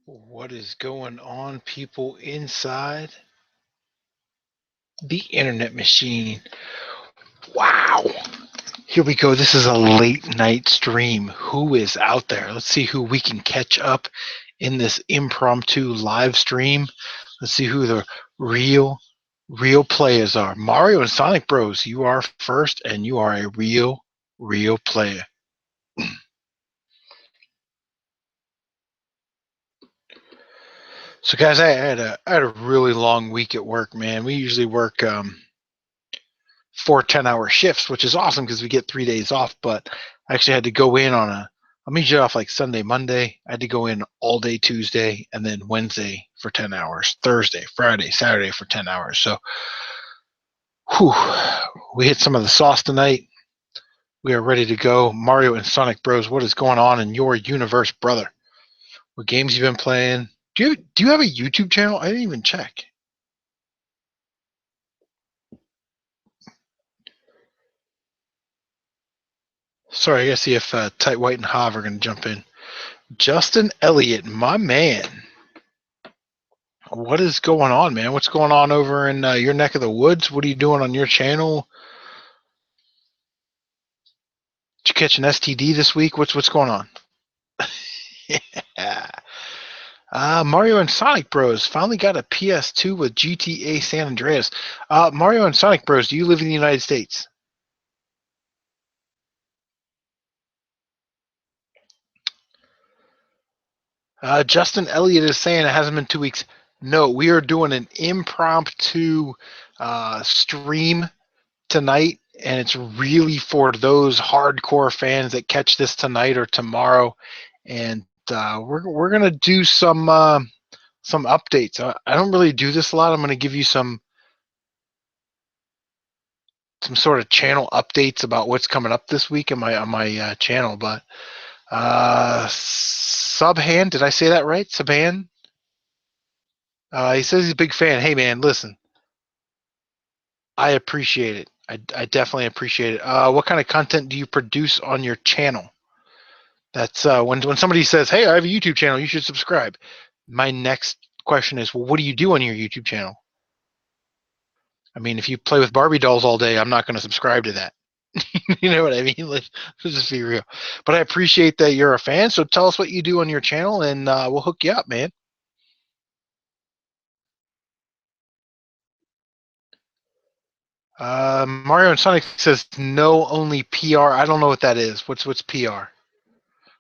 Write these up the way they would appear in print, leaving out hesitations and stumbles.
What is going on, people inside the internet machine? Wow. Here we go. This is a late night stream. Who is out there? Let's see who we can catch up in this impromptu live stream. Let's see who the real players are. Mario and Sonic Bros, you are first, and you are a real player. So, guys, I had a really long week at work, man. We usually work 4 10-hour shifts, which is awesome because we get 3 days off. But I actually had to go in on I'm usually off like Sunday, Monday. I had to go in all day Tuesday and then Wednesday for 10 hours, Thursday, Friday, Saturday for 10 hours. So, whew, we hit some of the sauce tonight. We are ready to go. Mario and Sonic Bros, what is going on in your universe, brother? What games you been playing? Do you have a YouTube channel? I didn't even check. Sorry, I gotta see if Tight White and Hav are gonna jump in. Justin Elliott, my man. What is going on, man? What's going on over in your neck of the woods? What are you doing on your channel? Did you catch an STD this week? What's going on? Yeah. Mario and Sonic Bros. Finally got a PS2 with GTA San Andreas. Mario and Sonic Bros. Do you live in the United States? Justin Elliott is saying it hasn't been 2 weeks. No, we are doing an impromptu stream tonight, and it's really for those hardcore fans that catch this tonight or tomorrow. And we're gonna do some updates. I don't really do this a lot. I'm gonna give you some sort of channel updates about what's coming up this week on my channel. But Subhan, did I say that right? Subhan. He says he's a big fan. Hey man, listen, I appreciate it. I definitely appreciate it. What kind of content do you produce on your channel? That's when somebody says, "Hey, I have a YouTube channel. You should subscribe." My next question is, well, what do you do on your YouTube channel? I mean, if you play with Barbie dolls all day, I'm not going to subscribe to that. You know what I mean? Let's just be real. But I appreciate that you're a fan. So tell us what you do on your channel, and we'll hook you up, man. Mario and Sonic says no, only PR. I don't know what that is. What's PR?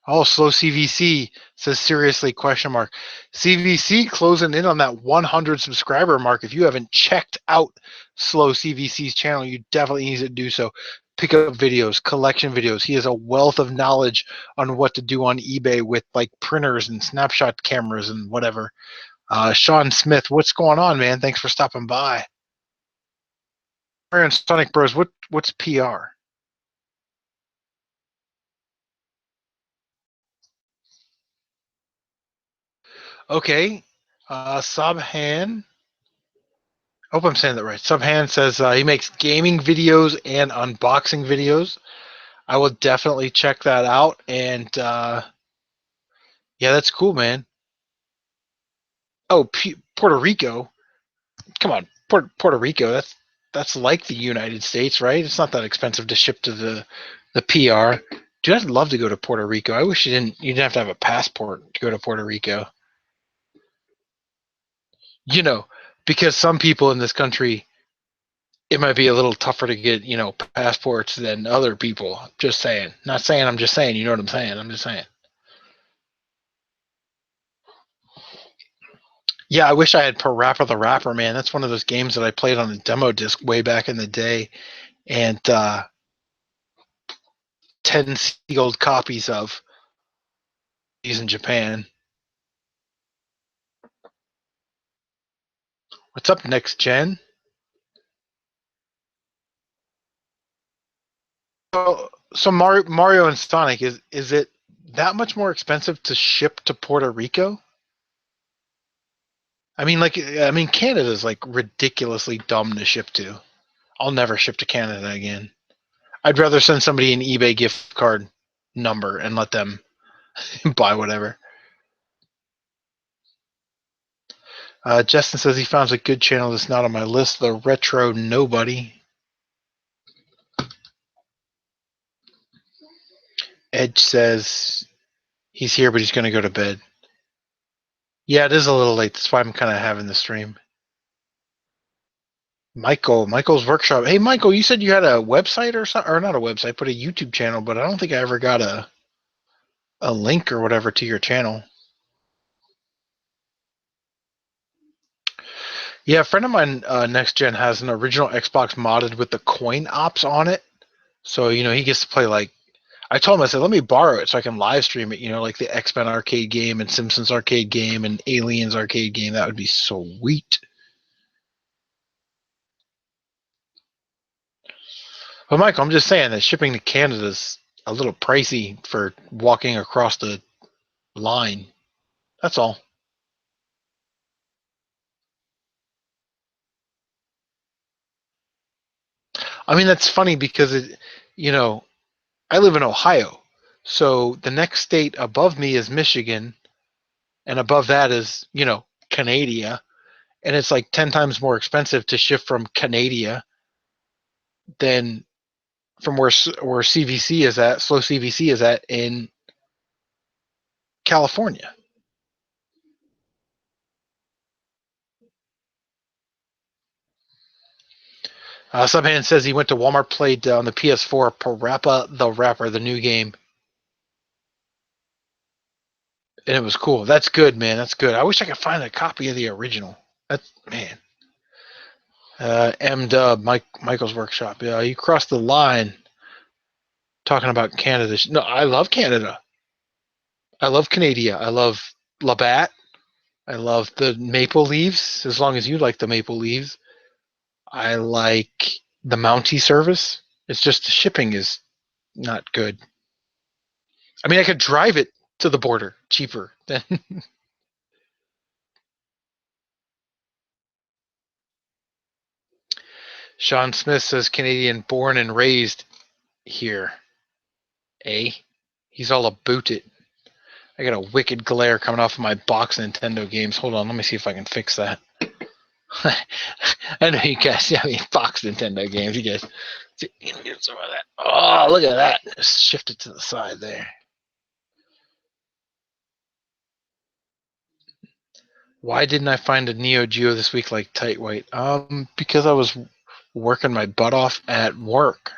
Oh, slow CVC says seriously question mark. CVC closing in on that 100 subscriber mark. If you haven't checked out slow CVC's channel, you definitely need to do so. Pick up videos, collection videos. He has a wealth of knowledge on what to do on eBay with like printers and snapshot cameras and whatever. Sean Smith, what's going on, man? Thanks for stopping by. Mario and Sonic Bros, what's PR? Okay. Subhan. I hope I'm saying that right. Subhan says he makes gaming videos and unboxing videos. I will definitely check that out. And yeah, that's cool, man. Oh, Puerto Rico. Come on, Puerto Rico. That's like the United States, right? It's not that expensive to ship to the PR. Dude, I'd love to go to Puerto Rico. I wish you didn't have to have a passport to go to Puerto Rico. You know, because some people in this country, it might be a little tougher to get, passports than other people. Just saying. Not saying, I'm just saying, you know what I'm saying? I'm just saying. Yeah, I wish I had Parappa the Rapper, man. That's one of those games that I played on a demo disc way back in the day. And 10 sealed copies of these in Japan. What's up, next gen? So Mario and Sonic, is it that much more expensive to ship to Puerto Rico? Canada is like ridiculously dumb to ship to. I'll never ship to Canada again. I'd rather send somebody an eBay gift card number and let them buy whatever. Justin says he found a good channel that's not on my list. The Retro Nobody. Edge says he's here, but he's going to go to bed. Yeah, it is a little late. That's why I'm kind of having the stream. Michael's Workshop. Hey, Michael, you said you had a website or something, or not a website, but a YouTube channel, but I don't think I ever got a link or whatever to your channel. Yeah, a friend of mine, Next Gen, has an original Xbox modded with the coin ops on it. So, he gets to play I told him, I said, let me borrow it so I can live stream it, like the X-Men arcade game and Simpsons arcade game and Aliens arcade game. That would be sweet. But Michael, I'm just saying that shipping to Canada is a little pricey for walking across the line. That's all. I mean, that's funny because I live in Ohio. So the next state above me is Michigan, and above that is, Canada. And it's like 10 times more expensive to ship from Canada than from where CVC is at, slow CVC is at in California. Subhand says he went to Walmart, played on the PS4 Parappa the Rapper, the new game, and it was cool. That's good, man. That's good. I wish I could find a copy of the original. That's man. M Dub, Michael's Workshop. Yeah, you crossed the line talking about Canada. No, I love Canada. I love Canada. I love Labatt. I love the maple leaves. As long as you like the maple leaves, I like the Mountie service. It's just the shipping is not good. I mean, I could drive it to the border cheaper than. Sean Smith says Canadian born and raised here. Eh? He's all about it. I got a wicked glare coming off of my box Nintendo games. Hold on, let me see if I can fix that. I know you guys, box Nintendo games. You guys, get some of that. Oh, look at that. Just shift it to the side there. Why didn't I find a Neo Geo this week like Tight White? Because I was working my butt off at work.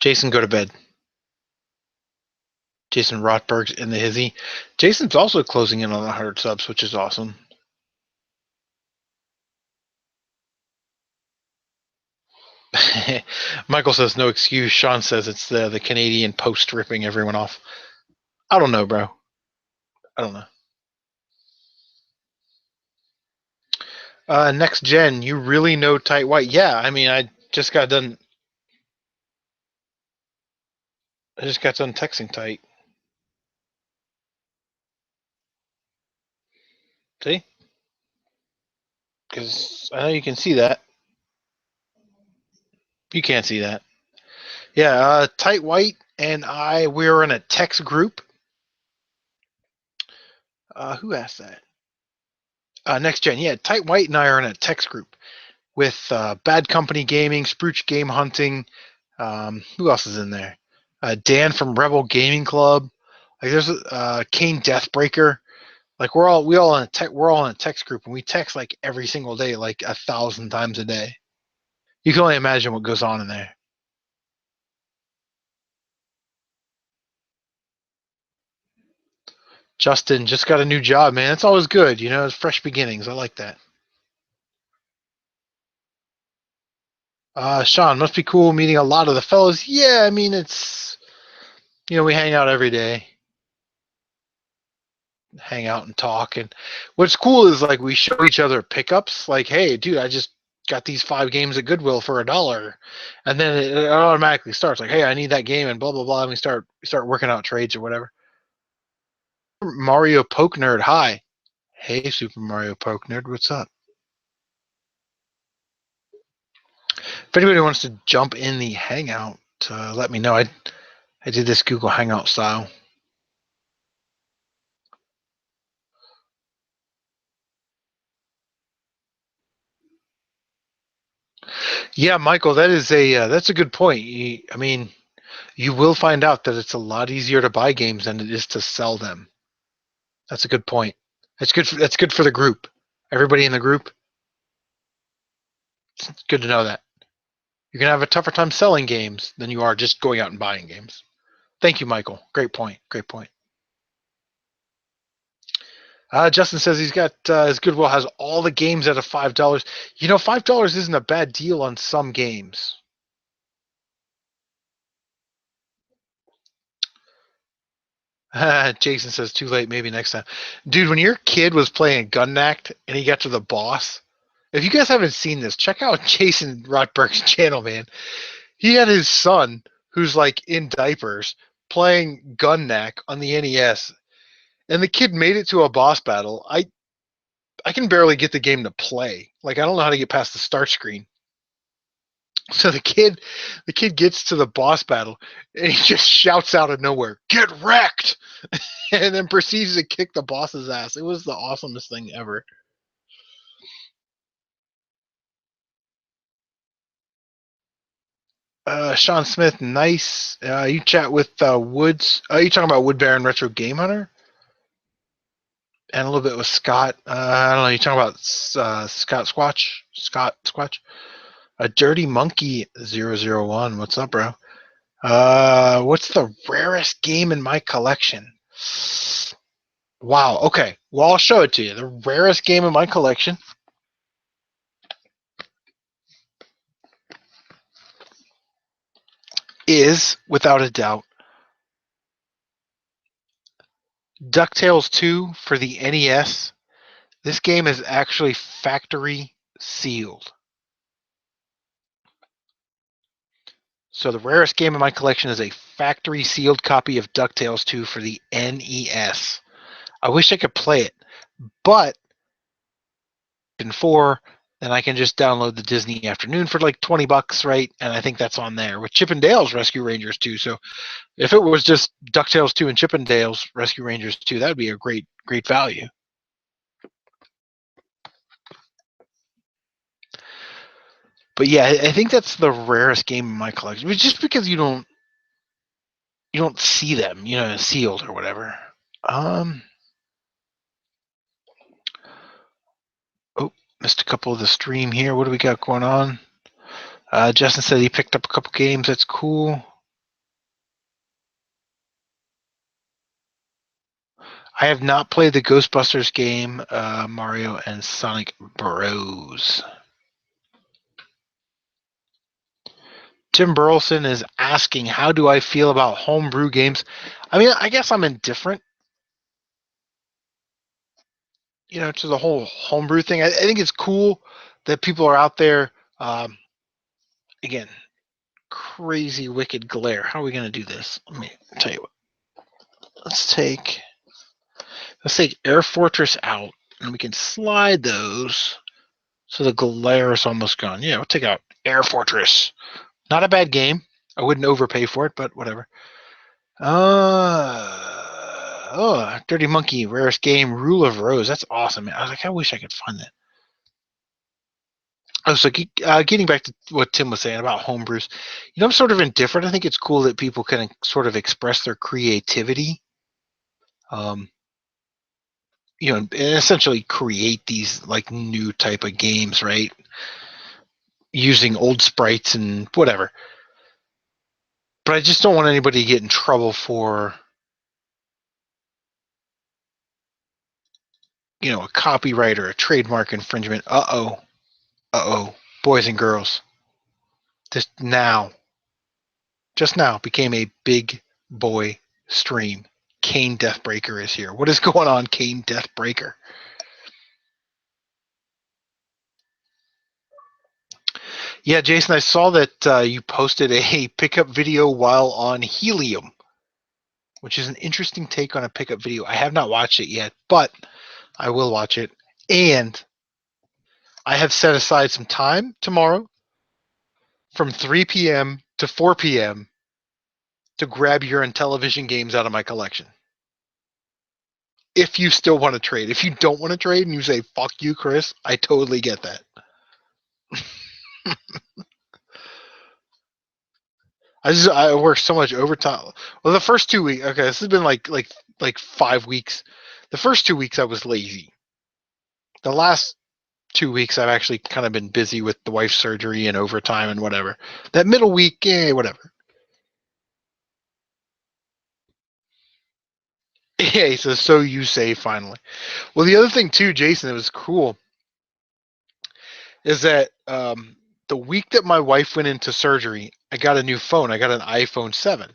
Jason, go to bed. Jason Rotbergs in the hizzy. Jason's also closing in on 100 subs, which is awesome. Michael says no excuse. Sean says it's the Canadian Post ripping everyone off. I don't know, bro. I don't know. Next Gen, you really know Tight White? Yeah, I mean, I just got done texting Tight. See? Because I know you can see that. You can't see that. Yeah, Tight White and we were in a text group. Who asked that? Next Gen, yeah. Tight White and I are in a text group with Badcompany Gaming, Spruce Game Hunting. Who else is in there? Dan from Rebel Gaming Club. Like there's KaneDeathBreaker. Like we're all in a text group, and we text like every single day, like 1,000 times a day. You can only imagine what goes on in there. Justin just got a new job, man. It's always good, it's fresh beginnings. I like that. Sean, must be cool meeting a lot of the fellows. Yeah, I mean it's we hang out every day, hang out and talk. And what's cool is like we show each other pickups. Like, hey, dude, I just got these 5 games at Goodwill for $1, and then it automatically starts like, hey, I need that game, and blah blah blah. And we start working out trades or whatever. Mario Poke Nerd, hi. Hey, Super Mario Poke Nerd, what's up? If anybody wants to jump in the Hangout, let me know. I did this Google Hangout style. Yeah, Michael, that is that's a good point. I mean, you will find out that it's a lot easier to buy games than it is to sell them. That's a good point. That's good for the group. Everybody in the group. It's good to know that. You're gonna have a tougher time selling games than you are just going out and buying games. Thank you, Michael. Great point. Great point. Justin says he's got his Goodwill has all the games at a $5. You know, $5 isn't a bad deal on some games. Jason says too late, maybe next time. Dude, when your kid was playing Gun Act and he got to the boss, if you guys haven't seen this, check out Jason Rotbergs' channel, man. He had his son, who's like in diapers, playing Gun Knack on the NES, and the kid made it to a boss battle. I can barely get the game to play. Like, I don't know how to get past the start screen. So the kid gets to the boss battle and he just shouts out of nowhere, "Get wrecked!" and then proceeds to kick the boss's ass. It was the awesomest thing ever. Sean Smith, nice. You chat with Woods. You talking about Woodbarion Retro Game Hunter? And a little bit with Scott. I don't know. You talking about Scott Squatch? Scott Squatch? A Dirty Monkey 001. What's up, bro? What's the rarest game in my collection? Wow. Okay. Well, I'll show it to you. The rarest game in my collection is, without a doubt, DuckTales 2 for the NES. This game is actually factory sealed. So the rarest game in my collection is a factory sealed copy of DuckTales 2 for the NES. I wish I could play it, but in 4, then I can just download the Disney Afternoon for like $20, right? And I think that's on there with Chip and Dale's Rescue Rangers 2. So if it was just DuckTales 2 and Chip and Dale's Rescue Rangers 2, that would be a great value. But yeah, I think that's the rarest game in my collection, just because you don't see them, sealed or whatever. Oh, missed a couple of the stream here. What do we got going on? Justin said he picked up a couple games. That's cool. I have not played the Ghostbusters game, Mario and Sonic Bros. Tim Burleson is asking, how do I feel about homebrew games? I mean, I guess I'm indifferent, to the whole homebrew thing. I think it's cool that people are out there. Again, crazy wicked glare. How are we going to do this? Let me tell you what. Let's take Air Fortress out, and we can slide those so the glare is almost gone. Yeah, we'll take out Air Fortress. Not a bad game. I wouldn't overpay for it, but whatever. Dirty Monkey, rarest game, Rule of Rose. That's awesome, man. I was like, I wish I could find that. Oh, so getting back to what Tim was saying about homebrews, I'm sort of indifferent. I think it's cool that people can sort of express their creativity, and essentially create these like new type of games, right? Using old sprites and whatever. But I just don't want anybody to get in trouble for, a copyright or a trademark infringement. Uh-oh, boys and girls. Just now became a big boy stream. KaneDeathBreaker is here. What is going on, KaneDeathBreaker? Yeah, Jason, I saw that you posted a pickup video while on Helium, which is an interesting take on a pickup video. I have not watched it yet, but I will watch it. And I have set aside some time tomorrow from 3 p.m. to 4 p.m. to grab your Intellivision games out of my collection. If you still want to trade. If you don't want to trade and you say, fuck you, Chris, I totally get that. I worked so much overtime. Well, the first 2 weeks. Okay, this has been like 5 weeks. The first 2 weeks I was lazy. The last 2 weeks I've actually kind of been busy with the wife's surgery and overtime and whatever. That middle week, whatever. Yeah, he says, so you say finally. Well, the other thing too, Jason, that was cool is that the week that my wife went into surgery, I got a new phone. I got an iPhone 7.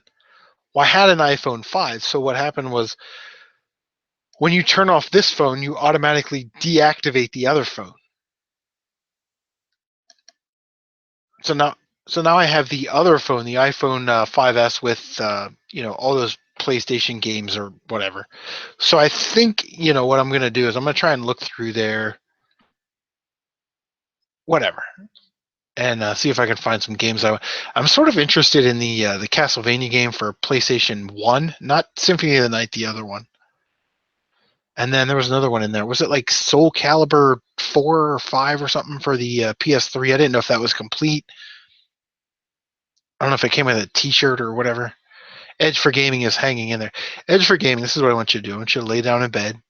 Well, I had an iPhone 5. So what happened was when you turn off this phone, you automatically deactivate the other phone. So now I have the other phone, the iPhone 5S with all those PlayStation games or whatever. So I think what I'm gonna do is I'm gonna try and look through there, whatever, and see if I can find some games. I'm sort of interested in the Castlevania game for PlayStation 1, not Symphony of the Night, the other one. And then there was another one in there. Was it like Soul Calibur 4 or 5 or something for the PS3? I didn't know if that was complete. I don't know if it came with a T-shirt or whatever. Edge for Gaming is hanging in there. Edge for Gaming, this is what I want you to do. I want you to lay down in bed,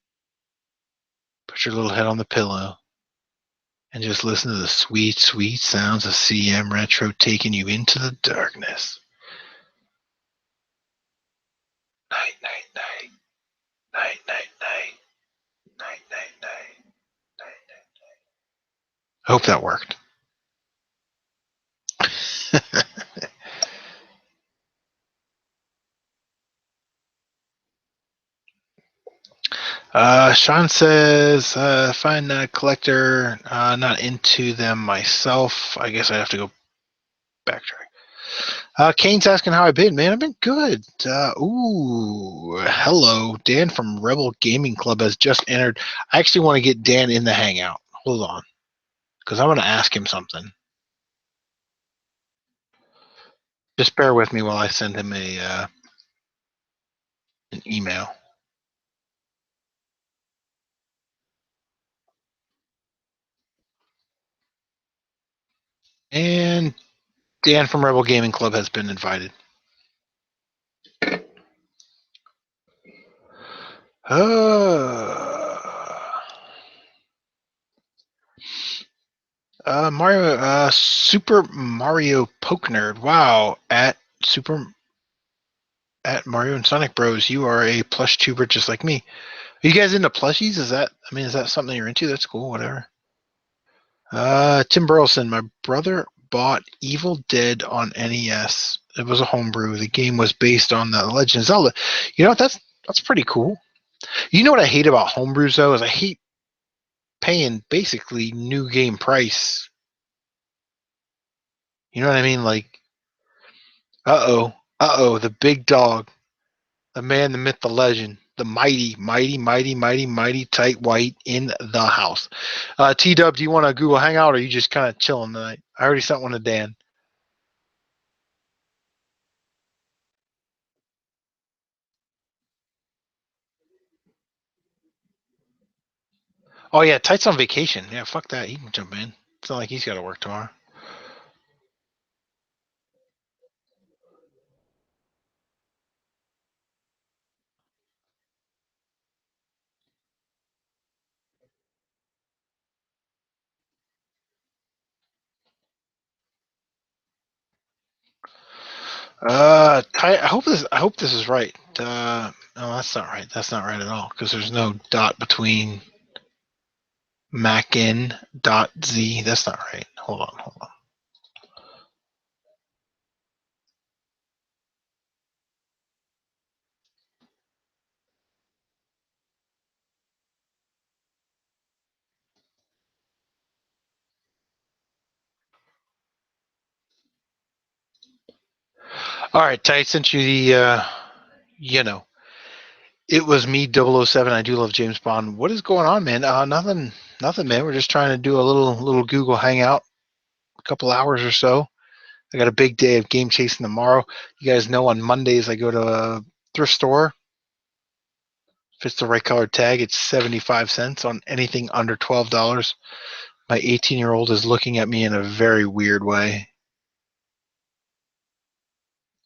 put your little head on the pillow, and just listen to the sweet, sweet sounds of CMRetro taking you into the darkness. Night, night, night. Night, night, night. Night, night, night. Night, night, night. I hope that worked. Sean says, find a collector, not into them myself. I guess I have to go backtrack. Kane's asking how I've been, man. I've been good. Hello. Dan from Rebel Gaming Club has just entered. I actually want to get Dan in the hangout. Hold on. Because I want to ask him something. Just bear with me while I send him an email. And Dan from Rebel Gaming Club has been invited. Super Mario Poke Nerd. Wow, at Mario and Sonic Bros, you are a plush tuber just like me. Are you guys into plushies? Is that something you're into? That's cool. Whatever. Tim Burleson, my brother bought Evil Dead on NES. It was a homebrew. The game was based on the Legend of Zelda. You know what? That's pretty cool. You know what I hate about homebrews though is I hate paying basically new game price. You know what I mean? Like, the big dog, the man, the myth, the legend, the mighty, mighty, mighty, mighty, mighty tight white in the house. T-Dub, do you want a Google Hangout or are you just kind of chilling tonight? I already sent one to Dan. Oh, yeah, Tight's on vacation. Yeah, fuck that. He can jump in. It's not like he's got to work tomorrow. I hope this is right. No, that's not right. That's not right at all because there's no dot between macin.z. That's not right. Hold on. All right, Tight, since you the it was me 007. I do love James Bond. What is going on, man? Nothing, man. We're just trying to do a little Google Hangout, a couple hours or so. I got a big day of game chasing tomorrow. You guys know on Mondays I go to a thrift store. If it's the right color tag, it's 75 cents on anything under $12. My 18-year-old is looking at me in a very weird way.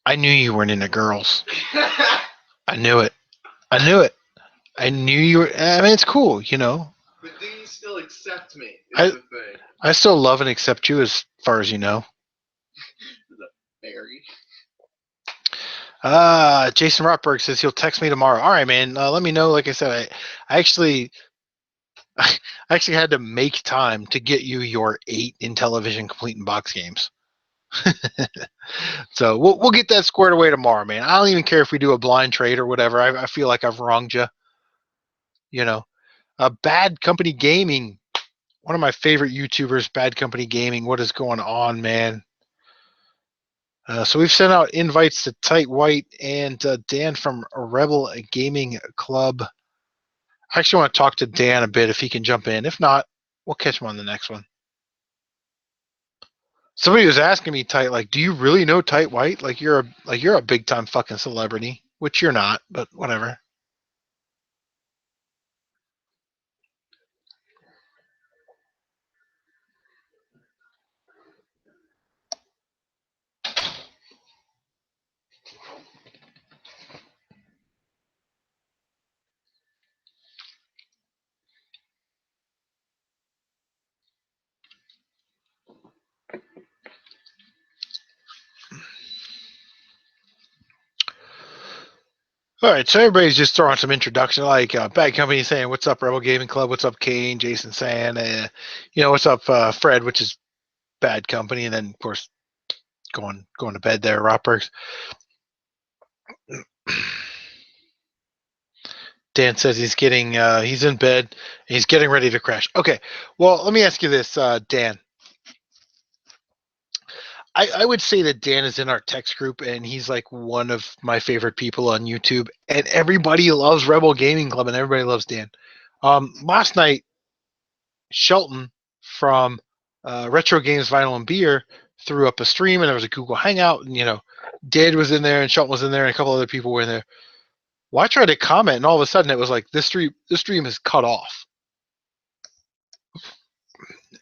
I knew you weren't into girls. I knew it. I knew it. I knew you were. I mean, it's cool, you know. But do you still accept me? I still love and accept you as far as you know. Barry. Jason Rotberg says he'll text me tomorrow. All right, man. Let me know. Like I said, I actually had to make time to get you your 8 Intellivision complete in box games. So we'll get that squared away tomorrow, man. I don't even care if we do a blind trade or whatever. I feel like I've wronged you. You know, Badcompany Gaming, one of my favorite YouTubers, Badcompany Gaming. What is going on, man? So we've sent out invites to Tight White and Dan from Rebel Gaming Club. I actually want to talk to Dan a bit if he can jump in. If not, we'll catch him on the next one. Somebody was asking me, Tight, like, do you really know Tight White? Like you're a big time fucking celebrity, which you're not, but whatever. All right, so everybody's just throwing some introduction, like Bad Company saying, "What's up, Rebel Gaming Club? What's up, Kane?" Jason saying, "What's up, Fred?" Which is Bad Company, and then of course going to bed there, Rotbergs. Dan says he's in bed, he's getting ready to crash. Okay, well, let me ask you this, Dan. I would say that Dan is in our text group, and he's like one of my favorite people on YouTube, and everybody loves Rebel Gaming Club, and everybody loves Dan. Last night, Shelton from Retro Games, Vinyl, and Beer threw up a stream, and there was a Google Hangout, and Dad was in there, and Shelton was in there, and a couple other people were in there. Well, I tried to comment, and all of a sudden it was like this stream is cut off.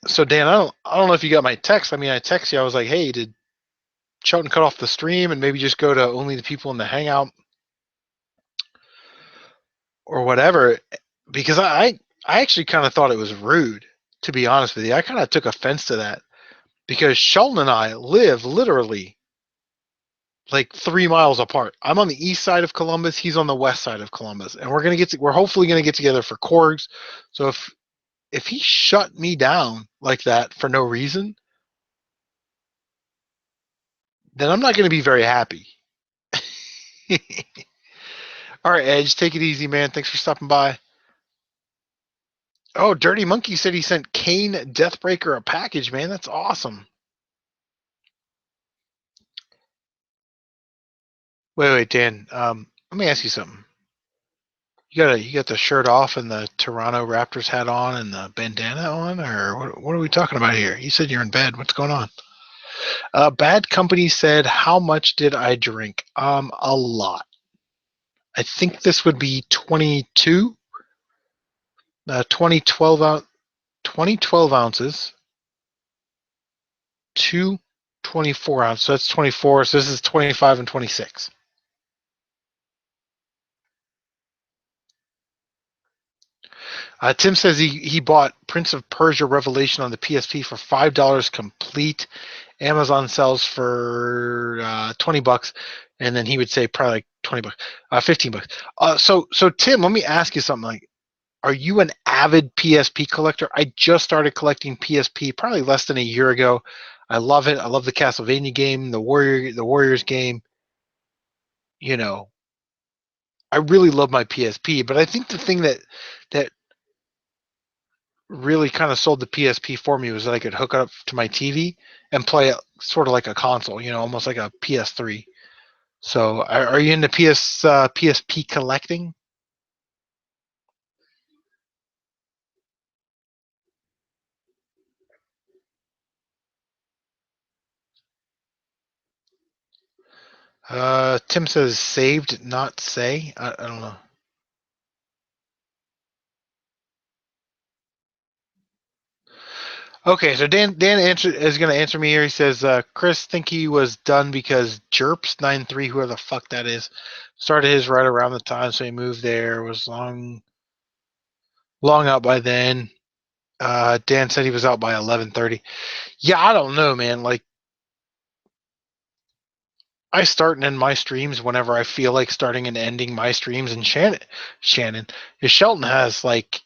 So Dan, I don't know if you got my text. I mean, I texted you. I was like, hey, did Shelton cut off the stream and maybe just go to only the people in the Hangout or whatever? Because I actually kind of thought it was rude, to be honest with you. I kind of took offense to that because Shelton and I live literally like 3 miles apart. I'm on the east side of Columbus. He's on the west side of Columbus, and we're hopefully gonna get together for Korgs. So if he shut me down like that for no reason, then I'm not gonna be very happy. All right, Edge, take it easy, man. Thanks for stopping by. Oh, Dirty Monkey said he sent KaneDeathBreaker a package, man. That's awesome. Wait, Dan. Let me ask you something. You got the shirt off and the Toronto Raptors hat on and the bandana on, or what are we talking about here? You said you're in bed. What's going on? Bad Company said, "How much did I drink? A lot. I think this would be 22, 2012 ounces, two 24 ounces. So that's 24. So this is 25 and 26." Tim says he bought Prince of Persia Revelation on the PSP for $5 complete. Amazon sells for $20, and then he would say probably like $20, $15. So Tim, let me ask you something. Like, are you an avid PSP collector? I just started collecting PSP probably less than a year ago. I love it. I love the Castlevania game, the Warriors game. I really love my PSP, but I think the thing that really kind of sold the PSP for me was that I could hook it up to my TV and play it sort of like a console, almost like a PS3. So, are you into PSP collecting? Tim says saved, not say. I don't know. Okay, so Dan is going to answer me here. He says, Chris think he was done because Jerps93, whoever the fuck that is, started his right around the time, so he moved there. Was long out by then. Dan said he was out by 11:30. Yeah, I don't know, man. Like, I start and end my streams whenever I feel like starting and ending my streams. And Shelton has like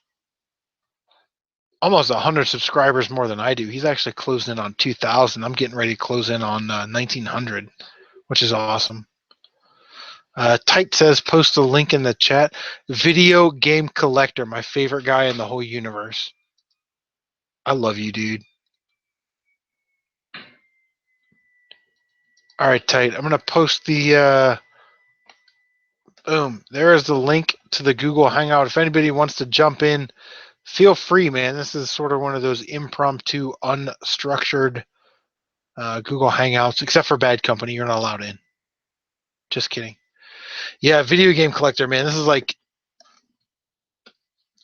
almost 100 subscribers more than I do. He's actually closing in on 2,000. I'm getting ready to close in on 1,900, which is awesome. Tight says, post a link in the chat. Video Game Collector, my favorite guy in the whole universe. I love you, dude. All right, Tight. I'm going to post the... boom. There is the link to the Google Hangout. If anybody wants to jump in, feel free, man. This is sort of one of those impromptu, unstructured Google Hangouts, except for Bad Company. You're not allowed in. Just kidding. Yeah, Video Game Collector, man. This is like...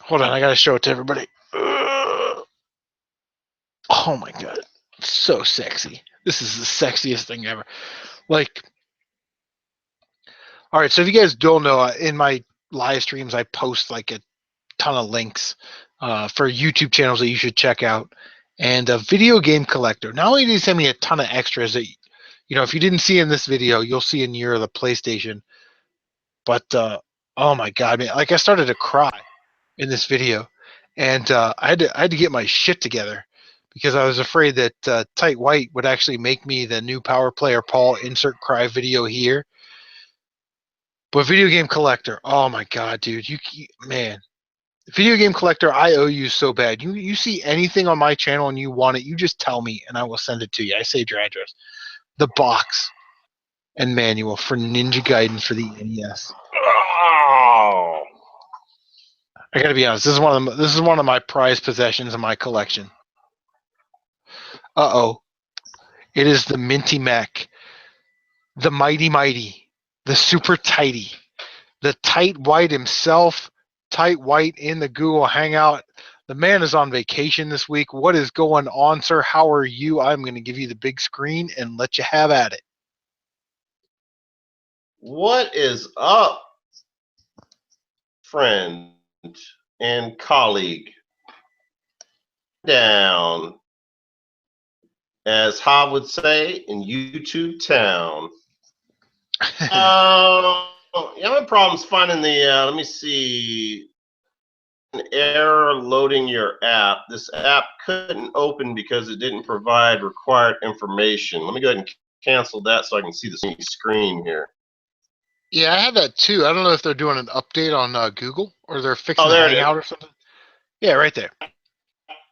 Hold on, I got to show it to everybody. Oh my god, so sexy. This is the sexiest thing ever. Like, all right, so if you guys don't know, in my live streams, I post like a ton of links for YouTube channels that you should check out. And a Video Game Collector, not only did he send me a ton of extras that, you know, if you didn't see in this video, you'll see in Year of the PlayStation. But, oh my god, man, like I started to cry in this video. And I had to get my shit together, because I was afraid that Tight White would actually make me the new Power Player Paul insert cry video here. But Video Game Collector, oh my god, dude, man, Video Game Collector, I owe you so bad. You see anything on my channel and you want it, you just tell me and I will send it to you. I saved your address. The box and manual for Ninja Gaiden for the NES. Oh. I gotta be honest, this is one of my prized possessions in my collection. It is the Minty Mac, the Mighty, the Super Tighty, the Tight White himself, Tight White in the Google Hangout. The man is on vacation this week. What is going on, sir? How are you? I'm going to give you the big screen and let you have at it. What is up, friend and colleague? Down, as Hob would say, in YouTube town. You having problems finding the, let me see, an error loading your app. This app couldn't open because it didn't provide required information. Let me go ahead and cancel that so I can see the screen here. Yeah, I had that too. I don't know if they're doing an update on Google or they're fixing the Hangout or something. Yeah, right there.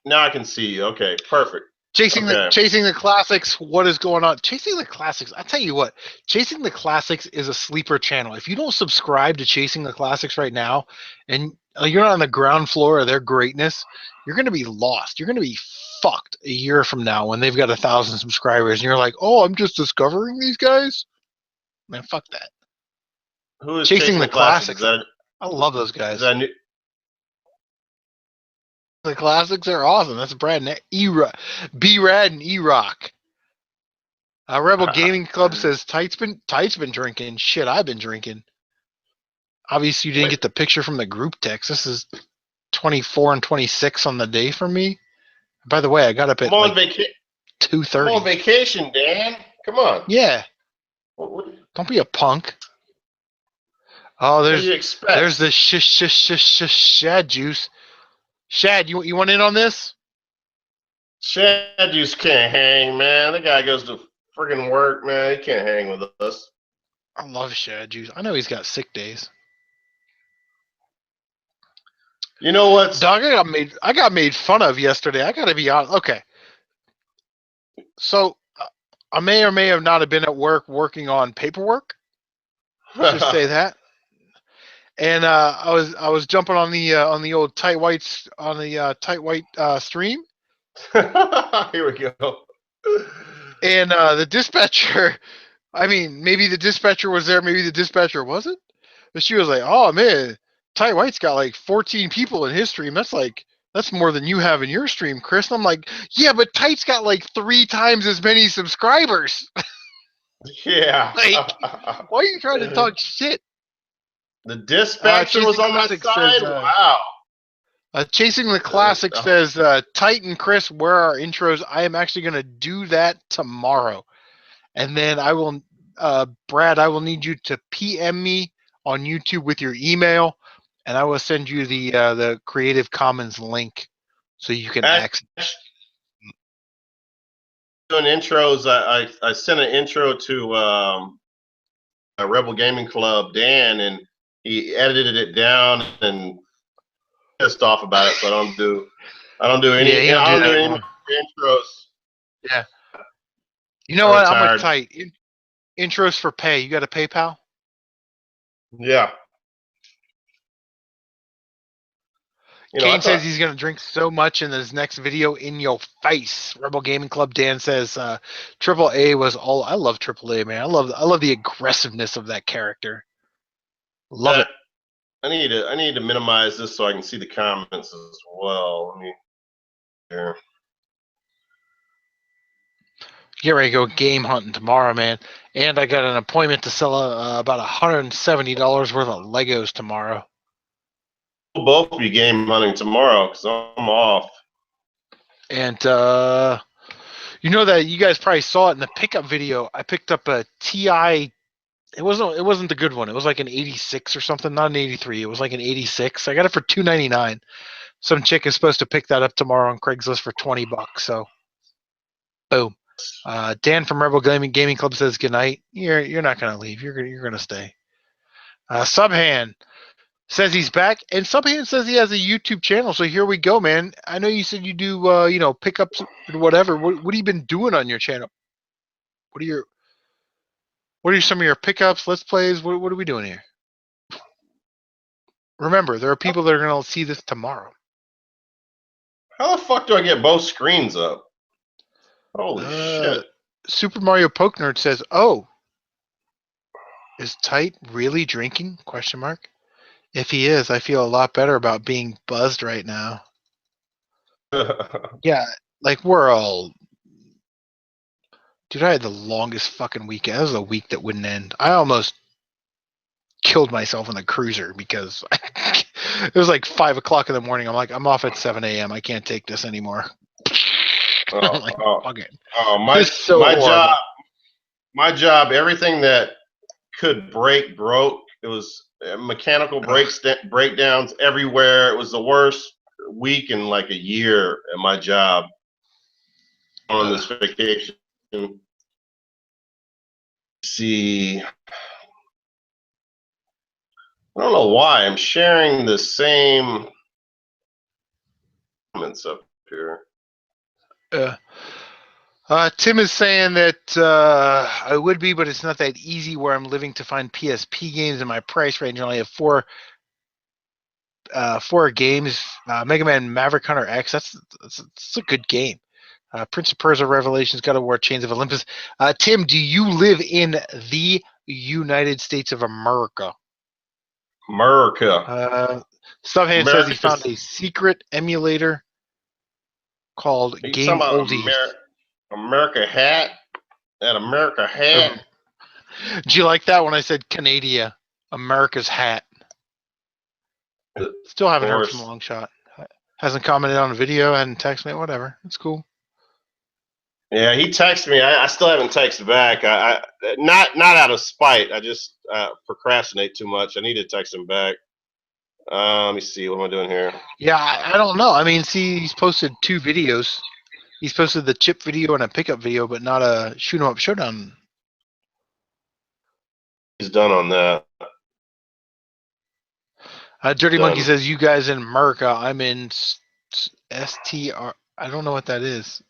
Now I can see you. Okay, perfect. Chasing the Classics, what is going on? Chasing the Classics, I tell you what, Chasing the Classics is a sleeper channel. If you don't subscribe to Chasing the Classics right now, and you're on the ground floor of their greatness, you're going to be lost. You're going to be fucked a year from now when they've got 1,000 subscribers, and you're like, oh, I'm just discovering these guys? Man, fuck that. Who is Chasing the Classics? That, I love those guys. Is that new? The Classics are awesome. That's Brad and B-Rad and E-Rock. Rebel Gaming Club says Tight's been drinking. Shit, I've been drinking. Obviously, you didn't get the picture from the group text. This is 24 and 26 on the day for me. By the way, I got up at like 2:30. I'm on vacation, Dan. Come on. Yeah. Don't be a punk. Oh, there's the Shad Juice. Shad, you want in on this? Shad Juice can't hang, man. The guy goes to friggin' work, man. He can't hang with us. I love Shad Juice. I know he's got sick days. You know what? Dog, I got made fun of yesterday. I gotta be honest. Okay. So I may or may have not have been at work working on paperwork. Let's just say that. And I was jumping on the old Tight White on the Tight White stream. Here we go. And the dispatcher, I mean, maybe the dispatcher was there, maybe the dispatcher wasn't. But she was like, "Oh man, Tight White's got like 14 people in his stream. That's like That's more than you have in your stream, Chris. And I'm like, yeah, but Tight's got like 3 times as many subscribers. Yeah. Like, why are you trying to talk shit? The dispatcher was Chasing on my Classic side? says, Wow. Chasing the Classic says, Tight and Chris, where are our intros? I am actually going to do that tomorrow. And then I will, Brad, I will need you to PM me on YouTube with your email, and I will send you the Creative Commons link so you can access. Doing intros, I sent an intro to a Rebel Gaming Club, Dan, and he edited it down and pissed off about it. So I don't do any. Yeah, he don't I do don't that do any anymore. intros. Yeah. You know what? I'm Retired. with Tight. Intros for pay. You got a PayPal? Yeah. You know, Kane says he's going to drink so much in this next video in your face. Rebel Gaming Club Dan says Triple A was all. I love Triple A, man. I love the aggressiveness of that character. Love it. I need to minimize this so I can see the comments as well. Let me here. Get ready to go game hunting tomorrow, man. And I got an appointment to sell about $170 worth of Legos tomorrow. We'll both be game hunting tomorrow because I'm off. And you know that you guys probably saw it in the pickup video. I picked up a TI. It wasn't the good one. It was like an 86 or something, not an 83. It was like an 86. I got it for $299. Some chick is supposed to pick that up tomorrow on Craigslist for $20. So, boom. Dan from Rebel Gaming Club says good night. You're not gonna leave. You're gonna stay. Subhand says he's back, and Subhand says he has a YouTube channel. So here we go, man. I know you said you do pickups and whatever. What have you been doing on your channel? What are some of your pickups, let's plays? What are we doing here? Remember, there are people that are gonna see this tomorrow. How the fuck do I get both screens up? Holy shit. Super Mario Poke Nerd says, "Oh, is Tight really drinking?" Question mark. If he is, I feel a lot better about being buzzed right now. Yeah, like we're all. Dude, I had the longest fucking weekend. That was a week that wouldn't end. I almost killed myself in the cruiser because it was like 5 o'clock in the morning. I'm like, I'm off at 7 a.m. I can't take this anymore. I'm like, fuck it. My job, everything that could break broke. It was mechanical breakdowns everywhere. It was the worst week in like a year at my job on this vacation. See, I don't know why I'm sharing the same comments up here. Tim is saying that I would be, but it's not that easy where I'm living to find PSP games in my price range. I only have four games. Mega Man Maverick Hunter X. That's a good game. Prince of Persia Revelations, God of War, Chains of Olympus. Tim, do you live in the United States of America? Subhand says he found a secret emulator called Game Oldies. America Hat? That America Hat? Do you like that when I said Canada? America's Hat. Still haven't heard from Longshot. Hasn't commented on a video, hadn't texted me, whatever. It's cool. Yeah, he texted me. I still haven't texted back. I not out of spite. I just procrastinate too much. I need to text him back. Let me see. What am I doing here? Yeah, I don't know. I mean, see, he's posted 2 videos. He's posted the chip video and a pickup video, but not a shoot 'em up showdown. He's done on that. Dirty Monkey says, "You guys in America, I'm in STR. I don't know what that is."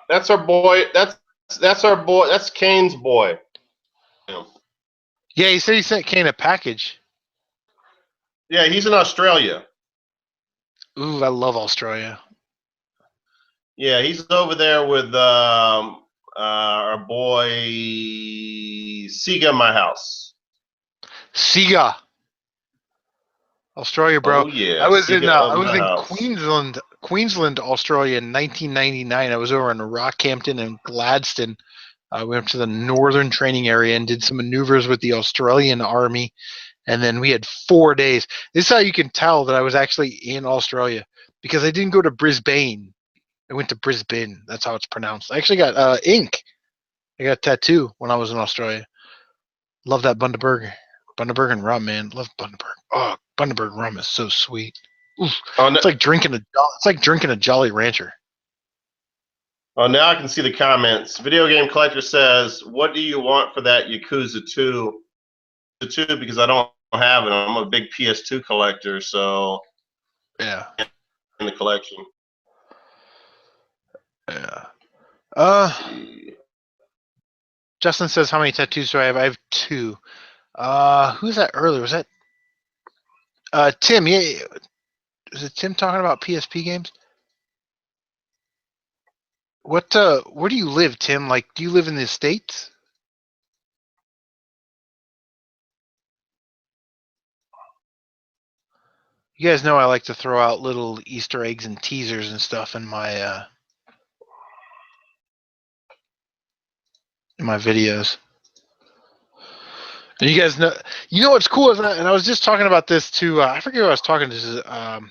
That's our boy. That's our boy. That's Kane's boy. Yeah, he said he sent Kane a package. Yeah, he's in Australia. Ooh, I love Australia. Yeah, he's over there with our boy Sega in my house. Sega. Australia, bro. Oh yeah. I was Get in over the house. Queensland, Australia in 1999. I was over in Rockhampton and Gladstone. I went to the northern training area and did some maneuvers with the Australian Army. And then we had 4 days. This is how you can tell that I was actually in Australia, because I didn't go to Brisbane. I went to Brisbane. That's how it's pronounced. I actually got ink. I got a tattoo when I was in Australia. Love that Bundaberg. Bundaberg and rum, man. Love Bundaberg. Oh, Bundaberg rum is so sweet. Oof. Oh, no, It's like drinking a Jolly Rancher. oh, now I can see the comments. Video Game Collector says, "What do you want for that Yakuza 2? Because I don't have it. I'm a big PS2 collector, so Yeah. in the collection." Yeah. Let's see. Justin says, how many tattoos do I have? I have 2. Who's that earlier? Was that Tim? Yeah. Was it Tim talking about PSP games? What where do you live, Tim? Like, do you live in the States? You guys know I like to throw out little Easter eggs and teasers and stuff in my videos. And you guys know what's cool is that, and I was just talking about this to I forget who I was talking to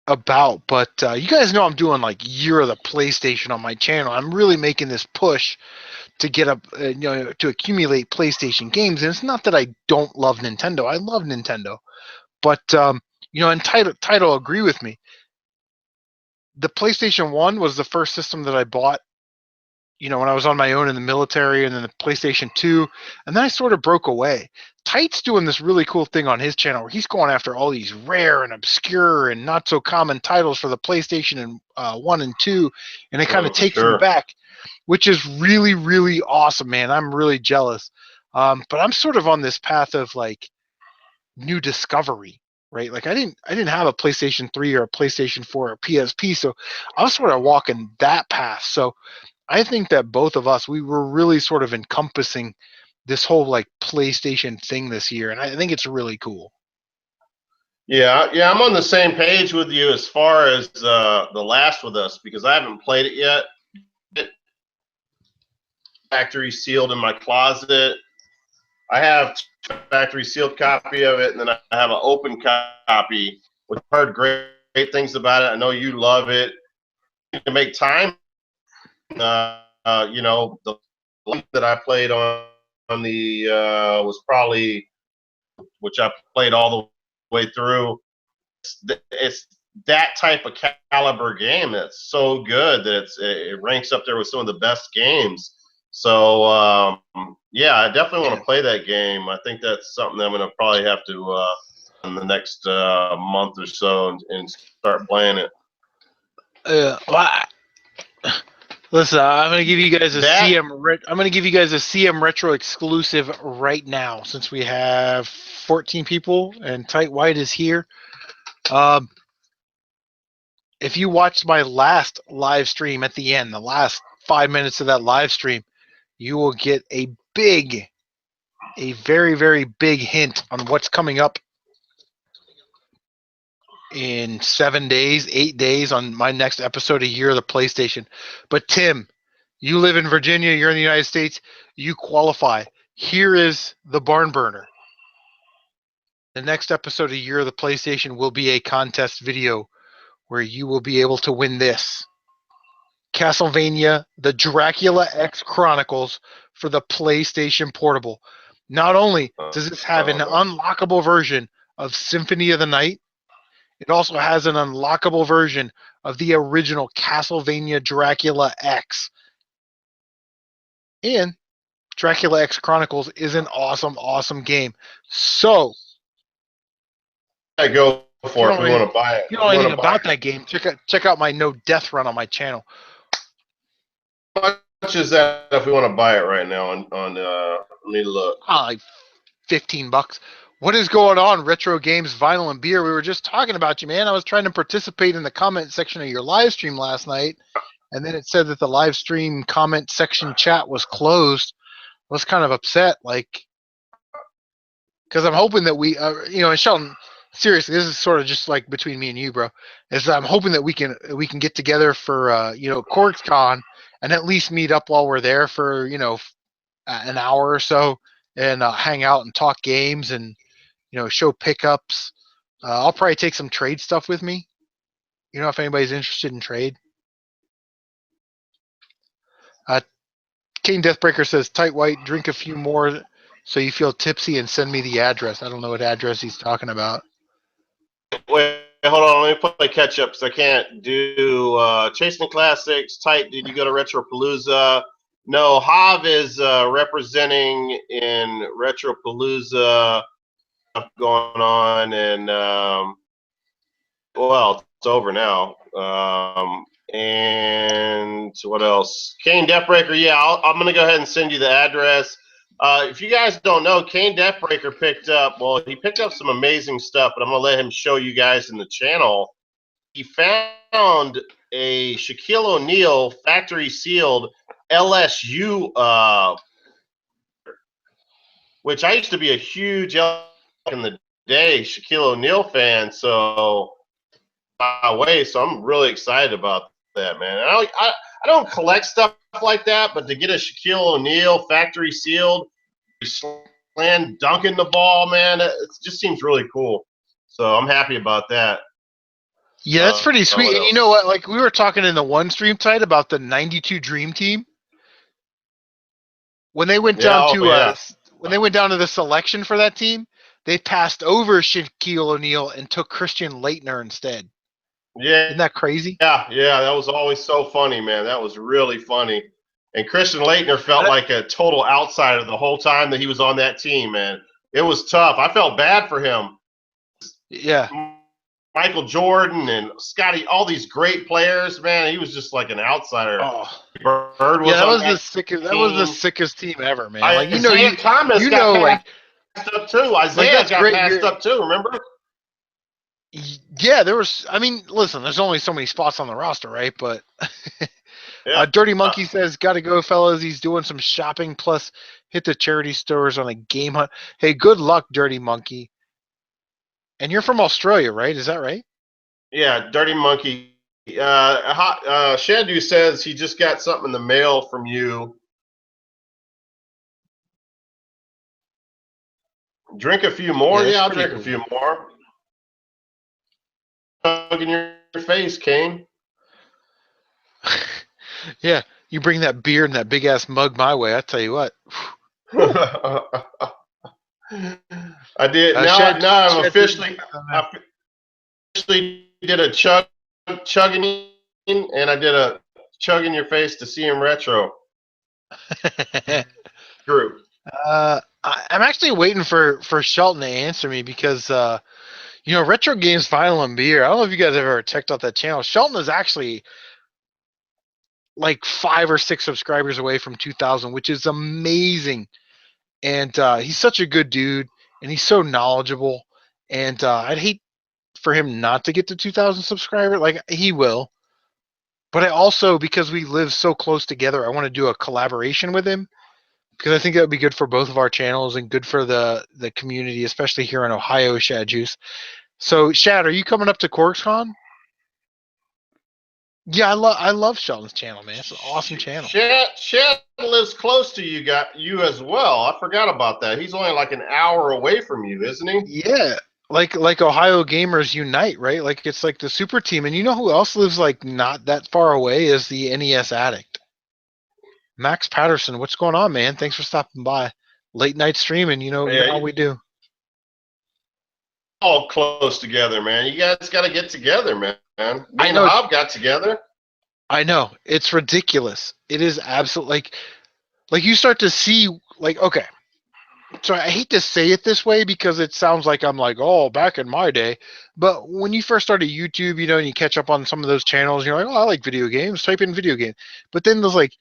about, but you guys know I'm doing like Year of the PlayStation on my channel. I'm really making this push to get up, to accumulate PlayStation games. And it's not that I don't love Nintendo. I love Nintendo, but and title agree with me. The PlayStation 1 was the first system that I bought, when I was on my own in the military, and then the PlayStation 2, and then I sort of broke away. Tight's doing this really cool thing on his channel where he's going after all these rare and obscure and not so common titles for the PlayStation and 1 and 2, and it kind of takes them back, which is really, really awesome, man. I'm really jealous. But I'm sort of on this path of like new discovery, right? Like I didn't have a PlayStation 3 or a PlayStation 4 or PSP, so I was sort of walking that path. So I think that both of us, we were really sort of encompassing this whole like PlayStation thing this year, and I think it's really cool. Yeah, I'm on the same page with you as far as The Last with Us, because I haven't played it yet. Factory sealed in my closet. I have a factory sealed copy of it, and then I have an open copy. I've heard great things about it. I know you love it. To make time, the one that I played on the was probably, which I played all the way through. It's that type of caliber game that's so good that it ranks up there with some of the best games. So yeah, I definitely want to play that game. I think that's something that I'm going to probably have to in the next month or so and start playing it. Listen, I'm going to give you guys I'm going to give you guys a CMRetro exclusive right now, since we have 14 people and Tight White is here. If you watched my last live stream at the end, the last 5 minutes of that live stream, you will get a very, very big hint on what's coming up in 7 days, 8 days on my next episode of Year of the PlayStation. But Tim, you live in Virginia, you're in the United States, you qualify. Here is the barn burner. The next episode of Year of the PlayStation will be a contest video where you will be able to win this. Castlevania, the Dracula X Chronicles for the PlayStation Portable. Not only does this have an unlockable version of Symphony of the Night, it also has an unlockable version of the original Castlevania Dracula X. And Dracula X Chronicles is an awesome, awesome game. So, I go for it if we want to buy it. You know anything about that game, check out my No Death run on my channel. How much is that if we want to buy it right now on let me look. Like $15. What is going on, Retro Games, Vinyl, and Beer? We were just talking about you, man. I was trying to participate in the comment section of your live stream last night, and then it said that the live stream comment section chat was closed. I was kind of upset. Like, because I'm hoping that we, and Sheldon, seriously, this is sort of just like between me and you, bro. Is I'm hoping that we can get together for CorksCon and at least meet up while we're there for an hour or so and hang out and talk games and show pickups. I'll probably take some trade stuff with me. If anybody's interested in trade. KaneDeathBreaker says, "Tight White, drink a few more so you feel tipsy and send me the address." I don't know what address he's talking about. Wait, hold on. Let me play catch up because I can't do Chasing the Classics. Tight, did you go to Retropalooza? No, Hav is representing in Retropalooza going on, and well, it's over now. And what else? KaneDeathBreaker, yeah, I'm going to go ahead and send you the address. If you guys don't know, KaneDeathBreaker picked up some amazing stuff, but I'm going to let him show you guys in the channel. He found a Shaquille O'Neal factory sealed LSU, which I used to be a huge in the day Shaquille O'Neal fan, so I'm really excited about that, man. I don't collect stuff like that, but to get a Shaquille O'Neal factory sealed, slam dunking the ball, man, it just seems really cool. So I'm happy about that. Yeah, that's pretty sweet. And you know what? Like we were talking in the one stream tonight about the '92 Dream Team. When they went down to the selection for that team, they passed over Shaquille O'Neal and took Christian Laettner instead. Yeah. Isn't that crazy? Yeah, that was always so funny, man. That was really funny. And Christian Laettner felt like a total outsider the whole time that he was on that team, man. It was tough. I felt bad for him. Yeah. Michael Jordan and Scotty, all these great players, man. He was just like an outsider. Oh. Bird was that was the sickest. That was the sickest team ever, man. Isaiah Thomas got passed up too. Isaiah got passed up too. Remember? Yeah, there was. I mean, listen, there's only so many spots on the roster, right? But Dirty Monkey says, "Got to go, fellas. He's doing some shopping. Plus, hit the charity stores on a game hunt." Hey, good luck, Dirty Monkey. And you're from Australia, right? Is that right? Yeah, Dirty Monkey. Shandu says he just got something in the mail from you. Drink a few more? Yeah, I'll drink a few more. In your face, Kane. Yeah, you bring that beer and that big ass mug my way. I tell you what. I did. Now I've officially did a chugging, and I did a chug in your face to CMRetro group. I'm actually waiting for Shelton to answer me because Retro Games Vinyl and Beer. I don't know if you guys have ever checked out that channel. Shelton is actually like 5 or 6 subscribers away from 2,000, which is amazing. And he's such a good dude, and he's so knowledgeable. And I'd hate for him not to get to 2,000 subscribers. Like, he will. But I also, because we live so close together, I want to do a collaboration with him because I think that would be good for both of our channels and good for the community, especially here in Ohio, Shad Juice. So, Shad, are you coming up to CorksCon? Yeah, I love Sheldon's channel, man. It's an awesome channel. Shad lives close to you as well. I forgot about that. He's only like an hour away from you, isn't he? Yeah, like Ohio Gamers Unite, right? Like it's like the super team. And you know who else lives like not that far away is the NES Addict. Max Patterson, what's going on, man? Thanks for stopping by. Late night streaming, you know how we do. All close together, man. You guys got to get together, man. I know. Bob got together. I know. It's ridiculous. It is absolutely like you start to see okay. So I hate to say it this way because it sounds like I'm like, oh, back in my day. But when you first started YouTube, and you catch up on some of those channels, you're like, oh, I like video games. Type in video game. But then there's like,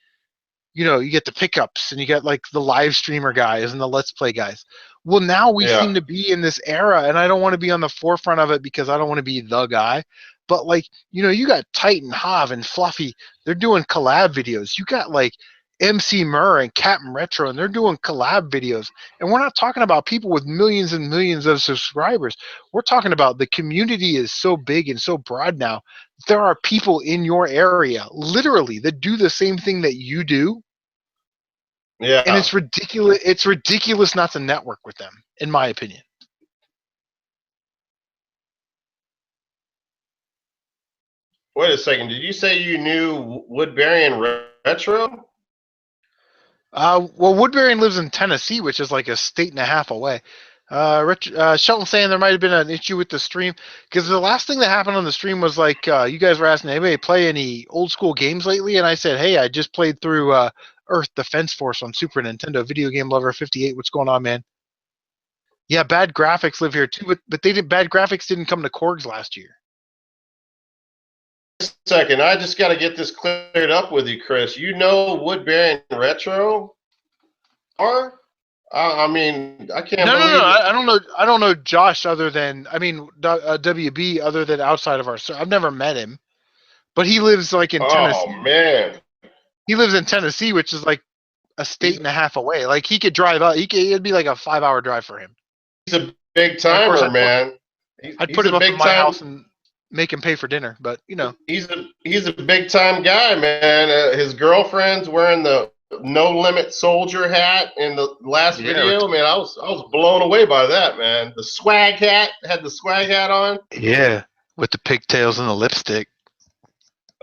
you get the pickups and you get like the live streamer guys and the let's play guys. Well, now we seem to be in this era, and I don't want to be on the forefront of it because I don't want to be the guy. But you got Titan, Hav, and Fluffy. They're doing collab videos. You got like Emceemer and CaptNRetro, and they're doing collab videos. And we're not talking about people with millions and millions of subscribers. We're talking about the community is so big and so broad now. There are people in your area, literally, that do the same thing that you do. Yeah. And it's ridiculous. It's ridiculous not to network with them, in my opinion. Wait a second. Did you say you knew Woodbarion Retro? Well, Woodbarion lives in Tennessee, which is like a state and a half away. Shelton saying there might have been an issue with the stream because the last thing that happened on the stream was like you guys were asking anybody play any old school games lately, and I said, hey, I just played through Earth Defense Force on Super Nintendo. Video game lover 58. What's going on, man? Yeah, Bad Graphics live here too, but they did Bad Graphics didn't come to Korg's last year. Second, I just got to get this cleared up with you, Chris. You know Woodbarion Retro? Or I mean, I can't believe No. it. I don't know. I don't know Josh other than WB other than outside of our. I've never met him, but he lives like in Tennessee. Oh man, He lives in Tennessee, which is like a state and a half away. Like he could drive out. It'd be like a 5-hour drive for him. he's a big timer, man. I'd put him up in my house and make him pay for dinner, but you know. He's a big time guy, man. His girlfriend's wearing the No Limit Soldier hat in the last video. Man, I was blown away by that, man. The swag hat, had the swag hat on. Yeah, with the pigtails and the lipstick.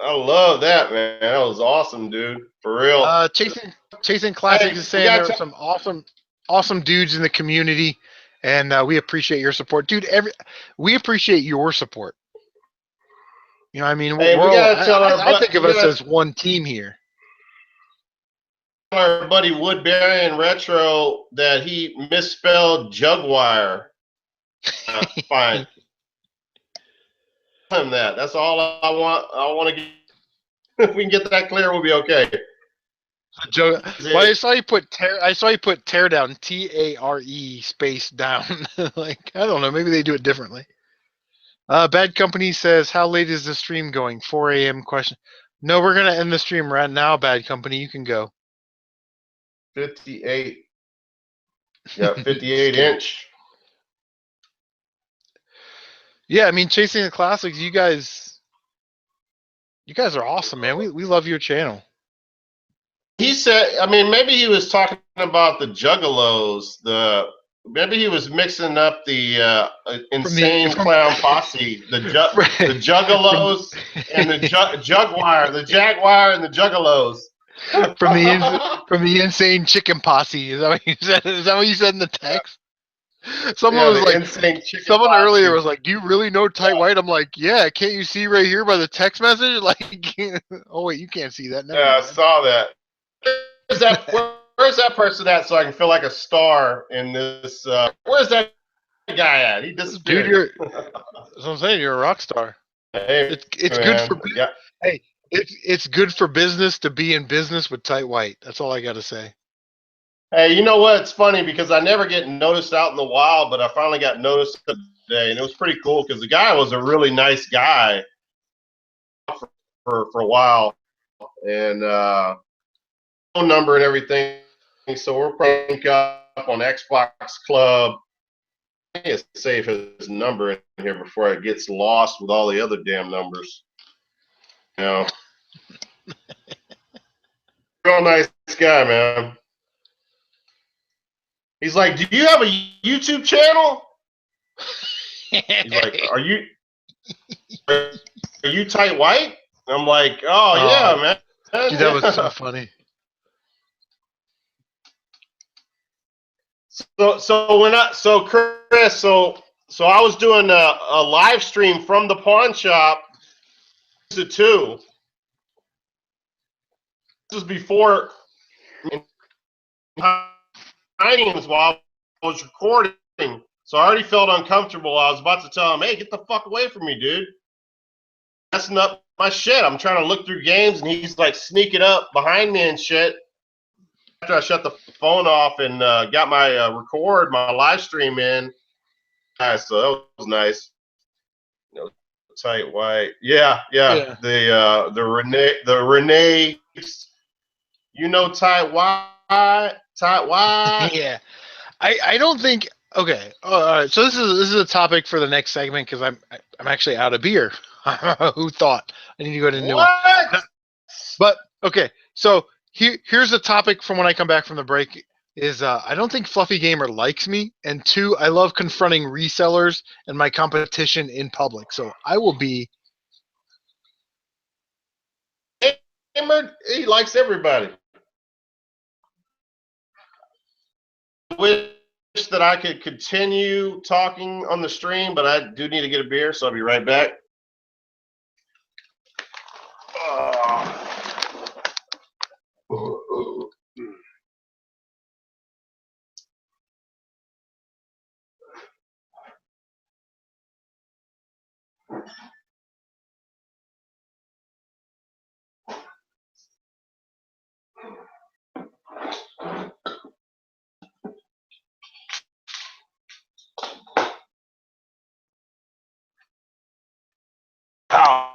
I love that, man. That was awesome, dude. For real. Chasing Classics is saying there are some awesome dudes in the community, and we appreciate your support, dude. We appreciate your support. You know, I mean, Hey, I think of us as one team here. Our buddy Woodbarion Retro that he misspelled Jugwire. Fine. Tell him that. That's all I want. I want to get. If we can get that clear, we'll be okay. Well, I saw you put tear down, TARE space down. Like I don't know, maybe they do it differently. Bad Company says, how late is the stream going? 4 a.m. question. No, we're gonna end the stream right now. Bad Company, you can go. 58. Yeah, 58 inch. Yeah, I mean, Chasing the Classics, you guys are awesome, man. We love your channel. He said, I mean, maybe he was talking about the Juggalos. Maybe he was mixing up the insane clown posse, the Juggalos and the Jugwire, the Jaguar and the Juggalos. From the insane chicken posse. Is that what you said? Is that what you said in the text? Someone was like, someone earlier was like, "Do you really know Tight White?" I'm like, "Yeah, can't you see right here by the text message?" Like, oh wait, you can't see that. Never mind. I saw that. Where's that person at so I can feel like a star in this? Where's that guy at? He disappeared. Dude, that's what I'm saying. You're a rock star. Hey, it's good for Hey, it's good for business to be in business with Tight White. That's all I got to say. Hey, you know what? It's funny because I never get noticed out in the wild, but I finally got noticed today, and it was pretty cool because the guy was a really nice guy for a while, and phone number and everything. So we're probably up on Xbox Club. I need to save his number in here before it gets lost with all the other damn numbers. You know, real nice guy, man. He's like, "Do you have a YouTube channel?" He's like, "Are you Tight White?" I'm like, "Oh yeah, man." Dude, that was so funny. So Chris, I was doing a live stream from the pawn shop to 2. This was before times while I was recording, so I already felt uncomfortable. I was about to tell him, "Hey, get the fuck away from me, dude. Messing up my shit. I'm trying to look through games," and he's like sneaking up behind me and shit. After I shut the phone off and got my my live stream in, so that was nice. You know, Tight White, yeah. The Renee, You know tight wide. Yeah. I don't think. Okay. All right. So this is a topic for the next segment because I'm actually out of beer. Who thought? I need to go to a new one. What? But okay. So here's a topic from when I come back from the break. Is I don't think Fluffy Gamer likes me, and 2, I love confronting resellers and my competition in public. So I will be. Gamer, he likes everybody. Wish that I could continue talking on the stream, but I do need to get a beer, so I'll be right back.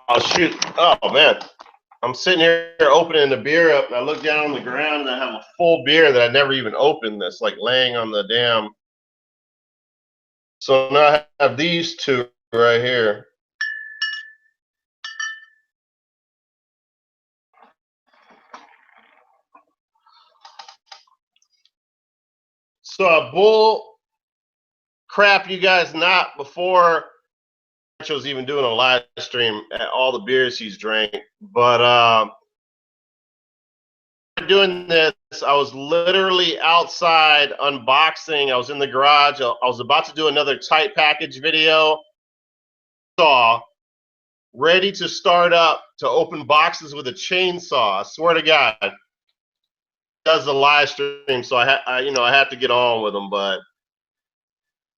Oh, shoot. Oh, man. I'm sitting here opening the beer up, and I look down on the ground, and I have a full beer that I never even opened that's like laying on the damn. So now I have these 2 right here. So bull crap you guys not before was even doing a live stream at all the beers he's drank. But doing this, I was literally outside unboxing. I was in the garage. I was about to do another tight package video. Ready to start up to open boxes with a chainsaw. I swear to God. Does the live stream, so I had to get on with them, but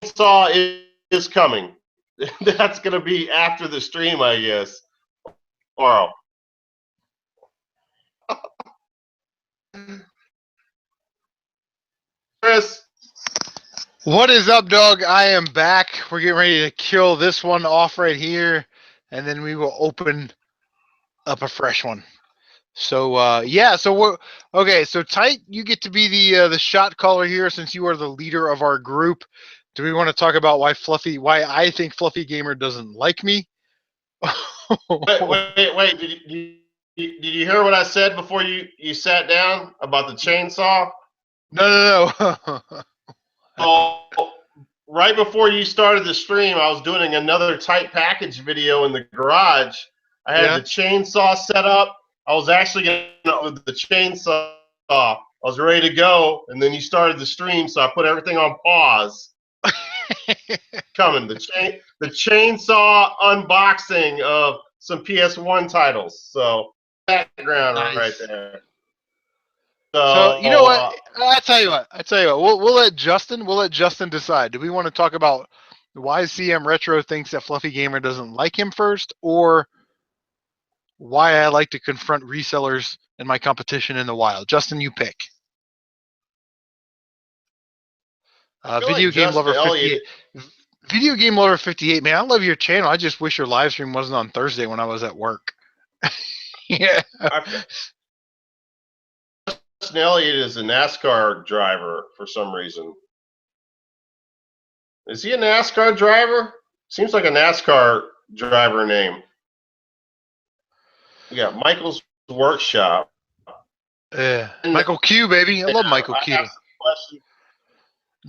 chainsaw is coming. That's gonna be after the stream, I guess. Tomorrow. Chris. What is up, dog? I am back. We're getting ready to kill this one off right here, and then we will open up a fresh one. So yeah, so we're okay. So Tight, you get to be the shot caller here since you are the leader of our group. Do we want to talk about why I think Fluffy Gamer doesn't like me? Wait. Did you hear what I said before you sat down about the chainsaw? No. So right before you started the stream, I was doing another tight package video in the garage. I had the chainsaw set up. I was actually going with the chainsaw. I was ready to go, and then you started the stream, so I put everything on pause. Coming the chainsaw unboxing of some PS1 titles. So background right there. So you know what? I tell you what. We'll let Justin decide. Do we want to talk about why CMRetro thinks that Fluffy Gamer doesn't like him first, or why I like to confront resellers and my competition in the wild? Justin, you pick. Video Game Lover 58. Video Game Lover 58. Man, I love your channel. I just wish your live stream wasn't on Thursday when I was at work. Yeah. Justin Elliott is a NASCAR driver for some reason. Is he a NASCAR driver? Seems like a NASCAR driver name. We got Michael's Workshop. Yeah, Michael Q, baby. I love Michael Q.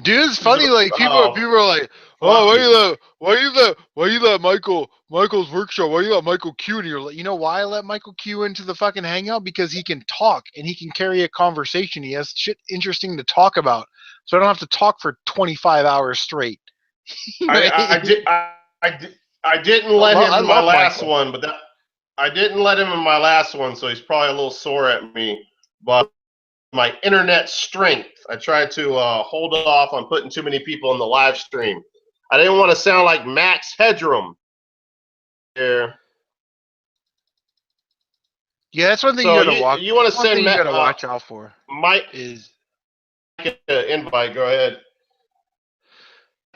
Dude, it's funny. Like people are like, "Oh, why you let Michael's Workshop? Why you let Michael Q?" And you're like, you know why I let Michael Q into the fucking hangout? Because he can talk and he can carry a conversation. He has shit interesting to talk about, so I don't have to talk for 25 hours straight. I didn't let him in my last one, but I didn't let him in my last one, so he's probably a little sore at me. But my internet strength, I tried to hold off on putting too many people in the live stream. I didn't want to sound like Max Headroom here. Yeah, that's one thing you gotta watch. You want to send Matt? You gotta watch out for. Mike is invite. Go ahead.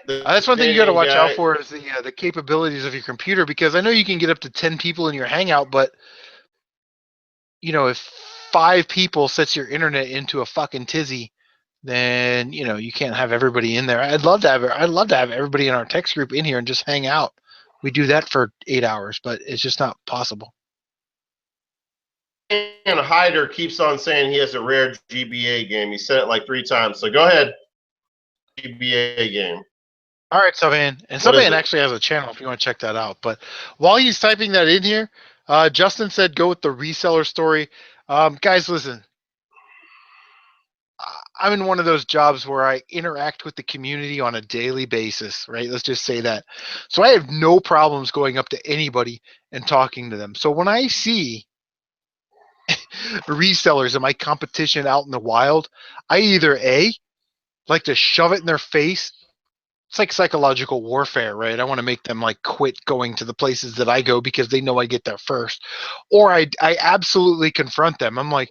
That's one thing you got to watch out for is the capabilities of your computer, because I know you can get up to 10 people in your hangout, but you know, if 5 people sets your internet into a fucking tizzy, then you know you can't have everybody in there. I'd love to have everybody in our text group in here and just hang out. We do that for 8 hours, but it's just not possible. And Hyder keeps on saying he has a rare GBA game. He said it like 3 times. So go ahead. GBA game. All right, Subhan. And Subhan actually has a channel if you want to check that out. But while he's typing that in here, Justin said go with the reseller story. Guys, listen. I'm in one of those jobs where I interact with the community on a daily basis, right? Let's just say that. So I have no problems going up to anybody and talking to them. So when I see resellers of my competition out in the wild, I either A, like to shove it in their face. It's like psychological warfare, right? I want to make them like quit going to the places that I go because they know I get there first. Or I absolutely confront them. I'm like,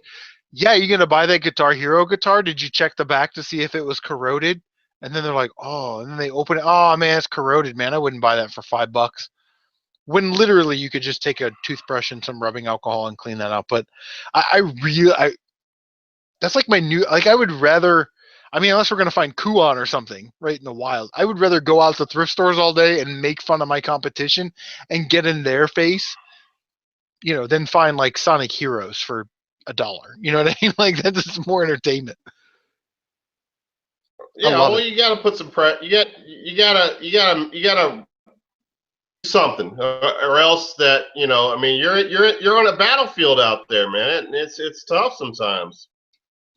yeah, you gonna buy that Guitar Hero guitar? Did you check the back to see if it was corroded? And then they're like, oh, and then they open it. Oh man, it's corroded, man. I wouldn't buy that for $5. When literally you could just take a toothbrush and some rubbing alcohol and clean that out. But I that's like my new, like I would rather, I mean, unless we're going to find Kuon or something right in the wild, I would rather go out to thrift stores all day and make fun of my competition and get in their face, you know, than find like Sonic Heroes for $1. You know what I mean? Like that's just more entertainment. Yeah, well, you got to put some you gotta do something, or else that, you know, I mean, you're on a battlefield out there, man. It's tough sometimes.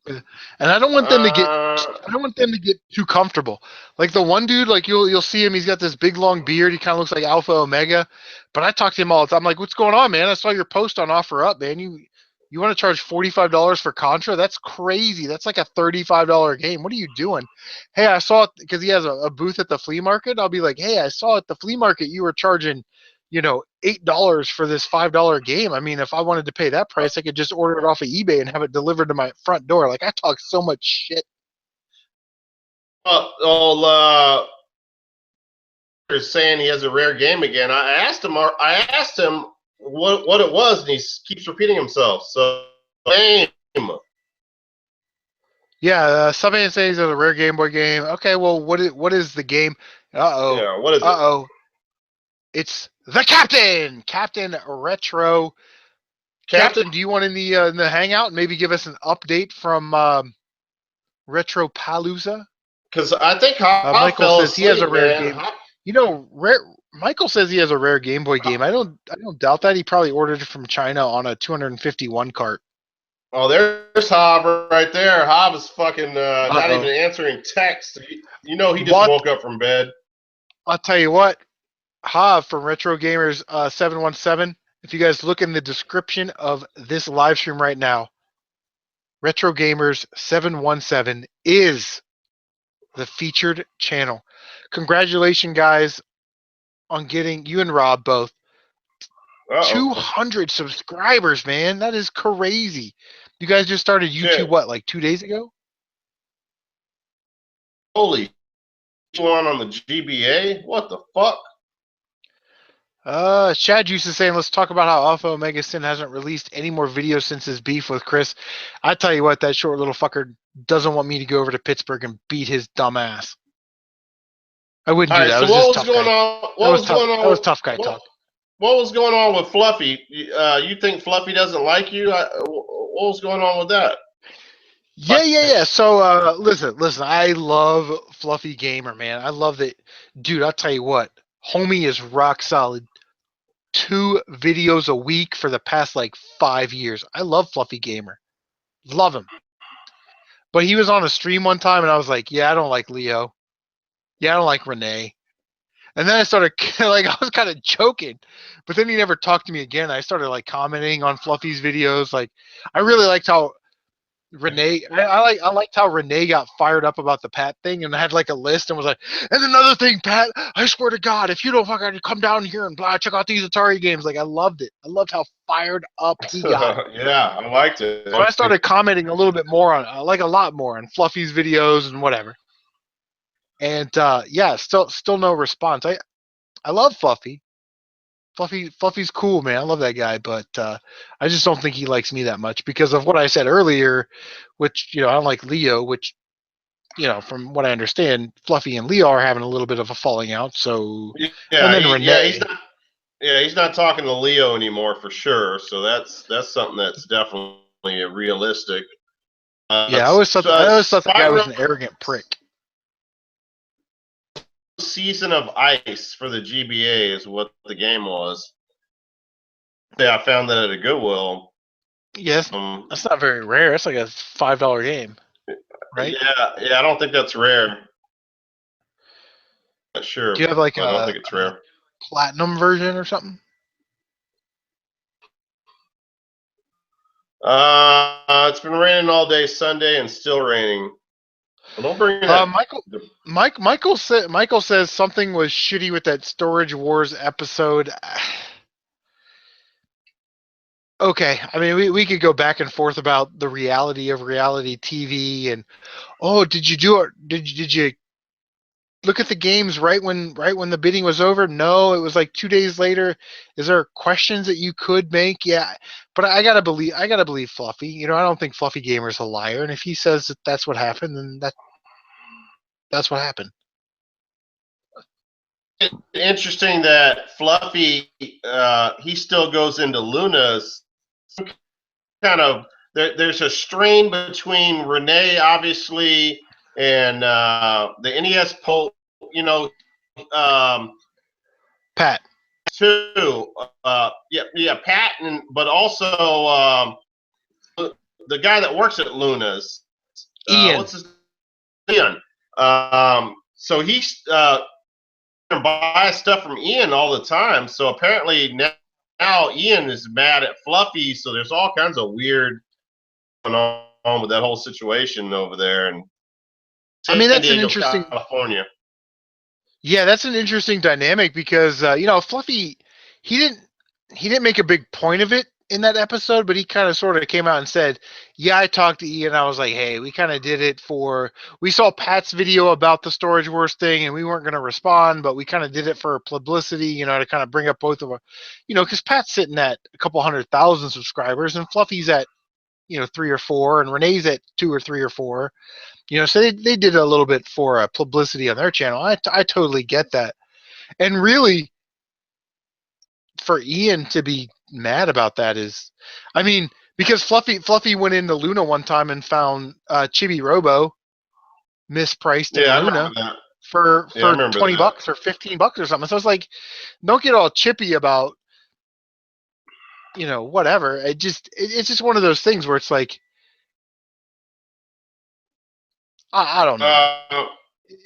And I don't want them to get too comfortable. Like the one dude, like you'll see him, he's got this big long beard, he kind of looks like Alpha Omega. But I talk to him all the time. I'm like, what's going on, man? I saw your post on OfferUp, man. You want to charge $45 for Contra? That's crazy. That's like a $35 game. What are you doing? Hey, I saw it because he has a booth at the flea market. I'll be like, hey, I saw at the flea market you were charging, you know, $8 for this $5 game. I mean, if I wanted to pay that price, I could just order it off of eBay and have it delivered to my front door. Like I talk so much shit. Is saying he has a rare game again. I asked him what it was, and he keeps repeating himself. So game. Yeah, somebody saying he's a rare Game Boy game. Okay, well, what is the game? Uh-oh. Yeah, what is it? Uh-oh. It's the CaptNRetro. Captain, do you want in the hangout and maybe give us an update from Retro Palooza? Because I think Michael says he has a rare game. You know, Michael says he has a rare Game Boy game. I don't doubt that. He probably ordered it from China on a 251 cart. Oh, there's Hob right there. Hob is fucking not even answering text. You know, he just woke up from bed. I'll tell you what, Hob from Retro Gamers 717. If you guys look in the description of this live stream right now, Retro Gamers 717 is the featured channel. Congratulations, guys, on getting you and Rob both 200 subscribers, man. That is crazy. You guys just started YouTube, what, like 2 days ago? Holy, on the GBA? What the fuck? Chad Juice is saying, let's talk about how Alpha Omega Sin hasn't released any more videos since his beef with Chris. I tell you what, that short little fucker doesn't want me to go over to Pittsburgh and beat his dumb ass. I wouldn't do that. So what was going on? That was tough guy talk. What was going on with Fluffy? You think Fluffy doesn't like you? What was going on with that? Yeah. So, listen. I love Fluffy Gamer, man. I love that. Dude, I'll tell you what. Homie is rock solid. 2 videos a week for the past, like, 5 years. I love Fluffy Gamer. Love him. But he was on a stream one time, and I was like, yeah, I don't like Leo. Yeah, I don't like Renee. And then I started, like, I was kind of joking. But then he never talked to me again. I started, like, commenting on Fluffy's videos. Like, I really liked how Renee, I liked how Renee got fired up about the Pat thing and had like a list and was like, and another thing, Pat, I swear to God, if you don't fucking come down here and blah, check out these Atari games. Like, I loved it. I loved how fired up he got. Yeah, I liked it. So I started commenting a little bit more on, like a lot more on Fluffy's videos and whatever. And yeah, still no response. I love Fluffy. Fluffy's cool, man. I love that guy, but I just don't think he likes me that much because of what I said earlier, which I don't like Leo, which from what I understand, Fluffy and Leo are having a little bit of a falling out. So, and Yeah, then Renee. he's not talking to Leo anymore for sure. So that's something that's definitely realistic. Yeah, I always thought the guy was Spyro an arrogant prick. Season of Ice for the GBA is what the game was. Yeah, I found that at a Goodwill. Yes, that's not very rare. It's like a $5 game, right? Yeah, I don't think that's rare. Not sure. Do you have like I don't think it's rare. platinum version or something? It's been raining all day Sunday and still raining. Well, don't bring that. Michael says something was shitty with that Storage Wars episode. Okay, I mean we could go back and forth about the reality of reality TV and did you do it? Did you look at the games right when the bidding was over? No, it was like 2 days later. Is there questions that you could make? Yeah, but I gotta believe Fluffy. I don't think Fluffy Gamer's a liar, and if he says that that's what happened, then that's what happened. Interesting that Fluffy he still goes into Luna's kind of there's a strain between Renee obviously and the NES Pat. too. Yeah, Pat, but also the guy that works at Luna's. Ian. What's his name? Ian. So he's buy stuff from Ian all the time. So apparently now Ian is mad at Fluffy. So there's all kinds of weird going on with that whole situation over there. And I mean, that's San Diego, an interesting California. Yeah, that's an interesting dynamic because Fluffy he didn't make a big point of it in that episode, but he kind of sort of came out and said, "Yeah, I talked to Ian. I was like, hey, we kind of did it we saw Pat's video about the Storage Wars thing, and we weren't going to respond, but we kind of did it for publicity, to kind of bring up both of us, because Pat's sitting at a couple 100,000 subscribers, and Fluffy's at 3 or 4, and Renee's at 2 or 3 or 4." So they did a little bit for publicity on their channel. I totally get that. And really, for Ian to be mad about that is, I mean, because Fluffy went into Luna one time and found Chibi Robo mispriced in Luna for $20 or $15 or something. So it's like, don't get all chippy about, whatever. It's just one of those things where it's like, I don't know.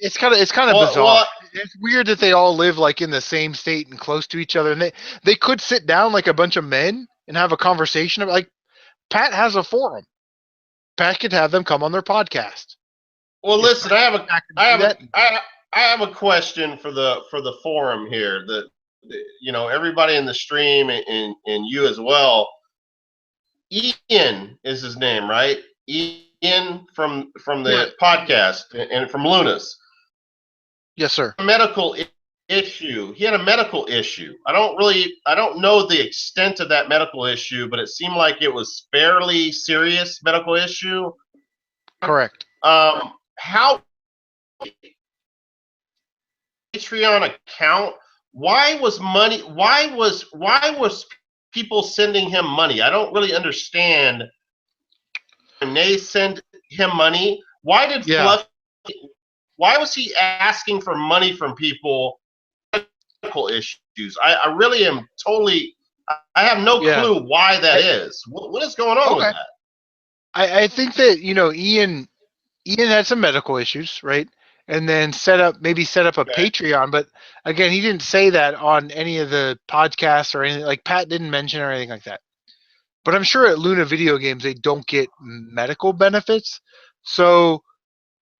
It's kind of bizarre. Well, it's weird that they all live like in the same state and close to each other, and they could sit down like a bunch of men and have a conversation. Like Pat has a forum. Pat could have them come on their podcast. Well, listen, I have a question for the forum here. Everybody in the stream and you as well. Ian is his name, right? Ian from the podcast and from Luna's. Yes, sir. Medical issue. He had a medical issue. I don't know the extent of that medical issue, but it seemed like it was fairly serious medical issue. Correct. How Patreon account? Why was people sending him money? I don't really understand. When they send him money, why was he asking for money from people? Medical issues. I really am totally. I have no clue why that is. What is going on with that? I think that Ian had some medical issues, right? And then set up a Patreon, but again, he didn't say that on any of the podcasts or anything. Like Pat didn't mention or anything like that. But I'm sure at Luna Video Games they don't get medical benefits. So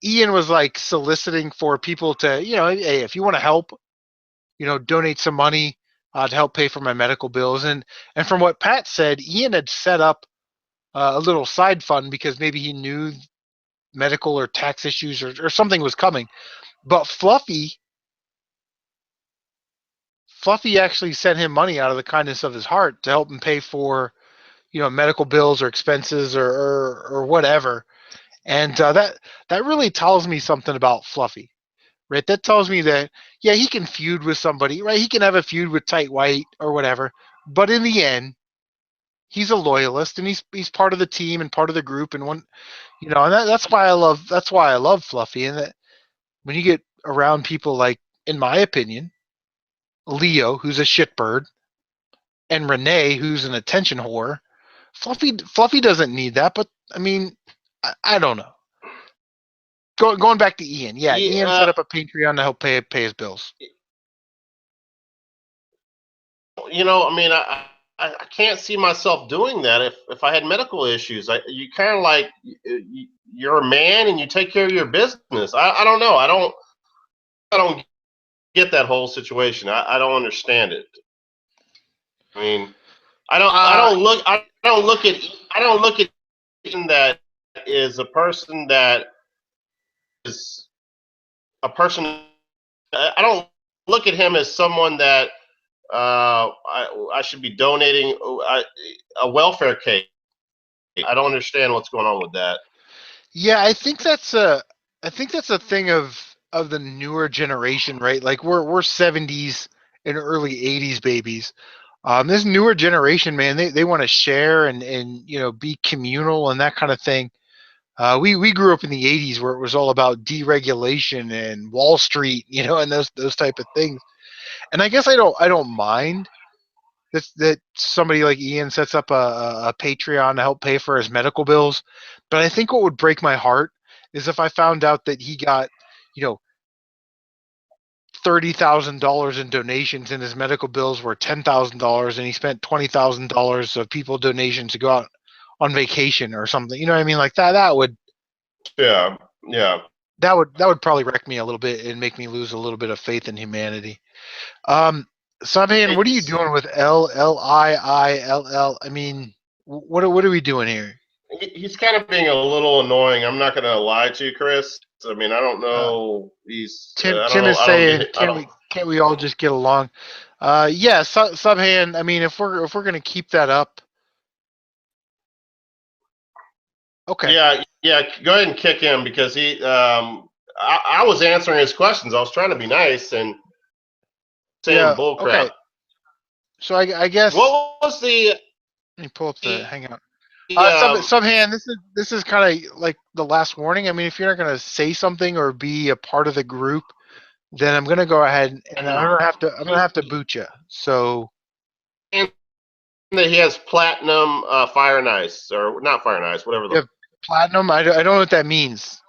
Ian was like soliciting for people to, hey, if you want to help, donate some money to help pay for my medical bills. And from what Pat said, Ian had set up a little side fund because maybe he knew medical or tax issues or something was coming. But Fluffy Fluffy actually sent him money out of the kindness of his heart to help him pay for, medical bills or expenses or whatever. And that really tells me something about Fluffy, right? That tells me that, yeah, he can feud with somebody, right? He can have a feud with Tight White or whatever, but in the end, he's a loyalist and he's part of the team and part of the group. And and that's why I love Fluffy. And that when you get around people like, in my opinion, Leo, who's a shitbird, and Renee, who's an attention whore, Fluffy doesn't need that. But I mean, I don't know. Going back to Ian, yeah, Ian set up a Patreon to help pay his bills. I mean, I can't see myself doing that if I had medical issues. You kind of like, you're a man and you take care of your business. I don't know. I don't get that whole situation. I don't understand it. I mean, I don't look at Ian that is a person that is a person. I don't look at him as someone that I should be donating a welfare cake. I don't understand what's going on with that. Yeah, I think that's a thing of the newer generation, right? Like we're 70s and early 80s babies. This newer generation, man, they want to share and be communal and that kind of thing. We grew up in the 80s where it was all about deregulation and Wall Street, and those type of things. And I guess I don't mind that somebody like Ian sets up a Patreon to help pay for his medical bills. But I think what would break my heart is if I found out that he got, $30,000 in donations and his medical bills were $10,000 and he spent $20,000 of people donations to go out on vacation or something. You know what I mean? Like that would Yeah. that would probably wreck me a little bit and make me lose a little bit of faith in humanity. Subhan, what are you doing with LLIILL? I mean, what are we doing here? He's kind of being a little annoying. I'm not going to lie to you, Chris. I mean, I don't know. Tim is saying, can't we all just get along? Yeah, Subhan. I mean, if we're gonna keep that up, okay. Yeah. Go ahead and kick him because he. I was answering his questions. I was trying to be nice and saying bull crap. Okay. So I guess. What was the? Let me pull up the Hangout. Subhan, this is kind of like the last warning. I mean, if you're not gonna say something or be a part of the group, then I'm gonna go ahead and I'm gonna have to boot you. So. And that he has platinum fire and ice, or not fire and ice, whatever. You have platinum. I don't know what that means.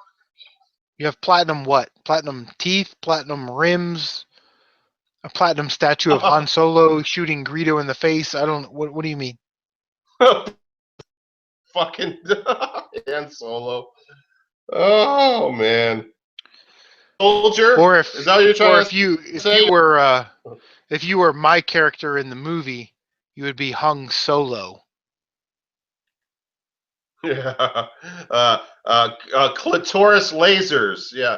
You have platinum what? Platinum teeth, platinum rims, a platinum statue of Han Solo shooting Greedo in the face. I don't. What do you mean? Fucking Han Solo. Oh man. Soldier. Or if is that what you're trying to say? If you were my character in the movie, you would be hung solo. Yeah. Clitoris lasers. Yeah.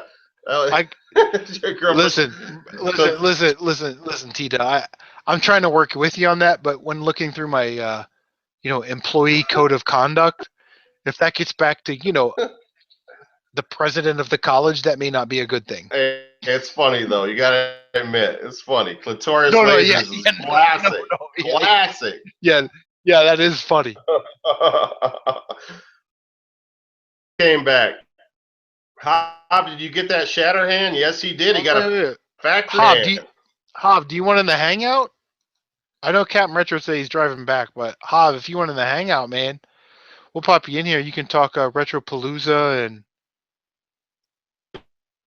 Listen, Tita. I'm trying to work with you on that, but when looking through my employee code of conduct, if that gets back to the president of the college, that may not be a good thing. Hey, it's funny though. You gotta admit, it's funny. Clitoris lasers is classic. Classic. Yeah, that is funny. Came back. Hob, did you get that shatter hand? Yes, he did. He got a factory hand. Hob, do you want in the hangout? I know CaptNRetro says he's driving back, but Hob, if you want in the hangout, man, we'll pop you in here. You can talk Retropalooza and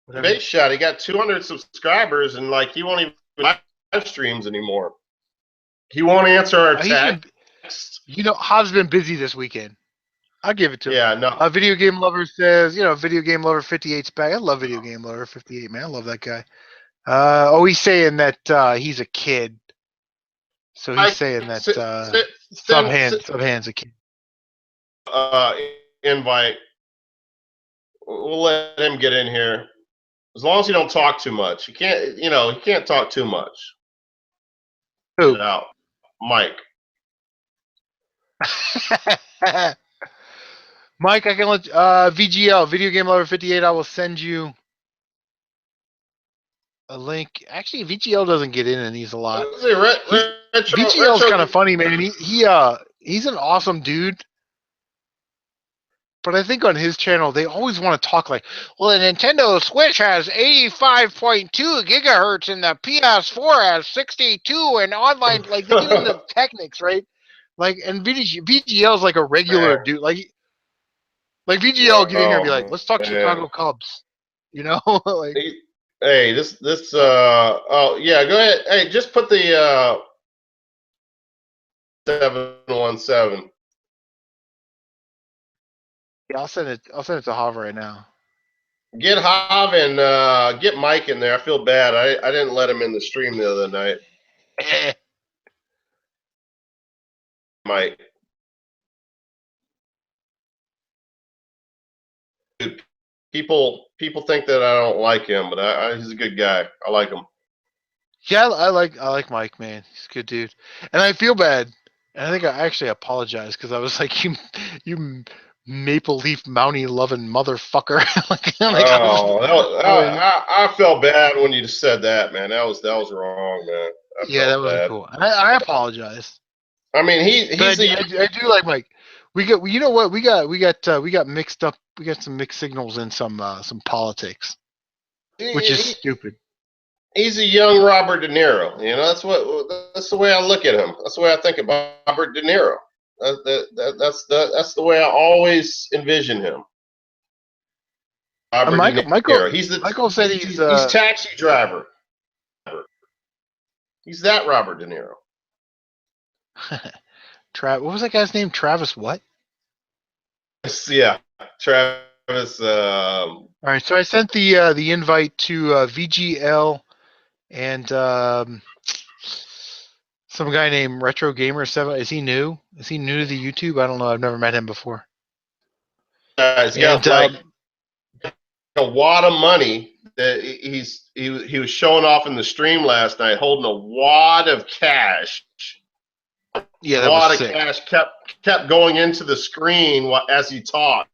whatever. Base shot. He got 200 subscribers, and like he won't even live streams anymore. He won't answer our text. Hob's been busy this weekend. I'll give it to him. Yeah, no. Video Game Lover says, Video Game Lover 58's back. I love Video Game Lover 58, man. I love that guy. He's saying that he's a kid. So he's saying that Subhan's a kid. Invite. We'll let him get in here. As long as he don't talk too much. He can't talk too much. Who? Get out. Mike. Mike, I can let VGL, Video Game Lover 58. I will send you a link. Actually, VGL doesn't get in these a lot. VGL's kind of funny, man. He's an awesome dude. But I think on his channel, they always want to talk like, well, the Nintendo Switch has 85.2 gigahertz and the PS4 has 62 and online, like, they get into technics, right? Like, and VGL's like a regular dude. Like VGL get in here and be like, let's talk Chicago Cubs. You know? Like, hey, oh, yeah, go ahead. Hey, just put the 717. yeah, I'll send it to Hav right now. Get Hav and get Mike in there. I feel bad. I didn't let him in the stream the other night. Mike. Dude, people think that I don't like him, but he's a good guy. I like him. Yeah, I like Mike, man. He's a good dude. And I feel bad. And I think I actually apologized because I was like, you Maple Leaf Mountie loving motherfucker. I felt bad when you said that, man. That was wrong, man. That wasn't cool. And I apologize. I mean, I do like Mike. You know what? We got mixed up. We got some mixed signals in some politics, which is stupid. He's a young Robert De Niro. You know, that's the way I look at him. That's the way I think about Robert De Niro. That's the way I always envision him. Michael said he's Taxi Driver. He's that Robert De Niro. What was that guy's name? Travis what? Yeah, Travis. All right, so I sent the invite to VGL and some guy named Retro Gamer 7. Is he new? Is he new to the YouTube? I don't know. I've never met him before. He's got like a wad of money that he was showing off in the stream last night, holding a wad of cash. Yeah, a lot of cash kept going into the screen as he talked.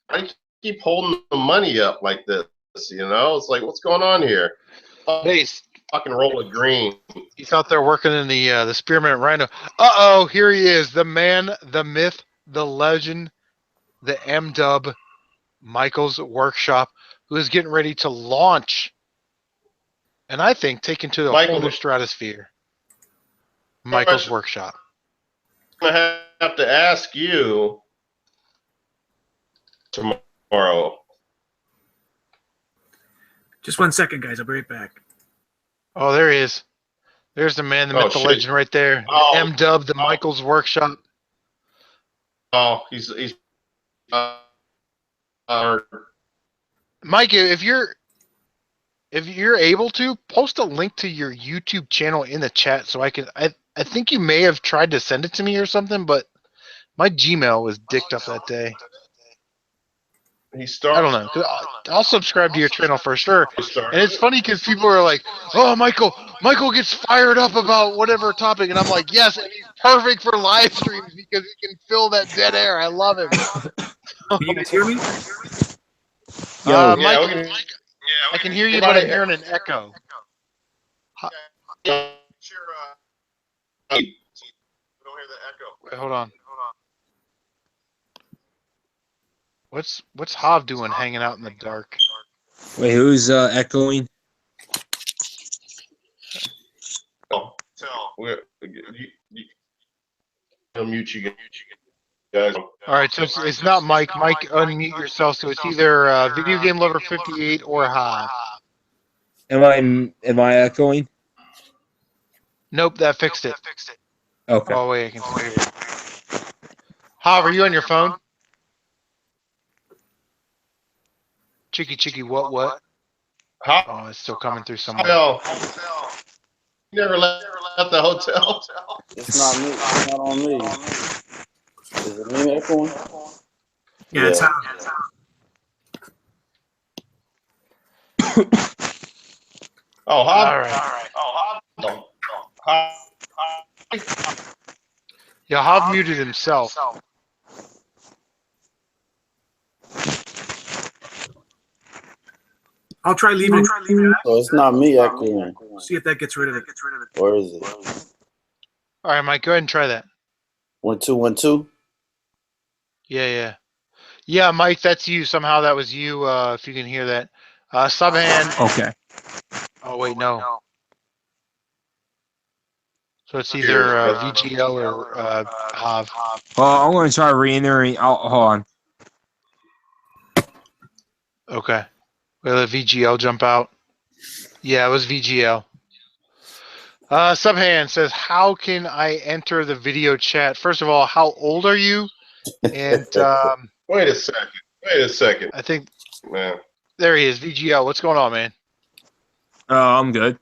I keep holding the money up like this, you know? It's like, what's going on here? Fucking roll of green. He's out there working in the Spearmint Rhino. Uh-oh, here he is. The man, the myth, the legend, the M-Dub, Michael's Workshop, who is getting ready to launch, and I think take into a whole new stratosphere. Michael's Workshop. I'm going to have to ask you tomorrow. Just 1 second, guys. I'll be right back. Oh, there he is. There's the man, the myth, the legend right there. M-Dub, the Michael's Workshop. Oh, he's Mike, if you're able to, post a link to your YouTube channel in the chat so I can. I think you may have tried to send it to me or something, but my Gmail was dicked up that day. I don't know. I'll subscribe to your channel for sure. And it's funny because people are like, "Oh, Michael gets fired up about whatever topic," and I'm like, "Yes, and he's perfect for live streams because he can fill that dead air. I love him." Can you guys hear me? Mike, I can hear you, but I'm hearing an echo. Wait, hold on. What's Hav doing hanging out in the dark? Wait, who's echoing? I'll mute you guys. All right, so it's not Mike. Mike, unmute yourself. So it's either Video Game Lover 58 or Hav. Am I echoing? Nope, that fixed it. Okay. Oh wait, I can hear you. Hav, are you on your phone? Chicky, what? Oh, it's still coming through somewhere. No. You never left the hotel. It's not me. It's not on me. Is it me echoing? Yeah, it's out. Oh, Hav. All right. Hav Yeah, Hav muted himself. I'll try leaving it. So it's not me echoing, See if that gets rid of it. or is it? All right, Mike, go ahead and try that. 1 2 1 2. Yeah. Yeah, Mike, that's you. Somehow that was you, if you can hear that. Subhand. Okay. Oh, wait, no. So it's either VGL or Hav. Well, I'm going to try re-entering. Hold on. Okay. We'll let VGL jump out. Yeah, it was VGL. Subhand says, how can I enter the video chat? First of all, how old are you? And Wait a second. Wait a second, I think man. there he is, VGL. What's going on, man? I'm good.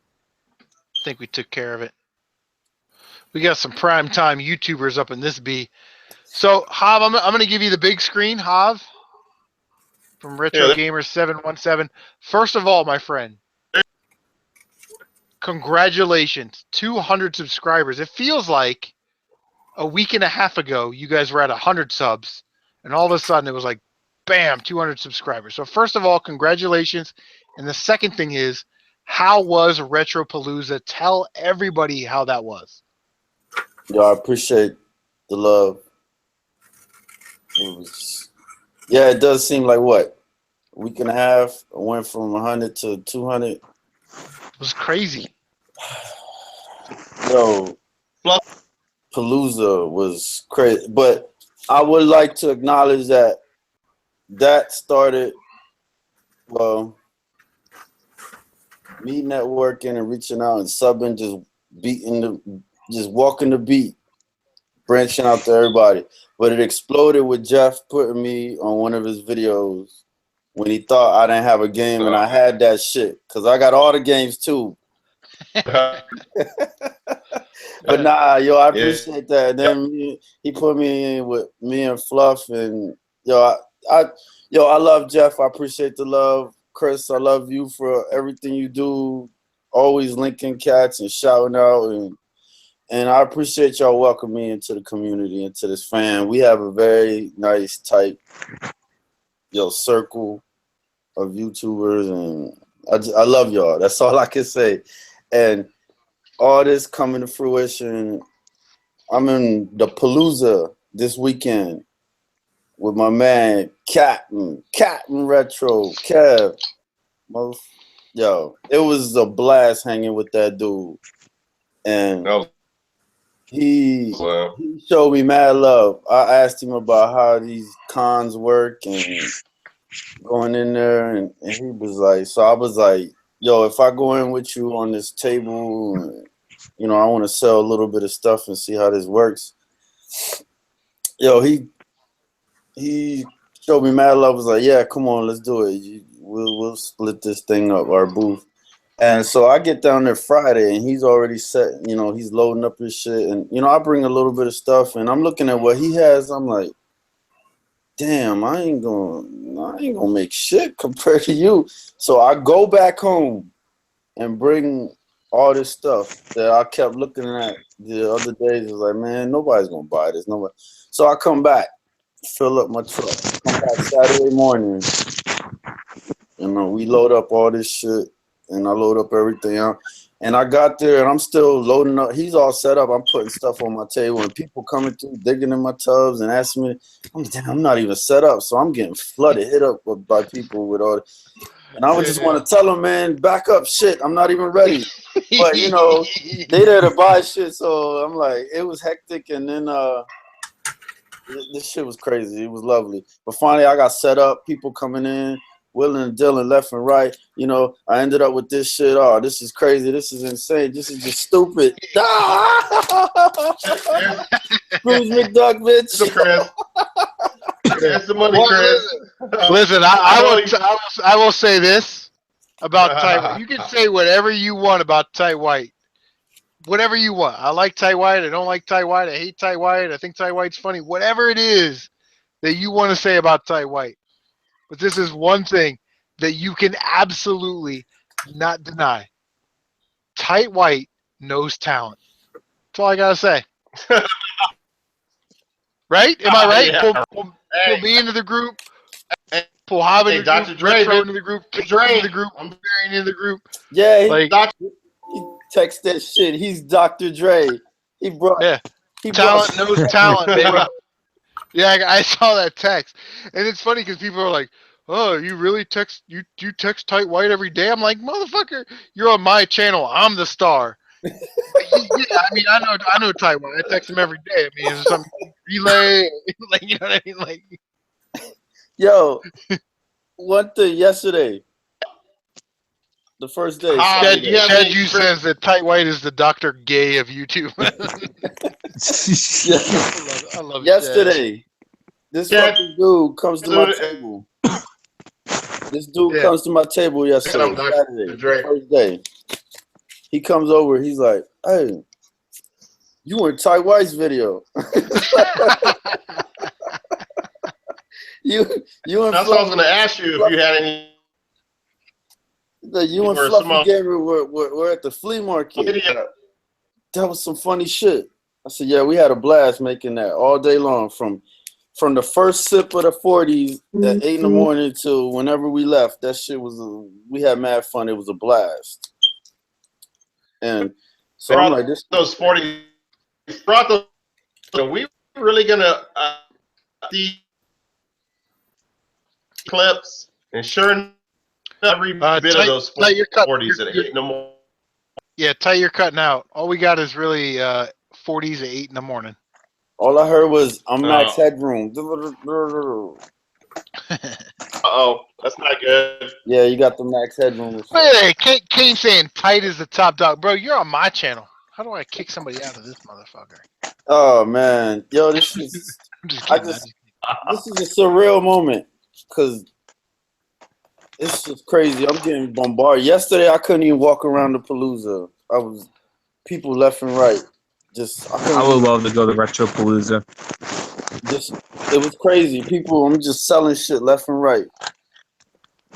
I think we took care of it. We got some prime time YouTubers up in this B. So, Hav, I'm going to give you the big screen, Hav, from Retro Gamer 717. First of all, my friend, congratulations, 200 subscribers. It feels like a week and a half ago, you guys were at 100 subs, and all of a sudden it was like, bam, 200 subscribers. So first of all, congratulations. And the second thing is, how was Retropalooza? Tell everybody how that was. Yo, I appreciate the love. Yeah, it does seem like what? A week and a half. I went from 100 to 200. It was crazy. Yo, Palooza was crazy. But I would like to acknowledge that started, well, me networking and reaching out and subbing, just walking the beat, branching out to everybody. But it exploded with Jeff putting me on one of his videos when he thought I didn't have a game, and I had that shit because I got all the games too. But nah, yo, I appreciate that. And then he put me in with me and Fluff, and yo, I love Jeff. I appreciate the love. Chris, I love you for everything you do. Always linking cats and shouting out, and I appreciate y'all welcoming me into the community, into this fan. We have a very nice, tight, circle of YouTubers, and I love y'all. That's all I can say. And all this coming to fruition. I'm in the Palooza this weekend with my man CaptNRetro, Kev. Yo, it was a blast hanging with that dude. And he showed me mad love. I asked him about how these cons work and going in there, and he was like, so I was like, yo, if I go in with you on this table, I want to sell a little bit of stuff and see how this works. Yo, he showed me mad love. Was like, yeah, come on, let's do it. We'll split this thing up, our booth. And so I get down there Friday, and he's already set. He's loading up his shit, and I bring a little bit of stuff, and I'm looking at what he has. I'm like, damn, I ain't gonna make shit compared to you. So I go back home and bring all this stuff that I kept looking at the other days. I was like, man, nobody's gonna buy this. Nobody. So I come back, fill up my truck, come back Saturday morning, we load up all this shit, and I load up everything out. And I got there, and I'm still loading up. He's all set up. I'm putting stuff on my table, and people coming through, digging in my tubs and asking me. I'm not even set up, so I'm getting flooded, hit up by people with all. And I would just want to tell them, man, back up, shit. I'm not even ready. But they there to buy shit, so I'm like, it was hectic, and then this shit was crazy. It was lovely. But finally, I got set up. People coming in. Willing and dealing left and right. I ended up with this shit. Oh, this is crazy. This is insane. This is just stupid. Bruce McDuck, bitch. That's the money, Chris. Listen, I will say this about Ty White. You can say whatever you want about Ty White. Whatever you want. I like Ty White. I don't like Ty White. I hate Ty White. I think Ty White's funny. Whatever it is that you want to say about Ty White. But this is one thing that you can absolutely not deny. Ty White knows talent. That's all I gotta say. Right? Am I right? Yeah. Pull Hey, me into the group. Hey, Pull Hobbit hey, into the Dr. group. Dre, Retro man. into the group. Kane Dre, into the group. I'm Woodbarion into the group. Yeah, Like, he text that shit. He's Dr. Dre. He brought. yeah, He talent brought. knows talent, baby. Yeah, I saw that text, and it's funny because people are like, "Oh, you really text you text Tight White every day?" I'm like, "Motherfucker, you're on my channel. I'm the star." Yeah, I mean, I know Tight White. I text him every day. I mean, is there something relay? Like, you know what I mean? Like, Yo, one thing yesterday, the first day. Did you have Shed any you says that Tight White is the Dr. Gay of YouTube. I love Yesterday, this Yeah. fucking dude comes to my Dude, table. This dude Yeah. comes to my table yesterday, I'm Dr. Saturday, Dre. first day. He comes over. He's like, "Hey, you were in Ty White's video. you and That's what I was going to ask you if you had any you and or Fluffy some Gamer were at the flea market. video. That was some funny shit." I said, "Yeah, we had a blast making that all day long from the first sip of the 40s at 8 in the morning till whenever we left. That shit was we had mad fun. It was a blast." And so I'm like, this Those 40 brought those. Are we really going to see clips? And sure enough, every bit of those 40s at 8 in the morning. Yeah, Ty, you're cutting out. All we got is really 40s at 8 in the morning. all I heard was I'm max headroom. Uh-oh, that's not good. Yeah, you got the max headroom. Hey, Kane saying Tight is the top dog. Bro, you're on my channel. How do I kick somebody out of this motherfucker? Oh man, yo, this is I'm just kidding. this is a surreal moment because it's just crazy. I'm getting bombarded. Yesterday, I couldn't even walk around the Palooza. I was people left and right. I would love to go to Retro Palooza. It was crazy. People, I'm just selling shit left and right.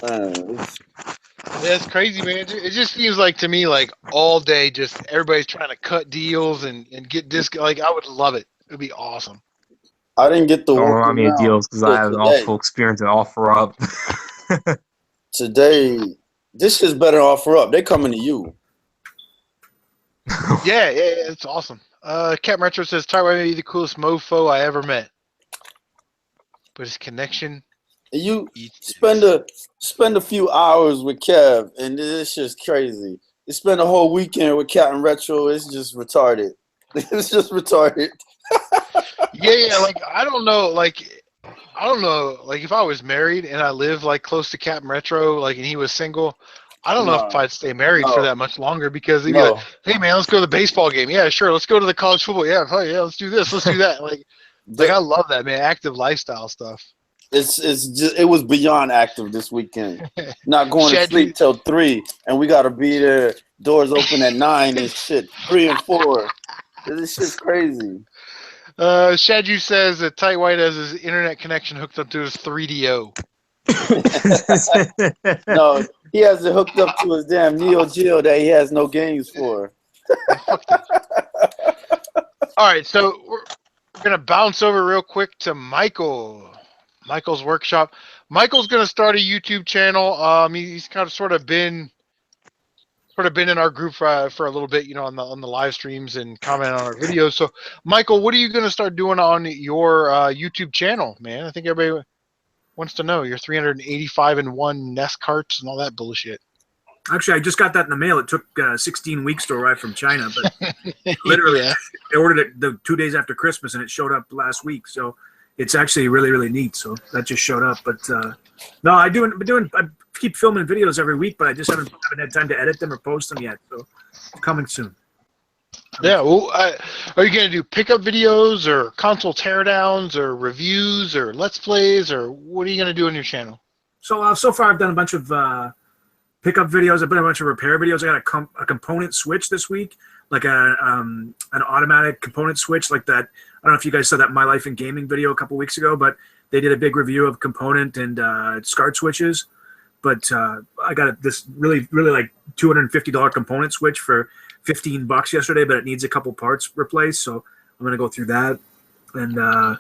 That's crazy, man. It just seems like to me like all day, just everybody's trying to cut deals and get disc. Like I would love it. It'd be awesome. I didn't get to Don't walk remind me of around deals because I have an today. awful experience at OfferUp. Today, this is better than OfferUp. They coming to you. Yeah, it's awesome. CaptNRetro says Tyrone may be the coolest mofo I ever met, but his connection. You spend a few hours with Kev, and it's just crazy. You spend a whole weekend with CaptNRetro. It's just retarded. It's just retarded. Yeah. Like I don't know. Like if I was married and I lived like close to CaptNRetro, like and he was single, I don't know if I'd stay married for that much longer because he'd be like, "Hey man, let's go to the baseball game. Yeah, sure. Let's go to the college football. Yeah, let's do this. Let's do that." Like I love that, man. Active lifestyle stuff. It was beyond active this weekend. Not going to sleep till 3, and we gotta be there. Doors open at 9 and shit. 3 and 4. This shit's crazy. Shadju says that Tight White has his internet connection hooked up to his 3DO. No, he has it hooked up to his damn Neo Geo that he has no games for. All right, so we're gonna bounce over real quick to Michael's workshop. Michael's gonna start a YouTube channel. He's kind of sort of been in our group for a little bit, on the live streams and commenting on our videos. So, Michael, what are you gonna start doing on your YouTube channel, man? I think everybody wants to know your 385-in-1 NES carts and all that bullshit. Actually, I just got that in the mail. It took 16 weeks to arrive from China, but literally, I ordered it the 2 days after Christmas, and it showed up last week. So it's actually really, really neat. So that just showed up. But no, I keep filming videos every week, but I just haven't had time to edit them or post them yet. So coming soon. Yeah, well, are you going to do pickup videos or console teardowns or reviews or let's plays or what are you going to do on your channel? So far I've done a bunch of pickup videos. I've done a bunch of repair videos. I got a component switch this week, like an automatic component switch like that. I don't know if you guys saw that My Life in Gaming video a couple weeks ago, but they did a big review of component and SCART switches. But I got this really, really like $250 component switch for $15 yesterday, but it needs a couple parts replaced. So I'm gonna go through that. And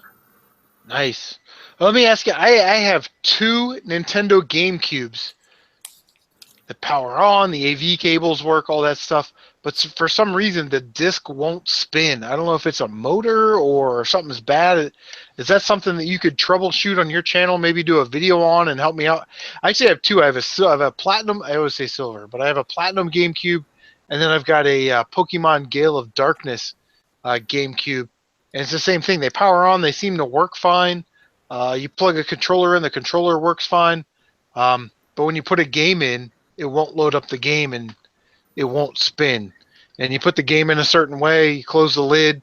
Nice. Well, let me ask you. I have 2 Nintendo GameCubes. The power on, the AV cables work, all that stuff. But for some reason, the disc won't spin. I don't know if it's a motor or something's bad. Is that something that you could troubleshoot on your channel? Maybe do a video on and help me out. I actually have 2. I have a platinum. I always say silver, but I have a platinum GameCube, and then I've got a Pokemon Gale of Darkness GameCube. And it's the same thing. They power on. They seem to work fine. You plug a controller in, the controller works fine. But when you put a game in, it won't load up the game and it won't spin. And you put the game in a certain way, you close the lid,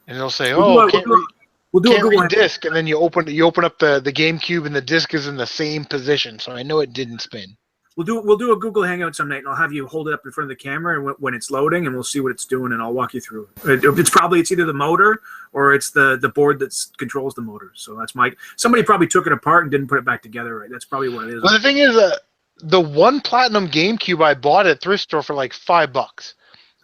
and it'll say, can't read disc. And then you open up the GameCube and the disc is in the same position. So I know it didn't spin. We'll do a Google Hangout some night, and I'll have you hold it up in front of the camera and when it's loading, and we'll see what it's doing, and I'll walk you through it. It's either the motor or it's the board that controls the motor. So that's somebody probably took it apart and didn't put it back together, right? That's probably what it is. Well, the thing is, the one platinum GameCube I bought at thrift store for like $5,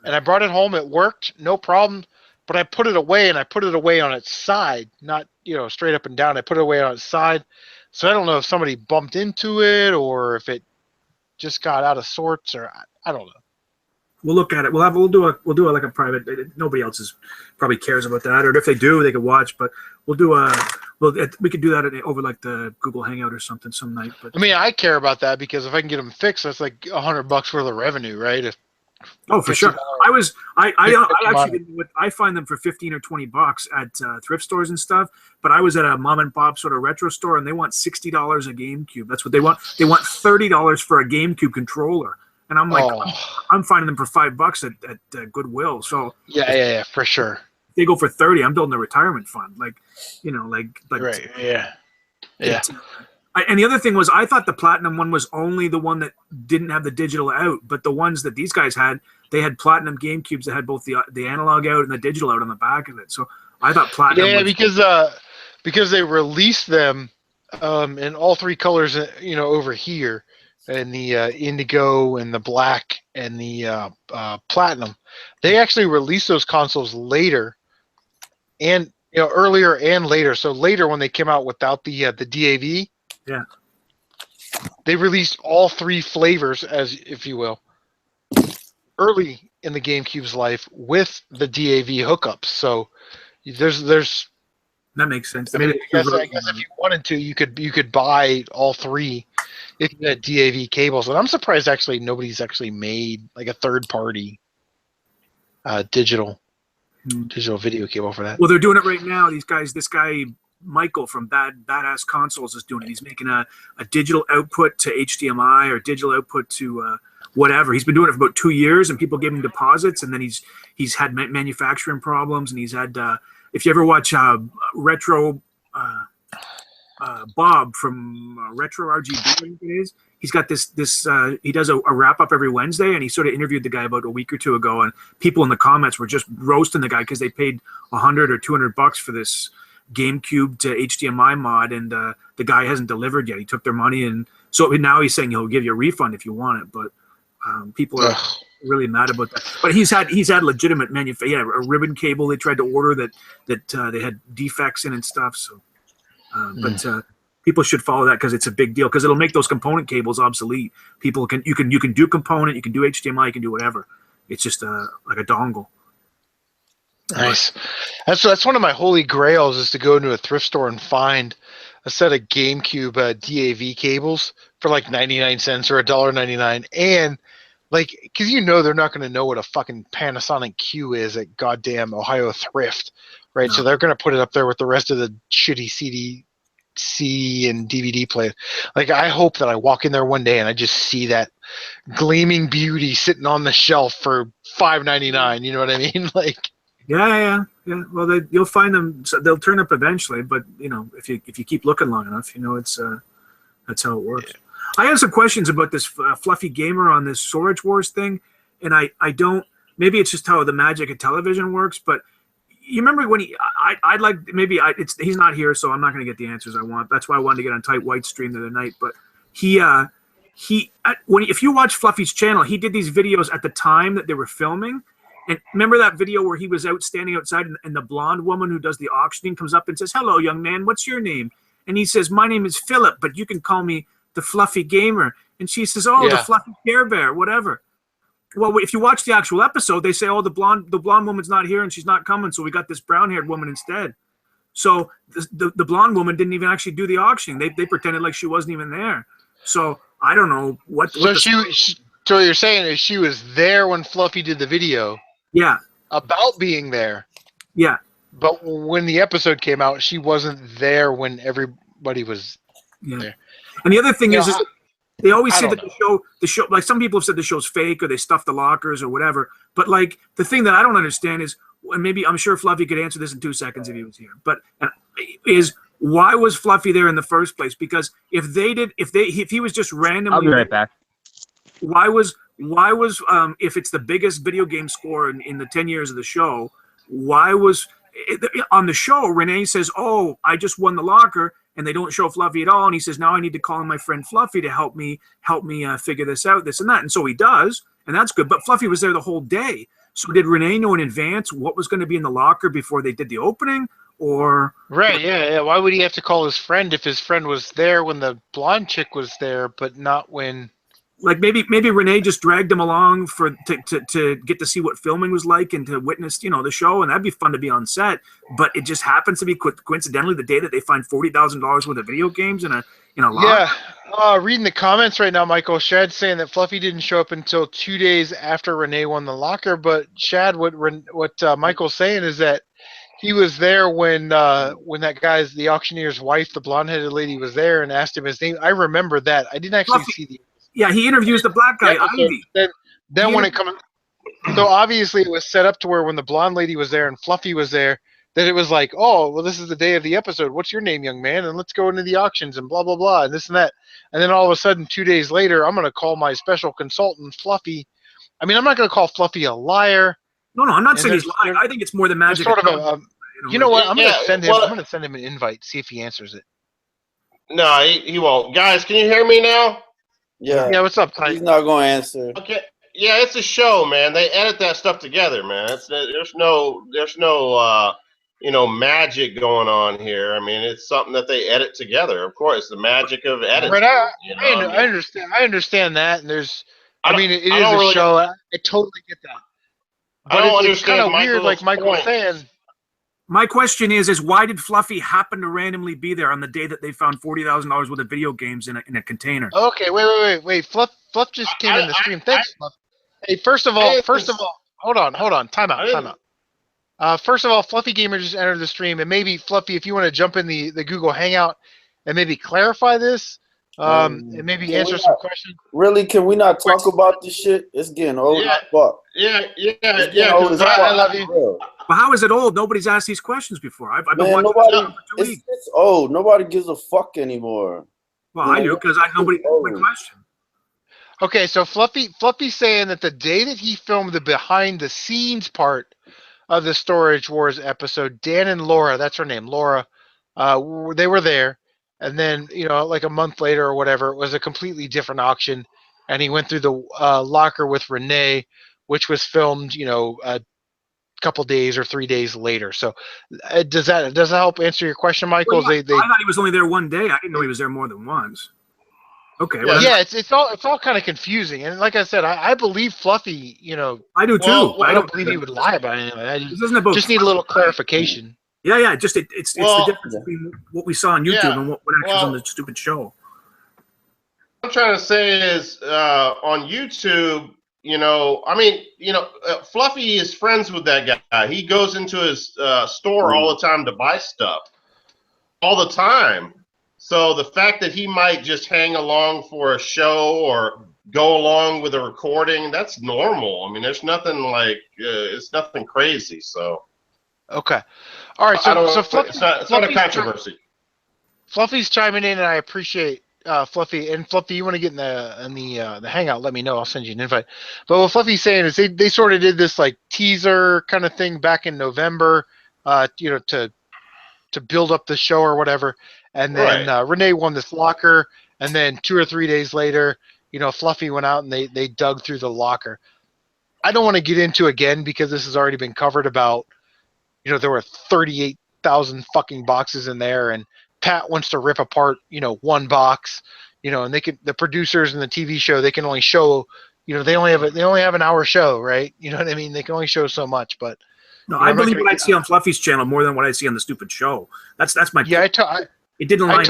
and I brought it home. It worked, no problem. But I put it away, and I put it away on its side, not straight up and down. I put it away on its side, so I don't know if somebody bumped into it or if it just got out of sorts, or I don't know. We'll look at it. We'll do like a private. Nobody else probably cares about that, or if they do, they could watch. But we could do that over like the Google Hangout or something some night. But I mean, I care about that because if I can get them fixed, that's like $100 worth of revenue, right? For sure. I find them for $15 or $20 at thrift stores and stuff. But I was at a mom and pop sort of retro store, and they want $60 a GameCube. That's what they want. They want $30 for a GameCube controller. And I'm like, I'm finding them for $5 at Goodwill. So yeah, for sure. If they go for 30, I'm building a retirement fund. Like right, yeah. And the other thing was, I thought the platinum one was only the one that didn't have the digital out, but the ones that these guys had, they had platinum GameCubes that had both the analog out and the digital out on the back of it. So I thought platinum. Yeah, because they released them in all 3 colors, over here. And the indigo and the black and the platinum, they actually released those consoles later, and earlier and later. So later, when they came out without the DAV, they released all 3 flavors, as if you will, early in the GameCube's life with the DAV hookups. So there's that makes sense. I guess if you wanted to, you could buy all 3. If you had DAV cables, and I'm surprised actually nobody's actually made like a third-party digital video cable for that. Well, they're doing it right now. This guy Michael from Badass Consoles is doing it. He's making a digital output to HDMI or digital output to whatever. He's been doing it for about 2 years, and people give him deposits, and then he's had manufacturing problems, and he's had. If you ever watch Retro. Bob from Retro RGB, he's got this he does a wrap up every Wednesday, and he sort of interviewed the guy about a week or 2 ago, and people in the comments were just roasting the guy because they paid $100 or $200 for this GameCube to HDMI mod, and the guy hasn't delivered yet. He took their money, and so now he's saying he'll give you a refund if you want it, but people are really mad about that. But he's had legitimate a ribbon cable they tried to order that they had defects in and stuff, so. But people should follow that because it's a big deal, because it'll make those component cables obsolete. You can do component, you can do HDMI, you can do whatever. It's just like a dongle. Nice. That's one of my holy grails, is to go into a thrift store and find a set of GameCube DAV cables for like 99 cents or $1.99, and like, because they're not going to know what a fucking Panasonic Q is at goddamn Ohio Thrift. Right, no. So they're going to put it up there with the rest of the shitty CD and DVD player. Like, I hope that I walk in there one day and I just see that gleaming beauty sitting on the shelf for $5.99. You know what I mean? Like, yeah. Well, you'll find them. So they'll turn up eventually, but if you keep looking long enough, it's that's how it works. Yeah. I have some questions about this Fluffy Gamer on this Storage Wars thing, and I don't. Maybe it's just how the magic of television works, but. You remember when I'd like, he's not here, so I'm not going to get the answers I want. That's why I wanted to get on Tight White stream the other night. But he if you watch Fluffy's channel, he did these videos at the time that they were filming. And remember that video where he was standing outside and the blonde woman who does the auctioning comes up and says, "Hello, young man, what's your name?" And he says, "My name is Philip, but you can call me the Fluffy Gamer." And she says, "Oh, the Fluffy Care Bear, whatever." Well, if you watch the actual episode, they say, "Oh, the blonde woman's not here and she's not coming, so we got this brown-haired woman instead." So the blonde woman didn't even actually do the auctioning. They pretended like she wasn't even there. So I don't know what. So so what you're saying is she was there when Fluffy did the video. Yeah. About being there. Yeah. But when the episode came out, she wasn't there when everybody was there. And the other thing is they always say that the show, like some people have said the show's fake or they stuffed the lockers or whatever. But like the thing that I don't understand is, and maybe I'm sure Fluffy could answer this in 2 seconds if he was here, but is why was Fluffy there in the first place? Because if he was just randomly, I'll be right back. Why was if it's the biggest video game score in the 10 years of the show, why was on the show Renee says, "Oh, I just won the locker," and they don't show Fluffy at all, and he says, "Now I need to call in my friend Fluffy to help me figure this out, this and that," and so he does, and that's good. But Fluffy was there the whole day, so did Renee know in advance what was going to be in the locker before they did the opening? Or yeah. Why would he have to call his friend if his friend was there when the blonde chick was there, but not when? Like maybe Renee just dragged him along to get to see what filming was like and to witness, the show, and that'd be fun to be on set. But it just happens to be coincidentally the day that they find $40,000 worth of video games in a lot. Yeah, reading the comments right now, Michael Shad's saying that Fluffy didn't show up until 2 days after Renee won the locker. But Shad, what Michael's saying is that he was there when that guy's the auctioneer's wife, the blonde-headed lady, was there and asked him his name. I remember that. I didn't actually see the. Yeah, he interviews the black guy, Ivy. Then when it comes, so obviously it was set up to where when the blonde lady was there and Fluffy was there, that it was like, "Oh, well, this is the day of the episode. What's your name, young man? And let's go into the auctions and blah blah blah and this and that." And then all of a sudden, 2 days later, I'm going to call my special consultant Fluffy. I mean, I'm not going to call Fluffy a liar. No, I'm not saying he's lying. I think it's more the magic. Sort of you know what? I'm going to send him. I'm going to send him an invite. See if he answers it. No, he won't. Guys, can you hear me now? Yeah. What's up, Ty? He's not going to answer. Okay. Yeah, it's a show, man. They edit that stuff together, man. There's no magic going on here. I mean, it's something that they edit together. Of course, the magic of editing. Right, I understand. I understand that, and there's. It is a show. I totally get that. But it's kind of weird, like Michael was saying. My question is why did Fluffy happen to randomly be there on the day that they found $40,000 worth of video games in a container? Okay, wait. Fluff just came in the stream. Thanks, Fluff. Hey, first of all, hold on. Time out. First of all, Fluffy Gamer just entered the stream, and maybe Fluffy, if you want to jump in the Google Hangout and maybe clarify this, and maybe answer some questions. Really, can we not talk about this shit? It's getting old as fuck. Yeah. I love you. Well, how is it old? Nobody's asked these questions before. I've been watching nobody. It's old. Nobody gives a fuck anymore. Well, I do because nobody asked my question. Okay, so Fluffy's saying that the day that he filmed the behind the scenes part of the Storage Wars episode, Dan and Laura, that's her name, Laura, they were there, and then like a month later or whatever, it was a completely different auction, and he went through the locker with Renee, which was filmed a couple days or 3 days later. So does that help answer your question, Michael? Well, I thought he was only there one day. I didn't know he was there more than once. Okay. Well, it's all kind of confusing, and like I said, I believe Fluffy. I do too. I don't believe he would lie about anything. I just need a little clarification. Yeah. It's the difference between what we saw on YouTube and what actually was on the stupid show. What I'm trying to say is on YouTube. Fluffy is friends with that guy. He goes into his store all the time to buy stuff. All the time. So the fact that he might just hang along for a show or go along with a recording, that's normal. I mean, there's nothing it's nothing crazy. So. Okay. All right. So Fluffy, it's not a controversy. Fluffy's chiming in, and I appreciate Fluffy. And Fluffy, you want to get in the Hangout? Let me know. I'll send you an invite. But what Fluffy's saying is they sort of did this like teaser kind of thing back in November, to build up the show or whatever. And then Renee won this locker, and then 2 or 3 days later, Fluffy went out and they dug through the locker. I don't want to get into again because this has already been covered about, there were 38,000 fucking boxes in there, and Pat wants to rip apart, one box, and the producers in the TV show, they can only show, they only have an hour show, right? You know what I mean? They can only show so much, but no, I believe what I see on Fluffy's channel more than what I see on the stupid show. That's my it didn't line. I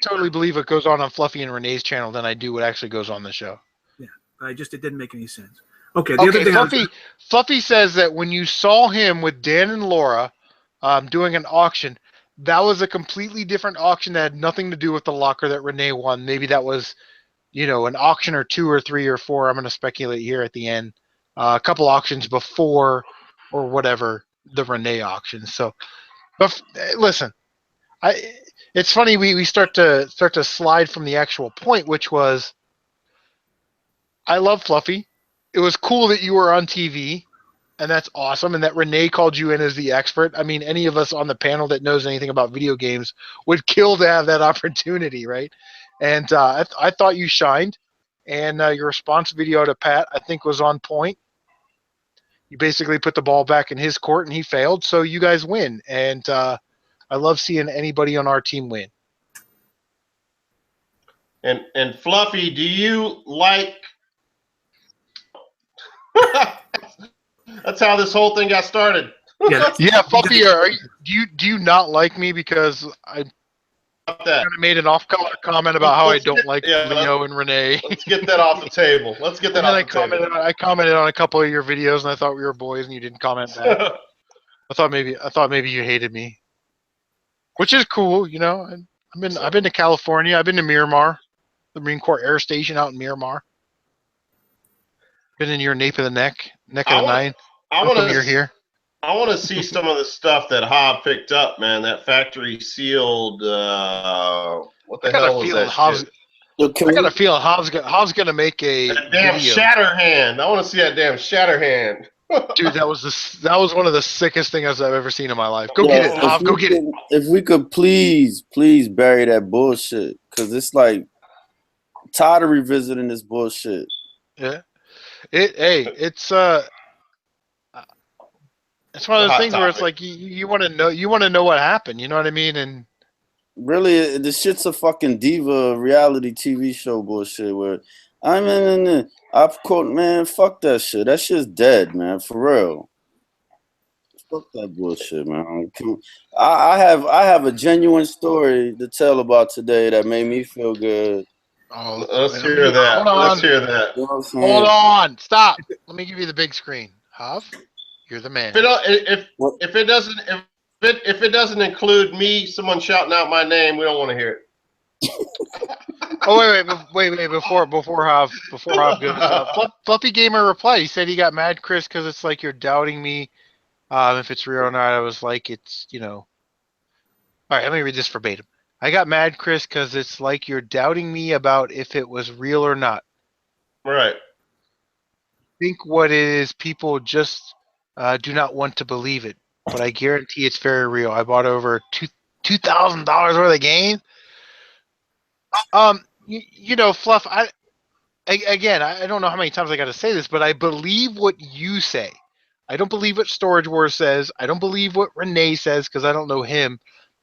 totally believe what goes on Fluffy and Renee's channel than I do what actually goes on the show. Yeah, it didn't make any sense. Okay, the other thing Fluffy says that when you saw him with Dan and Laura doing an auction, that was a completely different auction that had nothing to do with the locker that Renee won. Maybe that was, an auction or 2 or 3 or 4. I'm going to speculate here at the end. A couple auctions before or whatever the Renee auction. So, but listen, it's funny we start to slide from the actual point, which was I love Fluffy. It was cool that you were on TV, and that's awesome, and that Renee called you in as the expert. I mean, any of us on the panel that knows anything about video games would kill to have that opportunity, right? And I thought you shined, and your response video to Pat, I think, was on point. You basically put the ball back in his court, and he failed, so you guys win. And I love seeing anybody on our team win. And Fluffy, do you like... That's how this whole thing got started. Yeah, Fluffy, do you not like me because I kind of made an off-color comment about how I don't like Leo and Renee? Let's get that off the table. Let's get that off the table. I commented on a couple of your videos, and I thought we were boys, and you didn't comment back. I thought maybe you hated me, which is cool. I've been to California. I've been to Miramar, the Marine Corps Air Station out in Miramar. Been in your nape of the neck of the nine. You're here. I want to see some of the stuff that Hob picked up, man. That factory sealed. What the hell was that? I got a feeling Hob's gonna make a damn video. Shatterhand. I want to see that damn Shatterhand. Dude, that was one of the sickest things I've ever seen in my life. Go get it, Hob. Go get it. If we could please bury that bullshit, because it's like I'm tired of revisiting this bullshit. Yeah. It's one of those things where it's like you want to know what happened. You know what I mean? And really, the shit's a fucking diva reality TV show bullshit. Where I quote, man, fuck that shit. That shit's dead, man. For real. Fuck that bullshit, man. I have a genuine story to tell about today that made me feel good. Oh, let's hear that. Let's hear that. You know hold on, stop. Let me give you the big screen. Huff, you're the man. If it doesn't include me, someone shouting out my name, we don't want to hear it. Oh wait! Before Huff goes, Fluffy Gamer replied. He said he got mad, Chris, because it's like you're doubting me. If it's real or not, I was like, it's All right, let me read this verbatim. I got mad, Chris, because it's like you're doubting me about if it was real or not. Right. I think what it is, people just do not want to believe it. But I guarantee it's very real. I bought over $2,000 worth of game. Fluff, I don't know how many times I got to say this, but I believe what you say. I don't believe what Storage Wars says. I don't believe what Renee says because I don't know him.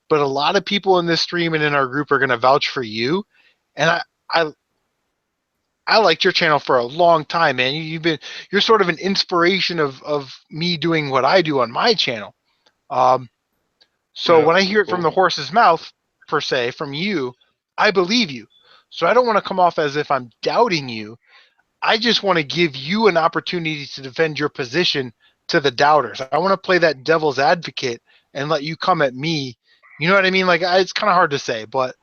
But a lot of people in this stream and in our group are going to vouch for you, and I liked your channel for a long time, man. You're sort of an inspiration of me doing what I do on my channel. So when I hear it from the horse's mouth, per se, from you, I believe you. So I don't want to come off as if I'm doubting you. I just want to give you an opportunity to defend your position to the doubters. I want to play that devil's advocate and let you come at me. You know what I mean? Like, it's kind of hard to say, but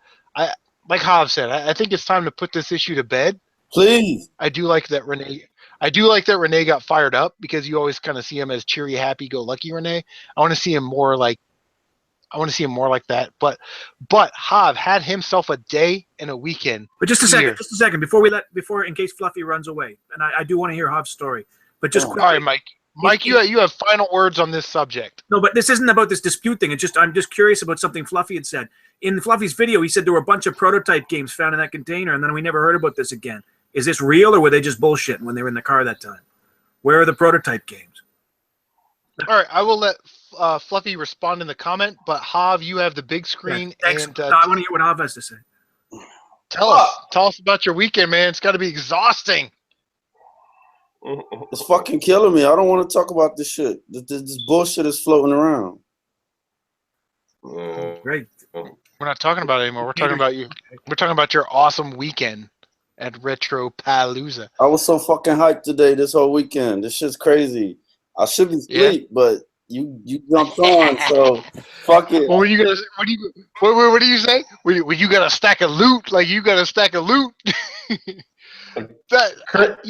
like Hob said, I think it's time to put this issue to bed. Please. I do like that Renee got fired up because you always kind of see him as cheery, happy-go-lucky Renee. I want to see him more like that. But Hob had himself a day and a weekend. But just a second, before in case Fluffy runs away, and I do want to hear Hob's story. But just quickly, all right, Mike. Mike, you have final words on this subject. No, but this isn't about this dispute thing. I'm just curious about something Fluffy had said. In Fluffy's video, he said there were a bunch of prototype games found in that container, and then we never heard about this again. Is this real, or were they just bullshitting when they were in the car that time? Where are the prototype games? All right, I will let Fluffy respond in the comment, but Hav, you have the big screen, Thanks. and No, I want to hear what Hav has to say. tell us about your weekend, man. It's got to be exhausting. It's fucking killing me. I don't want to talk about this shit. This bullshit is floating around. Great. We're not talking about it anymore. We're talking about you. We're talking about your awesome weekend at Retro Palooza. I was so fucking hyped today, this whole weekend. This shit's crazy. I should be asleep, but you jumped on, so fuck it. Well, what do you say? When you got a stack of loot, like you got a stack of loot. You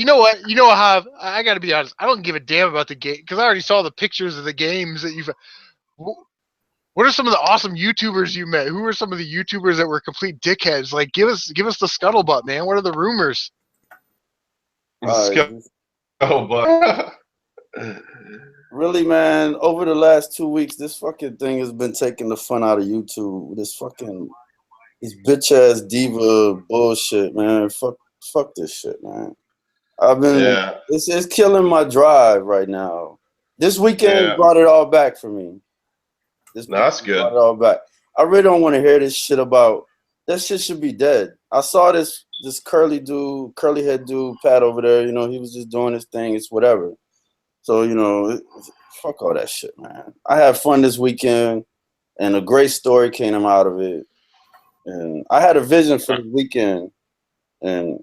know what, Hav? I got to be honest. I don't give a damn about the game because I already saw the pictures of the games that you've. What are some of the awesome YouTubers you met? Who are some of the YouTubers that were complete dickheads? Like, give us the scuttlebutt, man. What are the rumors? Scuttlebutt. Really, man, over the last 2 weeks, this fucking thing has been taking the fun out of YouTube. This bitch ass diva bullshit, man. Fuck this shit, man. It's killing my drive right now. This weekend brought it all back for me. That's good. Brought it all back. I really don't want to hear this shit about. That shit should be dead. I saw this curly head dude, Pat over there. You know, he was just doing his thing. It's whatever. So, you know, fuck all that shit, man. I had fun this weekend, and a great story came out of it. And I had a vision for the weekend. And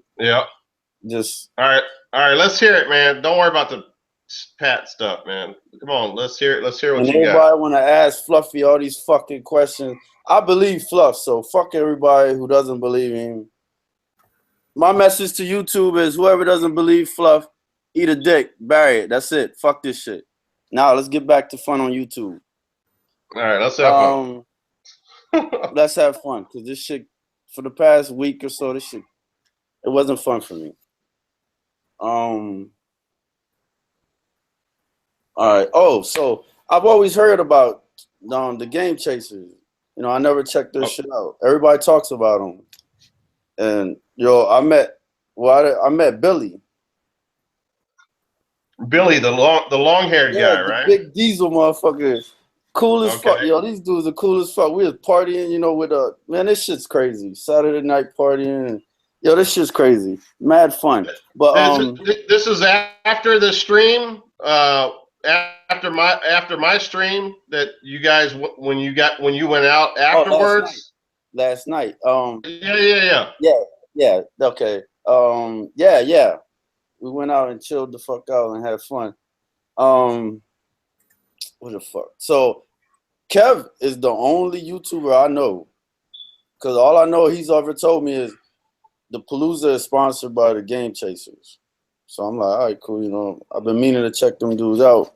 just all right. Let's hear it, man. Don't worry about the Pat stuff, man. Come on, let's hear it. Let's hear what you got. Everybody want to ask Fluffy all these fucking questions. I believe Fluff, so fuck everybody who doesn't believe him. My message to YouTube is whoever doesn't believe Fluff, eat a dick, bury it. That's it. Fuck this shit. Now let's get back to fun on YouTube. All right, let's have fun. Let's have fun, because this shit, for the past week or so, this shit, it wasn't fun for me. All right. Oh, so I've always heard about the Game Chasers. You know, I never checked their shit out. Everybody talks about them. And I met Billy. Billy, the long-haired guy, right? Big diesel motherfucker. Cool as fuck. Yo, these dudes are cool as fuck. We was partying, you know, with man, this shit's crazy. Saturday night partying. And, yo, this shit's crazy. Mad fun. But this is after the stream. After my stream that you guys when you went out afterwards. Last night. Yeah. Okay. We went out and chilled the fuck out and had fun. What the fuck? So Kev is the only YouTuber I know. Cause all I know he's ever told me is the Palooza is sponsored by the Game Chasers. So I'm like, all right, cool. You know, I've been meaning to check them dudes out,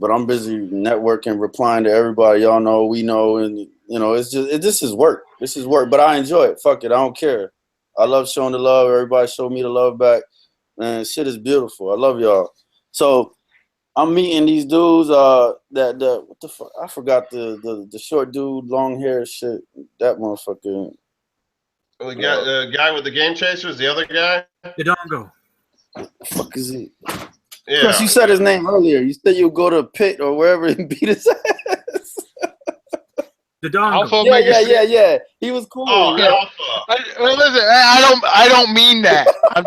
but I'm busy networking, replying to everybody. Y'all know, we know, and you know, this is work. This is work, but I enjoy it. Fuck it, I don't care. I love showing the love. Everybody show me the love back. Man, shit is beautiful. I love y'all. So I'm meeting these dudes. What the fuck? I forgot the short dude, long hair shit. That motherfucker. We got the guy with the Game Chasers. The other guy. The Dongo. What the fuck is he? Yeah. Chris, you said his name earlier. You said you would go to a pit or wherever and beat his ass. The Dongo. Yeah. He was cool. Oh, yeah. Listen, I don't mean that. I'm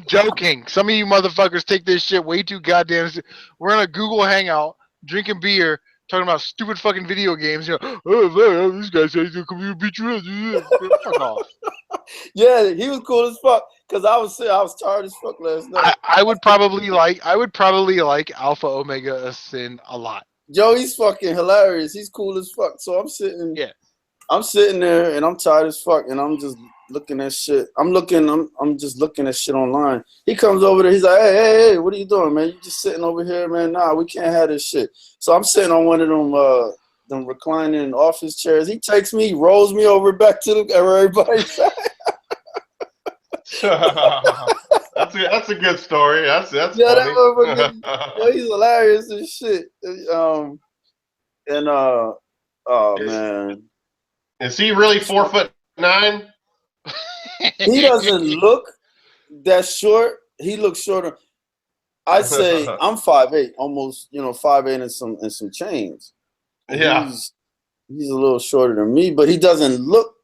joking. Some of you motherfuckers take this shit way too goddamn. We're in a Google Hangout, drinking beer, talking about stupid fucking video games. You know, oh, this guy says he's gonna come here and beat you up. Fuck off. Yeah, he was cool as fuck. Cause I was tired as fuck last night. I would probably like Alpha Omega Sin a lot. Joey's fucking hilarious. He's cool as fuck. So I'm sitting there and I'm tired as fuck and I'm just looking at shit. I'm just looking at shit online. He comes over there, he's like, hey, what are you doing, man? You just sitting over here, man. Nah, we can't have this shit. So I'm sitting on one of them reclining office chairs. He takes me, rolls me over back to where everybody's at. That's a good story. That's funny. That he's hilarious and shit. Man, is he really 4'9"? He doesn't look that short. He looks shorter. I'd say I'm 5'8", almost 5'8" and some change. Yeah. He's a little shorter than me, but he doesn't look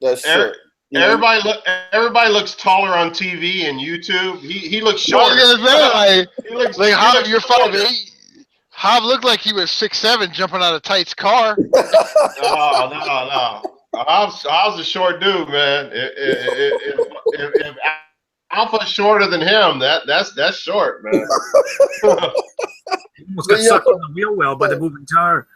that short. Everybody looks taller on TV and YouTube. He looks short. I was gonna say, He looks like he Hob, looks you're shorter. 5'8". Hob looked like he was 6'7", jumping out of Tight's car. No. Hobbs a short dude, man. If Alpha's shorter than him, that's short, man. Almost got sucked on the wheel well by the moving tire.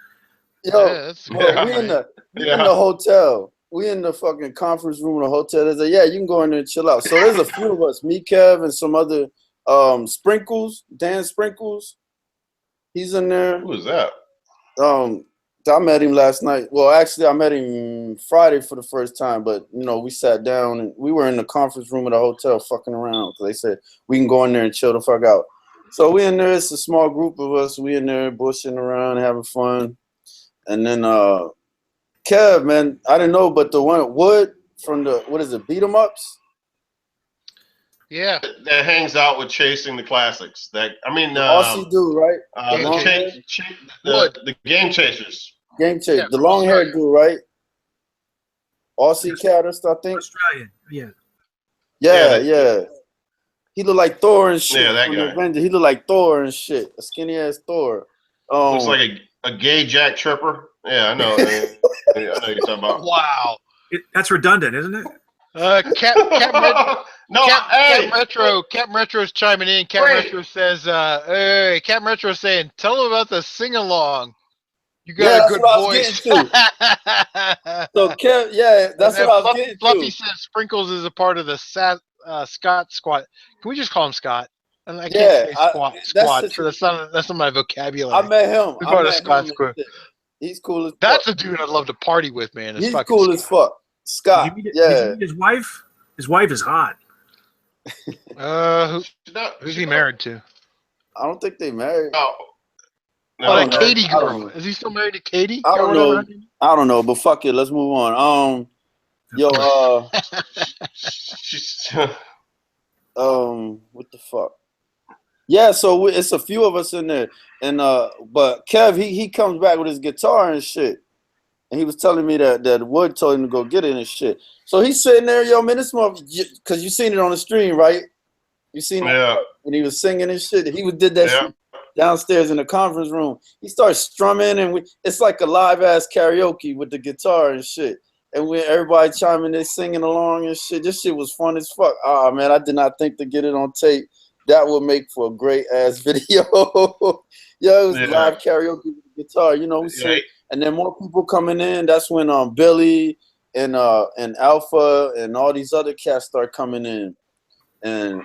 Yo, we in the hotel. We in the fucking conference room in the hotel. They say, yeah, you can go in there and chill out. So there's a few of us, me, Kev, and some other Sprinkles, Dan Sprinkles. He's in there. Who is that? I met him last night. Well, actually, I met him Friday for the first time. But we sat down and we were in the conference room of the hotel fucking around because they said we can go in there and chill the fuck out. So we in there. It's a small group of us. We in there bushing around, having fun. And then Kev, man, I didn't know, but the one at Wood from the beat 'em ups. Yeah, that hangs out with Chasing the Classics. Aussie dude, right? The Game Chasers. Game Chaser, Yeah, the long haired dude, right? Aussie catters, I think. Australian, Yeah. He looked like Thor and shit. Yeah, that guy. Avengers. He looked like Thor and shit. A skinny ass Thor. Looks like a gay Jack Tripper. Yeah, I know. I know you're talking about. wow. That's redundant, isn't it? CaptNRetro's chiming in. CaptNRetro says, "Hey, CaptNRetro saying, tell them about the sing along. You got a good voice." So Kev, that's what I was getting to. Fluffy says Sprinkles is a part of the Scott squad. Can we just call him Scott? I can't say squad. So that's not my vocabulary. I met him. He's part of Scott squad. He's cool as fuck. That's a dude I'd love to party with, man. He's cool as fuck. Scott. Did you meet his wife? His wife is hot. Who's he married to? I don't think they married. No, Katie girl. Is he still married to Katie? I don't know. I don't know, but fuck it. Let's move on. What the fuck? Yeah, so it's a few of us in there, and but Kev he comes back with his guitar and shit, and he was telling me that Wood told him to go get it and shit. So he's sitting there, yo, man, this motherfucker, because you seen it on the stream, right? You seen it when he was singing and shit. He did that shit downstairs in the conference room. He starts strumming, and it's like a live ass karaoke with the guitar and shit. And when everybody chiming, they singing along and shit. This shit was fun as fuck. Ah, man, I did not think to get it on tape. That would make for a great ass video. It was live karaoke with the guitar. And then more people coming in. That's when Billy and Alpha and all these other cats start coming in, and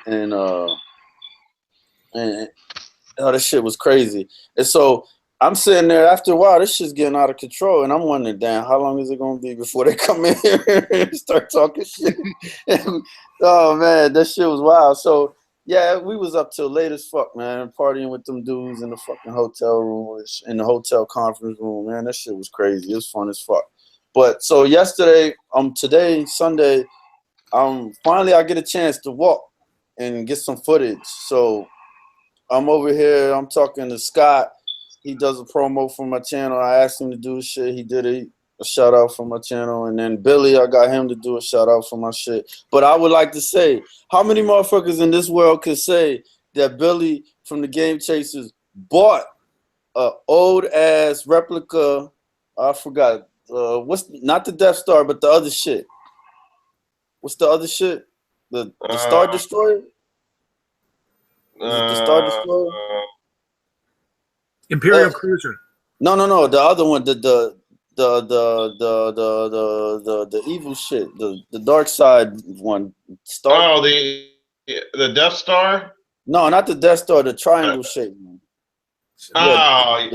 this shit was crazy. And so I'm sitting there after a while. This shit's getting out of control, and I'm wondering, damn, how long is it gonna be before they come in here and start talking shit? Oh man, that shit was wild. So. Yeah, we was up till late as fuck, man, partying with them dudes in the fucking hotel room, in the hotel conference room, man. That shit was crazy. It was fun as fuck. But so yesterday, today, Sunday, finally I get a chance to walk and get some footage. So I'm over here, I'm talking to Scott. He does a promo for my channel. I asked him to do the shit. He did it. A shout out for my channel, and then Billy, I got him to do a shout out for my shit. But I would like to say, how many motherfuckers in this world could say that Billy from the Game Chasers bought a old ass replica? I forgot what's not the Death Star, but the other shit. What's the other shit? The Star Destroyer. The Star Destroyer. Imperial Cruiser. No. The other one. The evil shit, the dark side one. The Death Star? No, not the Death Star, the triangle shape one. I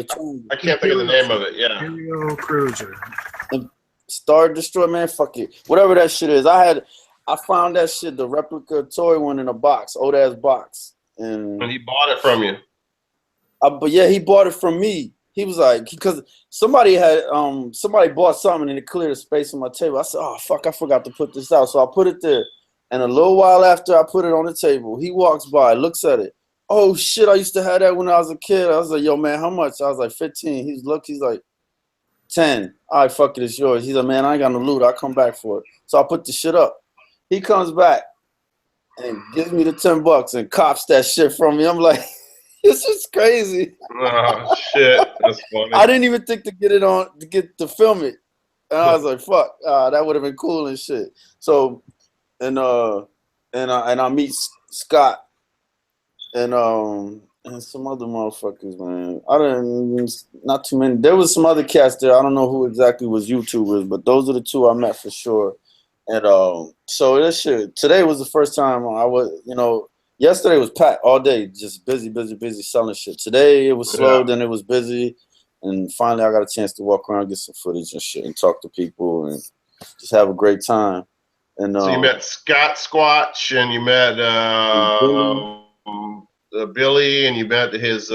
can't think of the name of it. Yeah. Imperial Cruiser. Star Destroyer, man, fuck it. Whatever that shit is. I found that shit, the replica toy one in a box, old ass box. And he bought it from you. But yeah, he bought it from me. He was like, because somebody bought something and it cleared a space on my table. I said, oh fuck, I forgot to put this out. So I put it there. And a little while after I put it on the table, he walks by, looks at it. Oh shit, I used to have that when I was a kid. I was like, yo man, how much? I was like 15. He's like 10. All right, fuck it, it's yours. He's like, man, I ain't got no loot. I'll come back for it. So I put the shit up. He comes back and gives me the $10 and cops that shit from me. I'm like, this is crazy. Oh shit, that's funny. I didn't even think to get it on to film it. And I was like, fuck, that would have been cool and shit. So and I meet Scott and some other motherfuckers, man. Not too many. There was some other cats there. I don't know who exactly was YouTubers, but those are the two I met for sure. And so this shit. Today was the first time I was, yesterday was packed all day, just busy selling shit. Today it was slow, then it was busy, and finally I got a chance to walk around, get some footage and shit, and talk to people, and just have a great time. And so you met Scott Squatch, and you met Billy, and you met his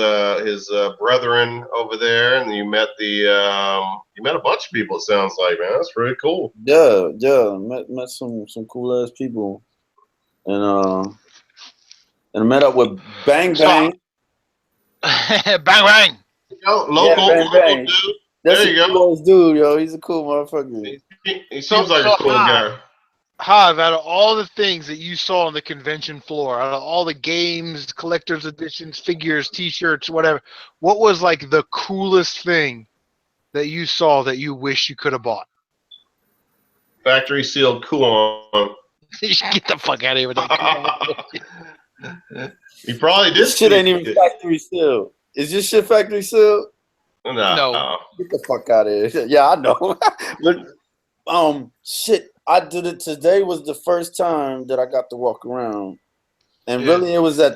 brethren over there, and you met a bunch of people. It sounds like, man, that's really cool. Yeah, met some cool ass people, and met up with Bang Bang. Bang Bang. Local dude. That's there you go. Cool dude, yo. He's a cool motherfucker. He seems like a cool guy. Hav, out of all the things that you saw on the convention floor, out of all the games, collector's editions, figures, T-shirts, whatever, what was like the coolest thing that you saw that you wish you could have bought? Factory sealed Coolon. You should get the fuck out of here with that. He probably did. This shit ain't even factory sealed. Is this shit factory sealed? No. Get the fuck out of here. Yeah, I know. But shit. I did it today. Was the first time that I got to walk around, and really it was I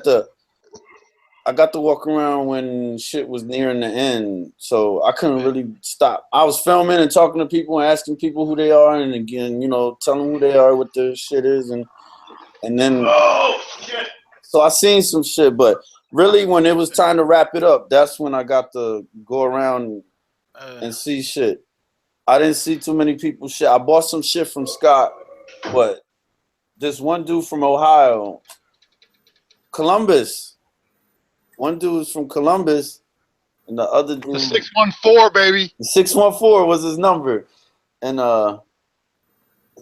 got to walk around when shit was nearing the end, so I couldn't really stop. I was filming and talking to people and asking people who they are, and again, telling them who they are, what their shit is, and then so I seen some shit, but really when it was time to wrap it up, that's when I got to go around and see shit. I didn't see too many people shit. I bought some shit from Scott, but this one dude from Ohio, Columbus. One dude was from Columbus, and the other dude. The 614, baby. The 614 was his number. And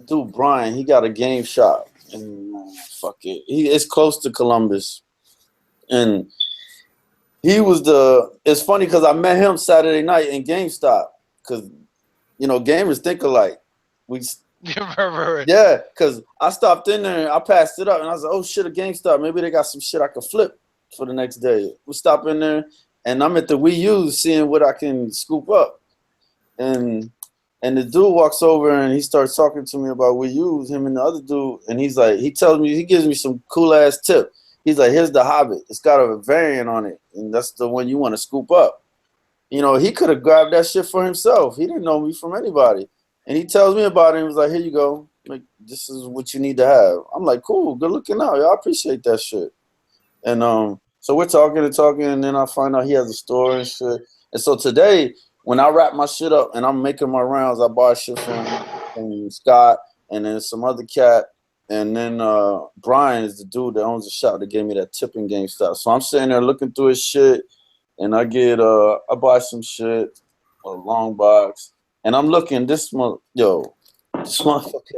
dude, Brian, he got a game shop. And fuck it. It's close to Columbus. And he was it's funny because I met him Saturday night in GameStop. Because gamers think alike. Yeah, because I stopped in there and I passed it up and I was like, oh shit, a GameStop. Maybe they got some shit I could flip for the next day. We stop in there and I'm at the Wii U seeing what I can scoop up. And the dude walks over and he starts talking to me about Wii U's, him and the other dude, and he's like, he gives me some cool ass tip. He's like, here's the Hobbit. It's got a variant on it, and that's the one you want to scoop up. He could have grabbed that shit for himself. He didn't know me from anybody. And he tells me about it and was like, here you go. Like, this is what you need to have. I'm like, cool, good looking out. I appreciate that shit. And so we're talking, and then I find out he has a store and shit. And so today, when I wrap my shit up and I'm making my rounds, I buy shit from Scott and then some other cat. And then Brian is the dude that owns the shop that gave me that tip in GameStop. So I'm sitting there looking through his shit. And I buy some shit, a long box, and I'm looking. This motherfucker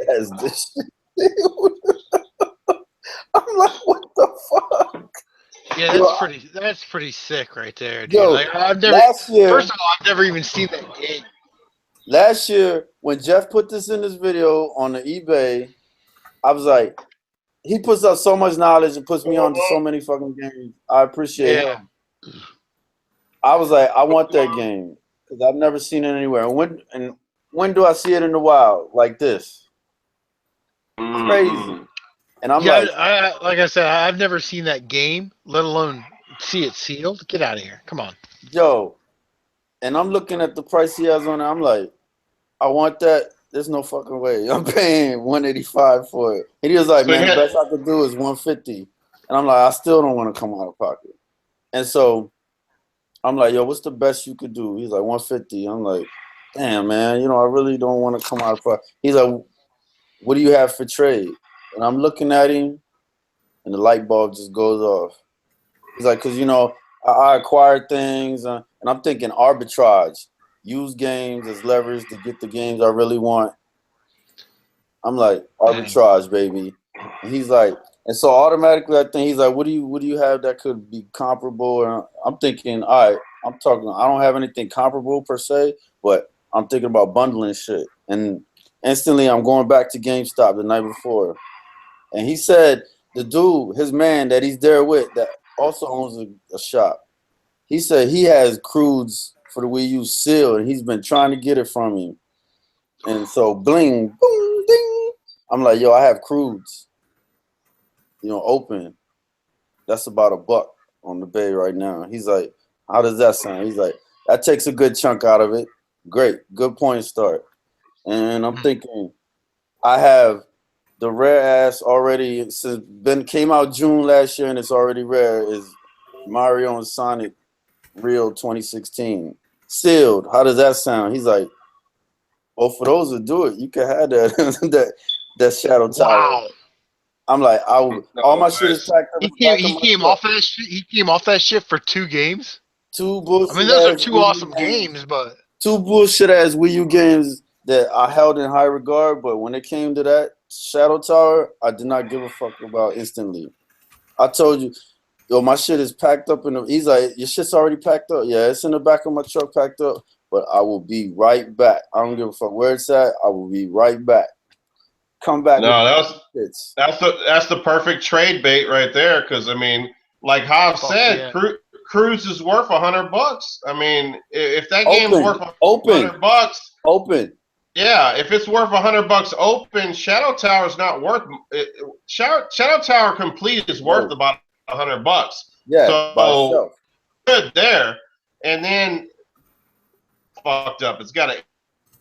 has this shit. I'm like, what the fuck? Yeah, that's pretty sick right there, dude. Yo, first of all, I've never even seen that game. Last year, when Jeff put this in his video on the eBay, I was like, he puts up so much knowledge and puts me on to so many fucking games. I appreciate it. I was like, I want that game because I've never seen it anywhere. And when do I see it in the wild like this? Crazy. And I'm like I said, I've never seen that game, let alone see it sealed. Get out of here. Come on. Yo. And I'm looking at the price he has on it. I'm like, I want that. There's no fucking way. I'm paying $185 for it. And he was like, man, the best I could do is $150. And I'm like, I still don't want to come out of pocket. And so I'm like, yo, what's the best you could do? He's like, $150. I'm like, damn, man, I really don't want to come out of pocket. He's like, what do you have for trade? And I'm looking at him, and the light bulb just goes off. He's like, because, you know, I acquired things, and I'm thinking arbitrage. Use games as leverage to get the games I really want. I'm like, arbitrage, baby. And he's like, and so automatically I think he's like, what do you have that could be comparable? And I'm thinking, all right, I don't have anything comparable per se, but I'm thinking about bundling shit. And instantly I'm going back to GameStop the night before. And he said the dude, his man that he's there with, that also owns a shop, he said he has Crudes for the Wii U sealed, and he's been trying to get it from him. And so bling, boom, ding. I'm like, yo, I have Crudes, you know, open. That's about $1 on the bay right now. He's like, how does that sound? He's like, that takes a good chunk out of it. Great, good point start. And I'm thinking, I have the rare ass already, since came out June last year and it's already rare, is Mario and Sonic Real 2016. Sealed. How does that sound? He's like, well, for those who do it, you can have that that Shadow Tower. Wow. I'm like, all my shit is packed up. He came off that shit. He came off that shit for 2 games. 2 bullshit. I mean, those are 2 awesome games, but 2 bullshit ass Wii U games that I held in high regard. But when it came to that Shadow Tower, I did not give a fuck about instantly. I told you, yo, my shit is packed up he's like, your shit's already packed up. Yeah, it's in the back of my truck packed up. But I will be right back. I don't give a fuck where it's at. I will be right back. Come back. No, that's the perfect trade bait right there. Because I mean, like Hobbs said, yeah. Cruise is worth $100. I mean, if that game's worth $100, yeah, if it's worth $100 open, Shadow Tower is not worth. Shadow Tower complete is worth about $100. Yeah, so by itself. Good there, and then fucked up. It's got an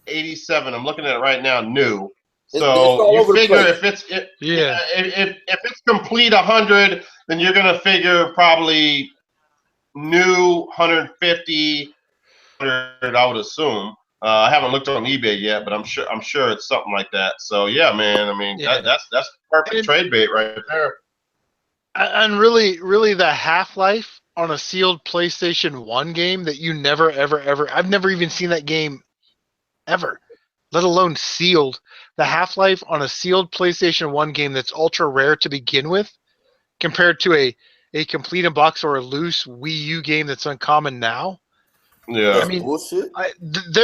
87. I'm looking at it right now, new. So you figure if it's complete 100, then you're gonna figure probably new 150, 100. I would assume. I haven't looked on eBay yet, but I'm sure it's something like that. So yeah, man. I mean, that's perfect trade bait right there. And really, the Half-Life on a sealed PlayStation 1 game that you never, ever, I've never even seen that game ever, let alone sealed. The Half-Life on a sealed PlayStation 1 game that's ultra rare to begin with, compared to a complete in box or a loose Wii U game that's uncommon now. Yeah, I mean,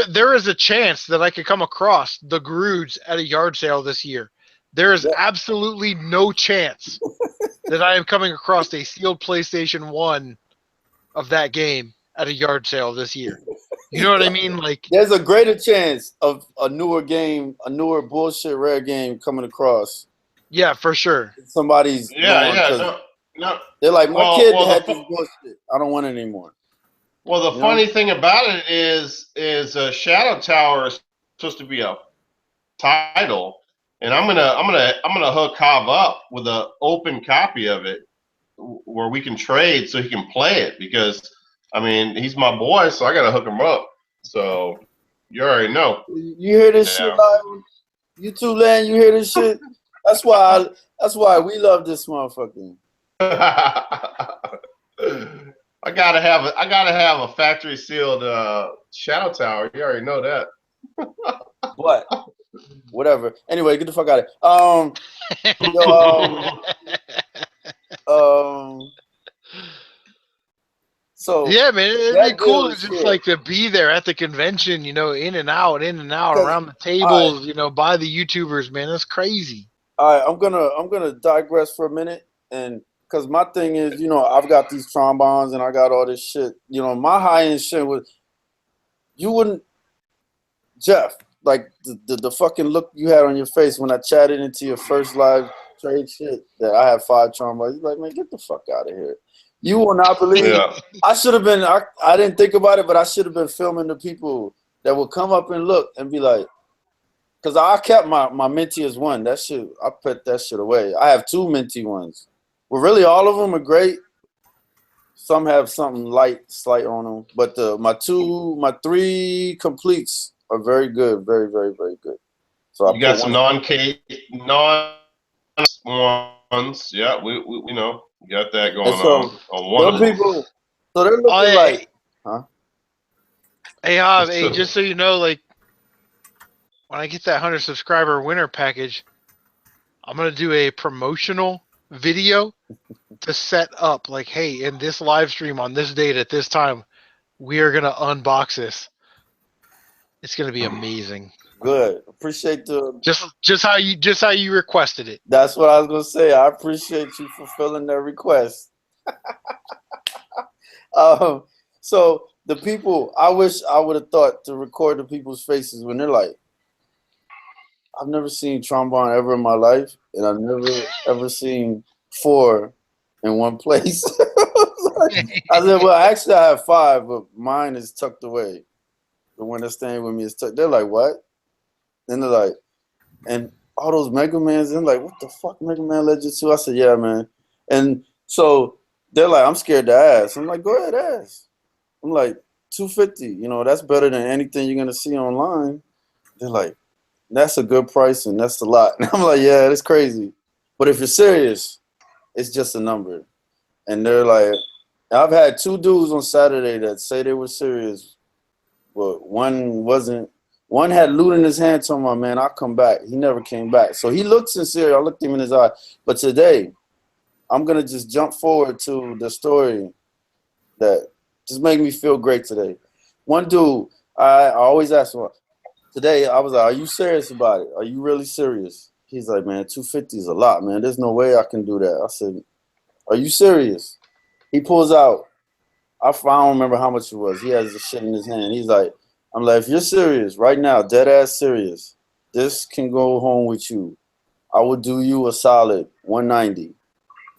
there is a chance that I could come across the Grudes at a yard sale this year. There is absolutely no chance that I am coming across a sealed PlayStation 1 of that game at a yard sale this year. You know what I mean? Like, there's a greater chance of a newer game, a newer bullshit rare game coming across. Yeah, for sure. Somebody's no. They're like, my kid had this bullshit. I don't want it anymore. Well, the funny thing about it is Shadow Tower is supposed to be a title, and I'm gonna hook Hav up with an open copy of it where we can trade so he can play it, because I mean he's my boy, so I gotta hook him up. So you already know. You hear this shit, live? YouTube land? You hear this shit? That's why we love this motherfucker. I gotta have a factory sealed Shadow Tower. You already know that. What? Whatever. Anyway, get the fuck out of here. So yeah, man, it'd be cool to just like to be there at the convention, you know, in and out, around the tables, you know, by the YouTubers, man. That's crazy. All right, I'm gonna digress for a minute, and because my thing is, you know, I've got these trombones and I got all this shit. You know, my high-end shit was, you wouldn't, Jeff, like the fucking look you had on your face when I chatted into your first live trade shit that I have 5 trombones. You're like, man, get the fuck out of here. You will not believe it. I should have been, I didn't think about it, but I should have been filming the people that would come up and look and be like, because I kept my Minty as one. That shit, I put that shit away. I have 2 Minty ones. Well, really, all of them are great. Some have something slight on them, but my 3 completes are very good, very, very, very good. So you got some non ones. Yeah, we know. We got that going And so on one of those them. people, so they're looking Oh, like, huh? Hey, Hob, hey, just so you know, like, when I get that 100 subscriber winter package, I'm gonna do a promotional video to set up, like, hey, in this live stream on this date at this time, we are gonna unbox this. It's gonna be amazing. Good. Appreciate the. Just how you requested it. That's what I was gonna say. I appreciate you fulfilling their request. So the people, I wish I would have thought to record the people's faces when they're like, I've never seen trombone ever in my life, and I've never ever seen 4 in one place. I said, well, actually, I have 5, but mine is tucked away. The one that's staying with me is tucked. They're like, what? Then they're like, and all those Mega Mans, and like, what the fuck, Mega Man Legend 2? I said, yeah, man. And so they're like, I'm scared to ask. I'm like, go ahead, ask. I'm like, $250, you know, that's better than anything you're gonna see online. They're like, that's a good price and that's a lot. And I'm like, yeah, that's crazy. But if you're serious, it's just a number. And they're like, I've had 2 dudes on Saturday that say they were serious, but one wasn't. One had loot in his hand, told my man, I'll come back. He never came back. So he looked sincere. I looked him in his eye. But today, I'm going to just jump forward to the story that just made me feel great today. One dude, I always ask him, today, I was like, are you serious about it? Are you really serious? He's like, man, 250 is a lot, man. There's no way I can do that. I said, are you serious? He pulls out. I don't remember how much it was. He has the shit in his hand. He's like, I'm like, if you're serious right now, dead ass serious, this can go home with you. I would do you a solid 190.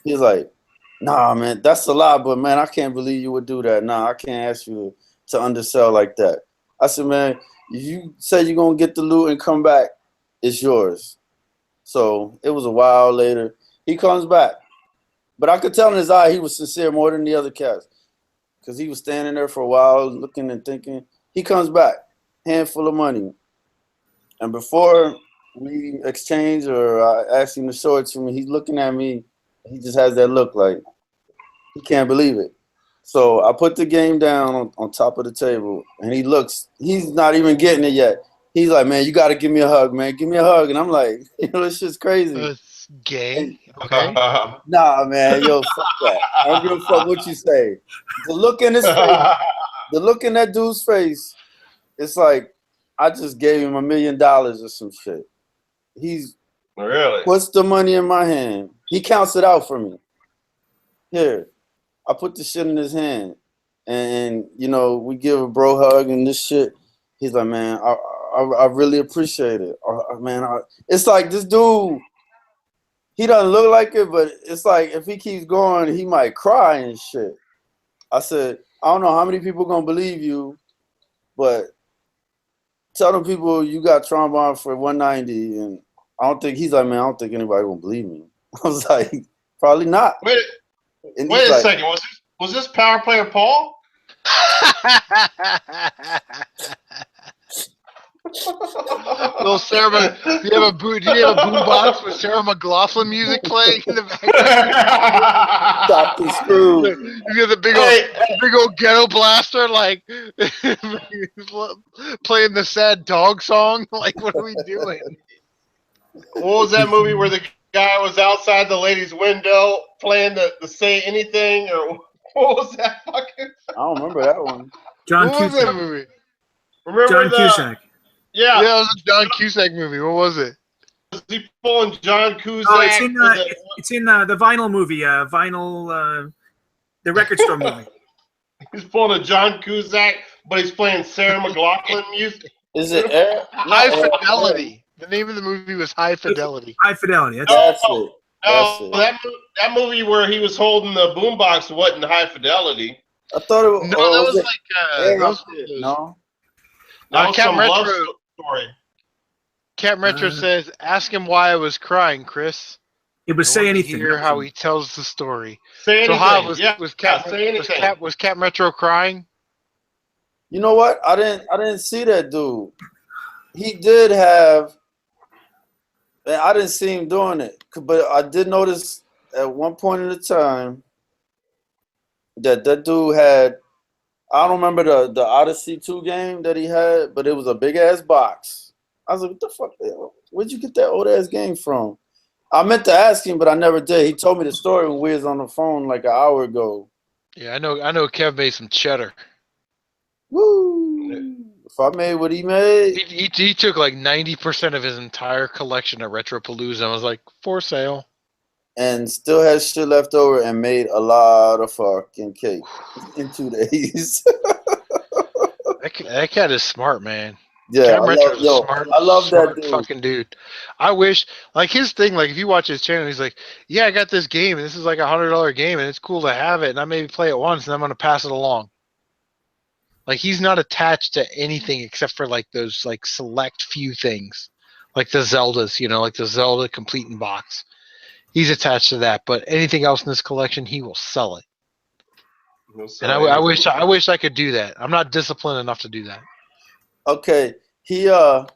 He's like, nah, man, that's a lot, but man, I can't believe you would do that. Nah, I can't ask you to undersell like that. I said, man, if you say you're gonna get the loot and come back, it's yours. So it was a while later. He comes back. But I could tell in his eye he was sincere more than the other cats. Because he was standing there for a while looking and thinking. He comes back, handful of money. And before we exchange or I ask him to show it to me, he's looking at me. He just has that look like he can't believe it. So I put the game down on top of the table, and he looks. He's not even getting it yet. He's like, man, you got to give me a hug, man. Give me a hug. And I'm like, you know, it's just crazy. It's gay. Okay. Nah, man, yo, fuck that. I don't give a fuck what you say. The look in his face, the look in that dude's face, it's like I just gave him $1 million or some shit. He's Really? puts the money in my hand. He counts it out for me. Here, I put the shit in his hand, and you know, we give a bro hug and this shit. He's like, man, I really appreciate it. Man, it's like this dude. He doesn't look like it, but it's like if he keeps going, he might cry and shit. I said, I don't know how many people gonna believe you, but tell them people you got trombone for 190, and I don't think he's like, man, I don't think anybody gonna believe me. I was like, probably not. Wait a second. Was this Power Player Paul? Little Sarah, do you have a boombox with Sarah McLaughlin music playing in the background? Stop the screw. You got the big old ghetto blaster, like playing the sad dog song. Like, what are we doing? What was that movie where the guy was outside the lady's window playing the Say Anything, or what was that fucking? I don't remember that one. John What was that Cusack. movie? Remember John Cusack. Yeah, Yeah, it was a John Cusack movie. What was it? was he pulling John Cusack? Oh, it's in the vinyl movie. The record store movie. He's pulling a John Cusack, but he's playing Sarah McLaughlin music. Is it Air? High Fidelity. The name of the movie was High Fidelity. High Fidelity. That's That's it. No, That's it. that movie where he was holding the boombox wasn't High Fidelity. I thought it was. No, oh, that was it like Air? those, No. That was some love CaptNRetro. story. CaptNRetro says, "Ask him why I was crying, Chris." it was I Say want to Anything. Hear how he tells the story. Say So anything. how was yeah, was yeah, say anything. was CaptNRetro crying? You know what? I didn't see that dude. He did have Man, I didn't see him doing it, but I did notice at one point in the time that dude had. I don't remember the Odyssey 2 game that he had, but it was a big ass box. I was like, what the fuck? Where'd you get that old ass game from? I meant to ask him, but I never did. He told me the story when we was on the phone like an hour ago. Yeah, I know. Kev made some cheddar. Woo! If I made what he made, He took like 90% of his entire collection at Retropalooza and was like, for sale. and still has shit left over, and made a lot of fucking cake in 2 days. That cat is smart, man. Yeah, I love that dude. Fucking dude. I wish, like, his thing, like, if you watch his channel, he's like, yeah, I got this game, and this is like $100 game, and it's cool to have it, and I maybe play it once, and I'm gonna pass it along. Like, he's not attached to anything except for like those like select few things, like the Zeldas, you know, like the Zelda complete in box. He's attached to that, but anything else in this collection, he will sell it. And I wish I could do that. I'm not disciplined enough to do that. Okay, all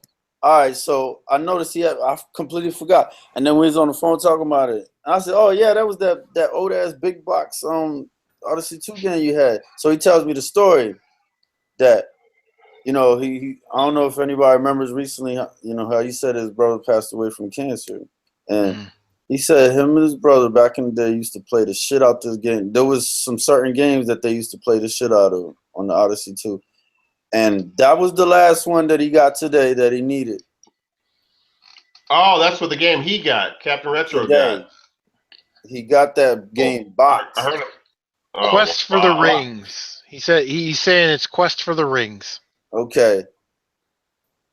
right, so I noticed I completely forgot. And then we was on the phone talking about it. And I said, oh yeah, that was that old ass big box Odyssey 2 game you had. So he tells me the story that, you know, he I don't know if anybody remembers recently, you know, how he said his brother passed away from cancer. And he said him and his brother back in the day used to play the shit out this game. There was some certain games that they used to play the shit out of on the Odyssey 2. And that was the last one that he got today that he needed. Oh, that's what the game he got. CaptNRetro got. He got that game box. I heard him. Oh, Quest for the Rings. He said he's saying it's Quest for the Rings. Okay.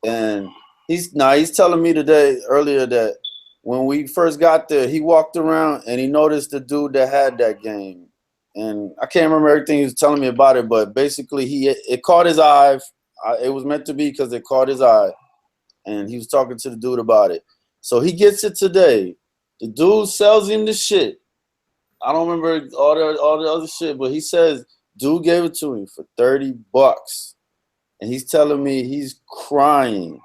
And he's telling me earlier that when we first got there, he walked around and he noticed the dude that had that game. And I can't remember everything he was telling me about it, but basically it caught his eye. It was meant to be because it caught his eye. And he was talking to the dude about it. So he gets it today. The dude sells him the shit. I don't remember all the other shit, but he says dude gave it to him for $30. And he's telling me he's crying.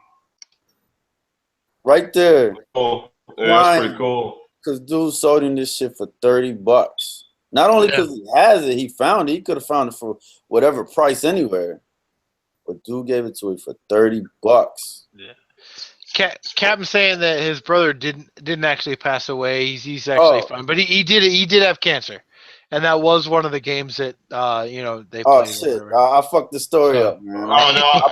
Right there. Cool. Yeah, that's pretty cool. Because dude sold him this shit for $30. Not only because he has it, he found it. He could have found it for whatever price anywhere. But dude gave it to him for $30. Yeah. Captain saying that his brother didn't actually pass away. He's actually fine, but he did have cancer, and that was one of the games that you know they played. Oh shit! I fucked the story up, man. Oh no,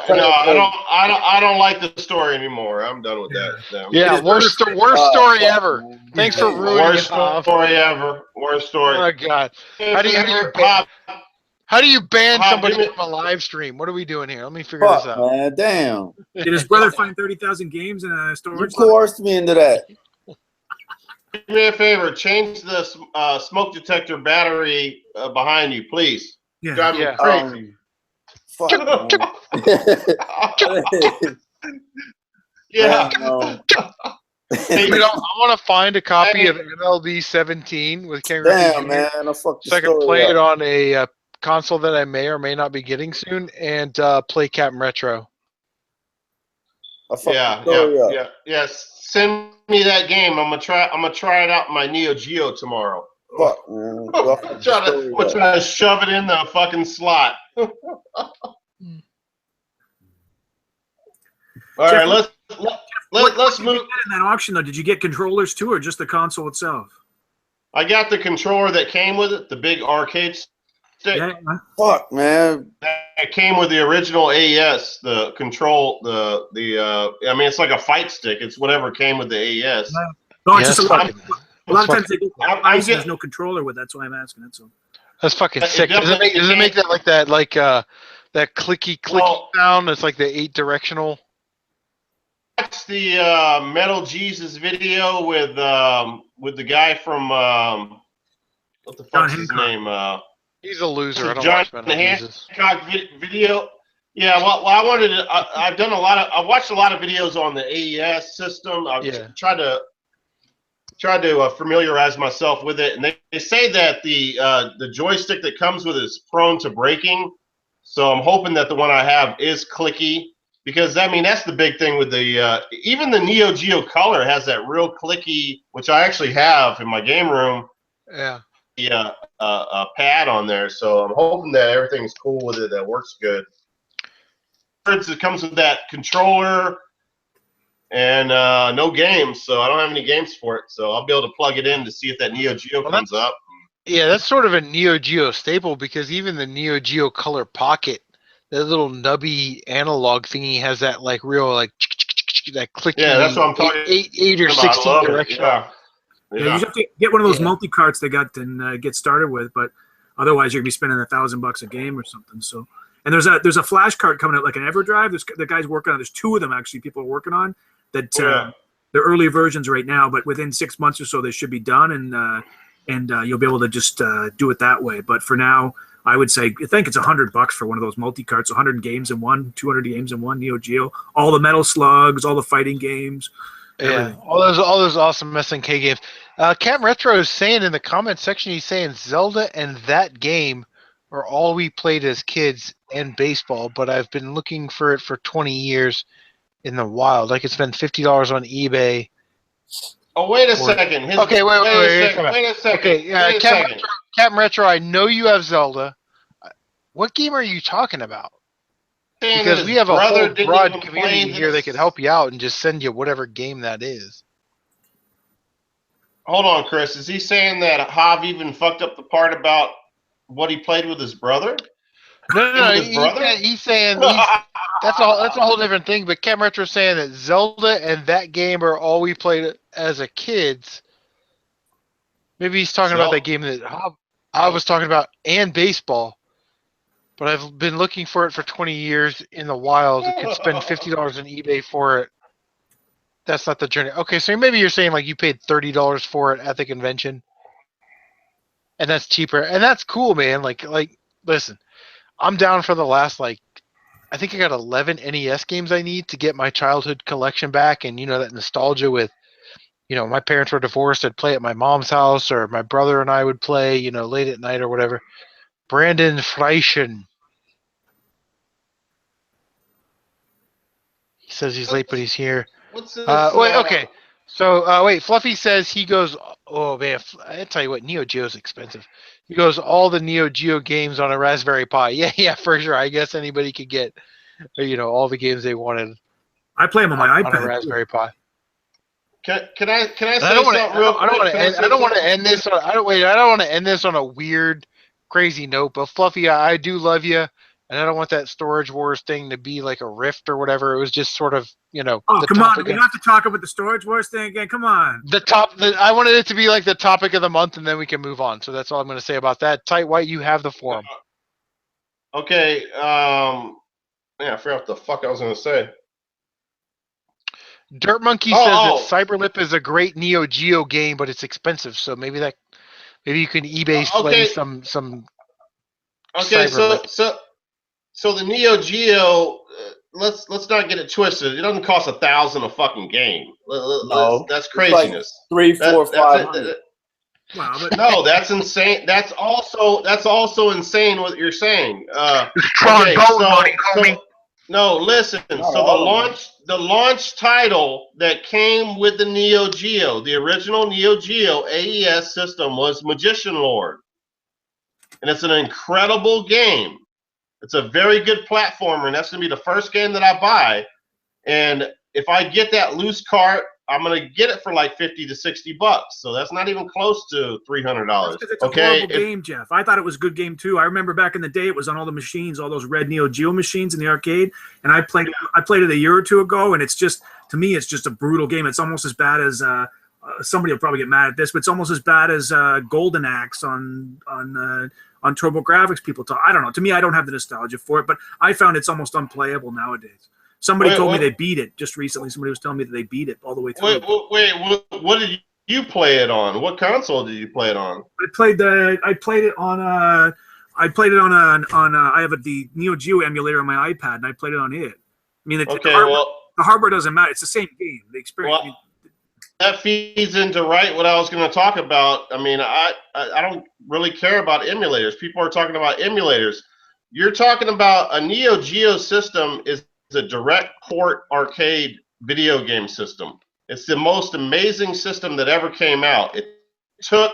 I don't like the story anymore. I'm done with that. No. Yeah, worst story ever. Thanks for ruining worst story ever. Worst story. Oh my god! How do you ban somebody from a live stream? What are we doing here? Let me figure this out. Man, damn. Did his brother find 30,000 games in a storage? You coerced me into that. Do me a favor. Change the smoke detector battery behind you, please. Yeah. Drive me crazy. Fuck. Yeah. I want to find a copy of MLB 17 with King. Damn, man. I fucked the so I can play it on a console that I may or may not be getting soon, and play CaptNRetro. Yeah. Send me that game. I'm gonna try it out in my Neo Geo tomorrow. Fuck, man. I'm trying to shove it in the fucking slot. All right, let's move. In that auction though, did you get controllers too, or just the console itself? I got the controller that came with it, the big arcade stick. Yeah. Fuck, man. It came with the original AES, the control, I mean, it's like a fight stick. It's whatever came with the AES. No, it's just a lot of times they do. There's no controller with. That's why I'm asking. That's all. That's fucking sick. Does it make that like that that clicky sound? It's like the 8 directional. Watch the Metal Jesus video with the guy from what the fuck's his name? He's a loser. I don't John watch Metal Jesus. Hancock video. Yeah, well, I wanted to. I've done I watched a lot of videos on the AES system. I've tried to familiarize myself with it, and they say that the joystick that comes with it is prone to breaking. So I'm hoping that the one I have is clicky. Because I mean that's the big thing with the even the Neo Geo Color has that real clicky, which I actually have in my game room. Yeah. The pad on there, so I'm hoping that everything's cool with it. That works good. It comes with that controller and no games, so I don't have any games for it. So I'll be able to plug it in to see if that Neo Geo comes up. Yeah, that's sort of a Neo Geo staple because even the Neo Geo Color Pocket, that little nubby analog thingy, has that like real like that clicky. Yeah, that's what I'm talking. Eight or 16 directional. Yeah. Yeah, you just have to get one of those multi-carts they got and get started with, but otherwise you're gonna be spending $1,000 a game or something. So, and there's a flash cart coming out like an EverDrive. The guy's working on. There's 2 of them actually. People are working on that. They're early versions right now, but within 6 months or so they should be done, and you'll be able to just do it that way. But for now, I would say I think it's $100 for one of those multi-carts. 100 games in one, 200 games in one. Neo Geo, all the Metal Slugs, all the fighting games. Yeah, all those awesome SNK games. CaptNRetro is saying in the comment section, he's saying Zelda and that game are all we played as kids and baseball, but I've been looking for it for 20 years in the wild. I could spend $50 on eBay. Oh, wait a second. Okay, wait a second. Okay, CaptNRetro, I know you have Zelda. What game are you talking about? Because we have a whole broad community here that could help you out and just send you whatever game that is. Hold on, Chris. Is he saying that Hav even fucked up the part about what he played with his brother? No. He's saying that's a whole different thing. But CaptNRetro is saying that Zelda and that game are all we played as a kids. Maybe he's talking about that game that I was talking about and baseball. But I've been looking for it for 20 years in the wild. I could spend $50 on eBay for it. That's not the journey. Okay, so maybe you're saying like you paid $30 for it at the convention, and that's cheaper, and that's cool, man. Like, listen, I'm down for the last I think I got 11 NES games I need to get my childhood collection back, and that nostalgia with, my parents were divorced. I'd play at my mom's house, or my brother and I would play, late at night or whatever. Brandon Freischen. He says he's late, but he's here. What's this? Wait, okay. So, wait, Fluffy says he goes, oh, man, I tell you what, Neo Geo's expensive. He goes, all the Neo Geo games on a Raspberry Pi. Yeah, for sure. I guess anybody could get, all the games they wanted. I play them on my iPad. On a Raspberry Pi. Can I say something real quick? I don't want to end this. I don't want to end this on a weird, crazy note. But Fluffy, I do love you. And I don't want that Storage Wars thing to be like a rift or whatever. It was just sort of, Oh, come on. We have to talk about the Storage Wars thing again. Come on. I wanted it to be like the topic of the month, and then we can move on. So that's all I'm going to say about that. Tight White, you have the forum. Okay. Man, I forgot what the fuck I was going to say. Dirt Monkey says that Cyberlip is a great Neo Geo game, but it's expensive. So maybe you can eBay slay some. Okay, so the Neo Geo, let's not get it twisted. It doesn't cost $1,000 a fucking game. No, that's craziness. Like 300, 400, 500. Wow, but no, that's insane. That's also insane what you're saying. No, listen. So the launch title that came with the Neo Geo, the original Neo Geo AES system, was Magician Lord, and it's an incredible game. It's a very good platformer, and that's going to be the first game that I buy. And if I get that loose cart, I'm going to get it for like $50 to $60. So that's not even close to $300. It's a horrible game, Jeff. I thought it was a good game too. I remember back in the day, it was on all the machines, all those red Neo Geo machines in the arcade, and I played it a year or two ago, and it's just, to me, it's just a brutal game. It's almost as bad as somebody will probably get mad at this, but it's almost as bad as Golden Axe on TurboGrafx. People talk. I don't know. To me, I don't have the nostalgia for it, but I found it's almost unplayable nowadays. Somebody told me they beat it just recently. Somebody was telling me that they beat it all the way through. Wait, what did you play it on? What console did you play it on? I played it on I have the Neo Geo emulator on my iPad, and I played it on it. I mean, the hardware doesn't matter. It's the same game. The experience. Well, that feeds into what I was going to talk about. I mean, I don't really care about emulators. People are talking about emulators. You're talking about a Neo Geo system is a direct port arcade video game system. It's the most amazing system that ever came out. It took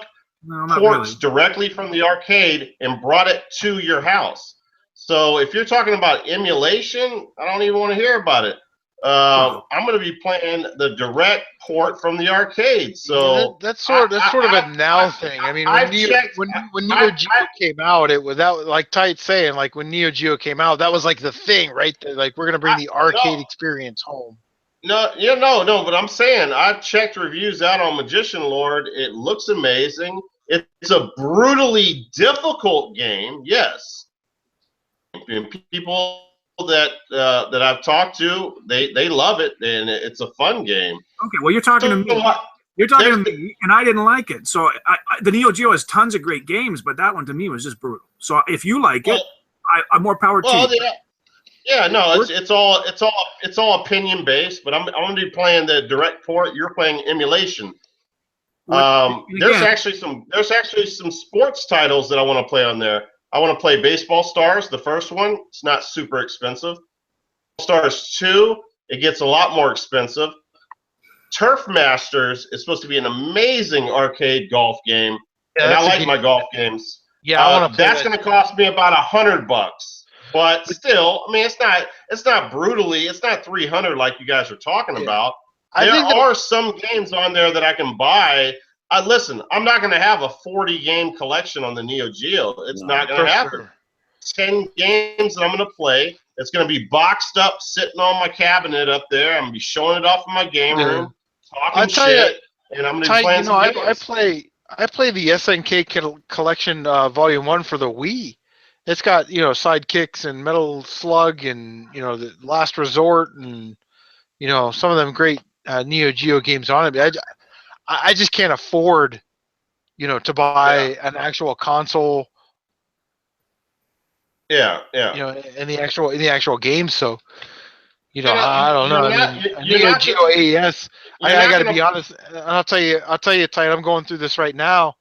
ports directly from the arcade and brought it to your house. So if you're talking about emulation, I don't even want to hear about it. I'm going to be playing the direct port from the arcade. So that's sort of a now thing. I mean, when Neo Geo came out, it was that, like Tite's saying, like when Neo Geo came out, that was like the thing, right? Like we're going to bring the arcade experience home. No, but I'm saying I've checked reviews out on Magician Lord. It looks amazing. It's a brutally difficult game, yes. And people that I've talked to, they love it, and it's a fun game. Okay, well, you're talking to me. You're talking to me, and I didn't like it. So the Neo Geo has tons of great games, but that one to me was just brutal. So if you like it, I'm more power to you. Yeah, no, it's all opinion based. But I'm going to be playing the direct port. You're playing emulation. There's actually some sports titles that I want to play on there. I want to play Baseball Stars, the first one. It's not super expensive. Stars 2, it gets a lot more expensive. Turf Masters is supposed to be an amazing arcade golf game, and I like my golf games. Yeah, I want to play that's going to cost me about $100. But still, I mean, it's not brutally, it's not 300 like you guys are talking about. There are some games on there that I can buy. Listen, I'm not going to have a 40-game collection on the Neo Geo. It's not going to happen. 10 games that I'm going to play. It's going to be boxed up, sitting on my cabinet up there. I'm going to be showing it off in my game room, talking shit, and I'm going to be playing some games. I play the SNK collection Volume 1 for the Wii. It's got, Sidekicks and Metal Slug and, the Last Resort and, some of them great Neo Geo games on it. I just can't afford, to buy an actual console. Yeah. In the actual game. So, I don't know. Neo Geo AES. I got to be honest. And I'll tell you, Tite, I'm going through this right now.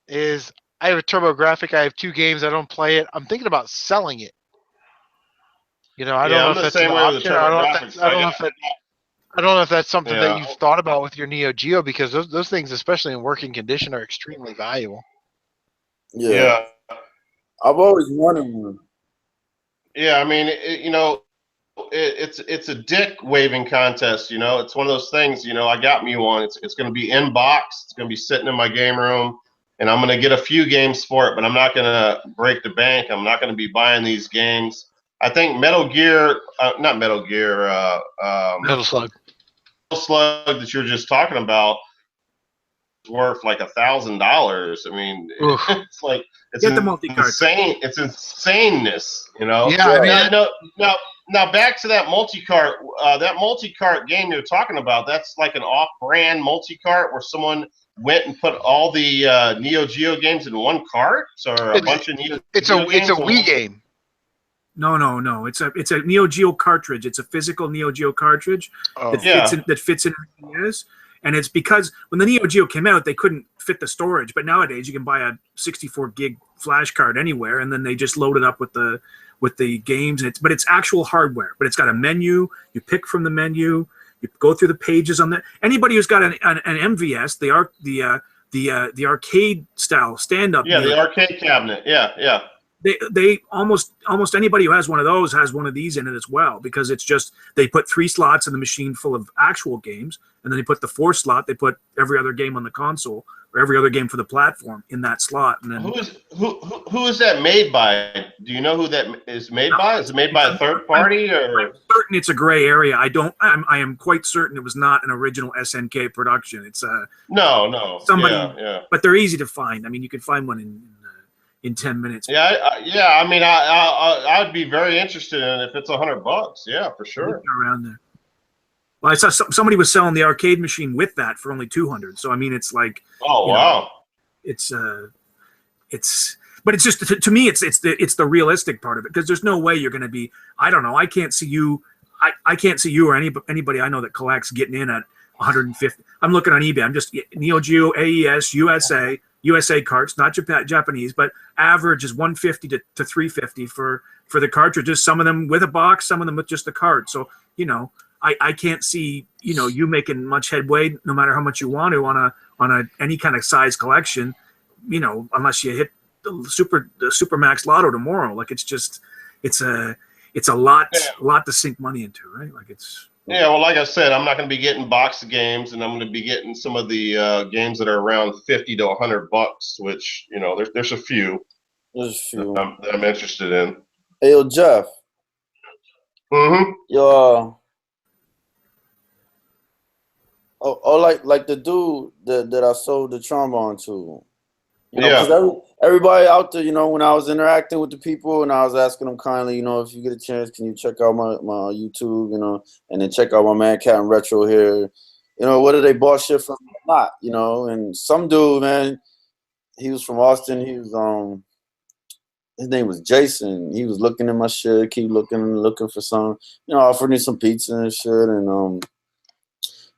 I have a TurboGrafx. I have 2 games. I don't play it. I'm thinking about selling it. I don't know if that's an option. I don't know if that's something that you've thought about with your Neo Geo, because those things, especially in working condition, are extremely valuable. Yeah. I've always wanted one. Yeah, I mean, it's a dick waving contest. It's one of those things. I got me one. It's going to be in box. It's going to be sitting in my game room, and I'm going to get a few games for it. But I'm not going to break the bank. I'm not going to be buying these games. I think Metal Slug that you were just talking about is worth like $1,000. I mean, it's like insane. It's insaneness, Yeah, I mean, now back to that multi-cart. That multi-cart game you're talking about. That's like an off-brand multi-cart where someone went and put all the Neo Geo games in one cart, or a bunch of Neo Geo It's a Wii game. No. It's a Neo Geo cartridge. It's a physical Neo Geo cartridge that fits in NES. And it's because when the Neo Geo came out, they couldn't fit the storage. But nowadays, you can buy a 64 gig flash card anywhere, and then they just load it up with the games. But it's actual hardware. But it's got a menu. You pick from the menu. You go through the pages on that. Anybody who's got an MVS, the arcade style stand up. Yeah, the arcade cabinet. Yeah. They almost anybody who has one of those has one of these in it as well, because it's just they put 3 slots in the machine full of actual games, and then they put the 4th slot. They put every other game on the console or every other game for the platform in that slot. And then who is that made by? Do you know who that is made by? Is it made by a third party, or? I'm certain it's a gray area. I am quite certain it was not an original SNK production. It's no somebody. Yeah. But they're easy to find. I mean, you can find one in 10 minutes. Yeah. I mean, I would be very interested in it if it's $100. Yeah, for sure. Around there. Well, I saw somebody was selling the arcade machine with that for only $200. So I mean, it's like, wow. But it's just to me, it's the realistic part of it, because there's no way you're going to be. I don't know. I can't see you. I can't see you or anybody I know that collects getting in at 150. I'm looking on eBay. I'm just Neo Geo AES USA. USA carts, not Japanese, but average is 150 to 350 for the cartridges. Some of them with a box, some of them with just the cart. So I can't see you making much headway, no matter how much you want to on a any kind of size collection, unless you hit the super max lotto tomorrow. Like it's a lot to sink money into, right? Like it's. Yeah, well, like I said, I'm not going to be getting box games, and I'm going to be getting some of the games that are around $50 to $100, which there's a few. There's a few that I'm interested in. Hey, yo, Jeff. Mm-hmm. Yo. Like the dude that I sold the trombone to. Everybody out there, when I was interacting with the people and I was asking them kindly, if you get a chance, can you check out my YouTube, and then check out my man CaptNRetro here, whether they bought shit from me or not, and some dude, man, he was from Austin. He was his name was Jason. He was looking at my shit, keep looking for some, offered me some pizza and shit, and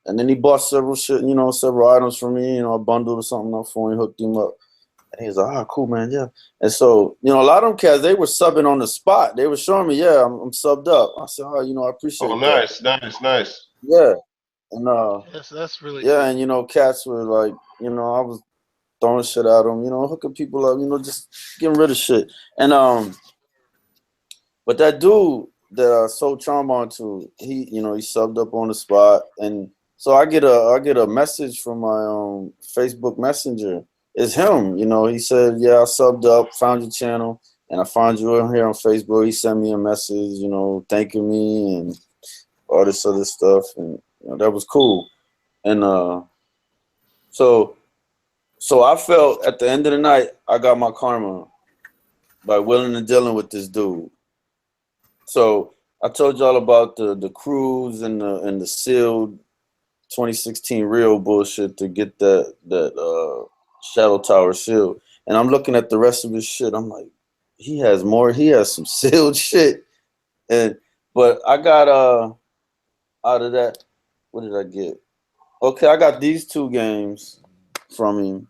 then he bought several items for me, a bundle or something up for him, hooked him up. And he was like, cool, man, yeah. And so, a lot of them cats, they were subbing on the spot. They were showing me, yeah, I'm subbed up. I said, I appreciate that. Nice. Yeah. And that's really yeah, and cats were like, I was throwing shit at them, hooking people up, just getting rid of shit. And but that dude that I sold trombone to, he subbed up on the spot, and so I get a message from my Facebook Messenger. It's him, he said, yeah, I subbed up, found your channel, and I found you here on Facebook. He sent me a message, thanking me and all this other stuff, and that was cool. And so I felt at the end of the night, I got my karma by willing and dealing with this dude. So I told y'all about the cruise and the sealed 2016 real bullshit to get that Shadow Tower sealed, and I'm looking at the rest of his shit. I'm like, he has more. He has some sealed shit, but I got out of that. What did I get? Okay, I got these 2 games from him.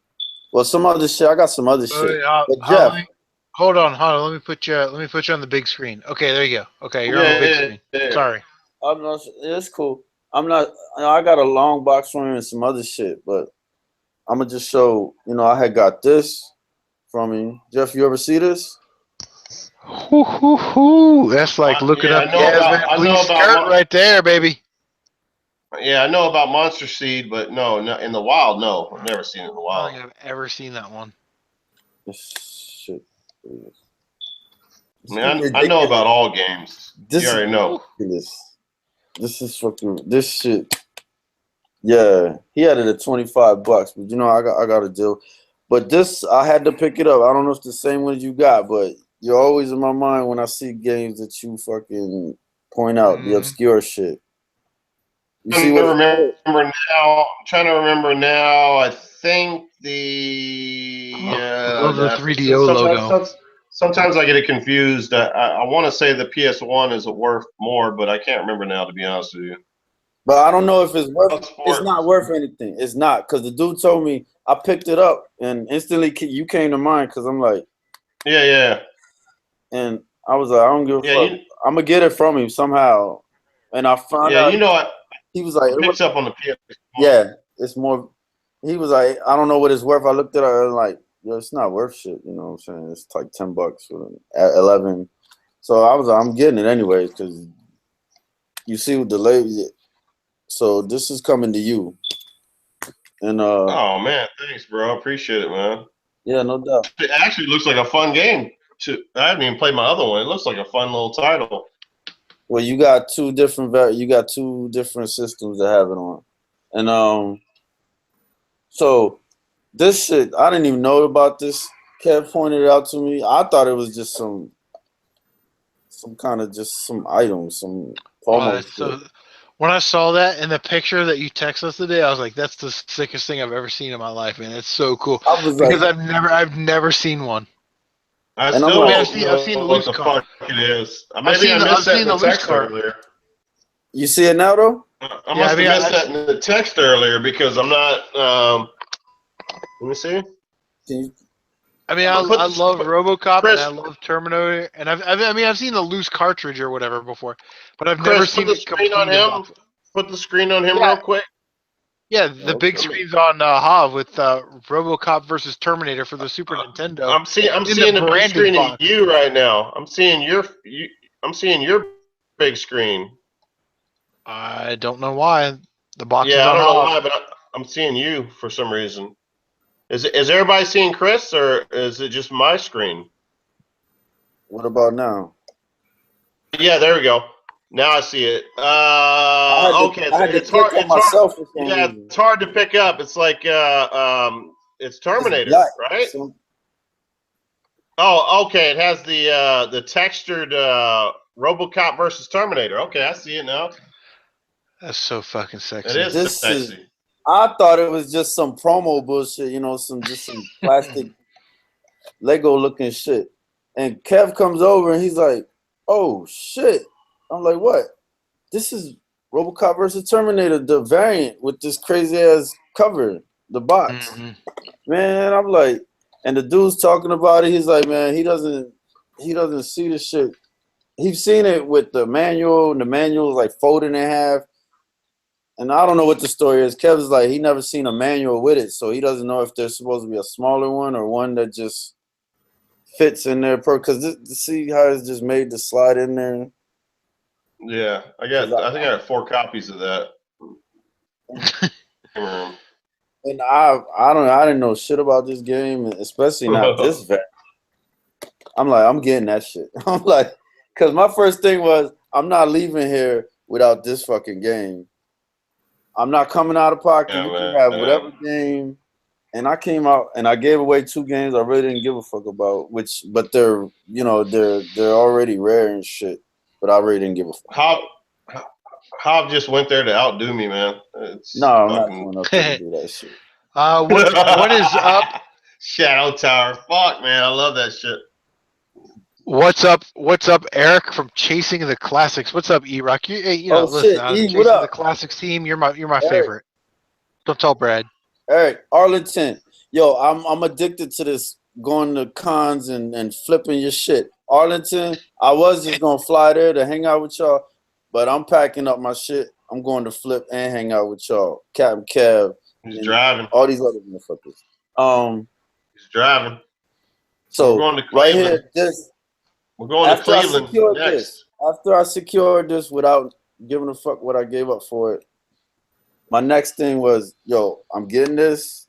Well, some other shit. I got some other shit. But Jeff, hold on. Let me put you on the big screen. Okay, there you go. Okay, you're on the big screen. Yeah. Sorry. It's cool. I got a long box from him and some other shit, but I'm gonna just show. I had got this from him. Jeff, you ever see this? That's like looking up Yasmin skirt right there, baby. Yeah, I know about Monster Seed, but no, in the wild, no. I've never seen it in the wild. I don't think I've ever seen that one. This shit. Man, I know about all games. You already know. This is fucking this shit. Yeah, he had it at $25, but I got a deal. But this, I had to pick it up. I don't know if it's the same one you got, but you're always in my mind when I see games that you fucking point out, the obscure shit. You see what? I'm trying to remember now. I think the love the 3DO logo. Sometimes I get it confused. I want to say the PS1 is worth more, but I can't remember now, to be honest with you. But I don't know if it's worth. It's not worth anything. It's not, because the dude told me. I picked it up and instantly you came to mind, because I'm like, yeah. And I was like, I don't give a fuck. I'm gonna get it from him somehow. And I found out. What? He was like, it picks up on the PS1. Yeah, it's more. He was like, I don't know what it's worth. I looked at it and like, it's not worth shit. You know what I'm saying? It's like $10 at 11. So I was like, I'm getting it anyway, because you see what the label. So this is coming to you. And oh man, thanks, bro. Appreciate it, man. Yeah, no doubt. It actually looks like a fun game. I haven't even played my other one. It looks like a fun little title. Well, you got two different systems that have it on, and so this shit I didn't even know about this. Kev pointed it out to me. I thought it was just some kind of some item, some promo. So when I saw that in the picture that you texted us today, I was like, "That's the sickest thing I've ever seen in my life, man! It's so cool." Because I've never seen one. I've seen the loose car. It is. Maybe I missed that in the text earlier. You see it now, though? I must have missed that in the text earlier, because I'm not. Let me see. I mean, I love RoboCop Chris, and I love Terminator, and I've seen the loose cartridge or whatever before, but I've never Chris, seen put the it screen on complete. him. Put the screen on him Yeah. real quick. Yeah, the big screen's on Hav with RoboCop versus Terminator for the Super Nintendo. I'm seeing in the big branded screen box. of you right now. I'm seeing your big screen. I don't know why the box is Yeah, I on don't know Hav. why, but I'm seeing you for some reason. Is everybody seeing Chris, or is it just my screen? What about now? Yeah, there we go. Now I see it. Okay, I had to it's click hard. on myself for some Yeah, reason. it's hard to pick up. It's like it's Terminator, It's black, right? so Oh, okay. It has the textured RoboCop versus Terminator. Okay, I see it now. That's so fucking sexy. It is this is. sexy. I thought it was just some promo bullshit, some plastic Lego looking shit. And Kev comes over and he's like, "Oh shit!" I'm like, "What? This is RoboCop versus Terminator, the variant with this crazy ass cover, the box." Mhm. Man, I'm like, and the dude's talking about it. He's like, "Man, he doesn't see the shit. He's seen it with the manual, and the manual is like folded in half." And I don't know what the story is. Kevin's like, he never seen a manual with it, so he doesn't know if there's supposed to be a smaller one or one that just fits in there. Because see how it's just made to slide in there. Yeah, I think I got 4 copies of that. And I didn't know shit about this game, especially not this variant. I'm like, I'm getting that shit. I'm like, because my first thing was, I'm not leaving here without this fucking game. I'm not coming out of pocket. Yeah, you man, can have whatever game. And I came out and I gave away 2 games I really didn't give a fuck about, but they're already rare and shit. But I really didn't give a fuck. Hob just went there to outdo me, man. No, I'm not going up there to do that shit. What is up? Shadow Tower. Fuck, man. I love that shit. What's up? What's up, Eric from Chasing the Classics? What's up, E-Rock? Listen, shit, on the E, Chasing what up? the Classics team, you're my Eric. favorite. Don't tell Brad. Eric, Arlington. Yo, I'm addicted to this going to cons and flipping your shit. Arlington, I was just gonna fly there to hang out with y'all, but I'm packing up my shit. I'm going to flip and hang out with y'all. Captain Kev. He's driving. All these other motherfuckers. He's driving. So we're going to right Cleveland. here, We're going to Cleveland next. After I secured this without giving a fuck what I gave up for it, my next thing was, yo, I'm getting this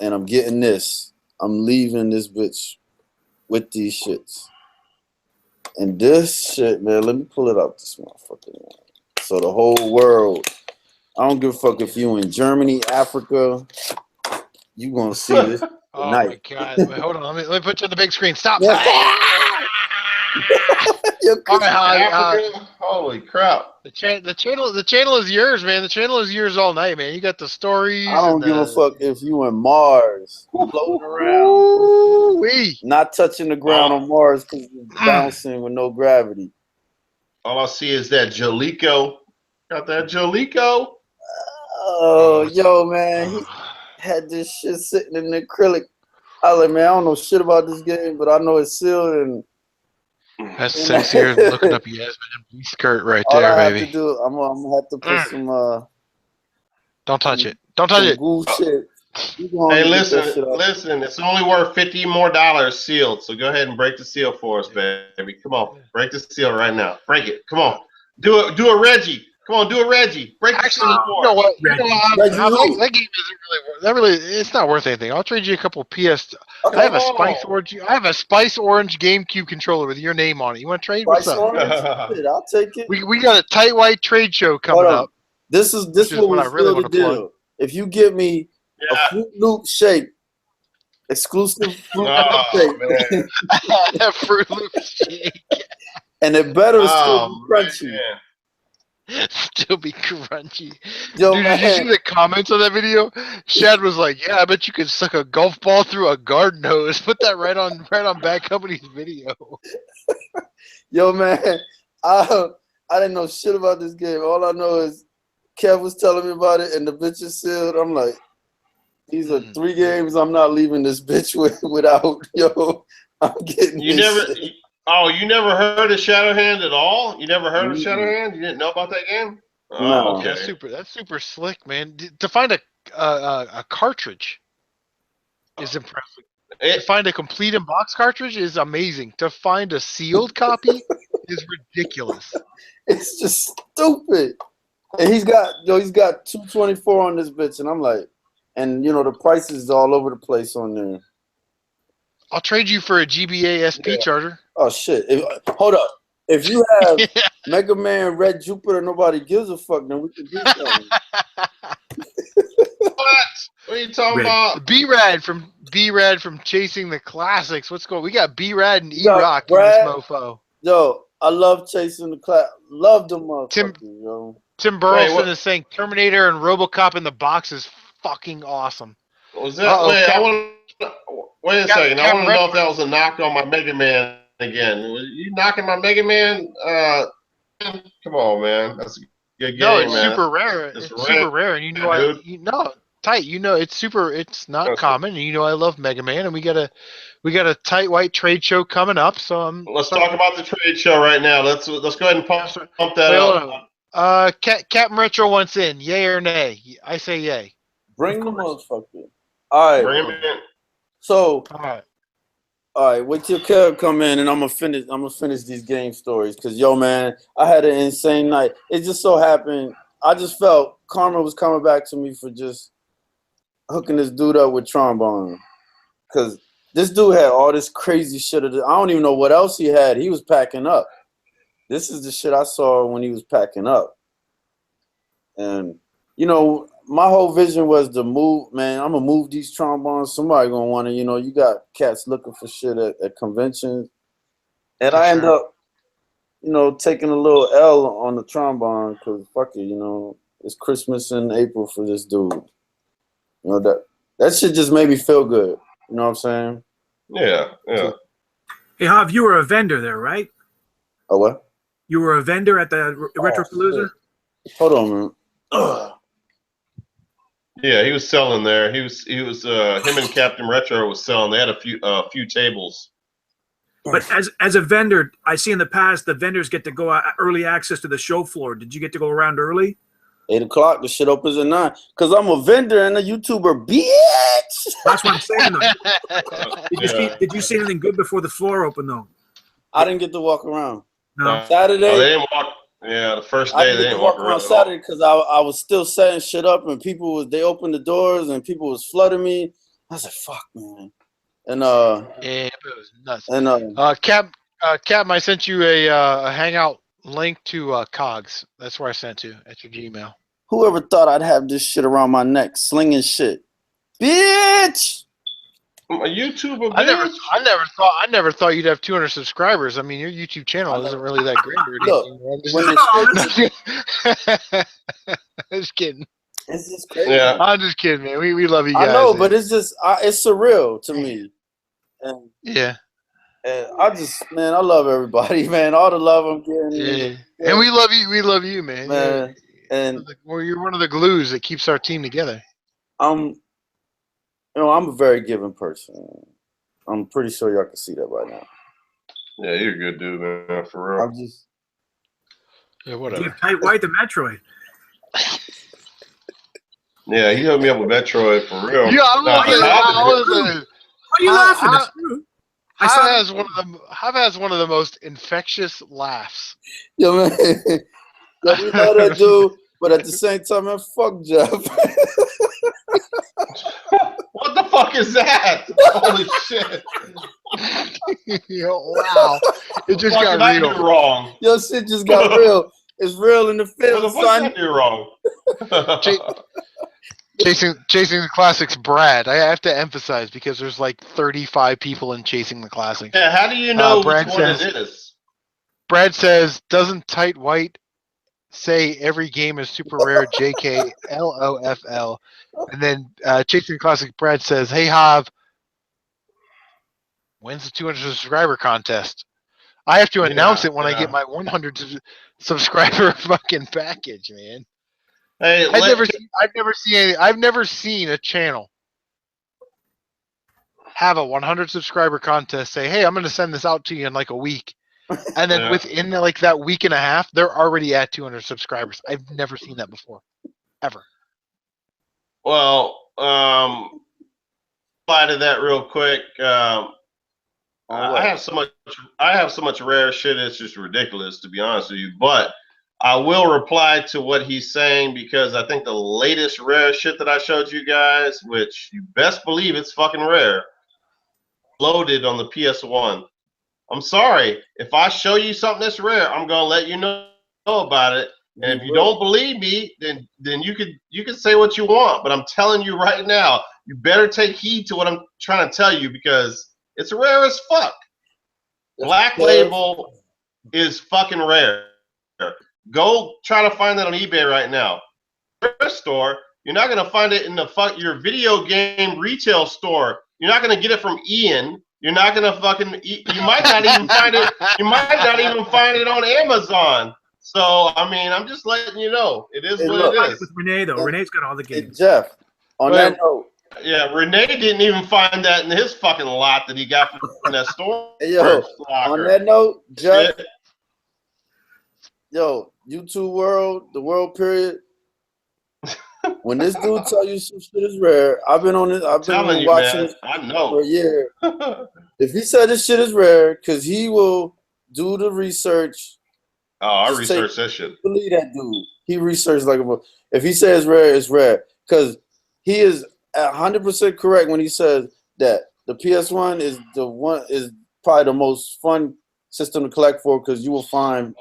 and I'm getting this. I'm leaving this bitch with these shits. And this shit, man, let me pull it up this motherfucker, man. So the whole world, I don't give a fuck if you in Germany, Africa, you gonna see this Oh tonight. my god! Wait, hold on. Let me put you on the big screen. Stop. Yeah. All right, Africa? Holy crap! the channel is yours, man. The channel is yours all night, man. You got the stories. I don't give a fuck if you in Mars, floating around, Ooh-wee. not touching the ground on Mars because you're bouncing with no gravity. All I see is that Jolico. Got that Jolico? Oh, yo, man, he had this shit sitting in the acrylic. I was like, man, I don't know shit about this game, but I know it's sealed and. That's sexier than looking up Yasmin skirt right All there, I have baby. to do, I'm gonna have to put some. Don't touch it. Don't touch it. Goo shit. Hey, listen. It's only worth $50 more sealed. So go ahead and break the seal for us, baby. Come on, break the seal right now. Break it. Come on. Do a Reggie. Come on, do a Reggie. Break the seal for us. You know what? That game isn't really. It's not worth anything. I'll trade you a couple PS. Okay. I have a Spice Orange. I have a Spice Orange GameCube controller with your name on it. You want to trade? What's Spice up? Orange? Shit, I'll take it. We got a tight white trade show coming up. This is what I really want to deal. If you give me a Fruit Loop shake, exclusive Fruit Loop shake, Fruit Loop shake, and it better still be crunchy. Man. Still be crunchy. Yo, dude, did you see the comments on that video? Shad was like, "Yeah, I bet you could suck a golf ball through a garden hose." Put that right on Badcompany's video. Yo, man, I didn't know shit about this game. All I know is Kev was telling me about it, and the bitch is sealed. I'm like, These are 3 games I'm not leaving this bitch without. Yo, I'm getting You this never. shit. Oh, you never heard of Shadowhand at all? You never heard of Shadowhand? You didn't know about that game? Oh, No. okay. That's super slick, man. To find a cartridge is impressive. To find a complete in box cartridge is amazing. To find a sealed copy is ridiculous. It's just stupid. And he's got 224 on this bitch, and I'm like, and the price is all over the place on there. I'll trade you for a GBA SP charger. Oh shit! Hold up. If you have Mega Man Red Jupiter, nobody gives a fuck. Then we can do something. What are you talking about? B-Rad from Chasing the Classics. What's going? We got B-Rad and E-Rock in this mofo. Yo, I love Chasing the Class. Love them motherfuckers, yo. Tim Burleson is saying Terminator and RoboCop in the box is fucking awesome. Was that? Wait a second. I want to know if that was a knock on my Mega Man again. Was you knocking my Mega Man? Come on, man. That's a good game, no, it's man. super rare. It's super rare, and you know tight. You know, it's super. It's not common, and you know I love Mega Man, and we got a tight white trade show coming up. So let's talk about the trade show right now. Let's go ahead and pump that up. CaptNRetro wants in. Yay or nay? I say yay. Bring the motherfucker. All right. Bring him in. So, all right. Wait till Kev come in, and I'm gonna finish these game stories. Cause yo, man, I had an insane night. It just so happened. I just felt karma was coming back to me for just hooking this dude up with trombone. Cause this dude had all this crazy shit. I don't even know what else he had. He was packing up. This is the shit I saw when he was packing up. And my whole vision was to move, man. I'm gonna move these trombones. Somebody gonna want to, you got cats looking for shit at conventions, and I end up, taking a little L on the trombone because fuck it, it's Christmas in April for this dude. That shit just made me feel good. You know what I'm saying? Yeah. Hey, Hav, you were a vendor there, right? Oh what? You were a vendor at the Retropalooza? Hold on, man. Ugh. Yeah, he was selling there. He was him and CaptNRetro was selling. They had a few tables. But as a vendor, I see in the past the vendors get to go early access to the show floor. Did you get to go around early? 8 o'clock. The shit opens at 9. Cause I'm a vendor and a YouTuber, bitch. That's what I'm saying, though. Did you see anything good before the floor opened, though? I didn't get to walk around. No. Saturday. They didn't walk. Yeah, the first day they didn't walk around Saturday because I was still setting shit up and they opened the doors and people was flooding me. I was like, fuck, man. And it was nuts. And Cap, I sent you a Hangout link to Cogs. That's where I sent to at your Gmail. Whoever thought I'd have this shit around my neck, slinging shit, bitch. A YouTuber. I never thought you'd have 200 subscribers. I mean, your YouTube channel isn't really that great. I'm just kidding. It's just crazy. Yeah. I'm just kidding, man. We love you guys. I know, but it's just it's surreal to me. And, yeah. And I love everybody, man. All the love I'm getting. Yeah. And we love you. We love you, man. Man. And you're one of the glues that keeps our team together. I'm a very giving person. I'm pretty sure y'all can see that right now. Yeah, you're a good dude, man. For real. I'm just. Yeah, whatever. You have tight white the Metroid. Yeah, he hooked me up with Metroid for real. Yeah, What are you laughing at? Hav has one of the most infectious laughs. Yo, man. We love that dude, but at the same time, man, fuck Jeff. What the fuck is that? Holy shit. Wow. It just got real. Wrong. Yo, shit just got real. It's real in the field, What son. the fuck you wrong? Chasing the Classics, Brad. I have to emphasize because there's like 35 people in Chasing the Classics. Yeah, how do you know Brad which one says, it is? Brad says, doesn't Tight White say every game is super rare? JK LOFL. And then Chasing the Classic, Brad says, hey Hav, when's the 200 subscriber contest? I have to announce it when I get my 100 subscriber fucking package, man. Hey, I've never seen a channel have a 100 subscriber contest, say, hey, I'm going to send this out to you in like a week. And then within like that week and a half, they're already at 200 subscribers. I've never seen that before, ever. Well, reply to that real quick. I have so much rare shit. It's just ridiculous, to be honest with you. But I will reply to what he's saying because I think the latest rare shit that I showed you guys, which you best believe it's fucking rare, loaded on the PS1. I'm sorry. If I show you something that's rare, I'm gonna let you know about it. And if you don't believe me, then you can say what you want. But I'm telling you right now, you better take heed to what I'm trying to tell you because it's rare as fuck. Black Label is fucking rare. Go try to find that on eBay right now. Thrift store, you're not gonna find it in your video game retail store. You're not gonna get it from Ian. You're not gonna fucking. You might not even find it. You might not even find it on Amazon. So I mean, I'm just letting you know it is what it is. With Renee though, Renee's got all the games. Jeff, on that note. Yeah, Renee didn't even find that in his fucking lot that he got from that store. Yo, on that note, Jeff. Yo, YouTube world, the world period. When this dude tell you some shit is rare, I've been on it. I've been watching it for a year. If he said this shit is rare, because he will do the research. Oh, I researched that shit. Believe that dude. He researched like a. If he says rare, it's rare. Because he is 100% correct when he says that the PS1 is probably the most fun system to collect for because you will find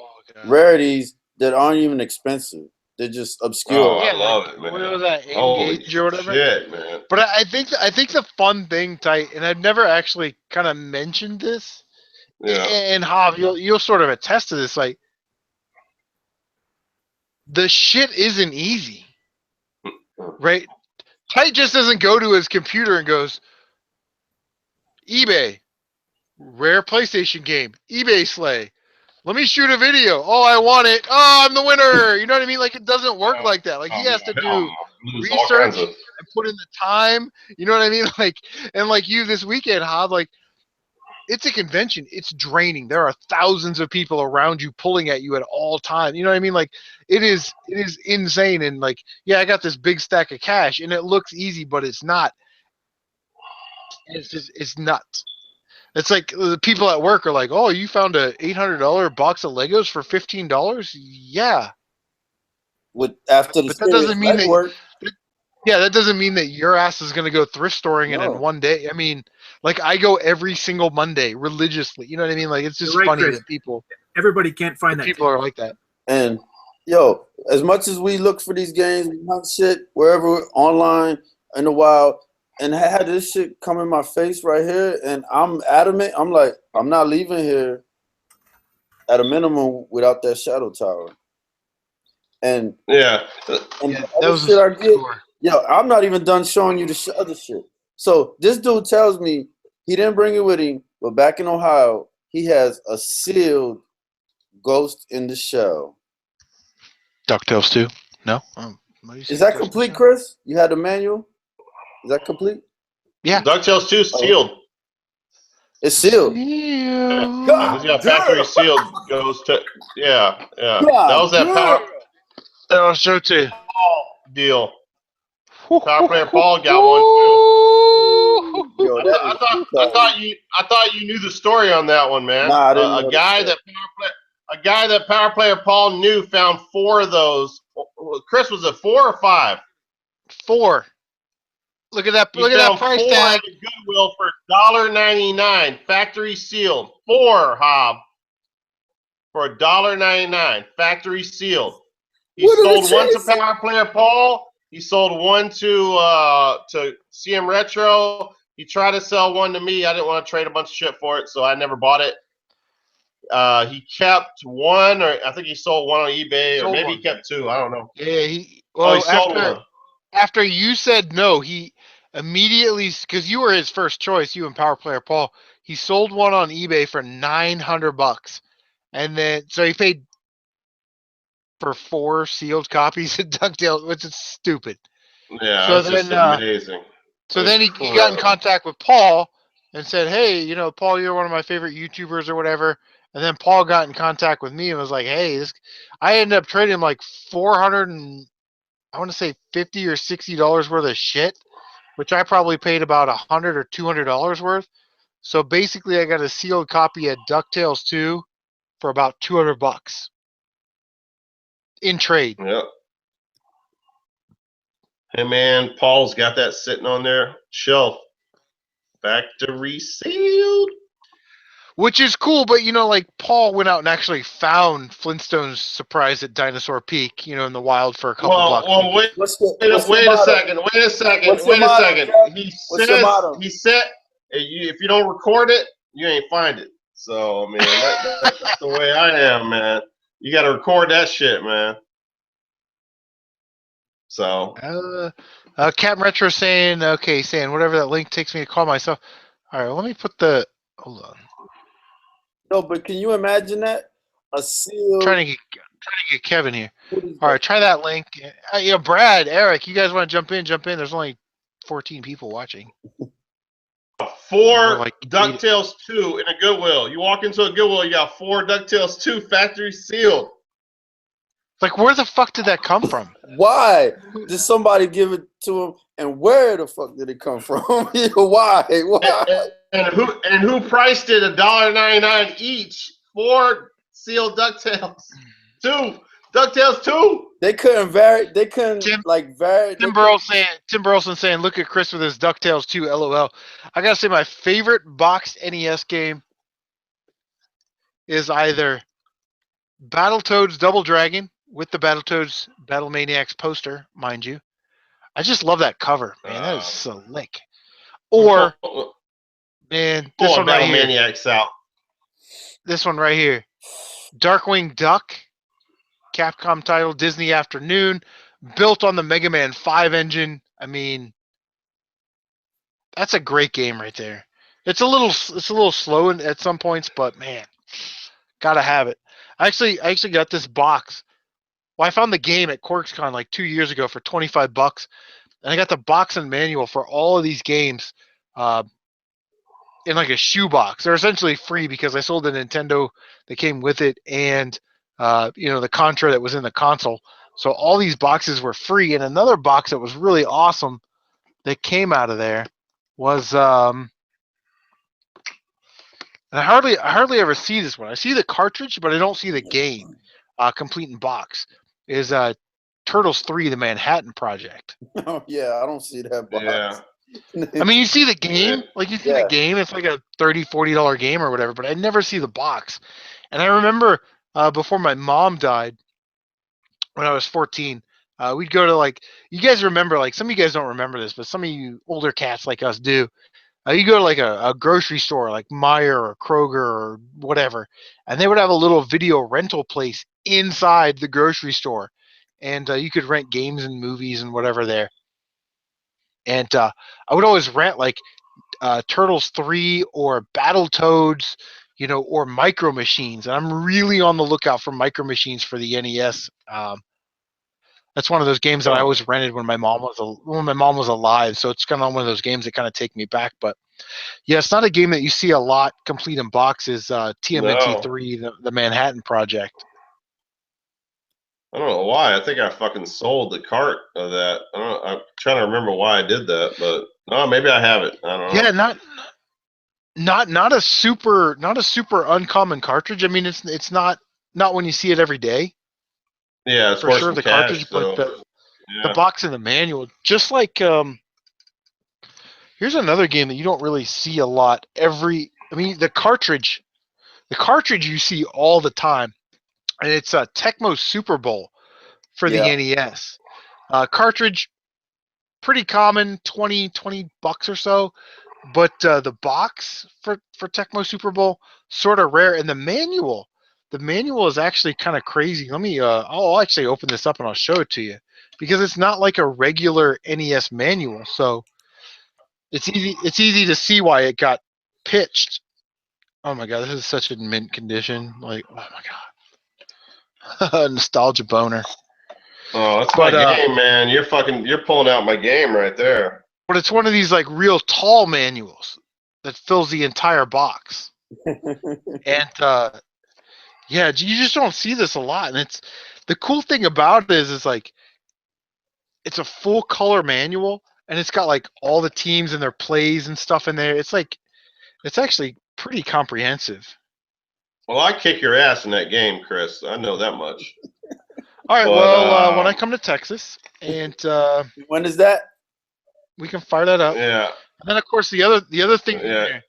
rarities that aren't even expensive. They're just obscure. Oh, I love it, man. What was that? Engage or whatever? Shit, man. But I think the fun thing, Tight, and I've never actually kind of mentioned this. Yeah. And Hav, you'll sort of attest to this. Like, the shit isn't easy, right? Tight just doesn't go to his computer and goes, eBay, rare PlayStation game, eBay slay. Let me shoot a video. Oh, I want it. Oh, I'm the winner. You know what I mean? Like, it doesn't work like that. Like, he has to do research and put in the time. You know what I mean? Like, and like you this weekend, Hav, like, it's a convention. It's draining. There are thousands of people around you pulling at you at all times. You know what I mean? Like, it is insane. And like, yeah, I got this big stack of cash and it looks easy, but it's not. It's nuts. It's like the people at work are like, oh, you found a $800 box of Legos for $15? Yeah. After the that doesn't mean that doesn't mean that your ass is going to go thrift storing it in one day. I mean, like, I go every single Monday religiously. You know what I mean? Like, it's just funny Chris. That everybody can't find that. People are like that. And yo, as much as we look for these games, we hunt shit wherever online in the wild. And I had this shit come in my face right here, and I'm adamant. I'm like, I'm not leaving here at a minimum without that shadow tower. And the other shit I get, I'm not even done showing you the other shit. So this dude tells me he didn't bring it with him, but back in Ohio, he has a sealed Ghost in the Shell. DuckTales 2? No? Is that complete, Chris? You had the manual? Is that complete? Yeah. DuckTales 2 sealed. It's sealed. Yeah, he's got factory sealed. Goes to that was that power. That was so too. Deal. Power player Paul got one too. Yo, I thought you knew the story on that one, man. Nah, a guy that Power Player Paul knew found 4 of those. Chris, was it 4 or 5? 4. Look at that! Look at that price tag. At Goodwill for $1.99, factory sealed. 4, Hob, for $1.99, factory sealed. He sold one to Power Player Paul. He sold one to CMRetro. He tried to sell one to me. I didn't want to trade a bunch of shit for it, so I never bought it. He kept one, or I think he sold one on eBay, or maybe he kept 2. I don't know. Yeah, he sold one. After you said no, he immediately, because you were his first choice, you and Power Player Paul, he sold one on eBay for $900, and then so he paid for 4 sealed copies of DuckTales, which is stupid. Yeah, so that's just amazing. So then he got in contact with Paul, and said, "Hey, you know, Paul, you're one of my favorite YouTubers or whatever." And then Paul got in contact with me and was like, "Hey, this." I ended up trading him like 400 and I want to say $50 or $60 worth of shit, which I probably paid about $100 or $200 worth. So basically, I got a sealed copy of DuckTales 2 for about $200 in trade. Yep. Hey man, Paul's got that sitting on their shelf, factory sealed. Which is cool, but you know, like Paul went out and actually found Flintstone's Surprise at Dinosaur Peak, you know, in the wild for a couple bucks. Well, wait What's a your second. motto, He What's your motto? says, he said, if you don't record it, you ain't find it. So, man, that's the way I am, man. You got to record that shit, man. So, CaptNRetro saying whatever that link takes me to call myself. All right, let me put the. Hold on. No, but can you imagine that? A seal. Trying to get Kevin here. All right, try that link. Brad, Eric, you guys want to jump in? Jump in. There's only 14 people watching. 4 like DuckTales 2 in a Goodwill. You walk into a Goodwill, you got 4 DuckTales 2 factory sealed. Like, where the fuck did that come from? Why did somebody give it to him? And where the fuck did it come from? Why? And who priced it $1.99 each? 4 sealed DuckTales. 2 DuckTales 2. They couldn't vary. They couldn't vary. Tim Burleson saying, "Look at Chris with his DuckTales 2, LOL." I gotta say, my favorite boxed NES game is either Battletoads Double Dragon with the Battletoads Battle Maniacs poster, mind you. I just love that cover, man. That is slick. Or, man, this one right Battle here. Maniacs out. This one right here. Darkwing Duck, Capcom title, Disney Afternoon, built on the Mega Man 5 engine. I mean, that's a great game right there. It's a little slow at some points, but man, gotta have it. I actually got this box. Well, I found the game at QuarksCon like 2 years ago for $25, and I got the box and manual for all of these games in like a shoebox. They're essentially free because I sold the Nintendo that came with it, and the Contra that was in the console. So all these boxes were free, and another box that was really awesome that came out of there was and I hardly ever see this one. I see the cartridge, but I don't see the game complete in box. Is Turtles 3: The Manhattan Project. Oh yeah, I don't see that box. Yeah. I mean, you see the game, like you see the game. It's like a $30, $40 game or whatever, but I never see the box. And I remember before my mom died, when I was 14, we'd go to you guys remember, some of you guys don't remember this, but some of you older cats like us do. You go to a grocery store like Meijer or Kroger or whatever, and they would have a little video rental place inside the grocery store, and you could rent games and movies and whatever there. And I would always rent Turtles 3 or Battletoads, or Micro Machines. And I'm really on the lookout for Micro Machines for the NES. That's one of those games that I always rented when my mom was alive. So it's kind of one of those games that kind of take me back. But yeah, it's not a game that you see a lot complete in boxes. TMNT 3, the Manhattan Project. I don't know why. I think I fucking sold the cart of that. I'm trying to remember why I did that, but maybe I have it. I don't know. Yeah, not a super uncommon cartridge. I mean, it's not when you see it every day. Yeah, it's for sure. The cartridge, but the box and the manual. Just like here's another game that you don't really see a lot. The cartridge you see all the time, and it's a Tecmo Super Bowl for the NES. Cartridge, pretty common, $20 or so. But the box for Tecmo Super Bowl, sort of rare. And the manual is actually kind of crazy. Let me, I'll actually open this up and I'll show it to you, because it's not like a regular NES manual. So it's easy to see why it got pitched. Oh my God, this is such a mint condition. Like, oh my God. Nostalgia boner. Oh, that's my game, man. You're pulling out my game right there. But it's one of these real tall manuals. that fills the entire box. And yeah, you just don't see this a lot. And it's the cool thing about it is like it's a full color manual, and it's got like all the teams and their plays and stuff in there. It's like it's actually pretty comprehensive. Well, I kick your ass in that game, Chris. I know that much. All right, But, well, when I come to Texas, and When is that? we can fire that up. Yeah. And then, of course, the other thing, Yeah.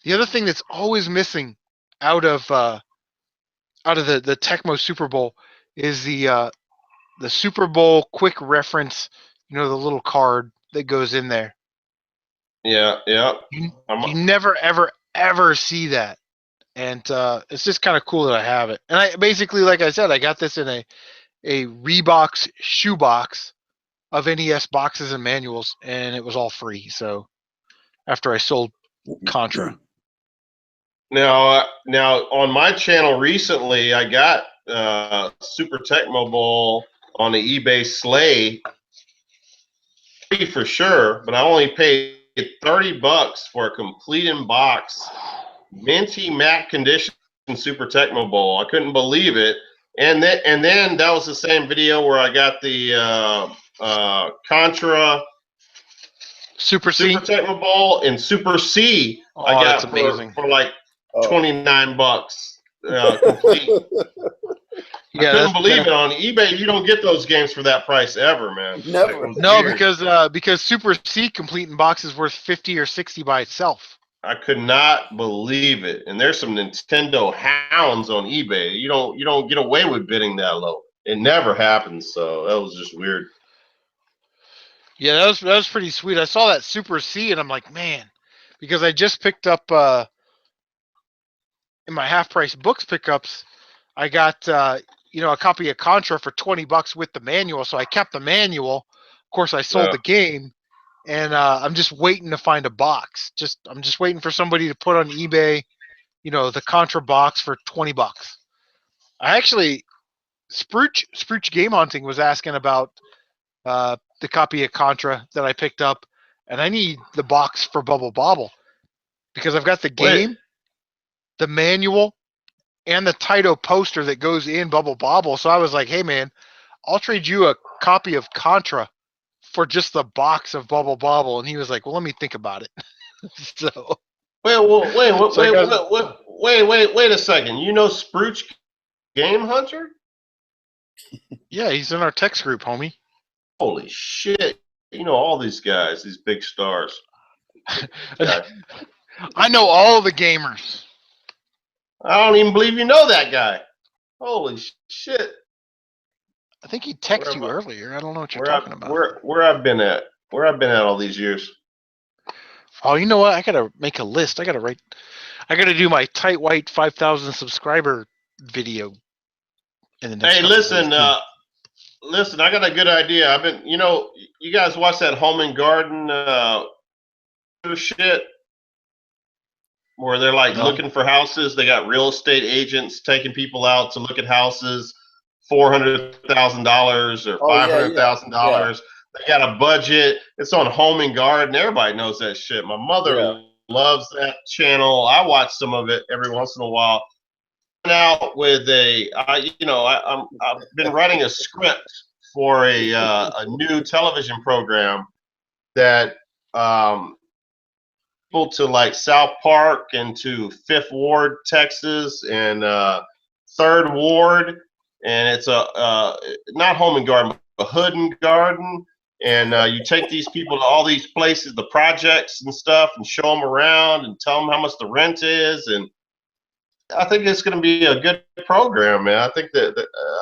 the other thing that's always missing out of the Tecmo Super Bowl is the Super Bowl quick reference. You know, the little card that goes in there. Yeah. Yeah. You never ever see that, and it's just kind of cool that I have it. And I basically, like I said, I got this in a Reeboks shoebox of NES boxes and manuals, and it was all free. So after I sold Contra. Now on my channel recently, I got Super Tecmo Bowl on the eBay sleigh, free for sure, but I only paid $30 for a complete in box, minty matte condition Super Tecmo Bowl. I couldn't believe it. And then that was the same video where I got the Contra Super C. Super Tecmo Bowl and Super C. Oh, I got that's amazing. for like $29 complete. Yeah, I couldn't believe it. On eBay, you don't get those games for that price ever, man. Never. No, Weird. because Super C complete in box is worth 50 or 60 by itself. I could not believe it. And there's some Nintendo hounds on eBay. You don't get away with bidding that low. It never happens. So that was just weird. Yeah, that was pretty sweet. I saw that Super C, and I'm like, man, because I just picked up in my half price books pickups, I got a copy of Contra for $20 with the manual. So I kept the manual. Of course, I sold the game, and I'm just waiting to find a box. I'm just waiting for somebody to put on eBay, the Contra box for $20. I actually, Sprooch Game Hunting was asking about the copy of Contra that I picked up, and I need the box for Bubble Bobble because I've got the game, the manual, and the Taito poster that goes in Bubble Bobble. So I was like, hey man, I'll trade you a copy of Contra for just the box of Bubble Bobble. And he was like, well, let me think about it. So wait a second. You know Sprooch Game Hunter? Yeah, he's in our text group, homie. Holy shit. You know all these guys, these big stars. I know all the gamers. I don't even believe you know that guy. Holy shit. I think he texted you earlier. I don't know what you're talking about. Where I've been at all these years. Oh, you know what? I gotta make a list. I gotta do my tight white 5,000 subscriber video in the next Hey, listen, I got a good idea. I've been, you guys watch that Home and Garden shit where they're like looking for houses. They got real estate agents taking people out to look at houses, $400,000 or $500,000. They got a budget. It's on Home and Garden. Everybody knows that shit. My mother loves that channel. I watch some of it every once in a while. Out with I've been writing a script for a new television program that people to like South Park and to Fifth Ward, Texas, and Third Ward, and it's not Home and Garden, but Hood and Garden, and you take these people to all these places, the projects and stuff, and show them around and tell them how much the rent is, and I think it's going to be a good program, man. I think I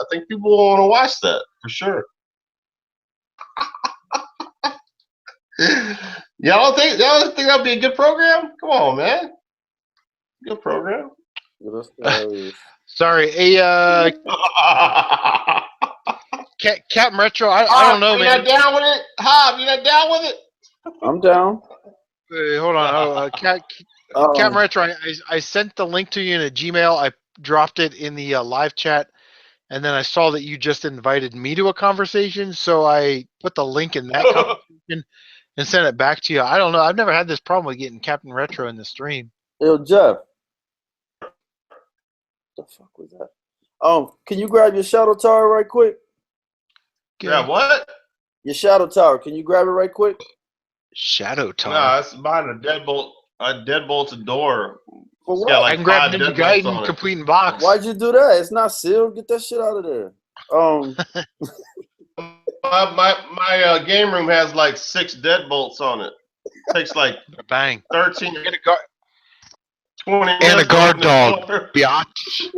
think people will want to watch that for sure. Y'all don't think that'll be a good program? Come on, man. Good program. Sorry, CaptNRetro. I don't know, man. You not down with it, Hob? You not down with it? I'm down. Wait, hold on. CaptNRetro, I sent the link to you in a Gmail. I dropped it in the live chat, and then I saw that you just invited me to a conversation, so I put the link in that conversation, and send it back to you. I don't know. I've never had this problem with getting CaptNRetro in the stream. Yo, Jeff. What the fuck was that? Can you grab your shadow tower right quick? Yeah, what? Your shadow tower. Can you grab it right quick? Shadow Tower. No, it's behind a deadbolt. I deadbolted door. For It's what? got I like can grab 5 Ninja deadbolts Gaiden on it. completing box. Why'd you do that? It's not sealed. Get that shit out of there. My game room has like 6 deadbolts on it. Takes like Bang. 13 And a guard, 20 and a minutes guard to open the dog. door. Biatch.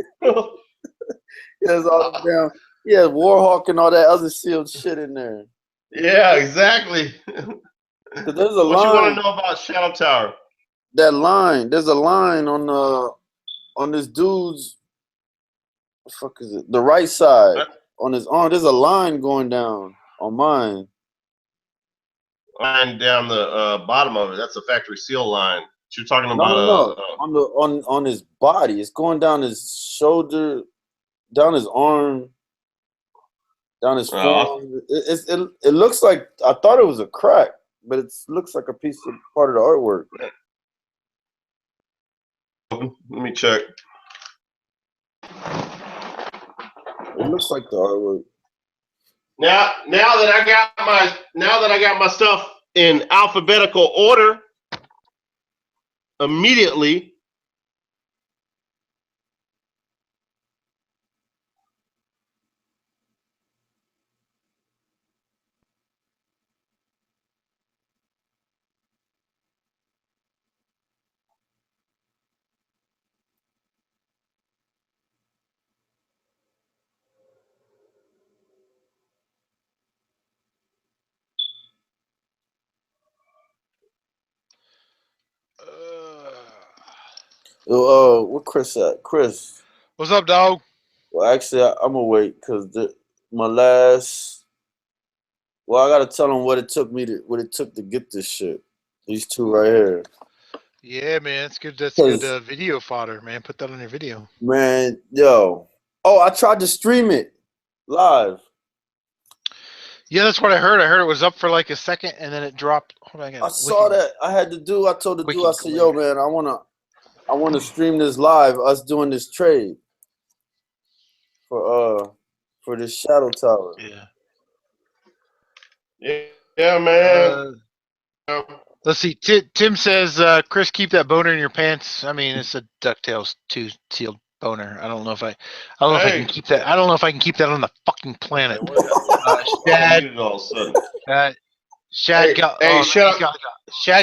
There's all the damn, yeah, Warhawk and all that other sealed shit in there. Yeah, exactly. 'Cause there's a What you line. want to know about Shadow Tower? That line. There's a line on this dude's. What the fuck is it? The right side on his arm. There's a line going down on mine. Line down the bottom of it. That's a factory seal line. What you're talking about? No. On his body. It's going down his shoulder, down his arm, down his forearm. It looks like, I thought it was a crack, but it looks like a piece of part of the artwork. Let me check. It looks like the artwork. Now that I got my stuff in alphabetical order, immediately. What Chris at? Chris. What's up, dog? Well, actually, I'm gonna wait because my last. Well, I gotta tell him what it took to get this shit. These two right here. Yeah, man, it's good. That's good video fodder, man. Put that on your video. Man, yo. Oh, I tried to stream it live. Yeah, that's what I heard. I heard it was up for like a second and then it dropped. Hold on, I saw that. I told the dude, I said, yo, man, I wanna stream this live, us doing this trade for this shadow tower. Yeah, man. Let's see. Tim says, Chris, keep that boner in your pants. I mean, it's a DuckTales 2 sealed boner. I don't know if I can keep that. I don't know if I can keep that on the fucking planet. Shad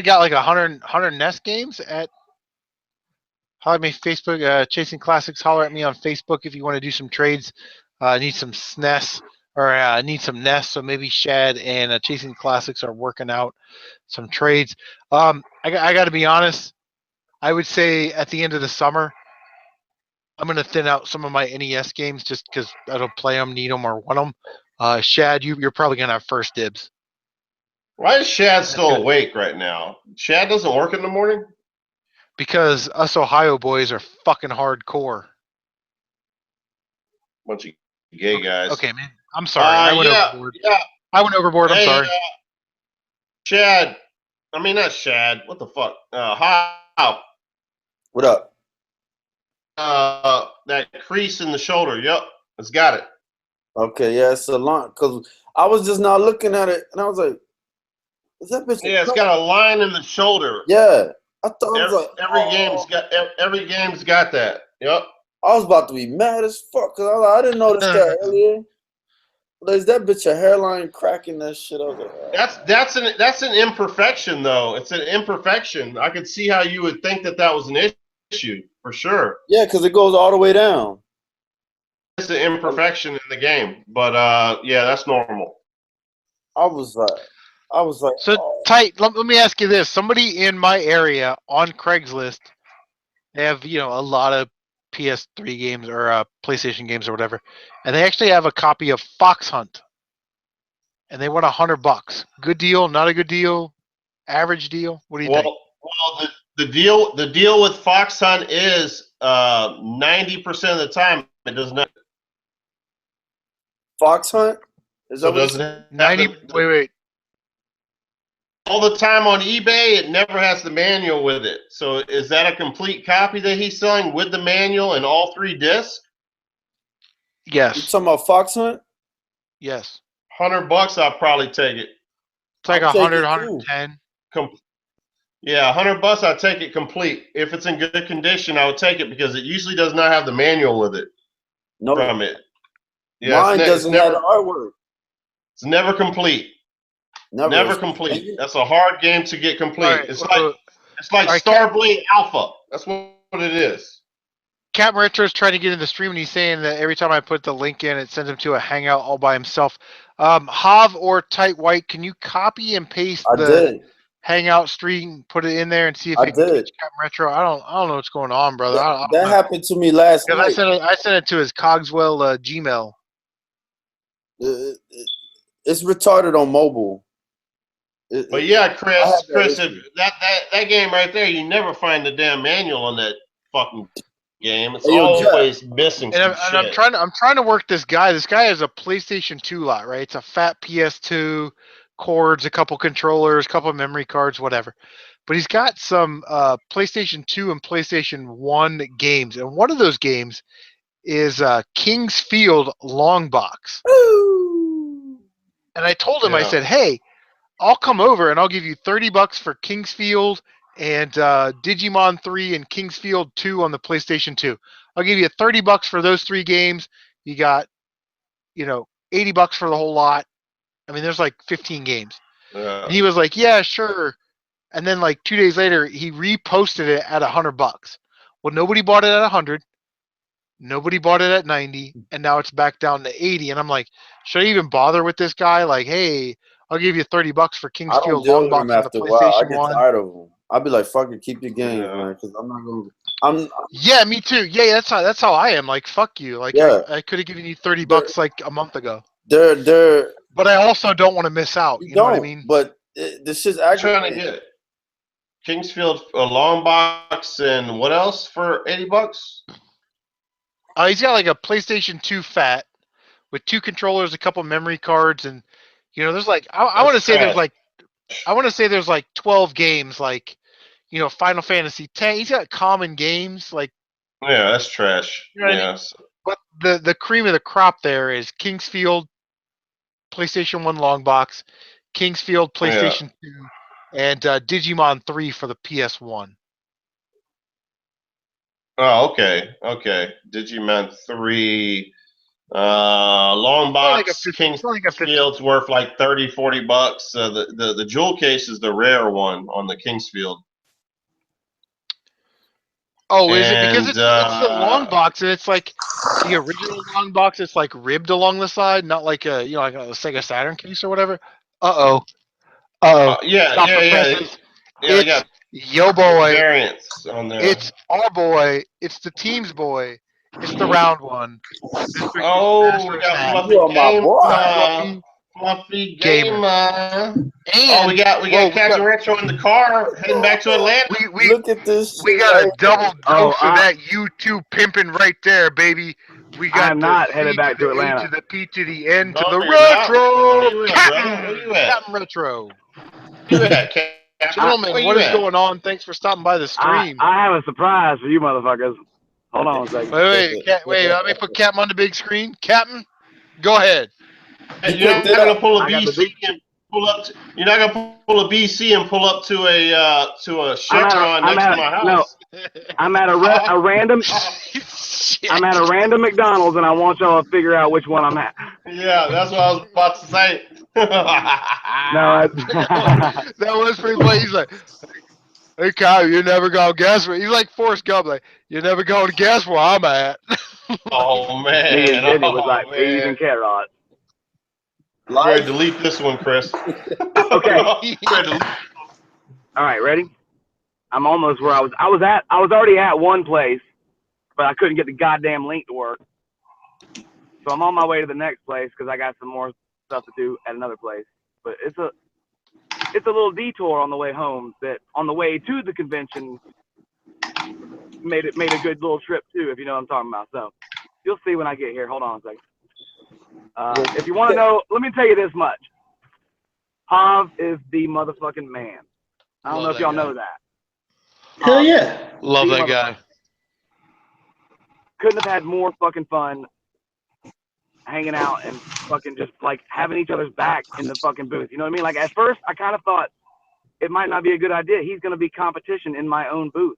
got like 100 NES games at. Holler at me Facebook, Chasing Classics. Holler at me on Facebook if you want to do some trades. Need some SNES or need some NES. So maybe Shad and Chasing Classics are working out some trades. I got to be honest. I would say at the end of the summer, I'm going to thin out some of my NES games just because I don't play them, need them, or want them. Shad, you're probably going to have first dibs. Why is Shad still awake right now? Shad doesn't work in the morning? Because us Ohio boys are fucking hardcore. Bunch of gay guys. Okay, man. I'm sorry. I went overboard. Yeah. I went overboard. I'm sorry. Shad. I mean, not Shad. What the fuck? How? What up? That crease in the shoulder. Yep. It's got it. Okay, yeah, it's a line. Because I was just now looking at it, and I was like, is that bitch? Yeah, it's got a line in the shoulder. Yeah. I thought every game's got that. Yep. I was about to be mad as fuck because I didn't notice that earlier. Is that bitch a hairline cracking that shit? I was like, that's an imperfection though. It's an imperfection. I could see how you would think that was an issue for sure. Yeah, because it goes all the way down. It's an imperfection in the game, but yeah, that's normal. I was like, so tight. Let me ask you this: somebody in my area on Craigslist, they have a lot of PS3 games or PlayStation games or whatever, and they actually have a copy of Fox Hunt, and they want $100. Good deal? Not a good deal? Average deal? What do you think? Well, the deal with Fox Hunt is 90% of the time it does not. Fox Hunt? Is that doesn't 90? Wait. all the time on eBay, it never has the manual with it. So is that a complete copy that he's selling with the manual and all 3 discs? You Yes. talking about Fox Hunt? Yes. $100, I'll probably take it. It's like I'll take 100, it, too. 110. Yeah, $100, I'll take it complete. If it's in good condition, I would take it because it usually does not have the manual with it No, from it. Yeah, mine doesn't have the artwork. It's never complete. Never complete. That's a hard game to get complete. Right, It's like right, Starblade Alpha. That's what it is. CaptNRetro is trying to get in the stream, and he's saying that every time I put the link in, it sends him to a hangout all by himself. Hav or Tight White, can you copy and paste the hangout stream, put it in there, and see if it can catch CaptNRetro? I don't know what's going on, brother. That happened to me last night. I sent it to his Cogswell Gmail. It's retarded on mobile. But yeah, Chris, that game right there, you never find the damn manual on that fucking game. It's always missing some shit. And I'm trying to work this guy. This guy has a PlayStation 2 lot, right? It's a fat PS2, cords, a couple controllers, a couple memory cards, whatever. But he's got some PlayStation 2 and PlayStation 1 games, and one of those games is King's Field Long Box. And I told him, I said, hey, I'll come over and I'll give you $30 for King's Field and Digimon 3 and King's Field 2 on the PlayStation 2. I'll give you $30 for those 3 games. You got, $80 for the whole lot. I mean, there's like 15 games. And he was like, yeah, sure. And then like 2 days later, he reposted it at $100. Well, nobody bought it at 100. Nobody bought it at 90, and now it's back down to 80. And I'm like, should I even bother with this guy? Like, hey, I'll give you $30 for King's Field Long Box on the PlayStation 1. I get tired of them. I'll be like, fuck it, keep your game, man, because I'm not gonna. Yeah, me too. Yeah, that's how I am. Like, fuck you. Like, I could have given you $30 like a month ago. But I also don't want to miss out. You know what I mean? But this shit's actually trying to get it. Kingsfield a long box and what else for $80? He's got like a PlayStation 2 fat with 2 controllers, a couple memory cards, and there's like I want to say there's like 12 games, like Final Fantasy X. He's got common games like. Yeah, that's trash. You know what I mean? But the cream of the crop there is King's Field, PlayStation 1 long box, King's Field PlayStation 2, and Digimon 3 for the PS1. Oh, okay. Digimon 3, long box, King's Field's worth like $30-40. The jewel case is the rare one on the Kingsfield. Oh, is it because it's the long box and it's like the original long box? It's like ribbed along the side, not like a like a Sega Saturn case or whatever. Yeah. It's yo boy. Variants on there. It's our boy. It's the team's boy. It's the round one. Oh, we got Fluffy Gamer. And we got CaptNRetro in the car heading back to Atlanta. Look at this. We got a double dose of that YouTube pimping right there, baby. We got I'm not headed back to Atlanta. To the P to the N to the retro. CaptNRetro. Gentlemen, what is going on? Thanks for stopping by the stream. I have a surprise for you motherfuckers. Hold on a second. Wait. Let me put Captain on the big screen. Captain, go ahead. You're not gonna pull a BC and pull up. You're not gonna pull a BC and pull up to a Chevron next to my house. No, I'm at a random. I'm at a random McDonald's, and I want y'all to figure out which one I'm at. Yeah, that's what I was about to say. No, that was pretty funny. He's like, "Hey, Kyle, you never gonna guess where?" He's like Forrest Gump, like, "You never gonna guess where I'm at." Oh man! Me and Jenny was like peas and carrots. Ready to delete this one, Chris. Okay. All right, ready? I'm almost where I was. I was already at one place, but I couldn't get the goddamn link to work. So I'm on my way to the next place because I got some more stuff to do at another place. But it's a little detour on the way home. That on the way to the convention made a good little trip too, if you know what I'm talking about. So you'll see when I get here. Hold on a second. If you want to know, let me tell you this much. Hav is the motherfucking man. I don't know if y'all know that. Hell yeah. Love that guy. Couldn't have had more fucking fun hanging out and fucking just like having each other's back in the fucking booth. You know what I mean? Like at first I kind of thought it might not be a good idea. He's going to be competition in my own booth.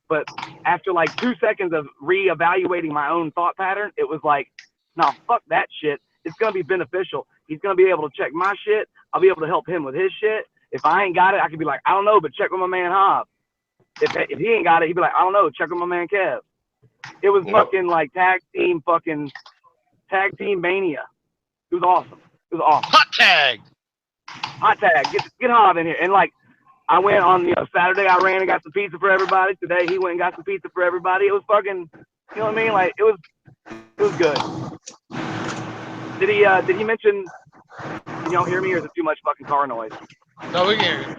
But after like 2 seconds of reevaluating my own thought pattern, it was like, nah, fuck that shit. It's going to be beneficial. He's going to be able to check my shit. I'll be able to help him with his shit. If I ain't got it, I could be like, I don't know, but check with my man Hob. If he ain't got it, he'd be like, I don't know, check with my man Kev. It was fucking like tag team mania. It was awesome. It was awesome. Hot tag. Get Hob in here. And like, I went on, Saturday I ran and got some pizza for everybody. Today he went and got some pizza for everybody. It was fucking, you know what I mean? Like it was good. Did he mention? Can y'all hear me, or is it too much fucking car noise? No, we can hear you.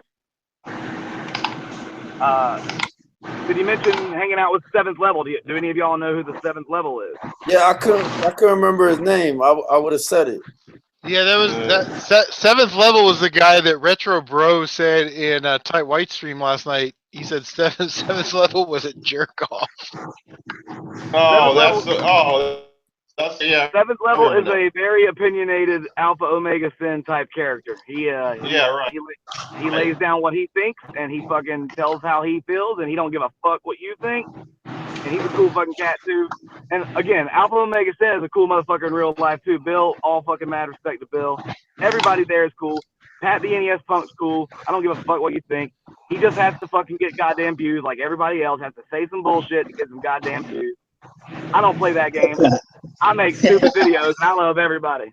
Did he mention hanging out with 7th level? Do any of y'all know who the 7th level is? Yeah, I couldn't remember his name. I would have said it. Yeah, that was that 7th level was the guy that Retro Bro said in Tight White stream last night. He said 7th level was a jerk off. That's yeah. 7th level is a very opinionated Alpha Omega Sin type character. He lays down what he thinks and he fucking tells how he feels and he don't give a fuck what you think. And he's a cool fucking cat too. And again, Alpha Omega Sin is a cool motherfucker in real life too. Bill, all fucking mad respect to Bill. Everybody there is cool. Pat the NES Punk's cool. I don't give a fuck what you think. He just has to fucking get goddamn views like everybody else. Has to say some bullshit to get some goddamn views. I don't play that game. I make stupid videos. I love everybody.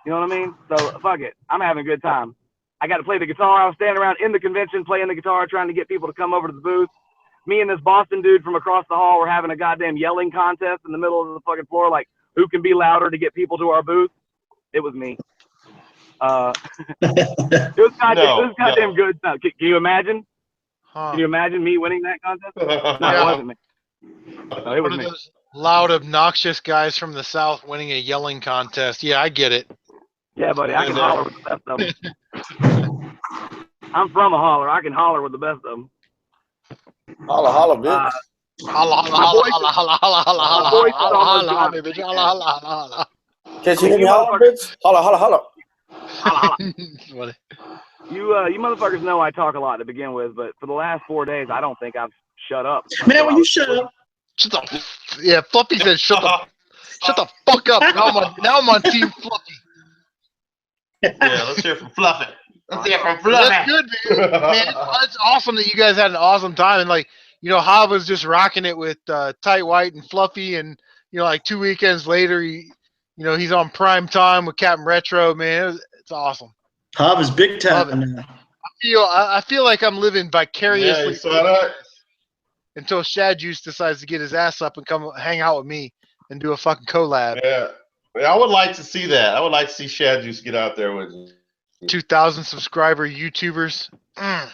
You know what I mean? So fuck it. I'm having a good time. I got to play the guitar. I was standing around in the convention playing the guitar, trying to get people to come over to the booth. Me and this Boston dude from across the hall were having a goddamn yelling contest in the middle of the fucking floor, like who can be louder to get people to our booth. It was me. It was goddamn good stuff. Can you imagine? Can you imagine me winning that contest? No, it wasn't me. No, it was me. Those loud, obnoxious guys from the South winning a yelling contest. Yeah, I get it. Yeah, buddy, I can holler with the best of them. I'm from a holler. I can holler with the best of them. Holla, holla, bitch. Holla, holla, holla, holla, holla, holla, holla, holla, holla, bitch. Holla, holla, holla, holla. Can't you hear me holla, bitch? Holla, holla, holla. Holla, holla. You motherfuckers know I talk a lot to begin with, but for the last 4 days, I don't think I've shut up. Man, will you shut up? Yeah, Fluffy said shut the fuck up. Now I'm on Team Fluffy. Yeah, let's hear from Fluffy. Let's hear from Fluffy. That's good, man. It's awesome that you guys had an awesome time. And like, Hob was just rocking it with Tight White and Fluffy, and like 2 weekends later, he's on prime time with CaptNRetro. Man, it's awesome. Hob is big time. I feel like I'm living vicariously. Yeah, until Shad Juice decides to get his ass up and come hang out with me and do a fucking collab. Yeah, I would like to see that. I would like to see Shad Juice get out there with you. 2,000 subscriber YouTubers. Let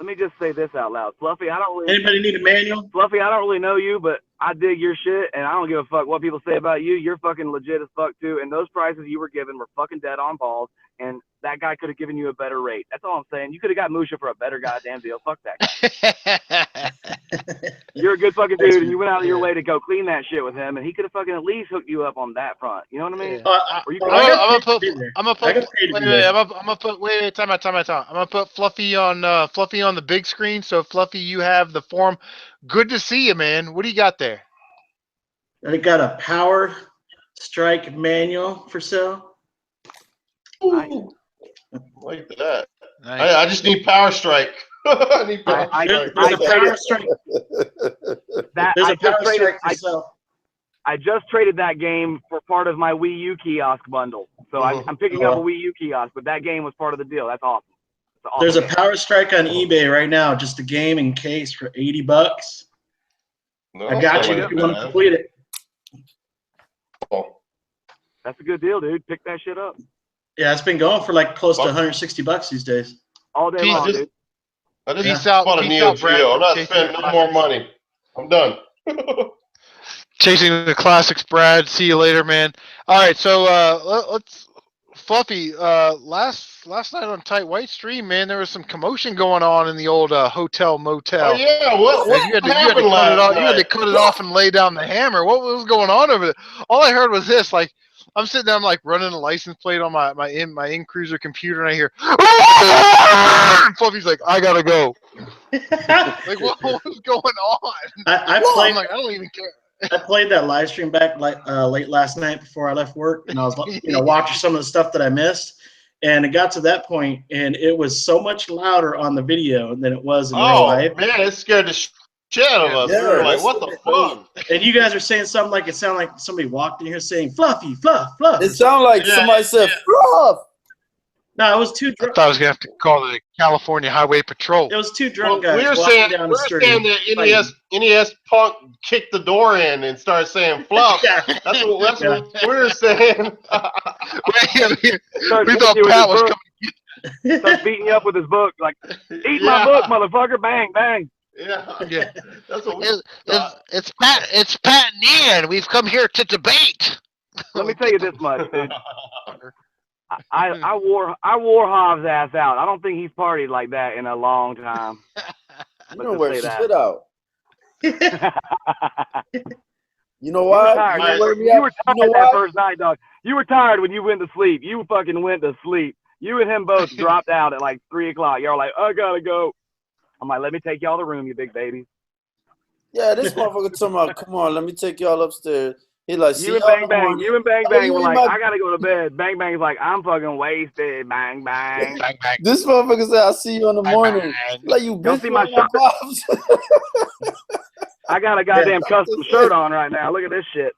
me just say this out loud. Fluffy, I don't really... Anybody need a manual? Fluffy, I don't really know you, but I dig your shit, and I don't give a fuck what people say about you. You're fucking legit as fuck, too, and those prices you were given were fucking dead on balls, and that guy could have given you a better rate. That's all I'm saying. You could have got Musha for a better goddamn deal. Fuck that guy. You're a good fucking dude, and you went out of your way to go clean that shit with him, and he could have fucking at least hooked you up on that front. You know what I mean? Time out. I'm gonna put Fluffy on the big screen. So Fluffy, you have the form. Good to see you, man. What do you got there? I got a Power Strike manual for sale. Nice. Like that. Nice. I just need Power Strike. I need Power Strike. I just traded that game for part of my Wii U kiosk bundle. So I'm picking up a Wii U kiosk, but that game was part of the deal. That's awesome. There's a Power Strike on eBay right now, just a game in case for $80. No, I got you if you want to complete it. That's a good deal, dude. Pick that shit up. Yeah, it's been going for like close to $160 these days. All day long, dude. Peace out, Brad. I'm not spending no more money. I'm done. Chasing the classics, Brad. See you later, man. All right, so let's Fluffy, last night on Tight White Stream, man, there was some commotion going on in the old hotel motel. Oh yeah, what You had to happened cut it last off. You had to night? cut it off and lay down the hammer. What was going on over there? All I heard was this. Like, I'm sitting there, I'm like running a license plate on my in cruiser computer, and I hear Fluffy's like, I gotta go. Like, what was going on? I I'm like, I don't even care. I played that live stream back late last night before I left work, and I was watching some of the stuff that I missed, and it got to that point, and it was so much louder on the video than it was in real life. Oh man, it scared the shit out of us. Yeah, We were like, what the fuck? And you guys are saying something like it sounded like somebody walked in here saying "Fluffy, fluff, fluff." It sounded like somebody said fluff. No, it was two I drunk. thought I was gonna have to call the California Highway Patrol. It was two Well, drunk guys we were walking saying, down we the were street. saying that NES Punk kicked the door in and started saying fluff. Yeah. That's what we were saying. We Starts thought beating you with Pat his was book. coming. Starts beating you up with his book, like, eat my book, motherfucker, bang, bang. Yeah, that's what we It's Pat and Ian. We've come here to debate. Let me tell you this much, dude. I wore Hobbs' ass out. I don't think he's partied like that in a long time. You know where shit out. You know why? You were tired that first night, dog. You were tired when you went to sleep. You fucking went to sleep. You and him both dropped out at like 3 o'clock. Y'all like, I gotta go. I'm like, let me take y'all to the room, you big baby. Yeah, this motherfucker talking about, come on, let me take y'all upstairs. He like, see You and y'all Bang Bang were like, my... I gotta go to bed. Bang Bang's like, I'm fucking wasted. Bang Bang. Bang, bang. This motherfucker said, I'll see you in the morning. Bang. Like, you Don't bitch see my with my pops. I got a goddamn custom shirt on right now. Look at this shit.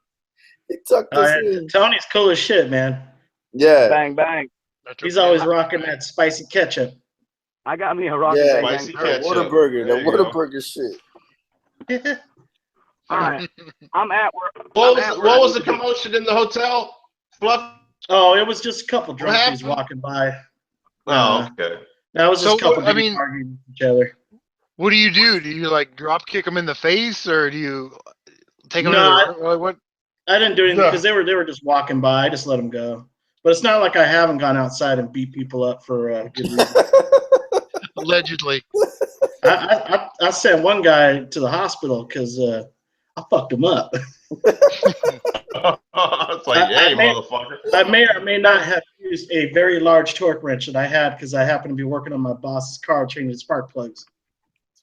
He tucked us in. Tony's cool as shit, man. Yeah. Bang Bang. He's always rocking that spicy ketchup. I got me a rockin' Yeah, Bang Bang spicy shirt. ketchup. Whataburger, There that you go. Whataburger shit. All right, I'm at work. What was the commotion in the hotel? Fluff? Oh, it was just a couple What drunkies happened? walking by. Oh, okay. That was just a couple I dudes mean, arguing with each other. what do? Do you like drop kick them in the face, or do you take them? No, what? I didn't do anything because they were just walking by. I just let them go. But it's not like I haven't gone outside and beat people up for good reason. Allegedly. I sent one guy to the hospital because I fucked him up. It's like, hey, motherfucker. I may or may not have used a very large torque wrench that I had because I happened to be working on my boss's car changing spark plugs.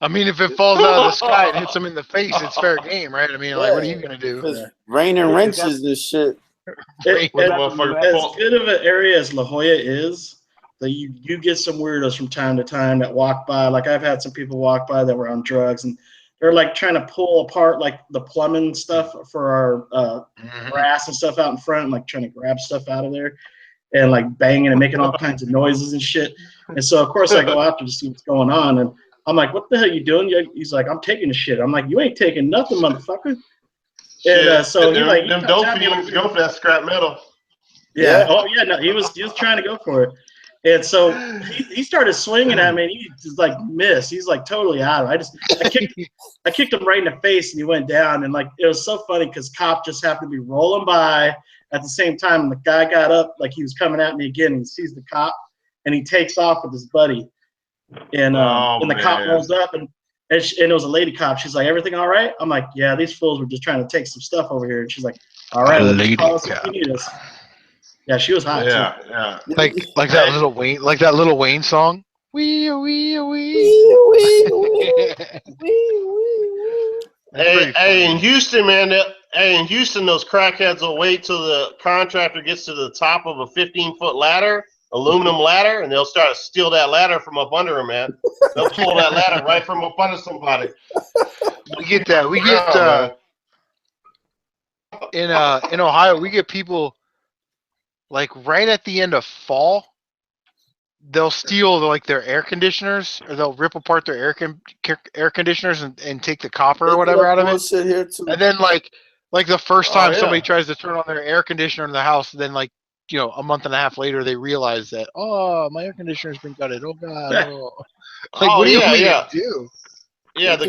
I mean, if it falls out of the sky and hits them in the face, it's fair game, right? I mean, like, what are you gonna do? It's raining wrenches and shit. As good of an area as La Jolla is, that you get some weirdos from time to time that walk by. Like I've had some people walk by that were on drugs and they're like trying to pull apart like the plumbing stuff for our brass and stuff out in front, and like trying to grab stuff out of there and like banging and making all kinds of noises and shit. And so of course I go out there to see what's going on, and I'm like, "What the hell are you doing?" He's like, "I'm taking the shit." I'm like, "You ain't taking nothing, motherfucker." And so he like them dope fiends go for that scrap metal. Yeah. Oh yeah. No, he was trying to go for it, and so he started swinging at me, and he just like missed. He's like totally out of it. I kicked him right in the face, and he went down. And like it was so funny because cop just happened to be rolling by at the same time, and the guy got up like he was coming at me again. And he sees the cop, and he takes off with his buddy, and the cop rolls up and it was a lady cop. She's like, "Everything all right?" I'm like, "Yeah, these fools were just trying to take some stuff over here." And she's like, "All right, let's call us if you need us." Yeah, she was hot. Yeah, too. yeah. Like that little Wayne song. Wee wee wee. Hey, in Houston, man. In Houston, those crackheads will wait till the contractor gets to the top of a 15-foot ladder, aluminum ladder, and they'll start to steal that ladder from up under him, man. They'll pull that ladder right from up under somebody. We get that. We get in Ohio. We get people like right at the end of fall. They'll steal like their air conditioners, or they'll rip apart their air conditioners and take the copper or whatever out of it. Here too. And then like the first time somebody yeah. tries to turn on their air conditioner in the house, then like a month and a half later they realize that my air conditioner's been gutted. Oh god. Oh. Like what do you do? Yeah, the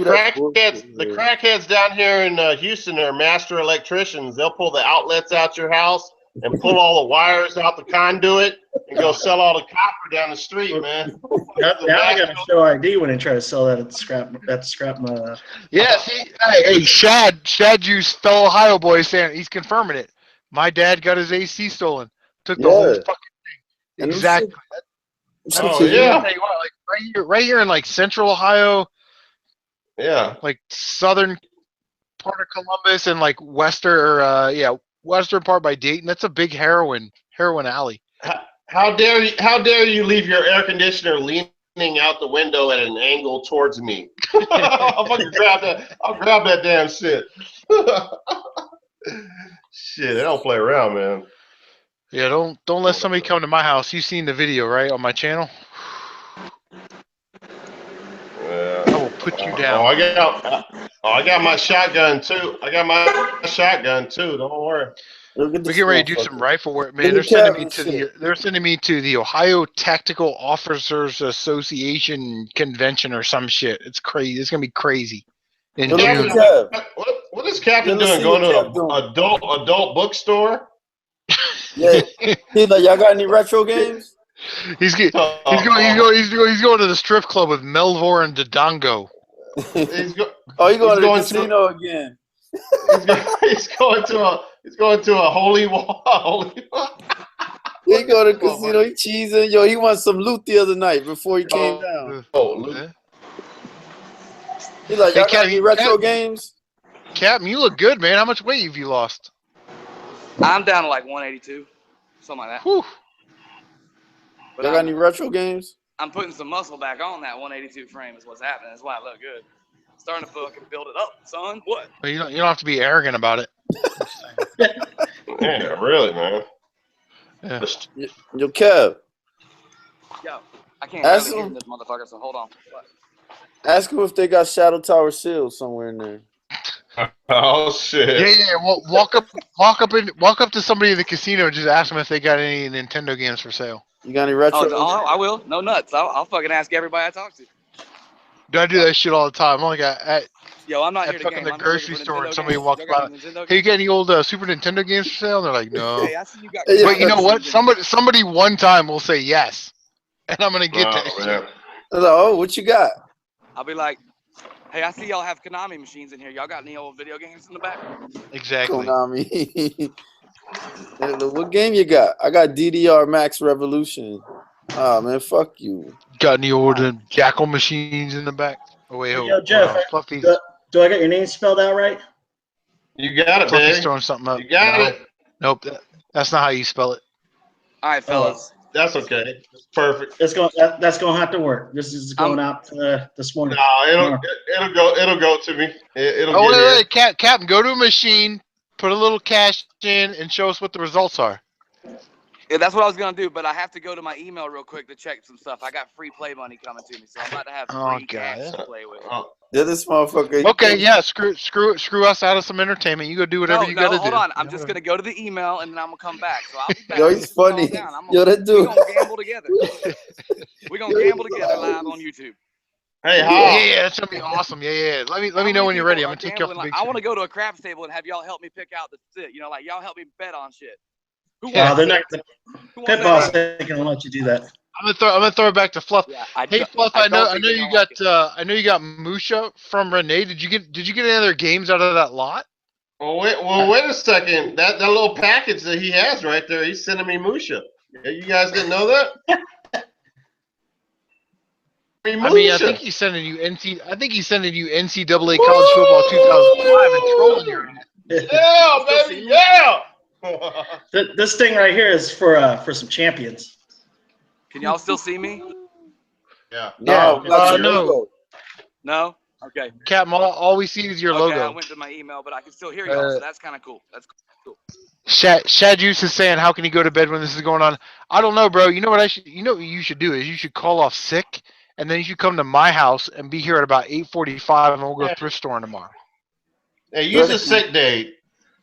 crackheads down here in Houston are master electricians. They'll pull the outlets out your house. and pull all the wires out the conduit and go sell all the copper down the street, man. Now I got to show ID when they try to sell that at the scrap. Yeah, see, hey, Shad Juice, fellow Ohio boy, saying he's confirming it. My dad got his AC stolen. Took the whole fucking thing. And Exactly. Oh, yeah. Like, right here in like central Ohio, Yeah. like southern part of Columbus and like western part by Dayton. That's a big heroin alley. How dare you leave your air conditioner leaning out the window at an angle towards me? I'll fucking grab that. I'll grab that damn shit. Shit, they don't play around, man. Yeah, don't let somebody come to my house. You've seen the video, right, on my channel? Yeah. I will put you down. I got my shotgun too. Don't worry. We're getting ready to do some rifle work, man. They're sending me to the Ohio Tactical Officers Association convention or some shit. It's crazy. It's gonna be crazy in June. What is Captain doing? Going to an adult bookstore? Yeah. He's like, y'all got any retro games? He's going to the strip club with Melvor and Dodongo. He's going to the casino again. He's going to a holy wall. He go to the casino, he cheesing. Yo, he won some loot the other night before he came down. Loot. He's like, y'all got any retro games? Captain, you look good, man. How much weight have you lost? I'm down to like 182, something like that. Whew. But Y'all got any retro games? I'm putting some muscle back on that 182 frame is what's happening. That's why I look good. Starting to fucking build it up, son. What? Well, you don't have to be arrogant about it. Yeah, really, man. Yeah. Yo, Kev. Yo, I can't really hear this motherfucker, so hold on. What? Ask him if they got Shadow Tower seals somewhere in there. Oh shit! Yeah. Well, walk up to somebody in the casino and just ask them if they got any Nintendo games for sale. You got any retro? Oh, I will. No nuts. I'll fucking ask everybody I talk to. Do I do that shit all the time? I'm like Yo, I'm not here at to fucking game. the grocery store and somebody games. walks by. Hey, you got any old Super Nintendo games for sale? And they're like, no. Hey, I see you got. But you know what? Somebody one time will say yes, and I'm gonna get that shit. I was like, oh, what you got? I'll be like, hey, I see y'all have Konami machines in here. Y'all got any old video games in the back? Exactly. Konami. What game you got? I got DDR Max Revolution. Oh man, fuck you. Got any old Jackal machines in the back? Oh wait, Yo, Jeff, do I get your name spelled out right? You got it, Fluffy's baby. throwing something up. You got it. Nope, that's not how you spell it. All right, fellas. That's okay. It's perfect. That's going to have to work. This is going out this morning. No, it'll go to me. Wait, Captain, go to a machine, put a little cash in, and show us what the results are. Yeah, that's what I was gonna do, but I have to go to my email real quick to check some stuff. I got free play money coming to me, so I'm about to have free cash to play with. Yeah, this motherfucker. Okay, yeah, screw us out of some entertainment. You go do whatever you gotta do. Hold on, I'm just gonna go to the email and then I'm gonna come back. So I'll be back. Yo, he's funny. Yo, that dude. We're gonna gamble together. We're gonna gamble together live on YouTube. Hey, yeah, that's gonna be awesome. Yeah. Let me know when you're ready. I'm gonna take you off the big I want to go to a craps table and have y'all help me pick out the shit. You know, like y'all help me bet on shit. They're not. Pitbull's ain't gonna let you do that. I'm gonna throw it back to Fluff. Yeah, hey Fluff, I know you got Musha from Renee. Did you get any other games out of that lot? Well, wait a second. That little package that he has right there, he's sending me Musha. Yeah, you guys didn't know that? I think he's sending you NCAA college football 2005 and trolling your ass. Yeah, baby, yeah. This thing right here is for some champions. Can y'all still see me? Yeah. No. No? Okay. Captain, all we see is your logo. I went to my email, but I can still hear y'all, so that's kind of cool. That's cool. Shad Juice is saying, how can you go to bed when this is going on? I don't know, bro. You know what you should do is you should call off sick, and then you should come to my house and be here at about 8:45, and we'll go thrift storing tomorrow. Hey, use a sick day.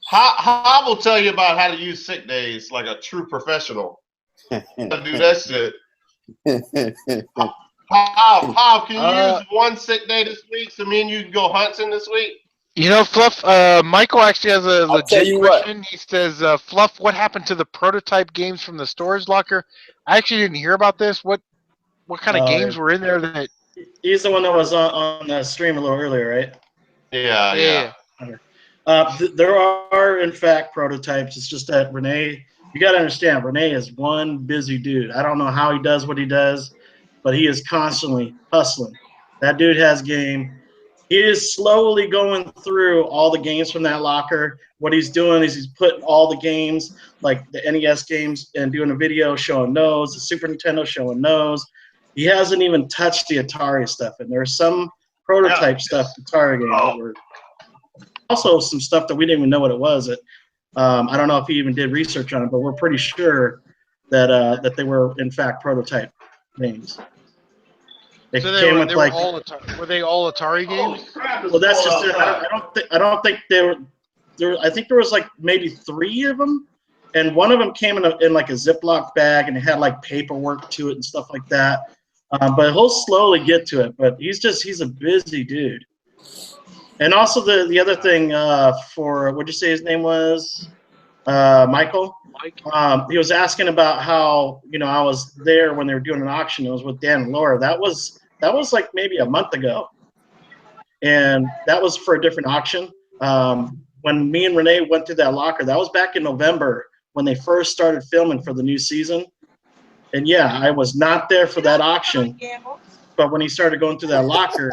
Hob will tell you about how to use sick days like a true professional. Do that shit. Hob, can you use one sick day this week so me and you can go hunting this week? You know, Fluff, Michael actually has a I'll tell legit you what. question. He says, Fluff, what happened to the prototype games from the storage locker? I actually didn't hear about this. What kind of games were in there that... He's the one that was on the stream a little earlier, right? Yeah. There are, in fact, prototypes. It's just that Renee, you got to understand, Renee is one busy dude. I don't know how he does what he does, but he is constantly hustling. That dude has game. He is slowly going through all the games from that locker. What he's doing is he's putting all the games, like the NES games, and doing a video showing those, the Super Nintendo showing those. He hasn't even touched the Atari stuff, and there's some prototype stuff, Atari games that were also some stuff that we didn't even know what it was. I don't know if he even did research on it, but we're pretty sure that that they were in fact prototype games. They So came were with like, were they all Atari games? well, that's just it. I don't think they were. I think there was like maybe 3 of them, and one of them came in like a Ziploc bag, and it had like paperwork to it and stuff like that. But he'll slowly get to it. But he's a busy dude. And also the other thing for, what'd you say his name was? Michael. He was asking about how, you know, I was there when they were doing an auction. It was with Dan and Laura. That was like maybe a month ago, and that was for a different auction. When me and Renee went through that locker, that was back in November when they first started filming for the new season. And yeah, I was not there for that auction, but when he started going through that locker,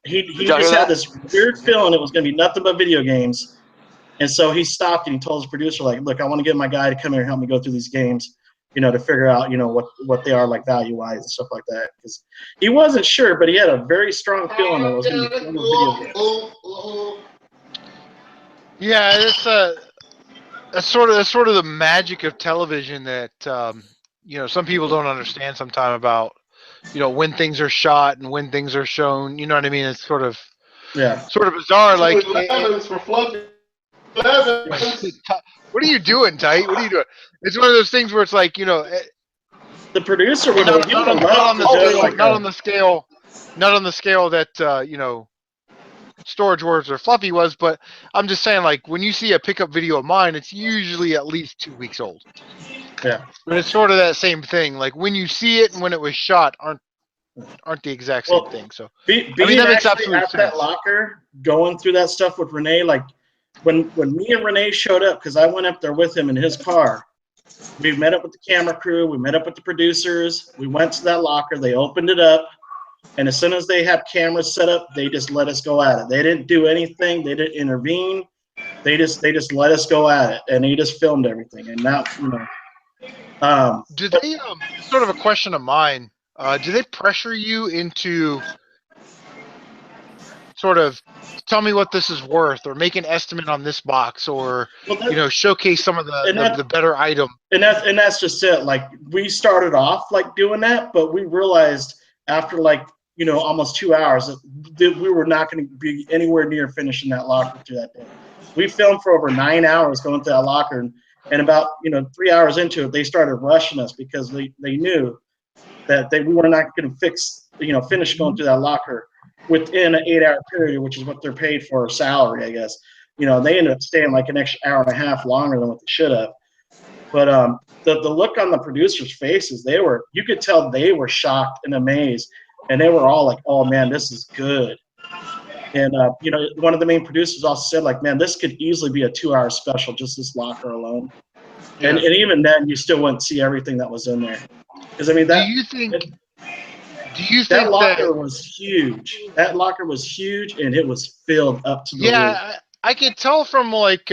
he just had this weird feeling it was going to be nothing but video games. And so he stopped and he told his producer, like, look, I want to get my guy to come here and help me go through these games, you know, to figure out, you know, what they are like value-wise and stuff like that. Because he wasn't sure, but he had a very strong feeling that it was going to be video games. Yeah, that's sort of the magic of television that you know, some people don't understand sometimes about, you know, when things are shot and when things are shown. You know what I mean? It's sort of bizarre. Like, what are you doing, Tight? What are you doing? It's one of those things where it's like, you know, the producer would not on the scale that you know, Storage Wars or Fluffy was, but I'm just saying, like, when you see a pickup video of mine, it's usually at least 2 weeks old. Yeah. But it's sort of that same thing. Like, when you see it and when it was shot aren't the exact same thing. So being I mean, that makes actually absolute at sense. that locker, going through that stuff with Renee, like when me and Renee showed up, because I went up there with him in his car. We met up with the camera crew. We met up with the producers. We went to that locker. They opened it up. And as soon as they had cameras set up, they just let us go at it. They didn't do anything. They didn't intervene. They just let us go at it, and he just filmed everything. And now, you know, do they sort of a question of mine? Do they pressure you into sort of tell me what this is worth, or make an estimate on this box, or you know, showcase some of the better item? And that's just it. Like, we started off like doing that, but we realized after, like, you know, almost 2 hours that we were not going to be anywhere near finishing that locker through that day. We filmed for over 9 hours going through that locker, and about, you know, 3 hours into it, they started rushing us because they knew that we were not going to finish going through that locker within an 8-hour period, which is what they're paid for salary, I guess. You know, they ended up staying like an extra hour and a half longer than what they should have. But the look on the producers' faces, you could tell they were shocked and amazed, and they were all like, "Oh man, this is good." And you know, one of the main producers also said, like, "Man, this could easily be a 2-hour special, just this locker alone." Yeah. And even then, you still wouldn't see everything that was in there. Because I mean, do you think that locker was huge? That locker was huge, and it was filled up to the roof. I could tell from, like,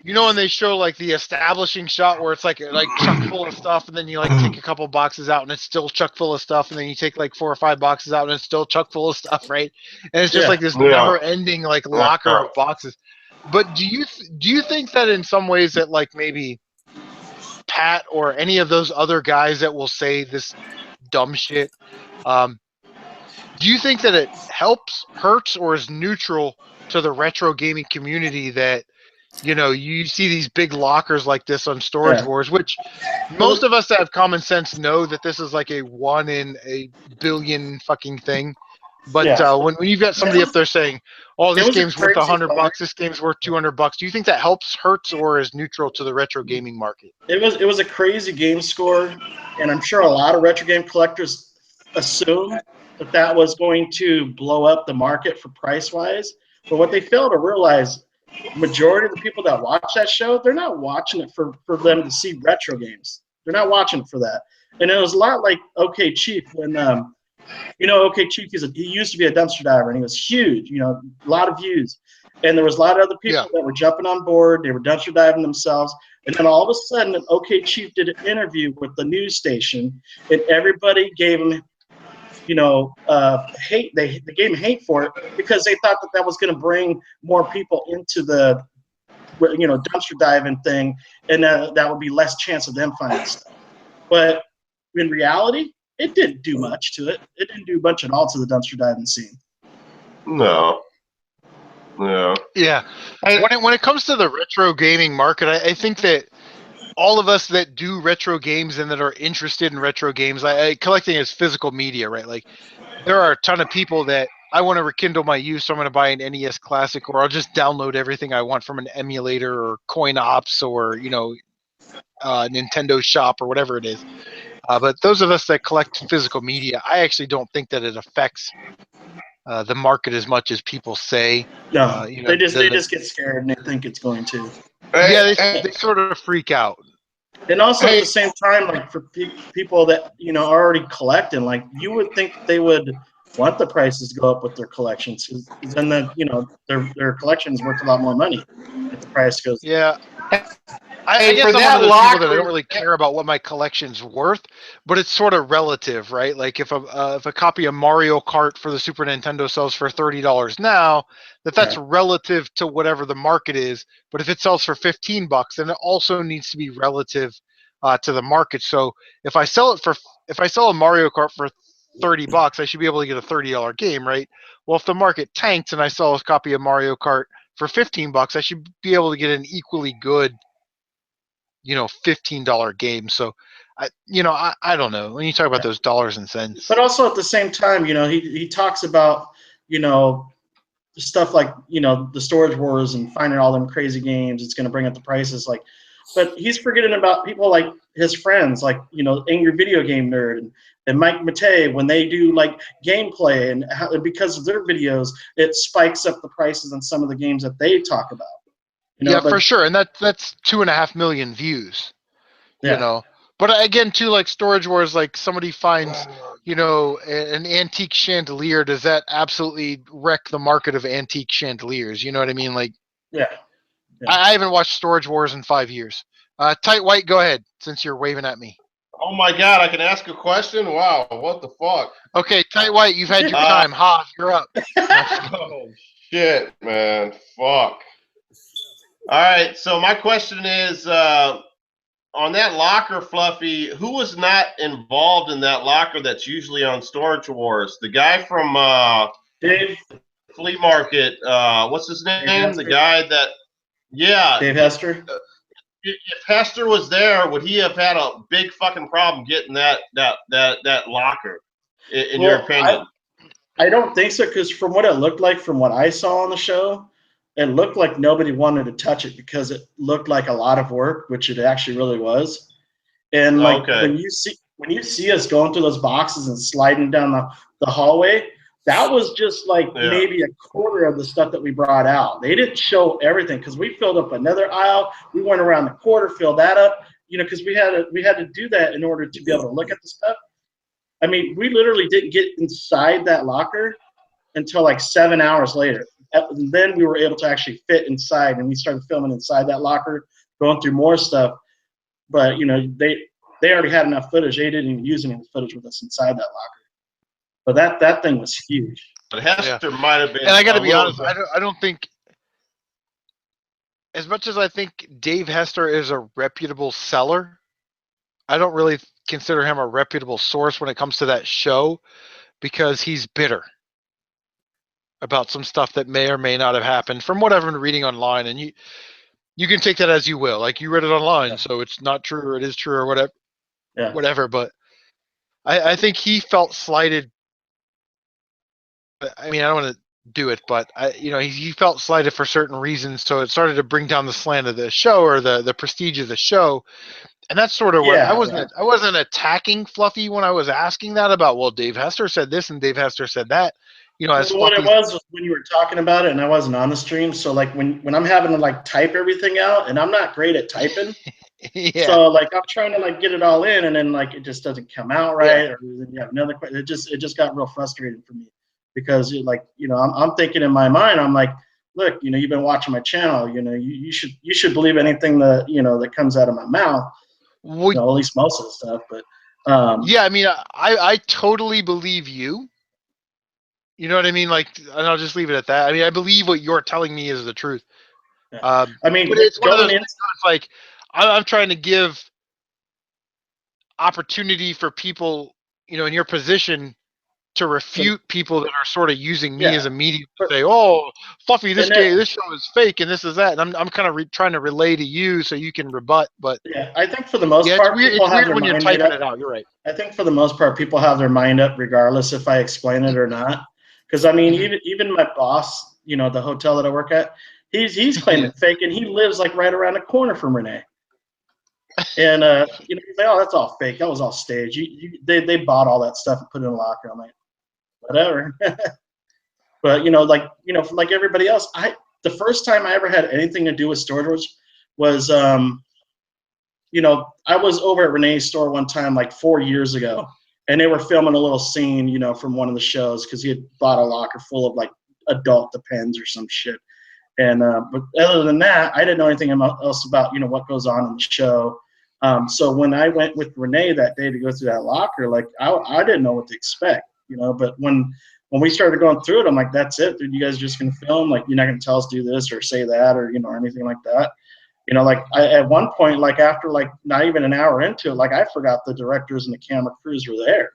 you know, when they show like the establishing shot where it's like chock full of stuff, and then you like take a couple boxes out and it's still chock full of stuff, and then you take like 4 or 5 boxes out and it's still chock full of stuff, right? And it's just like this never-ending like locker of boxes. But do you think that in some ways that, like, maybe Pat or any of those other guys that will say this dumb shit, do you think that it helps, hurts, or is neutral to the retro gaming community that, you know, you see these big lockers like this on Storage Wars, which most of us that have common sense know that this is like a 1 in a billion fucking thing. But Yeah. when you've got somebody up there saying, "Oh, It this was a game's worth crazy $100, time. this game's worth $200," do you think that helps, hurts, or is neutral to the retro gaming market? It was a crazy game score, and I'm sure a lot of retro game collectors assumed that that was going to blow up the market for price wise. But what they fail to realize, majority of the people that watch that show, they're not watching it for them to see retro games. They're not watching it for that. And it was a lot like OK Chief when OK Chief he used to be a dumpster diver and he was huge, a lot of views. And there was a lot of other people that were jumping on board. They were dumpster diving themselves. And then all of a sudden, an OK Chief did an interview with the news station, and everybody gave him, hate. They gave him hate for it because they thought that that was going to bring more people into the, dumpster diving thing, and that would be less chance of them finding stuff. But in reality, it didn't do much to it. It didn't do much at all to the dumpster diving scene. No. Yeah. Yeah. When it comes to the retro gaming market, I think that all of us that do retro games and that are interested in retro games, collecting is physical media, right? Like, there are a ton of people that I want to rekindle my youth, so I'm going to buy an NES Classic, or I'll just download everything I want from an emulator or Coin Ops or Nintendo Shop or whatever it is. But those of us that collect physical media, I actually don't think that it affects the market as much as people say. No, they just get scared and they think it's going to. Yeah, they sort of freak out. And also at the same time, like for people that are already collecting, like you would think they would want the prices to go up with their collections, because then their collection is worth a lot more money if the price goes. Yeah. I guess I'm one of those people that I don't really care about what my collection's worth, but it's sort of relative, right? Like if a copy of Mario Kart for the Super Nintendo sells for $30 now, that's relative to whatever the market is. But if it sells for $15, then it also needs to be relative to the market. So if I sell a Mario Kart for $30, I should be able to get a $30 game, right? Well, if the market tanks and I sell a copy of Mario Kart for $15, I should be able to get an equally good $15 game. So I don't know, when you talk about those dollars and cents. But also at the same time, he talks about stuff like the storage wars and finding all them crazy games. It's going to bring up the prices, but he's forgetting about people like his friends, like Angry Video Game Nerd and Mike Matei, when they do like gameplay and because of their videos, it spikes up the prices on some of the games that they talk about. For sure, and that's 2.5 million views. But again, too, like Storage Wars, like somebody finds an antique chandelier, does that absolutely wreck the market of antique chandeliers? You know what I mean? Like, I haven't watched Storage Wars in 5 years. Tight White, go ahead, since you're waving at me. Oh my God, I can ask a question? Wow, what the fuck? Okay, Tight White, you've had your time. Haas, you're up. Oh shit, man, fuck. All right, so my question is, on that locker, Fluffy, who was not involved in that locker that's usually on Storage Wars? The guy from Dave Flea Market, what's his name? The guy that, Dave Hester. If Hester was there, would he have had a big fucking problem getting that locker, in your opinion? I don't think so, because from what it looked like, from what I saw on the show, it looked like nobody wanted to touch it because it looked like a lot of work, which it actually really was. And like when you see us going through those boxes and sliding down the hallway, that was just like maybe a quarter of the stuff that we brought out. They didn't show everything because we filled up another aisle. We went around the quarter, filled that up, because we had to do that in order to be able to look at the stuff. I mean, we literally didn't get inside that locker until like 7 hours later. And then we were able to actually fit inside, and we started filming inside that locker, going through more stuff. But they already had enough footage. They didn't even use any footage with us inside that locker. But that thing was huge. But Hester might have been. And I got to be honest, I don't think, as much as I think Dave Hester is a reputable seller, I don't really consider him a reputable source when it comes to that show, because he's bitter about some stuff that may or may not have happened from what I've been reading online. And you can take that as you will. Like, you read it online, so it's not true or it is true or whatever. Whatever. But I think he felt slighted I mean, I don't want to do it, but he felt slighted for certain reasons, so it started to bring down the slant of the show or the prestige of the show. And that's sort of what I wasn't attacking Fluffy when I was asking that about, well, Dave Hester said this and Dave Hester said that. As what it was when you were talking about it and I wasn't on the stream. So like when I'm having to like type everything out and I'm not great at typing. Yeah. So like I'm trying to like get it all in and then like it just doesn't come out right, or then you have another question. It just got real frustrating for me because I'm thinking in my mind, I'm like, look, you've been watching my channel, you should believe anything that that comes out of my mouth. At least most of the stuff, but yeah, I mean, I totally believe you. You know what I mean? Like, and I'll just leave it at that. I mean, I believe what you're telling me is the truth. I mean, but it's one of those things, it's like I'm trying to give opportunity for people, in your position to refute people that are sort of using me as a medium to say, "Oh, Fluffy, this show is fake and this is that." And I'm kind of trying to relay to you so you can rebut. But yeah, I think for the most part, it's weird when you're typing it out. You're right. I think for the most part, people have their mind up regardless if I explain it or not. Because I mean, even my boss, the hotel that I work at, he's claiming fake, and he lives like right around the corner from Renee. And he's like, "Oh, that's all fake. That was all staged. They bought all that stuff and put it in a locker." I'm like, whatever. But like everybody else, the first time I ever had anything to do with storage was I was over at Renee's store one time like 4 years ago, and they were filming a little scene from one of the shows because he had bought a locker full of like adult Depends or some shit. And but other than that, I didn't know anything else about what goes on in the show. So when I went with Renee that day to go through that locker, like I didn't know what to expect, But when we started going through it, I'm like, that's it, dude. You guys are just gonna film? Like, you're not gonna tell us do this or say that or or anything like that. Like at one point, like after like not even an hour into it, like I forgot the directors and the camera crews were there.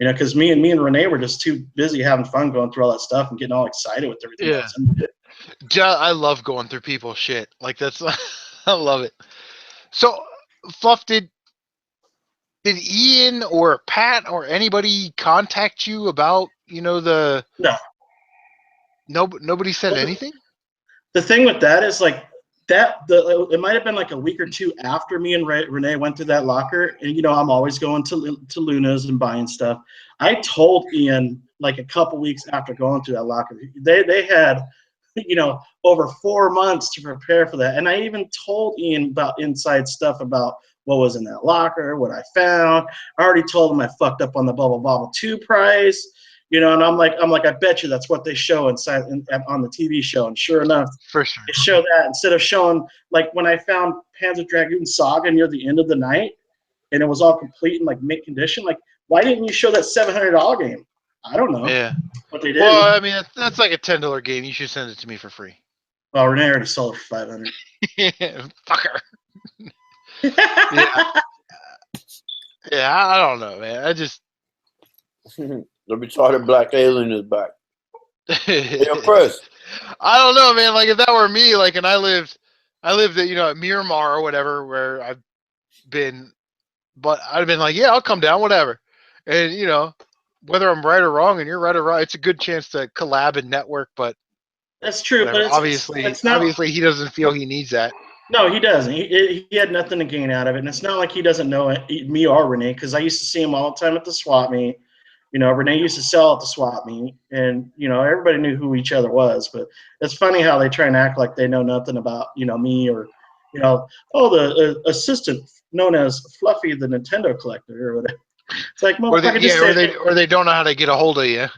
Because me and Renee were just too busy having fun going through all that stuff and getting all excited with everything. Yeah, I love going through people's shit. Like that's, I love it. So, Fluff, did Ian or Pat or anybody contact you about the? No. Nobody said anything. The thing with that is like it might have been like a week or two after me and Renee went through that locker, and I'm always going to Luna's and buying stuff. I told Ian like a couple weeks after going through that locker, they had over 4 months to prepare for that, and I even told Ian about inside stuff about what was in that locker, what I found. I already told him I fucked up on the Bubble Bobble 2 price. And I'm like, I bet you that's what they show inside on the TV show. And sure enough, for sure, they show that instead of showing like when I found Panzer Dragoon Saga near the end of the night, and it was all complete in like mint condition. Like, why didn't you show that $700 game? I don't know. Yeah, but they did. Well, I mean, that's like a $10 game. You should send it to me for free. Well, Renee already sold it for $500. Fucker. Yeah, I don't know, man. I just. The retarded black alien is back. Hey, impressed. I don't know, man. Like if that were me, like, and I lived at Miramar or whatever, where I've been, but I'd have been like, yeah, I'll come down, whatever. And whether I'm right or wrong, and you're right or wrong, it's a good chance to collab and network. But that's true. whatever. But obviously, he doesn't feel he needs that. No, he doesn't. He had nothing to gain out of it, and it's not like he doesn't know me or Renee, because I used to see him all the time at the swap meet. Renee used to sell at the swap meet, and everybody knew who each other was. But it's funny how they try and act like they know nothing about me or the assistant known as Fluffy the Nintendo collector or whatever. It's like, or they don't know how to get a hold of you.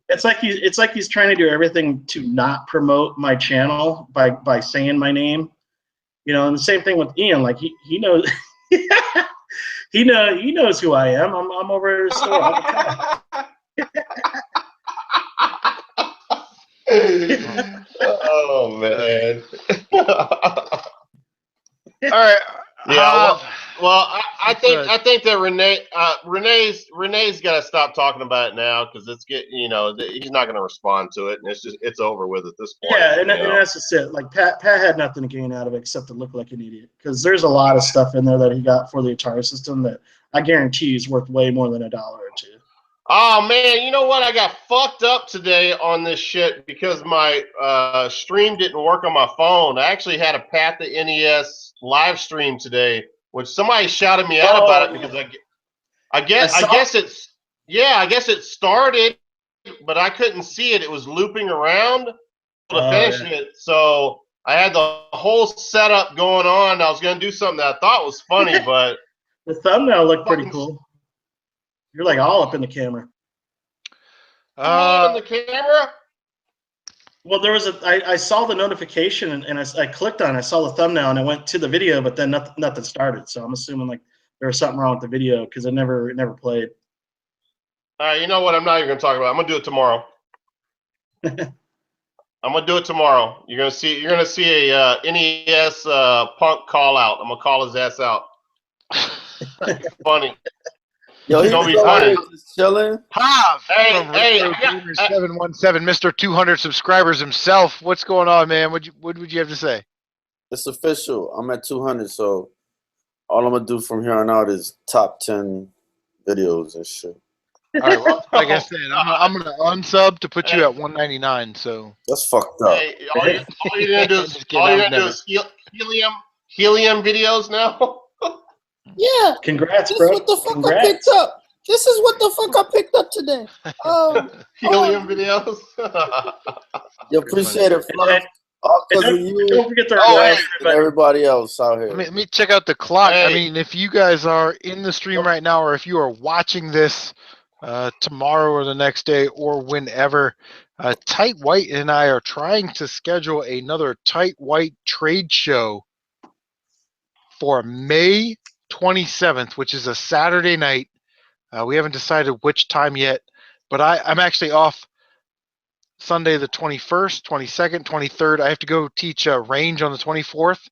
It's like he's trying to do everything to not promote my channel by saying my name. And the same thing with Ian. Like he knows. He knows who I am. I'm over at his store all the time. Oh man. All right. Yeah. Well, I think that Renee's got to stop talking about it now, because it's he's not going to respond to it, and it's over with at this point. Yeah, and that's just it. Like Pat had nothing to gain out of it except to look like an idiot, because there's a lot of stuff in there that he got for the Atari system that I guarantee is worth way more than $1 or $2. Oh man, you know what? I got fucked up today on this shit because my stream didn't work on my phone. I actually had a Path the NES live stream today, which somebody shouted me out about it because I guess it started, but I couldn't see it. It was looping around to finish it, so I had the whole setup going on. I was gonna do something that I thought was funny, but The thumbnail looked pretty cool. You're like all up in the camera. in the camera. Well, there was I saw the notification and I clicked on it. I saw the thumbnail and I went to the video, but then nothing started. So I'm assuming like there was something wrong with the video because it never played. All right, you know what? I'm not even gonna talk about it. I'm gonna do it tomorrow. I'm gonna do it tomorrow. You're gonna see a NES punk call out. I'm gonna call his ass out. Funny. Yo, he's Don't be funny. just chilling. Hav from Hey, Retro Gamer 717, Mr. 200 subscribers himself. What's going on, man? What would you have to say? It's official. I'm at 200, so all I'm gonna do from here on out is top 10 videos and shit. All right, well, like I said, I'm gonna unsub to put you at 199. So that's fucked up. Hey, all you're gonna do is helium videos now. Yeah. Congrats, This bro. is what the fuck Congrats. I picked up. This is what the fuck I picked up today. Helium videos. You appreciate it, Fluff. And All because of you don't forget to and everybody else out here. let me check out the clock. I Hey. mean, if you guys are in the stream right now, or if you are watching this tomorrow or the next day or whenever, Tight White and I are trying to schedule another Tight White trade show for May 27th, which is a Saturday night. We haven't decided which time yet, but I'm actually off Sunday the 21st, 22nd, 23rd. I have to go teach range on the 24th,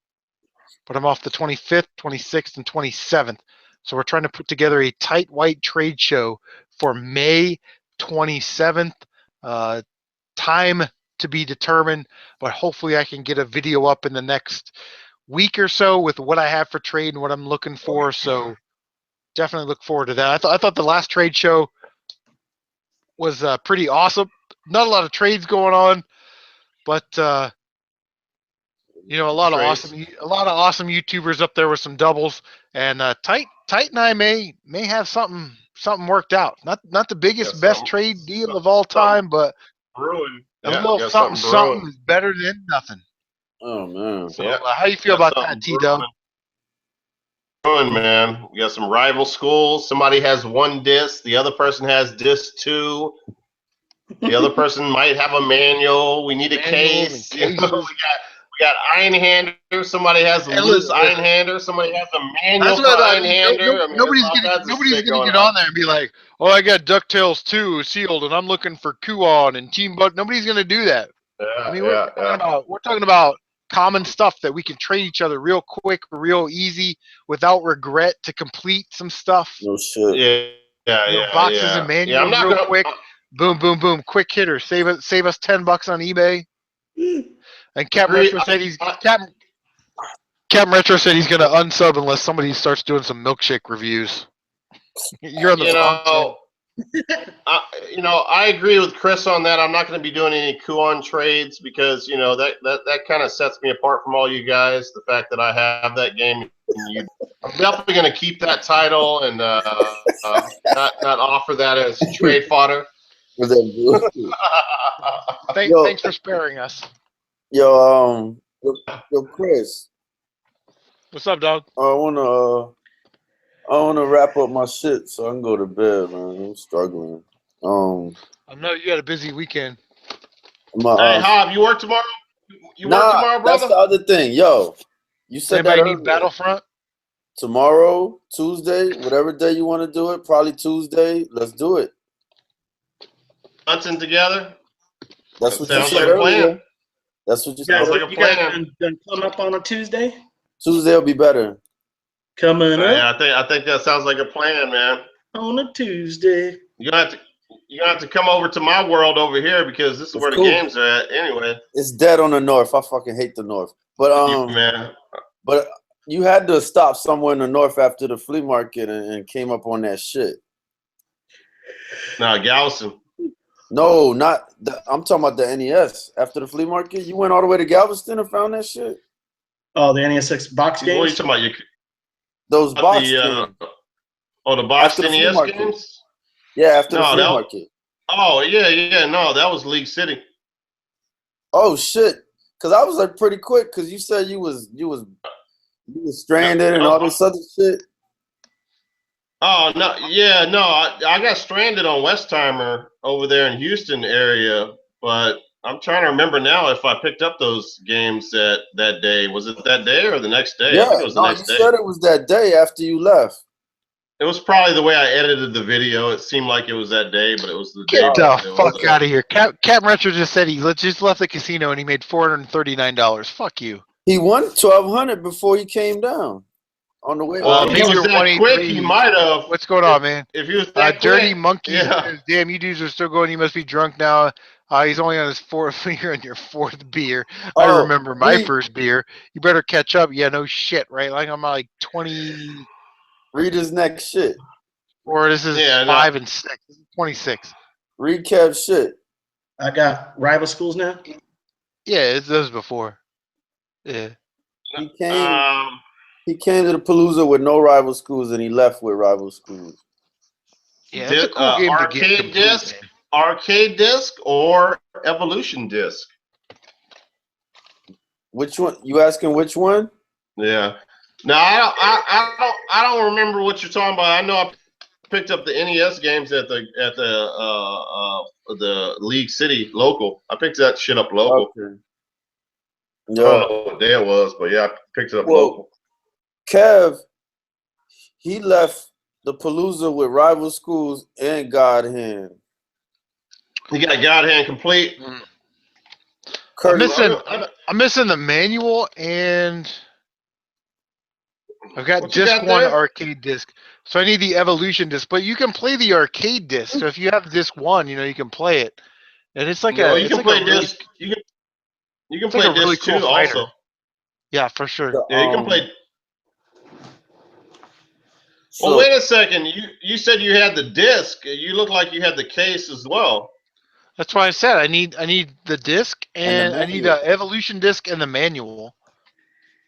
but I'm off the 25th, 26th, and 27th. So we're trying to put together a Tight White trade show for May 27th. Time to be determined, but hopefully I can get a video up in the next week or so with what I have for trade and what I'm looking for. So definitely look forward to that. I thought the last trade show was pretty awesome. Not a lot of trades going on, but you know, a lot of awesome YouTubers up there with some doubles, and Tight and I may have something worked out. Not the biggest, best trade deal of all time, but Brewing. a little something is better than nothing. Oh man. So, how you feel about that, T-Dub? Brewing, man. We got some rival schools. Somebody has one disc. The other person has disc 2. The other person might have a manual. We need a case. You know, we got Einhander. Somebody has a loose Einhander. Somebody has a manual Einhander. Nobody's gonna get on there and be like, "Oh, I got DuckTales 2 sealed, and I'm looking for Kuon and Team Buck." Nobody's gonna do that. I mean, we're talking about common stuff that we can trade each other real quick, real easy, without regret to complete some stuff. No shit. Boxes and manuals real quick. Boom, boom, boom. Quick hitter. Save us $10 on eBay. And CaptNRetro said he's gonna unsub unless somebody starts doing some milkshake reviews. You're on the I agree with Chris on that. I'm not going to be doing any Kuon trades because that kind of sets me apart from all you guys. The fact that I have that game, I'm definitely going to keep that title and not offer that as trade fodder. Thanks for sparing us. Yo, Chris. What's up, dog? I wanna wrap up my shit so I can go to bed, man. I'm struggling. I know you had a busy weekend. Hey, Hob, you work tomorrow? You work tomorrow, brother? That's the other thing. Yo, you said anybody that need Battlefront? Tomorrow, Tuesday, whatever day you want to do it, probably Tuesday. Let's do it. Hunting together? That's what you said earlier. That's what you said. Sounds like a plan. You guys come up on a Tuesday? Tuesday will be better. Coming up. Yeah, I think that sounds like a plan, man. On a Tuesday. You're gonna have to come over to my world over here because this is where the games are at anyway. It's dead on the north. I fucking hate the north. But man. But you had to stop somewhere in the north after the flea market and came up on that shit. No, Galveston. No, not. I'm talking about the NES. After the flea market, you went all the way to Galveston and found that shit. Oh, the NES box What are you games. talking about? You Those box the games. the box After the flea NES market. games? Yeah, after the No, flea that market. oh yeah, no, that was League City. Oh shit! Because I was like pretty quick. Because you said you was stranded and all this other shit. Oh no, yeah, no, I got stranded on Westheimer over there in Houston area, but I'm trying to remember now if I picked up those games that day. Was it that day or the next day? I Yeah, think it was the no, next you day. said it was that day after you left. It was probably the way I edited the video. It seemed like it was that day, but it was the day. Get that the it fuck was. out of here. CaptNRetro just said he just left the casino and he made $439. Fuck you. He won 1,200 before he came down on the way. Well, if he User was that quick, he 183. might have. What's going on, man? If he was that Dirty quick, Monkey yeah. says, damn, you dudes are still going. You must be drunk now. He's only on his fourth beer on your fourth beer. I Oh, remember my first beer. You better catch up. Yeah, no shit, right? Like I'm like 20. Read his next shit. Or this is 5 and 6. This is 26. Recap shit. I got rival schools now. Yeah, it's those before. Yeah. He came to the Palooza with no rival schools and he left with rival schools. Yeah, it's a cool game to get arcade disc, arcade disc, or evolution disc. Which one? You asking which one? Yeah. No, I don't remember what you're talking about. I know I picked up the NES games at the League City local. I picked that shit up local. Okay. I don't know what day it was, but yeah, I picked it up local. Kev, he left the Palooza with rival schools and God Hand. He got God Hand complete. I'm missing the manual and I've got disc one arcade disc. So I need the evolution disc, but you can play the arcade disc. So if you have disc one, you can play it. And it's like you can play disc. You can play disc two also. Yeah, for sure. Yeah, you can play. Well, wait a second. You said you had the disc. You look like you had the case as well. That's why I said I need the disc and I need an evolution disc and the manual.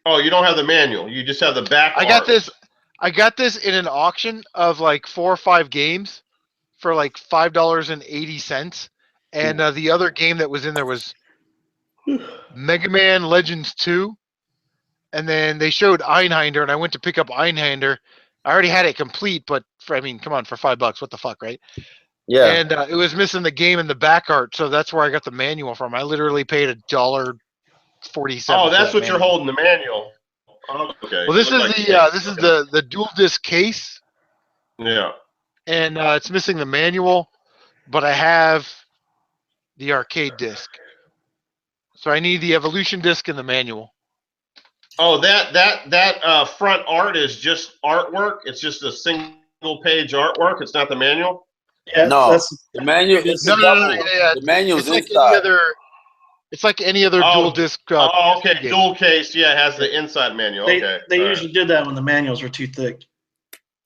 Oh, you don't have the manual. You just have the back. I got this in an auction of like 4 or 5 games for like $5.80, and the other game that was in there was Mega Man Legends 2, and then they showed Einhander, and I went to pick up Einhander. I already had it complete, but come on, for $5, what the fuck, right? Yeah. And it was missing the game and the back art, so that's where I got the manual from. I literally paid $1.47. Oh, that's what you're holding, the manual. Oh, okay. Well, this is the dual disc case. Yeah. And it's missing the manual, but I have the arcade disc. So I need the evolution disc and the manual. Oh, that front art is just artwork. It's just a single page artwork. It's not the manual. Yeah, no, the manual. It's no, yeah. The manual's like inside. It's like any other dual disc. Okay, game. Dual case. Yeah, it has the inside manual. They usually did that when the manuals were too thick.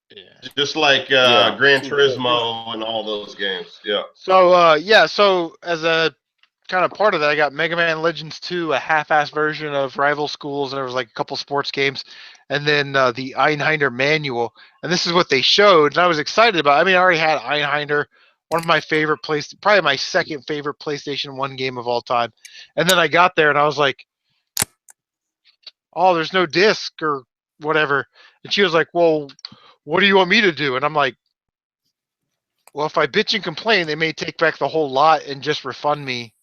Yeah. Just like Gran Turismo and all those games. Yeah. So so as a kind of part of that, I got Mega Man Legends 2, a half-ass version of Rival Schools, and there was like a couple sports games, and then the Einhander manual. And this is what they showed, and I was excited about it. I mean, I already had Einhander, one of my favorite probably my second favorite PlayStation 1 game of all time. And then I got there, and I was like, oh, there's no disc or whatever. And she was like, well, what do you want me to do? And I'm like, well, if I bitch and complain, they may take back the whole lot and just refund me,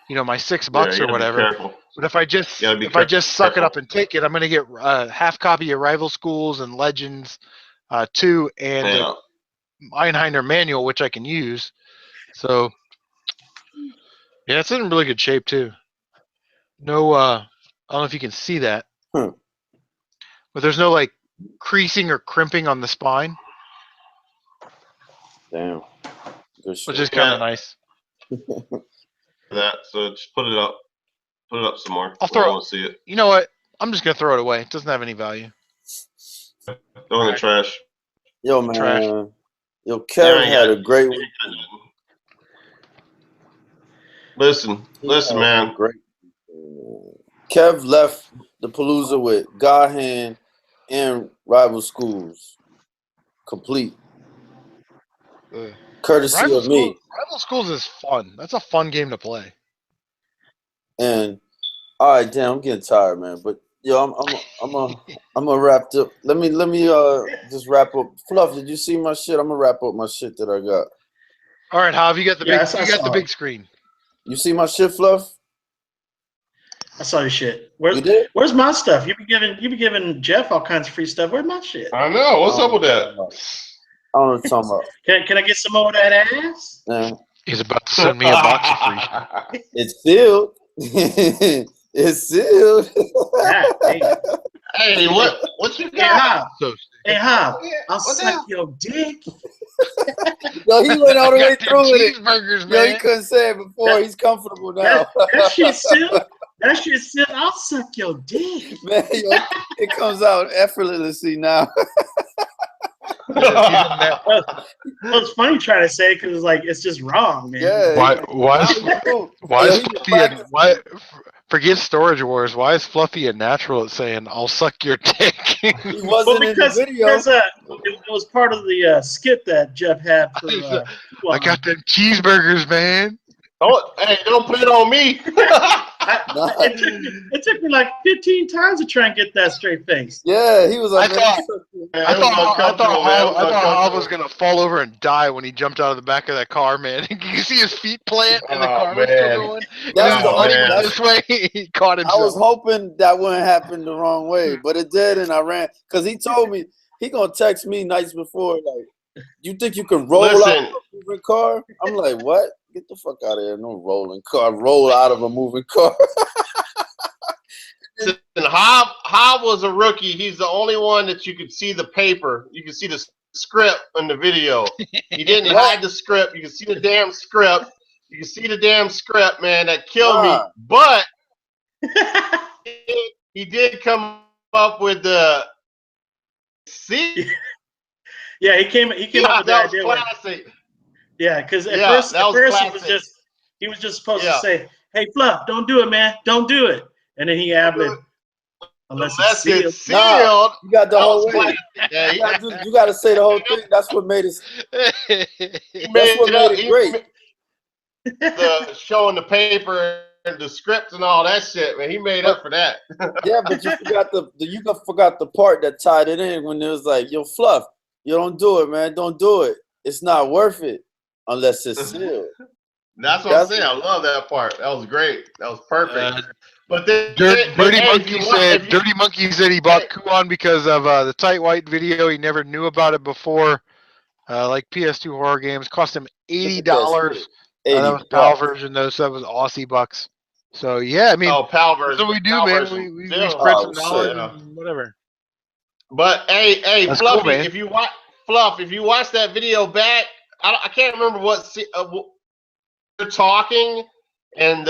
my $6 or whatever. But if I just suck it up and take it, I'm gonna get a half copy of Rival Schools and Legends 2 and the Einhander manual, which I can use. So yeah, it's in really good shape too. No, I don't know if you can see that, but there's no like creasing or crimping on the spine. Damn. Which is kind of nice. That, so just put it up some more. I'll throw it. I want to see it. You know what? I'm just gonna throw it away. It doesn't have any value. Throw in the trash. Yo, man. Yo, Kev had a great. Listen, man. Great. Kev left the Palooza with God Hand and Rival Schools complete. Courtesy of me. Rival Schools is fun. That's a fun game to play. And all right, damn, I'm getting tired, man. But yo, I'm gonna wrap up. Let me just wrap up. Fluff, did you see my shit? I'm gonna wrap up my shit that I got. All right, Hav, you got the the big screen. You see my shit, Fluff? I saw your shit. Where's my stuff? You be giving Jeff all kinds of free stuff. Where's my shit? I know. What's up with that? I don't know what you're talking about. Can I get some more of that ass? He's about to send me a box of free. It's sealed. It's sealed. Hey, what you got? Hey, Hob, I'll suck your dick. Yo, he went all the way through with it. Cheeseburgers, Yo, man. he couldn't say it before. He's comfortable now. That shit's sealed. That shit's sealed. I'll suck your dick. Man, yo, it comes out effortlessly now. Well, it's funny trying to say it because it's just wrong, man. Yeah. Why forget Storage Wars. Why is Fluffy and Natural at saying "I'll suck your dick"? He wasn't in the video. Because, it was part of the skit that Jeff had for. I got them cheeseburgers, man. Oh, hey, don't put it on me. It took me like 15 times to try and get that straight face. Yeah, he was like, I thought Hob was gonna fall over and die when he jumped out of the back of that car, man. You can see his feet plant and the car was still going. This way, he caught himself. I was hoping that wouldn't happen the wrong way, but it did, and I ran because he told me he gonna text me nights before like, "You think you can roll out of a moving car?" I'm like, "What? Get the fuck out of here! No rolling car. Roll out of a moving car." Listen, Hob was a rookie. He's the only one that you could see the paper. You can see the script in the video. He didn't hide the script. You can see the damn script. You can see the damn script, man. That killed me. But he did come up with the see. Yeah, he came up with that idea. Classic. Yeah, because at first he was just supposed to say, "Hey, Fluff, don't do it, man. Don't do it." And then he added, unless it's sealed. Nah, you got the whole way. Yeah, you got to say the whole thing. That's what made it. That's what made it great. The showing the paper and the script and all that shit, man. He made up for that. Yeah, but you forgot the part that tied it in when it was like, "Yo, Fluff, you don't do it, man. Don't do it. It's not worth it unless it's sealed." That's what I'm saying. I love that part. That was great. That was perfect. But then Dirty Monkey said he bought Kuon because of the Tight White video. He never knew about it before. Like PS2 horror games, cost him $80. That was PAL version though, so that was Aussie bucks. So yeah, I mean, PAL version. That's what we do, PAL man. Version. We spread some knowledge and whatever. But hey, That's Fluffy, cool, man. if you watch that video back, I can't remember what you're talking, and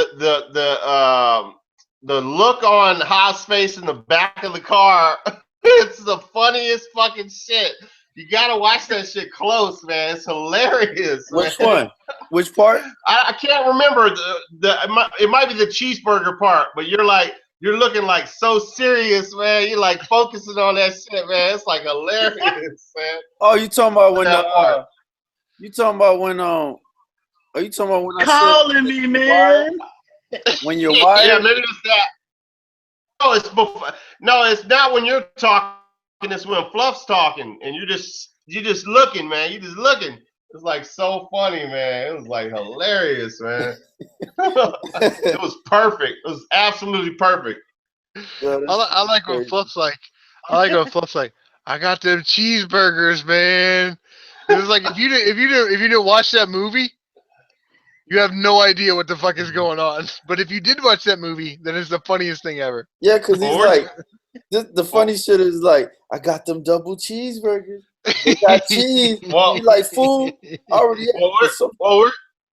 the look on Hob's face in the back of the car, it's the funniest fucking shit. You gotta watch that shit close, man. It's hilarious. Which man. one? Which part? I can't remember it might be the cheeseburger part, but you're looking like so serious, man. You're like focusing on that shit, man. It's like hilarious, man. Oh, you talking about when Are you talking about when I calling me, man? When you're wired? Yeah, maybe it's that. No, it's before. No, it's not when you're talking. It's when Fluff's talking, and you're just looking, man. You're just looking. It's like so funny, man. It was like hilarious, man. It was perfect. It was absolutely perfect. Yeah, I like when Fluff's like, I got them cheeseburgers, man. It was like if you didn't watch that movie, you have no idea what the fuck is going on. But if you did watch that movie, then it's the funniest thing ever. Yeah, because he's like, the funny shit is like, I got them double cheeseburgers. They got cheese. Well, you like food? Already.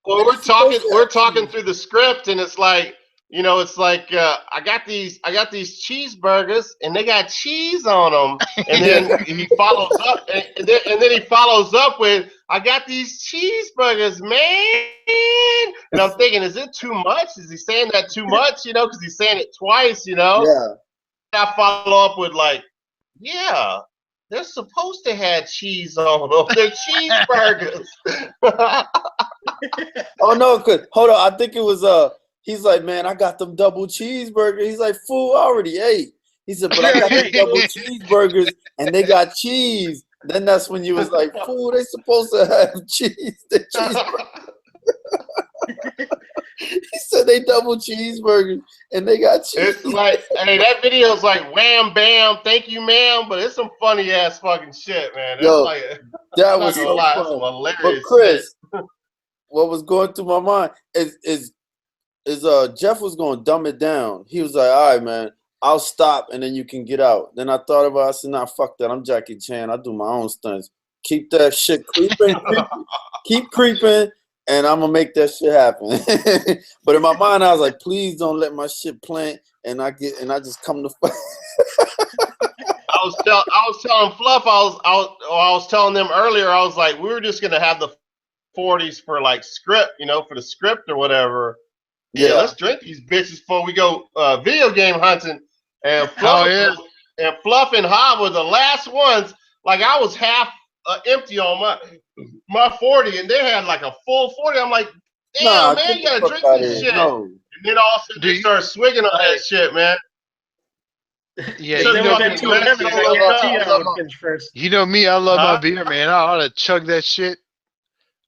We're talking through the script, and it's like you know, it's like I got these cheeseburgers and they got cheese on them, and then he follows up, and then he follows up with, I got these cheeseburgers, man. And I'm thinking, is it too much? Is he saying that too much? You know, because he's saying it twice. You know. Yeah. I follow up with like, yeah, they're supposed to have cheese on them. They're cheeseburgers. Oh no, hold on. I think it was he's like, man, I got them double cheeseburgers. He's like, fool, I already ate. He said, but I got them double cheeseburgers and they got cheese. Then that's when you was like, fool, they supposed to have cheese. The cheeseburgers. He said they double cheeseburgers and they got cheese. It's like, hey, that video is like wham bam, thank you, ma'am, but it's some funny ass fucking shit, man. It's Yo, like, that was so fun. But Chris, what was going through my mind is Jeff was gonna dumb it down. He was like, all right, man, I'll stop and then you can get out. Then I thought about it, I said, nah, fuck that. I'm Jackie Chan. I do my own stunts. Keep that shit creeping, keep creeping. And I'm gonna make that shit happen. But in my mind, I was like, please don't let my shit plant. And I just come to fight. I was telling Fluff, I was telling them earlier, I was like, we were just gonna have the 40s for like script, you know, for the script or whatever. Yeah, let's drink these bitches before we go video game hunting. And Fluff, and Fluff and Hob were the last ones. Like I was half empty on my 40, and they had like a full 40. I'm like, damn, man, you gotta drink this shit. No. And then all of a sudden they start swigging on that shit, man. Yeah, you know me, I love my beer, man. I ought to chug that shit.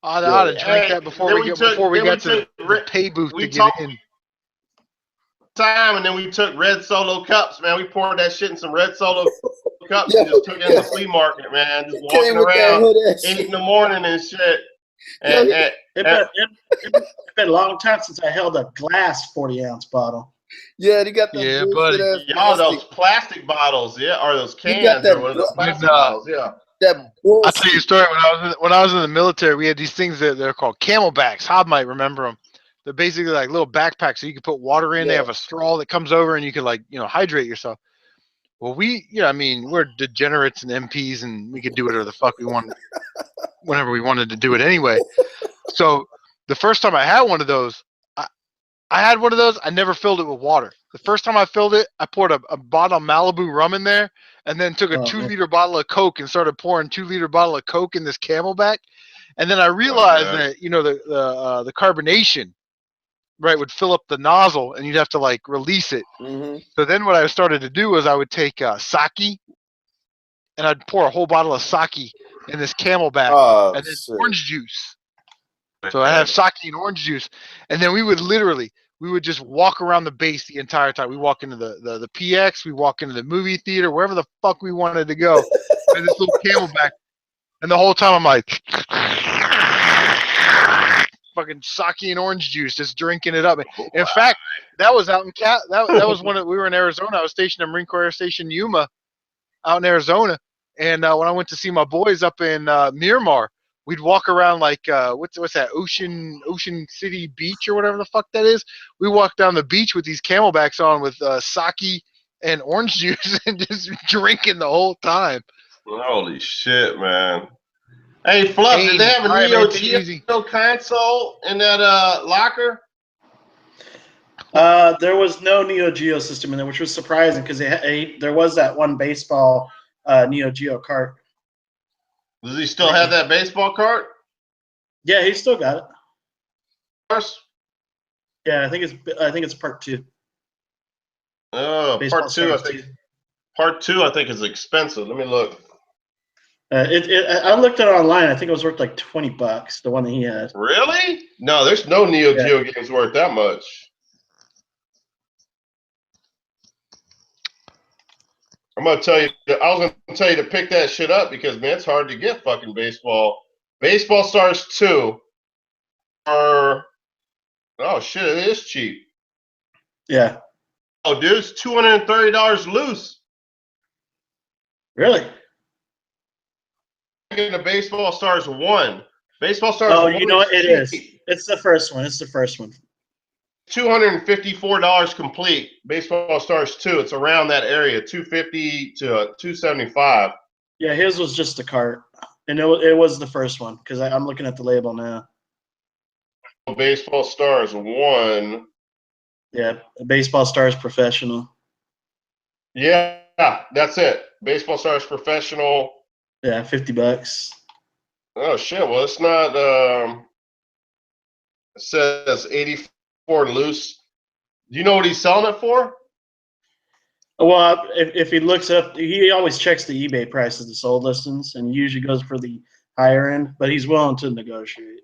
I ought to drink that before we got to the pay booth to get in. And then we took red Solo cups, man. We poured that shit in some red Solo cups and just took it in the flea market, man. Just walking around 8 in the morning and shit. It's been a long time since I held a glass 40-ounce bottle. Yeah, they got the y'all those plastic bottles, yeah, or those cans, or one of those plastic bottles, yeah. I'll tell you a story. When I was in the military, we had these things that they're called Camelbacks. Hob might remember them. They're basically like little backpacks, so you can put water in. They have a straw that comes over, and you can, like, you know, hydrate yourself. Well, I mean, we're degenerates and MPs, and we could do whatever the fuck we want, whenever we wanted to do it anyway. So the first time I had one of those, I never filled it with water. The first time I filled it, I poured a bottle of Malibu rum in there, and then took a 2-liter bottle of Coke and started pouring 2-liter bottle of Coke in this Camelback. And then I realized that, you know, the carbonation, right, would fill up the nozzle, and you'd have to like release it. So then what I started to do was I would take sake, and I'd pour a whole bottle of sake in this Camelback, and then orange juice. So I have sake and orange juice, and then we would just walk around the base the entire time. We walk into the PX, we walk into the movie theater, wherever the fuck we wanted to go. And this little Camelback, and the whole time I'm like, fucking sake and orange juice, just drinking it up. In fact, that was out in that was when we were in Arizona. I was stationed at Marine Corps Air Station Yuma, out in Arizona, and when I went to see my boys up in Miramar, we'd walk around like what's that, Ocean City Beach or whatever the fuck that is. We walked down the beach with these Camelbacks on with sake and orange juice and just drinking the whole time. Holy shit, man. Hey, Fluff, did they have a Neo Geo console in that locker? There was no Neo Geo system in there, which was surprising because there was that one baseball Neo Geo cart. Does he still have that baseball cart? Yeah, he still got it. First? Yeah, I think it's part 2. Oh, part 2. Part 2, I think, is expensive. Let me look. I looked at it online. I think it was worth like $20. The one that he had. Really? No, there's no Neo Geo games worth that much. I'm gonna tell you. I was gonna tell you to pick that shit up because, man, it's hard to get fucking baseball. Baseball Stars 2 are, oh shit, it is cheap. Yeah. Oh, dude, it's $230 loose. Really? The Baseball Stars 1. Baseball Stars. Oh, you know what? It is. It's the first one. It's the first one. $254 complete. Baseball Stars 2. It's around that area, 250 to 275. Yeah, his was just a cart, and it was the first one because I'm looking at the label now. Baseball Stars 1. Yeah, Baseball Stars Professional. Yeah, that's it. Baseball Stars Professional. Yeah, $50. Oh shit! Well, it's not. It says 84 loose. Do you know what he's selling it for? Well, if he looks up, he always checks the eBay prices, the sold listings, and he usually goes for the higher end. But he's willing to negotiate.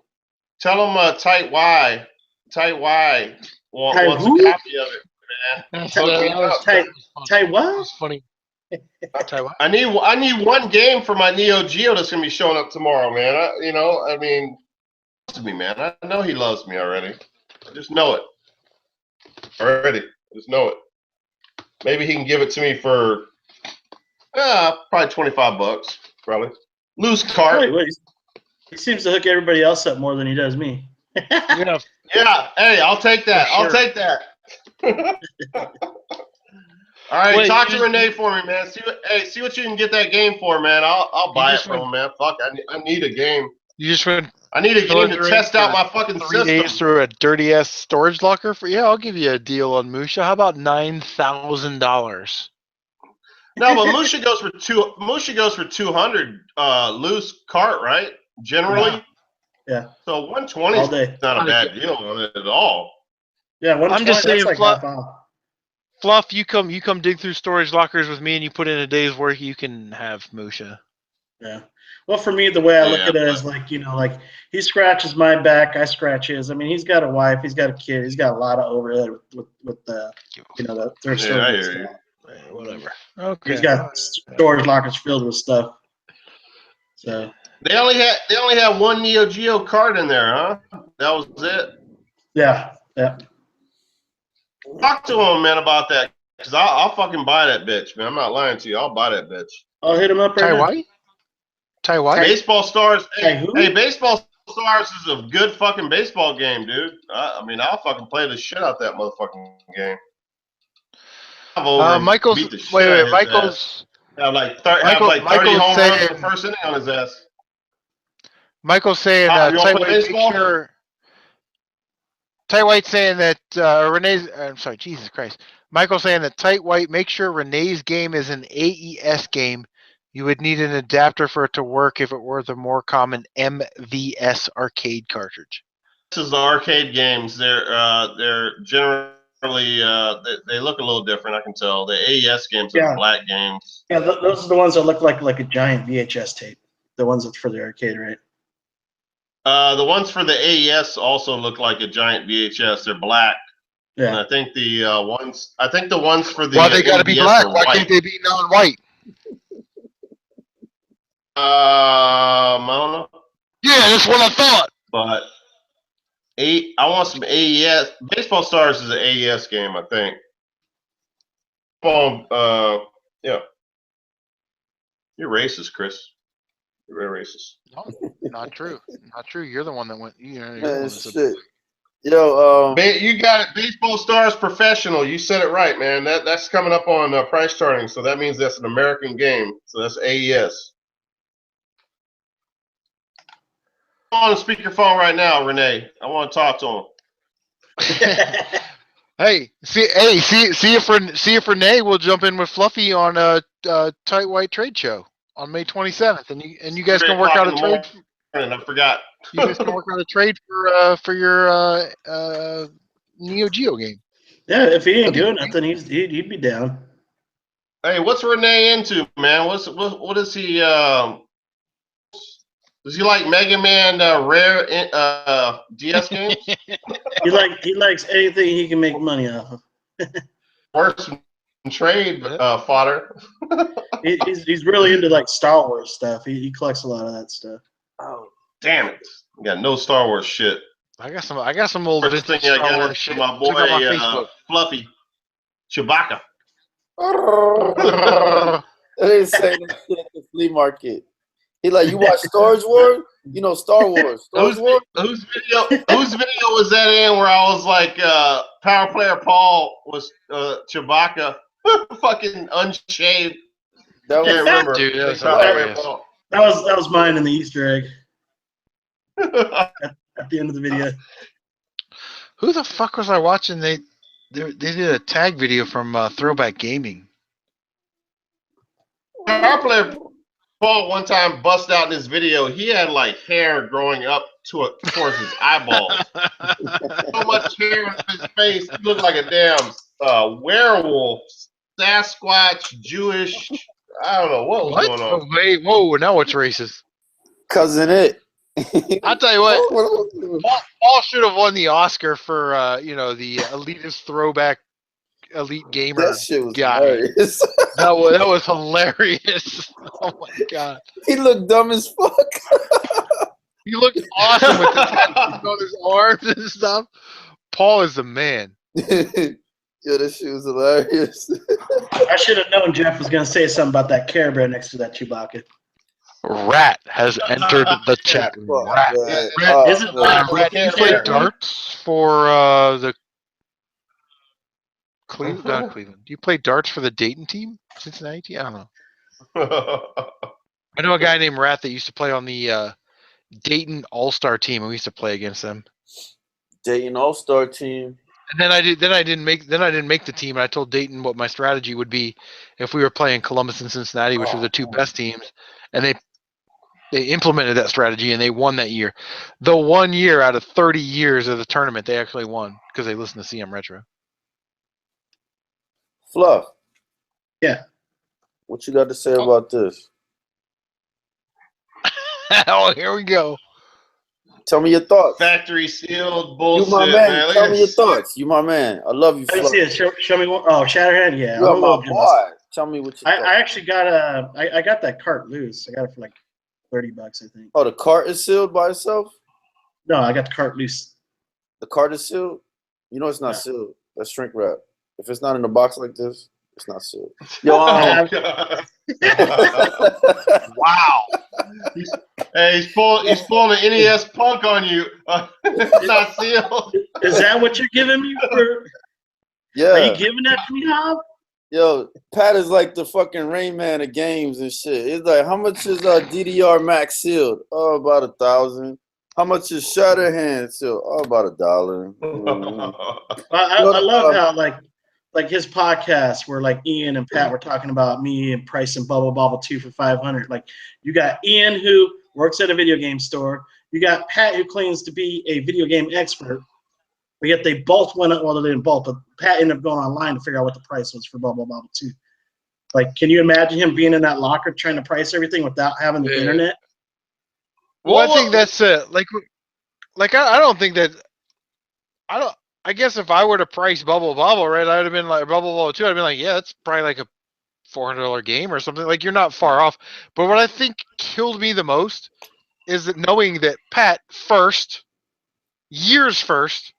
Tell him Tight Y wants Tight a who? copy of it, man. Hook me up. Tight what? That's funny. Tight what? I need one game for my Neo Geo that's gonna be showing up tomorrow, man. I mean, he loves me, man. I know he loves me already. I just know it already. I just know it. Maybe he can give it to me for probably $25, probably. Loose cart. Wait, he seems to hook everybody else up more than he does me. Yeah. Yeah. Hey, I'll take that. For sure. I'll take that. All right, Wait, talk to Renee for me, man. See what you can get that game for, man. I'll buy it just from him, man. Fuck, I need a game. You just went I need a game to test out my fucking 3 system. days through a dirty ass storage locker for I'll give you a deal on Musha. How about $9,000? No, but Musha goes for 200 loose cart, right? Generally. Yeah. So 120 All is day. not a bad deal on it at all. Yeah, 120. I'm just saying, that's like half off. Fluff, you come dig through storage lockers with me, and you put in a day's work. You can have Musha. Yeah. Well, for me, the way I look at it is like he scratches my back, I scratch his. I mean, he's got a wife, he's got a kid, he's got a lot of overhead with the their storage stuff. Hey, whatever. Okay. He's got storage lockers filled with stuff. So they only had one Neo Geo card in there, huh? That was it. Yeah. Talk to him, man, about that, because I'll fucking buy that bitch, man. I'm not lying to you. I'll buy that bitch. I'll hit him up right now. Ty White? Baseball Stars. Hey, who? Baseball Stars is a good fucking baseball game, dude. I mean, I'll fucking play the shit out that motherfucking game. Michael's. Wait. Michael's. Have like 30 home runs in the first inning on his ass. Michael's saying, Ty White, make sure. Ty White's saying that Renee's. I'm sorry, Jesus Christ. Michael's saying that Tight White, make sure Renee's game is an AES game. You would need an adapter for it to work if it were the more common MVS arcade cartridge. This is the arcade games. They're generally they look a little different. I can tell. The AES games are the black games. Yeah, those are the ones that look like a giant VHS tape. The ones that's for the arcade, right? The ones for the AES also look like a giant VHS. They're black. Yeah. And I think the ones for the Why they got to be black? Why white. can't they be non-white? I don't know. Yeah, that's what I thought. But I want some AES. Baseball Stars is an AES game, I think. Yeah. You're racist, Chris. You're very racist. No, not true. Not true. You're the one that went. You're the one that said Shit. Yo, you got it. Baseball Stars Professional. You said it right, man. That's coming up on price charting, so that means that's an American game. So that's AES. On speakerphone right now, Renee. I want to talk to him. see if Renee will jump in with Fluffy on a Tight White trade show on May 27th, and you guys can work out a trade. I forgot. You guys can work out a trade for your Neo Geo game. Yeah, if he ain't doing nothing, he'd be down. Hey, what's Renee into, man? What is he? Does he like Mega Man rare DS games? He likes anything he can make money off of. Worse than trade fodder. He's really into like Star Wars stuff. He collects a lot of that stuff. Oh, damn it! You got no Star Wars shit. I got some old First thing I got shit. My boy Fluffy Chewbacca. I didn't say that shit at the flea market. He like, you watch Star Wars? You know Star Wars. Star Whose Wars? video was that in where I was like, Power Player Paul was Chewbacca, fucking unshaved? That Can't was remember. Dude, that was Power Player hilarious. Paul. That was mine in the Easter egg at the end of the video. Who the fuck was I watching? They did a tag video from Throwback Gaming. Power Player Paul one time bust out in his video. He had like hair growing up towards his eyeballs. So much hair on his face. He looked like a damn werewolf, Sasquatch, Jewish. I don't know what was going on. Oh, wait, whoa! Now what's racist? Cousin It. I'll tell you what. Paul should have won the Oscar for the elitist throwback elite gamer That shit was guy. hilarious. That was hilarious. Oh my god. He looked dumb as fuck. He looked awesome with the tattoos on his arms and stuff. Paul is the man. Yo, that shit was hilarious. I should have known Jeff was going to say something about that Care Bear next to that Chewbacca. Rat has entered the chat room. Rat. Is it Rat, you play darts for the Cleveland? Not Cleveland. Do you play darts for the Dayton team? Cincinnati team? I don't know. I know a guy named Rat that used to play on the Dayton All-Star team, and we used to play against them. Dayton All-Star team. And then I didn't make the team, and I told Dayton what my strategy would be if we were playing Columbus and Cincinnati, which were the two best teams, and they implemented that strategy and they won that year. The 1 year out of 30 years of the tournament, they actually won because they listened to CMRetro. Fluff. Yeah. What you got to say about this? Oh, here we go. Tell me your thoughts. Factory sealed bullshit. You my man. Tell me your thoughts. You my man. I love you, Let me Fluff. see it. Show me one. Oh, Shatterhead. Yeah. You're I'm my a little boy. Tell me what you thought. I actually got I got that cart loose. I got it for like $30, I think. Oh, the cart is sealed by itself? No, I got the cart loose. The cart is sealed? You know it's not sealed. That's shrink wrap. If it's not in a box like this, it's not sealed. Yo, Wow. Hey, he's pulling an NES Punk on you. It's not sealed. Is that what you're giving me for? yeah. Are you giving that to me, Hob? Yo, Pat is like the fucking Rain Man of games and shit. It's like, how much is DDR Max sealed? Oh, about 1,000. How much is Shatterhand sealed? Oh, about $1. I love how like his podcast where like Ian and Pat were talking about me and Price and Bubble Bobble 2 for $500. Like you got Ian who works at a video game store. You got Pat who claims to be a video game expert. But yet they both went up, well, they didn't both, but Pat ended up going online to figure out what the price was for Bubble Bobble 2. Like, can you imagine him being in that locker trying to price everything without having the internet? Well, I think that's like I don't think that I guess if I were to price Bubble Bobble, right, I'd have been like Bubble Bobble 2, I'd be like, yeah, that's probably like a $400 game or something. Like, you're not far off. But what I think killed me the most is that knowing that Pat years first,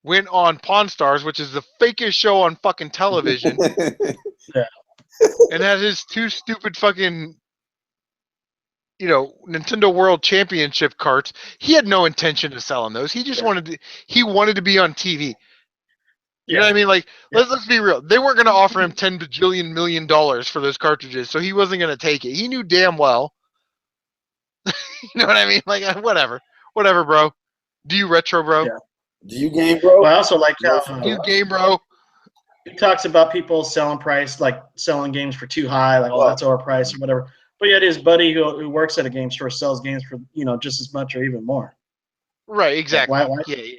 went on Pawn Stars, which is the fakest show on fucking television. Yeah. And had his two stupid fucking, Nintendo World Championship carts. He had no intention of selling those. He just wanted to be on TV. You know what I mean? Like, let's be real. They weren't going to offer him $10 bajillion million for those cartridges, so he wasn't going to take it. He knew damn well. You know what I mean? Like, whatever, bro. Do you retro, bro? Yeah. Do you game, bro? Well, I also like how Do you game, bro? he talks about people selling price, like selling games for too high, like, oh, that's overpriced or whatever. But yet his buddy who works at a game store sells games for, just as much or even more. Right, exactly. Like,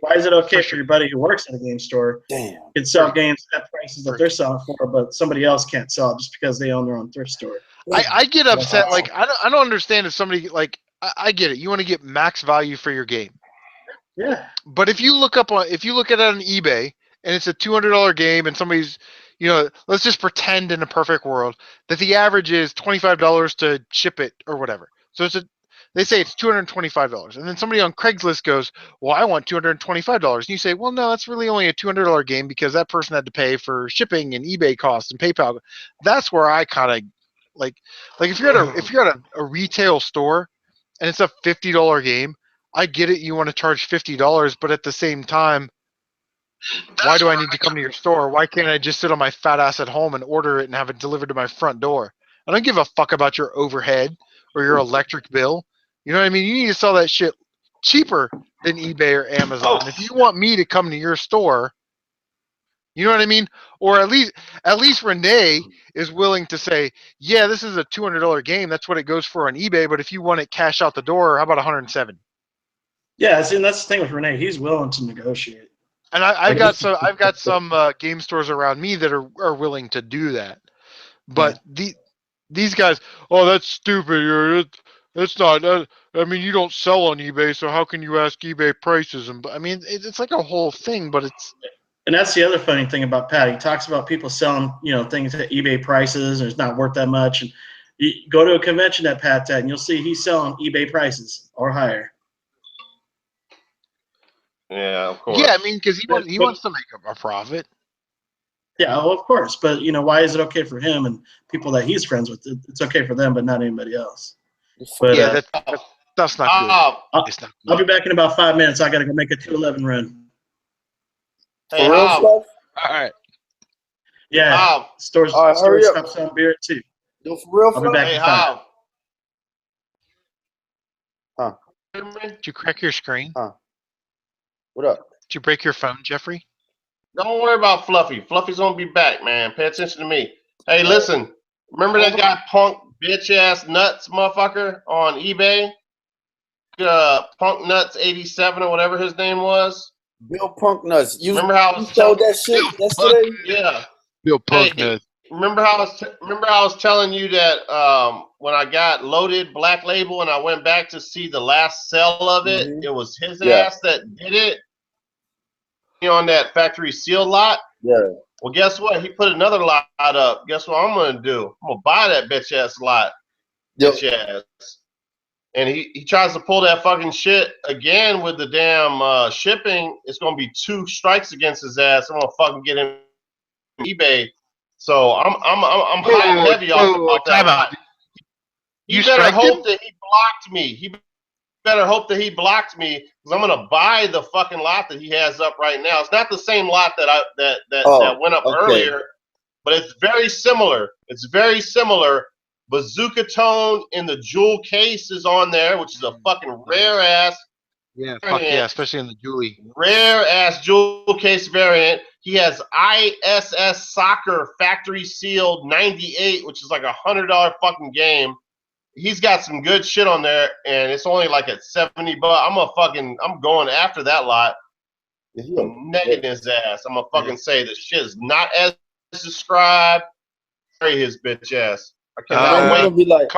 why is it okay for your buddy who works at a game store can sell games at prices that they're selling for, but somebody else can't sell it just because they own their own thrift store? I get upset. Like, I don't understand if somebody, like, I get it. You want to get max value for your game. Yeah. But if you look at it on eBay and it's a $200 game and somebody's, let's just pretend in a perfect world that the average is $25 to ship it or whatever. So they say it's $225, and then somebody on Craigslist goes, well, I want $225, and you say, well, no, that's really only a $200 game because that person had to pay for shipping and eBay costs and PayPal. That's where I kind of Like if you're at a retail store and it's a $50 game, I get it. You want to charge $50, but at the same time, why do I need to come to your store? Why can't I just sit on my fat ass at home and order it and have it delivered to my front door? I don't give a fuck about your overhead or your electric bill. You know what I mean? You need to sell that shit cheaper than eBay or Amazon. If you want me to come to your store, you know what I mean? Or at least Renee is willing to say, yeah, this is a $200 game. That's what it goes for on eBay. But if you want it cash out the door, how about 170? Yeah, see, and that's the thing with Renee. He's willing to negotiate. And I've got some game stores around me that are willing to do that. But these guys, oh, that's stupid. That's not. I mean, you don't sell on eBay, so how can you ask eBay prices? And I mean, it's like a whole thing, but it's. And that's the other funny thing about Pat. He talks about people selling, things at eBay prices, and it's not worth that much. And you go to a convention that Pat's at, and you'll see he's selling eBay prices or higher. Yeah, of course. Yeah, I mean, because he wants to make a profit. Yeah, well, of course. But, why is it okay for him and people that he's friends with? It's okay for them, but not anybody else. But, yeah, that's not good. I'll be back in about 5 minutes. I got to go make a 211 run. Hey, For real stuff? All right. Yeah. Stores stop selling beer too. Yo, for real, I'll be back in 5. Huh? Did you crack your screen? Huh? What up? Did you break your phone, Jeffrey? Don't worry about Fluffy. Fluffy's gonna be back, man. Pay attention to me. Hey, listen. Remember that guy Punk bitch ass nuts motherfucker on eBay? Punk Nuts 87 or whatever his name was. Bill Punk Nuts. You remember how you sold that shit yesterday? Yeah. Bill Punk Nuts. Remember how I was telling you that when I got loaded Black Label and I went back to see the last sell of it, it was his ass that did it on that factory sealed lot. Yeah. Well, guess what? He put another lot up. Guess what I'm gonna do? I'm gonna buy that bitch ass lot. Bitch ass. And he tries to pull that fucking shit again with the damn shipping. It's gonna be 2 strikes against his ass. I'm gonna fucking get him on eBay. So I'm hot and heavy off that lot. You better hope that he blocked me. He better hope that he blocked me because I'm gonna buy the fucking lot that he has up right now. It's not the same lot that went up earlier, but it's very similar. It's very similar. Bazooka Tone in the jewel case is on there, which is a fucking rare ass. Yeah, fuck yeah, especially in the Julie. Rare ass jewel case variant. He has ISS Soccer factory sealed 98, which is like $100 fucking game. He's got some good shit on there, and it's only like at $70. I'm going after that lot. I'm negging his ass. I'm gonna fucking say the shit is not as described. Carry his bitch ass. I cannot wait.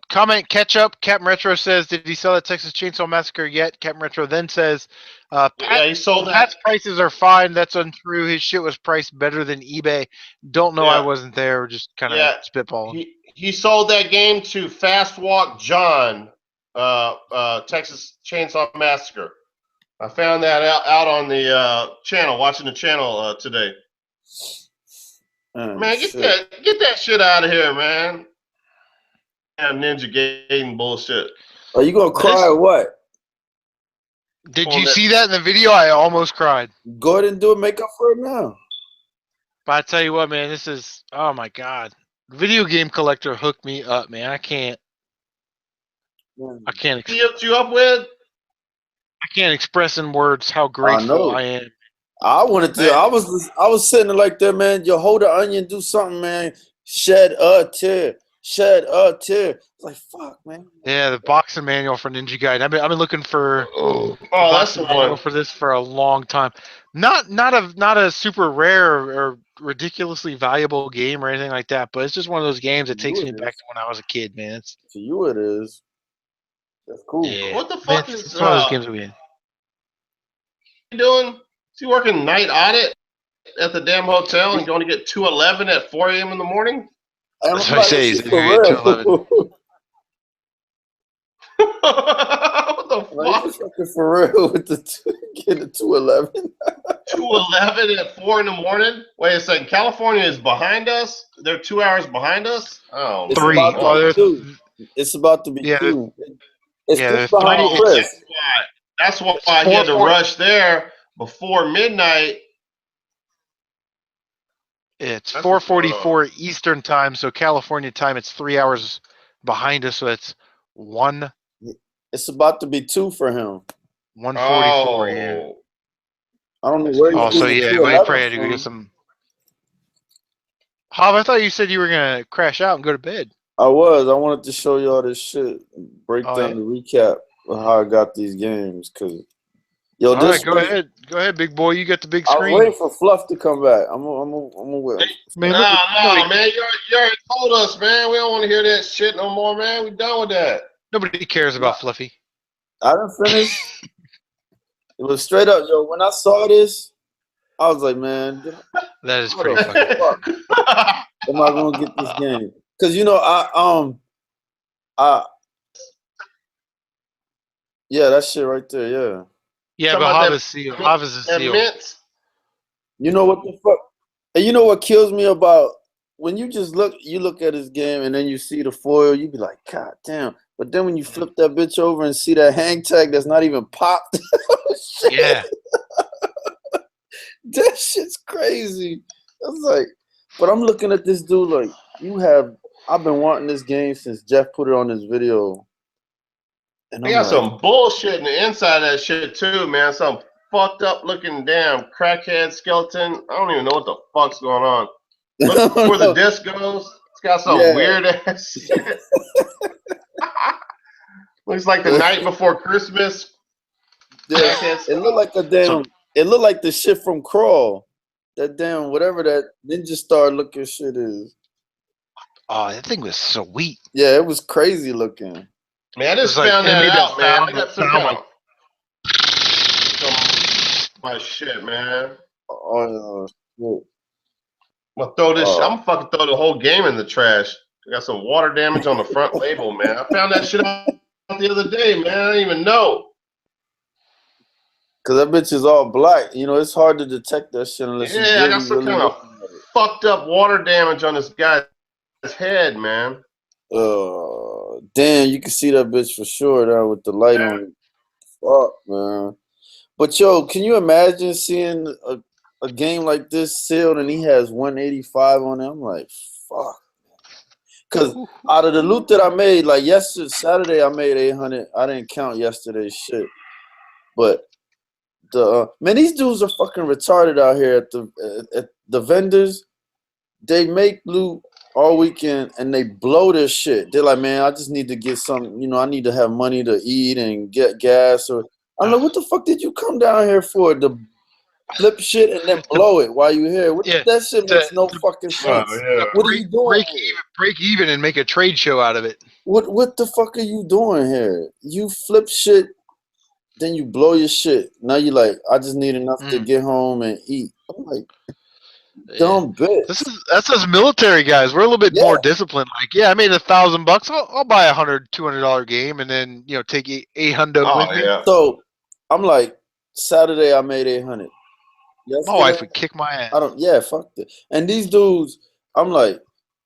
Comment catch up. CaptNRetro says, did he sell the Texas Chainsaw Massacre yet? CaptNRetro then says, yeah, he sold that. Pat's prices are fine. That's untrue. His shit was priced better than eBay. Don't know. I wasn't there. Just kind of spitballing. He sold that game to Fast Walk John, Texas Chainsaw Massacre. I found that out on the channel, watching the channel today. Man, get that shit out of here, man. Damn Ninja Gaiden bullshit. Are you gonna cry or what? Did you see that in the video? I almost cried. Go ahead and do a makeup for it now. But I tell you what, man, this is, oh my God. Video Game Collector hooked me up, man. I can't. He hooked you up with? I can't express in words how grateful I am. I wanted to. I was sitting there like that, man. You hold the onion, do something, man. Shed a tear. Shed a tear. It's like, fuck, man. Yeah, the boxing manual for Ninja Gaiden. I've been looking for that's the manual for this for a long time. Not a super rare or ridiculously valuable game or anything like that, but it's just one of those games that takes me back to when I was a kid, man. To you it is. That's cool. Yeah. What the fuck is one of those games we in? You doing? Is he working night audit at the damn hotel and going to get 211 at 4 a.m. in the morning? That's what I say. He's going to get 211. What the Like, fuck? fucking for real with the getting a 211. 2:11 at 4 in the morning. Wait a second. California is behind us. They're 2 hours behind us. Oh, It's Three. about Oh, to be there's 2. It's about to be yeah, 2. It's yeah. 3 There's behind three. oh, Chris. that's why It's he had to 4:40. rush there before midnight. It's That's what's going on. 4:44 Eastern time, so California time. It's 3 hours behind us, so it's 1 It's about to be 2 for him. 1:44. Yeah. Oh, I don't know where he's Oh, so getting yeah, we 211 probably had to go from. get some. Hob, I thought you said you were gonna crash out and go to bed. I wanted to show you all this shit. Break Oh, down yeah. the recap of how I got these games. Cause yo, All this right, go ahead. Go ahead, big boy. You got the big I was screen. waiting for Fluff to come back. I'm gonna wait. Man, no, look at- nobody, man. You already told us, man. We don't want to hear that shit no more, man. We done with that. nobody cares about Fluffy. I didn't finish. It was straight up, yo. When I saw this, I was like, man, That is how pretty the fucking. fuck am I gonna get this game? Cause you know, yeah, that shit right there, yeah. Yeah, Talking but about Hob that- is sealed. Hob is a That seal. mints. You know what the fuck? And you know what kills me about when you just look at his game and then you see the foil, you be like, God damn. But then when you flip that bitch over and see that hang tag that's not even popped, shit, Yeah. that shit's crazy. I was like, but I'm looking at this dude like, I've been wanting this game since Jeff put it on his video. And They I'm got like, some bullshit in the inside of that shit too, man. Some fucked up looking damn crackhead skeleton. I don't even know what the fuck's going on. Look where the disc goes. It's got some Yeah. weird ass shit. Looks like the night before Christmas. yeah, Crackhead it looked like a damn. It looked like the shit from Crawl. That damn whatever that Ninja Star looking shit is. Oh, that thing was sweet. Yeah, it was crazy looking. Man, I just It's like- found it that made that out, man. sound- I got some sound kind of my shit, man. Oh, I'm gonna throw this. Oh. I'm gonna fucking throw the whole game in the trash. I got some water damage on the front label, man. I found that shit out the other day, man. I didn't even know. Cause that bitch is all black. You know, it's hard to detect that shit unless you Yeah, I got some kind of looking at it. fucked up water damage on this guy's head, man. Damn, you can see that bitch for sure now with the light on it. Fuck, man. But yo, can you imagine seeing a game like this sealed and he has 185 on it? I'm like, fuck. Cause out of the loot that I made, like Saturday I made 800. I didn't count yesterday's shit. But man, these dudes are fucking retarded out here at the vendors. They make loot all weekend and they blow their shit. They're like, man, I just need to get some, I need to have money to eat and get gas. Or I'm like, what the fuck did you come down here for? To flip shit and then blow it while you here? That shit makes no fucking sense. yeah. What are you doing? Break even and make a trade show out of it. What the fuck are you doing here? You flip shit, then you blow your shit. Now you like, I just need enough to get home and eat. I'm like, dumb bitch. That's us military guys. We're a little bit more disciplined. Like, yeah, I made $1,000. I'll buy a $100-$200 game and then take $800 with me. Yeah. So I'm like, Saturday I made 800. My wife would kick my ass. Fuck it. And these dudes, I'm like,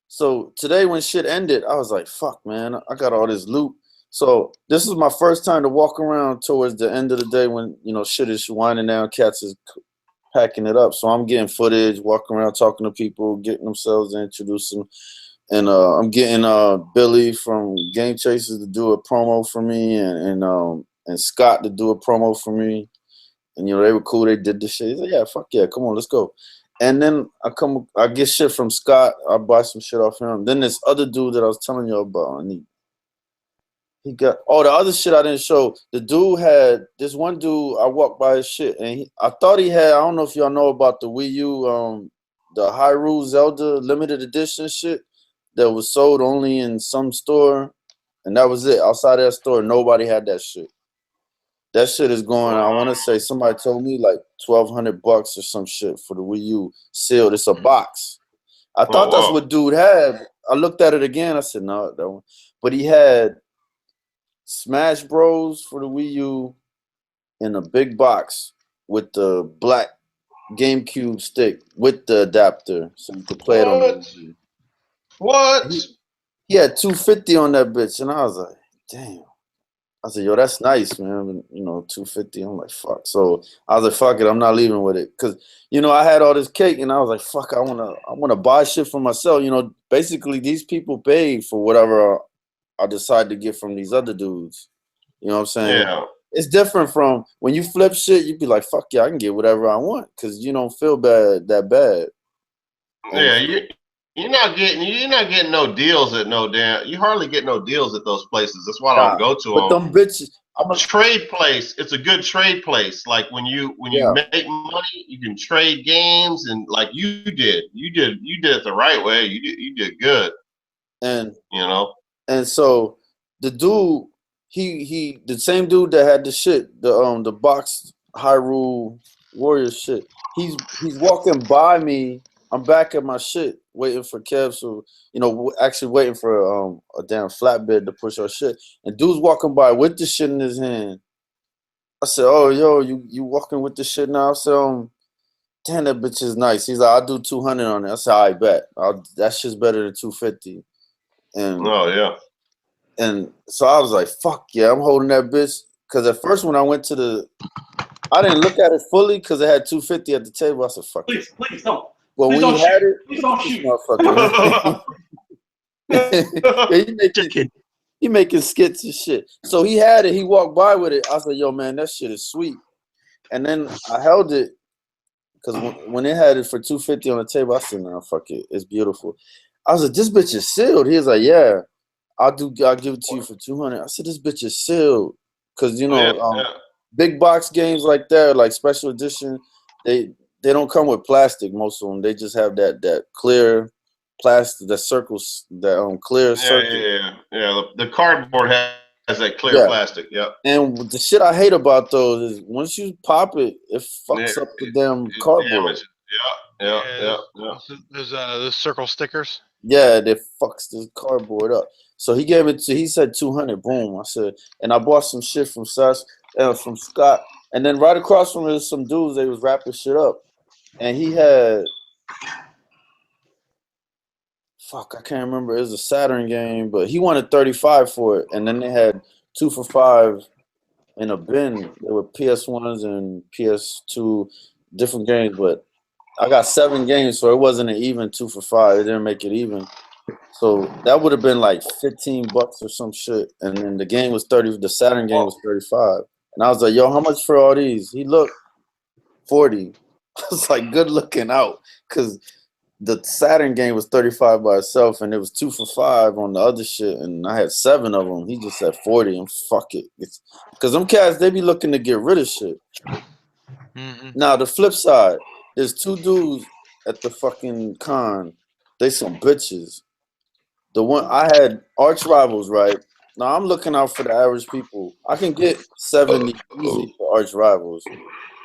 so today when shit ended, I was like, fuck, man, I got all this loot. So this is my first time to walk around towards the end of the day when, shit is winding down, cats is packing it up. So I'm getting footage, walking around, talking to people, getting themselves introduced them. And I'm getting Billy from Game Chasers to do a promo for me and Scott to do a promo for me. And, they were cool. They did the shit. He said, yeah, fuck yeah, come on, let's go. And then I get shit from Scott. I buy some shit off him. Then this other dude that I was telling you about, and he got, the other shit I didn't show. The dude had, this one dude, I walked by his shit, and I thought he had, I don't know if y'all know about the Wii U, the Hyrule Zelda limited edition shit that was sold only in some store. And that was it. Outside of that store, nobody had that shit. That shit is going, I want to say, somebody told me like $1,200 or some shit for the Wii U sealed. It's a box. I thought that's what dude had. I looked at it again. I said, no, that one. But he had Smash Bros for the Wii U in a big box with the black GameCube stick with the adapter, so you could play it on the Wii U. What? He had 250 on that bitch, and I was like, damn. I said, yo, that's nice, man. You know, 250. I'm like, fuck. So I was like, fuck it, I'm not leaving with it. Cause, you know, I had all this cake and I was like, fuck, I wanna buy shit for myself. You know, basically these people paid for whatever I decide to get from these other dudes. You know what I'm saying? Yeah. It's different from when you flip shit, you be like, fuck yeah, I can get whatever I want. Cause you don't feel that bad. Yeah, you're not getting no deals at no damn. You hardly get no deals at those places. That's why I don't go to but them. them bitches, I'm a trade place. It's a good trade place. Like when you make money, you can trade games, and like you did it the right way. You did good. And you know. And so the dude, he the same dude that had the shit, the box Hyrule Warrior shit. He's walking by me. I'm back at my shit, waiting for Kev. So, you know, actually waiting for a damn flatbed to push our shit. And dude's walking by with the shit in his hand. I said, "Oh, yo, you walking with the shit now?" I said, "Damn, that bitch is nice." He's like, "I'll do 200 on it." I said, "I bet. That shit's better than 250." And oh yeah. And so I was like, "Fuck yeah, I'm holding that bitch." Because at first when I went to I didn't look at it fully because it had 250 at the table. I said, "Fuck please, it." Please don't. Well, please when don't he had shoot. it, Please don't this shoot. motherfucker. He making skits and shit. So he had it. He walked by with it. I said, "Yo, man, that shit is sweet." And then I held it because when it had it for 250 on the table, I said, "Nah, fuck it. It's beautiful." I was like, "This bitch is sealed." He was like, "Yeah, I'll give it to you for 200." I said, "This bitch is sealed." Because, you know, big box games like that, like special edition, they don't come with plastic, most of them. They just have that clear plastic, that circles, that clear circle. Yeah. The cardboard has that clear plastic. Yep. And the shit I hate about those is once you pop it, it fucks up the damn cardboard. Yeah. Those circle stickers. Yeah, that fucks the cardboard up. So he said 200. Boom. I said, and I bought some shit from from Scott. And then right across from us, some dudes, they was wrapping shit up. And he had, fuck, I can't remember. It was a Saturn game, but he wanted 35 for it. And then they had 2 for $5 in a bin. There were PS1s and PS2, different games, but I got 7 games, so it wasn't an even 2 for $5. It didn't make it even. So that would have been like $15 or some shit. And then the game was 30. The Saturn game was 35. And I was like, "Yo, how much for all these?" He looked 40. I was like, good looking out, because the Saturn game was 35 by itself, and it was 2 for $5 on the other shit, and I had 7 of them. He just said 40, and fuck it, because them cats, they be looking to get rid of shit. Now the flip side, there's 2 dudes at the fucking con. They some bitches. The one I had arch rivals, right? Now I'm looking out for the average people. I can get 70 easy for arch rivals.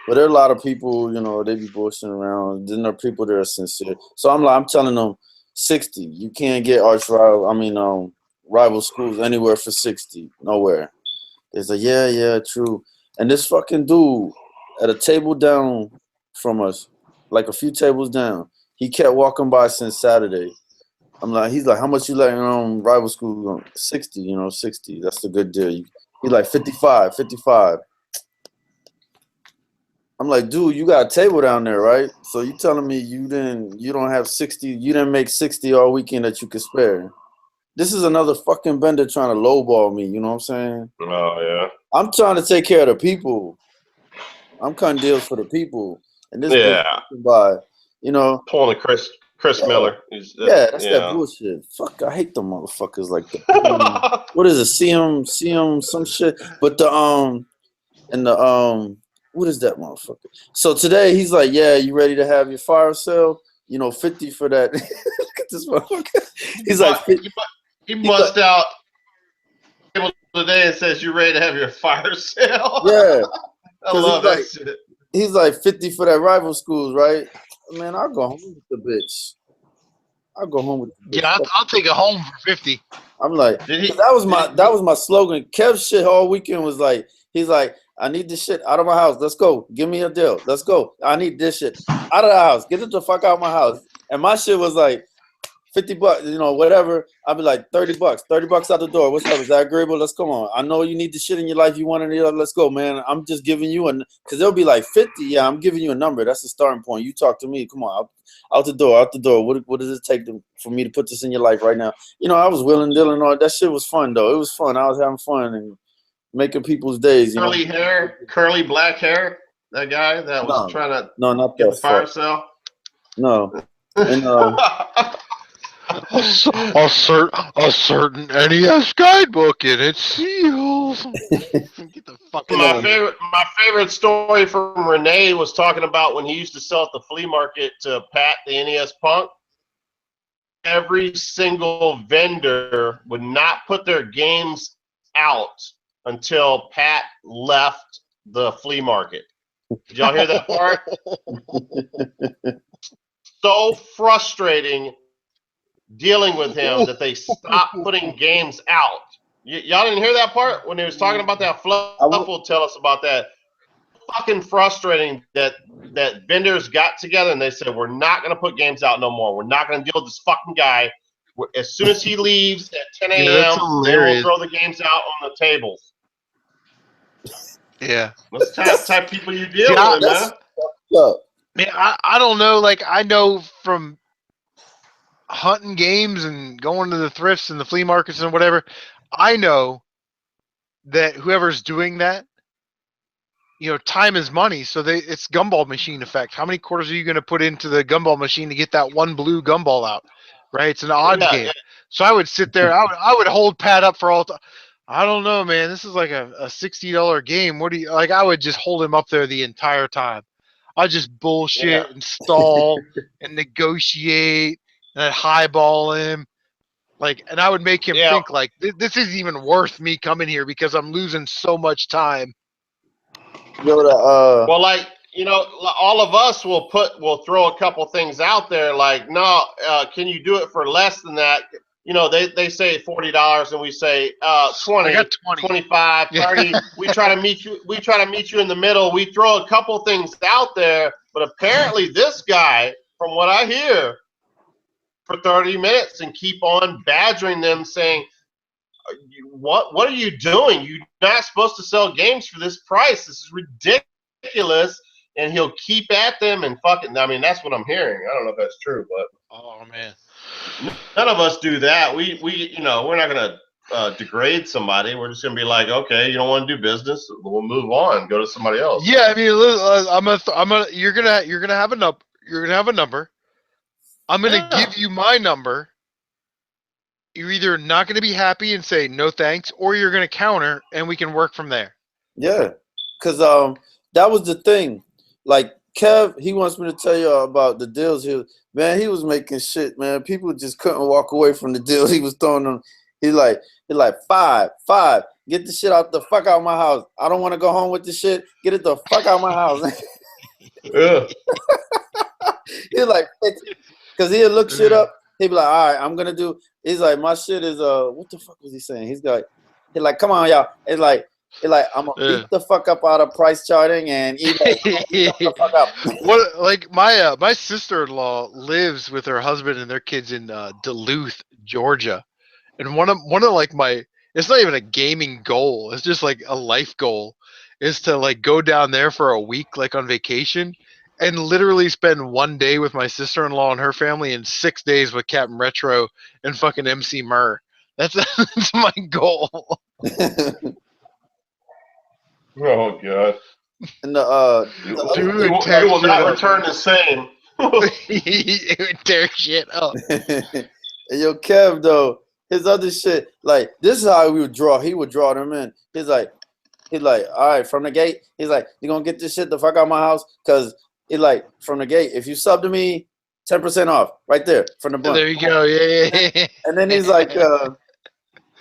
But there are a lot of people, you know, they be bullshitting around. Then there are people that are sincere. So I'm telling them 60. You can't get rival schools anywhere for 60. Nowhere. It's like, yeah, true. And this fucking dude at a table down from us, like a few tables down, he kept walking by since Saturday. He's like, "How much you letting rival school?" 60, 60. That's a good deal. He's like 55. I'm like, "Dude, you got a table down there, right? So you telling me you don't have 60, you didn't make 60 all weekend that you could spare?" This is another fucking vendor trying to lowball me, you know what I'm saying? Oh yeah. I'm trying to take care of the people. I'm cutting deals for the people. And this bitch by, pulling a Chris Miller. That's that bullshit. Fuck, I hate them motherfuckers like that. What is it? CM some shit. But what is that motherfucker? So today he's like, "Yeah, you ready to have your fire sale? 50 for that." Look at this motherfucker. He's like, he bust out today and says, "You ready to have your fire sale?" Yeah. I love that shit. He's like 50 for that rival schools, right? Man, I'll go home with the bitch. I'll go home with. Yeah, I'll take it home for 50. I'm like, 'cause that was my slogan. Kev's shit all weekend was like, he's like, I need this shit out of my house. Let's go. Give me a deal. Let's go. I need this shit out of the house. Get it the fuck out of my house. And my shit was like $50, you know, whatever. I'd be like $30, $30 out the door. What's up? Is that agreeable? Let's come on. I know you need the shit in your life. You want it. Let's go, man. I'm just giving you because they'll be like 50. Yeah, I'm giving you a number. That's the starting point. You talk to me. Come on, out the door, out the door. What does it take for me to put this in your life right now? You know, I was willing, dealing, all that shit was fun though. It was fun. I was having fun and making people's days. You curly hair, curly black hair. That guy that was trying to not get that the fire cell. No, and a certain NES guidebook in it seals. Get the fuck my favorite story from Renee was talking about when he used to sell at the flea market to Pat, the NES punk. Every single vendor would not put their games out until Pat left the flea market. Did y'all hear that part? So frustrating dealing with him that they stopped putting games out. Y'all didn't hear that part when he was talking about that? Fluff will tell us about that. Fucking frustrating that vendors got together and they said, we're not going to put games out no more. We're not going to deal with this fucking guy. As soon as he leaves at 10 a.m., then we'll throw the games out on the tables. Yeah. That's the type of people you deal with, man. Man, I don't know. Like, I know from hunting games and going to the thrifts and the flea markets and whatever, I know that whoever's doing that, you know, time is money. So it's gumball machine effect. How many quarters are you going to put into the gumball machine to get that one blue gumball out? Right? It's an odds game. Yeah. So I would sit there. I would hold Pat up for all time. I don't know, man. This is like a $60 game. What do you like? I would just hold him up there the entire time. I just bullshit and stall and negotiate and I'd highball him. Like, and I would make him think like this isn't even worth me coming here because I'm losing so much time. Well, like, you know, all of us will throw a couple things out there like, no, can you do it for less than that? You know, they say $40 and we say 20, 25, 30. We try to meet you in the middle. We throw a couple things out there, but apparently this guy, from what I hear, for 30 minutes and keep on badgering them saying, what are you doing? You're not supposed to sell games for this price. This is ridiculous. And he'll keep at them and fucking, I mean, that's what I'm hearing. I don't know if that's true, but oh man, none of us do that. We you know, we're not gonna degrade somebody. We're just gonna be like, okay, you don't want to do business, we'll move on, go to somebody else. Yeah, I mean, you're gonna have a number. I'm gonna give you my number. You're either not gonna be happy and say no thanks, or you're gonna counter, and we can work from there. Yeah, because that was the thing. Like Kev, he wants me to tell you about the deals. He was making shit, man. People just couldn't walk away from the deals he was throwing them. He's like five. Get the shit out the fuck out of my house. I don't want to go home with the shit. Get it the fuck out of my house. Yeah. He's like, because he'll look shit up. He'd be like, all right, I'm gonna do. He's like, my shit is what the fuck was he saying? He's like, come on, y'all. It's like I'm gonna beat the fuck up out of price charting and eBay. The fuck up. What, like my sister-in-law lives with her husband and their kids in Duluth, Georgia, and one of like it's not even a gaming goal. It's just like a life goal is to like go down there for a week, like on vacation, and literally spend one day with my sister-in-law and her family and 6 days with CaptNRetro and fucking Emceemer. That's my goal. Oh god! And you will not return the same. He would tear shit up. And yo, Kev though, his other shit, like this is how we would draw. He would draw them in. He's like, all right, from the gate. He's like, you gonna get this shit the fuck out of my house? Cause it's like from the gate. If you sub to me, 10% off right there from the bump. There you go. Yeah. And then he's like,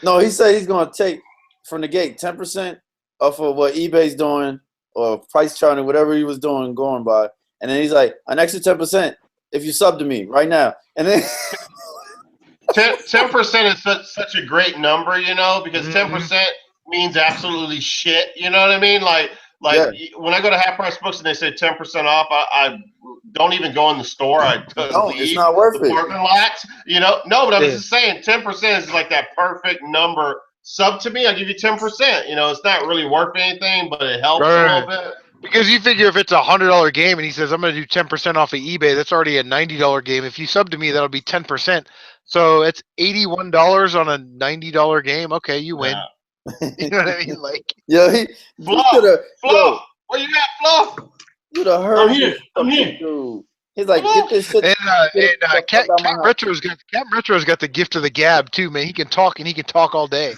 no, he said he's gonna take from the gate 10% off of what eBay's doing or price charting, whatever he was doing, going by. And then he's like, an extra 10% if you sub to me right now. And then 10% is such a great number, you know, because 10% means absolutely shit. You know what I mean? Like when I go to Half Price Books and they say 10% off, I don't even go in the store. I leave it's not worth the it. parking lot. You know, no, but I was just saying 10% is like that perfect number. Sub to me, I'll give you 10%. You know, it's not really worth anything, but it helps a little bit. Because you figure if it's $100 game and he says I'm going to do 10% off of eBay, that's already a $90 game. If you sub to me, that'll be 10%. So it's $81 on a $90 game. Okay, you win. You know what I mean? Like, Fluff, where you at, Fluff? You the heard I'm here. Dude. He's like, get this shit. CaptNRetro's got the gift of the gab too, man. He can talk and he can talk all day.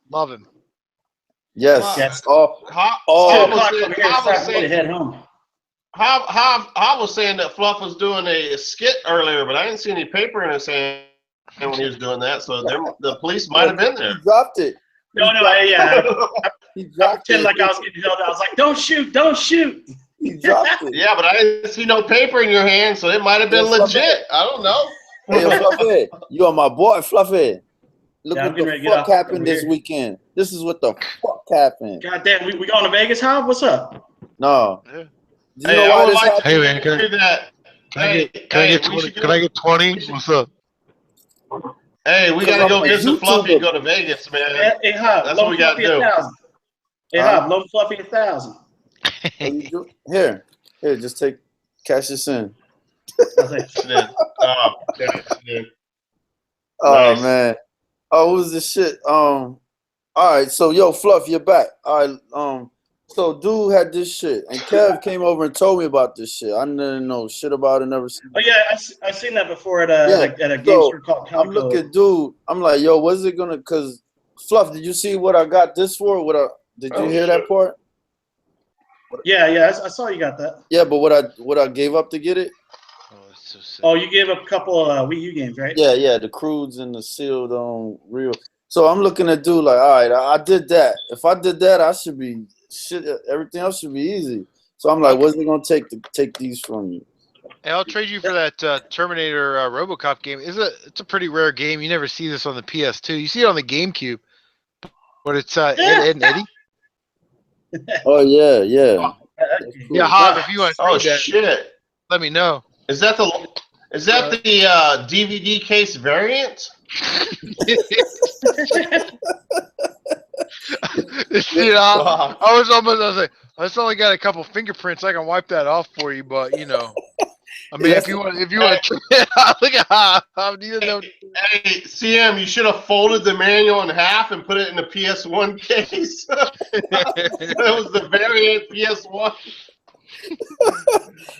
Love him. Yes. I was saying that Fluff was doing a skit earlier, but I didn't see any paper in his hand when he was doing that. So the police might have been there. He dropped it. He dropped it. Like I was getting held. I was like, "Don't shoot! Don't shoot!" He dropped it. Yeah, but I didn't see no paper in your hand, so it might have been legit. I don't know. Hey, Fluffy, you are my boy, Fluffy. Look what the fuck happened this weekend. This is what the fuck happened. God damn, we going to Vegas, huh? What's up? No. Yeah. Do you know why this happened? Hey man, can I get 20? What's up? Hey, we gotta go get some Fluffy and go to Vegas, man. Hey, Hub, that's what we gotta do. Hey, Hub, loan Fluffy 1,000. Here, just cash this in. Oh man. Oh, what was this shit? All right, so yo, Fluff, you're back. All right, so dude had this shit, and Kev came over and told me about this shit. I didn't know shit about it, never seen. Oh yeah, I've seen that before at a game store called Comic. I'm looking, dude. I'm like, yo, what's it gonna? Cause Fluff, did you see what I got this for? Did you hear that part? Yeah, I saw you got that. Yeah, but what I gave up to get it? So sick. Oh, you gave up a couple Wii U games, right? Yeah, the Crudes and the sealed real. So I'm looking at dude like, all right, I did that. If I did that, I should be shit. Everything else should be easy. So I'm like, what's it gonna take to take these from you? Hey, I'll trade you for that Terminator RoboCop game. It's a pretty rare game. You never see this on the PS2. You see it on the GameCube, but it's Ed and Eddie. Oh yeah. Cool. Yeah, Hob, if you want to trade that, shit. let me know. Is that the DVD case variant? I was like, I just only got a couple fingerprints. I can wipe that off for you, but you know, I mean, if you want to, look at how Hey, CM, you should have folded the manual in half and put it in the PS1 case. That was the variant PS1.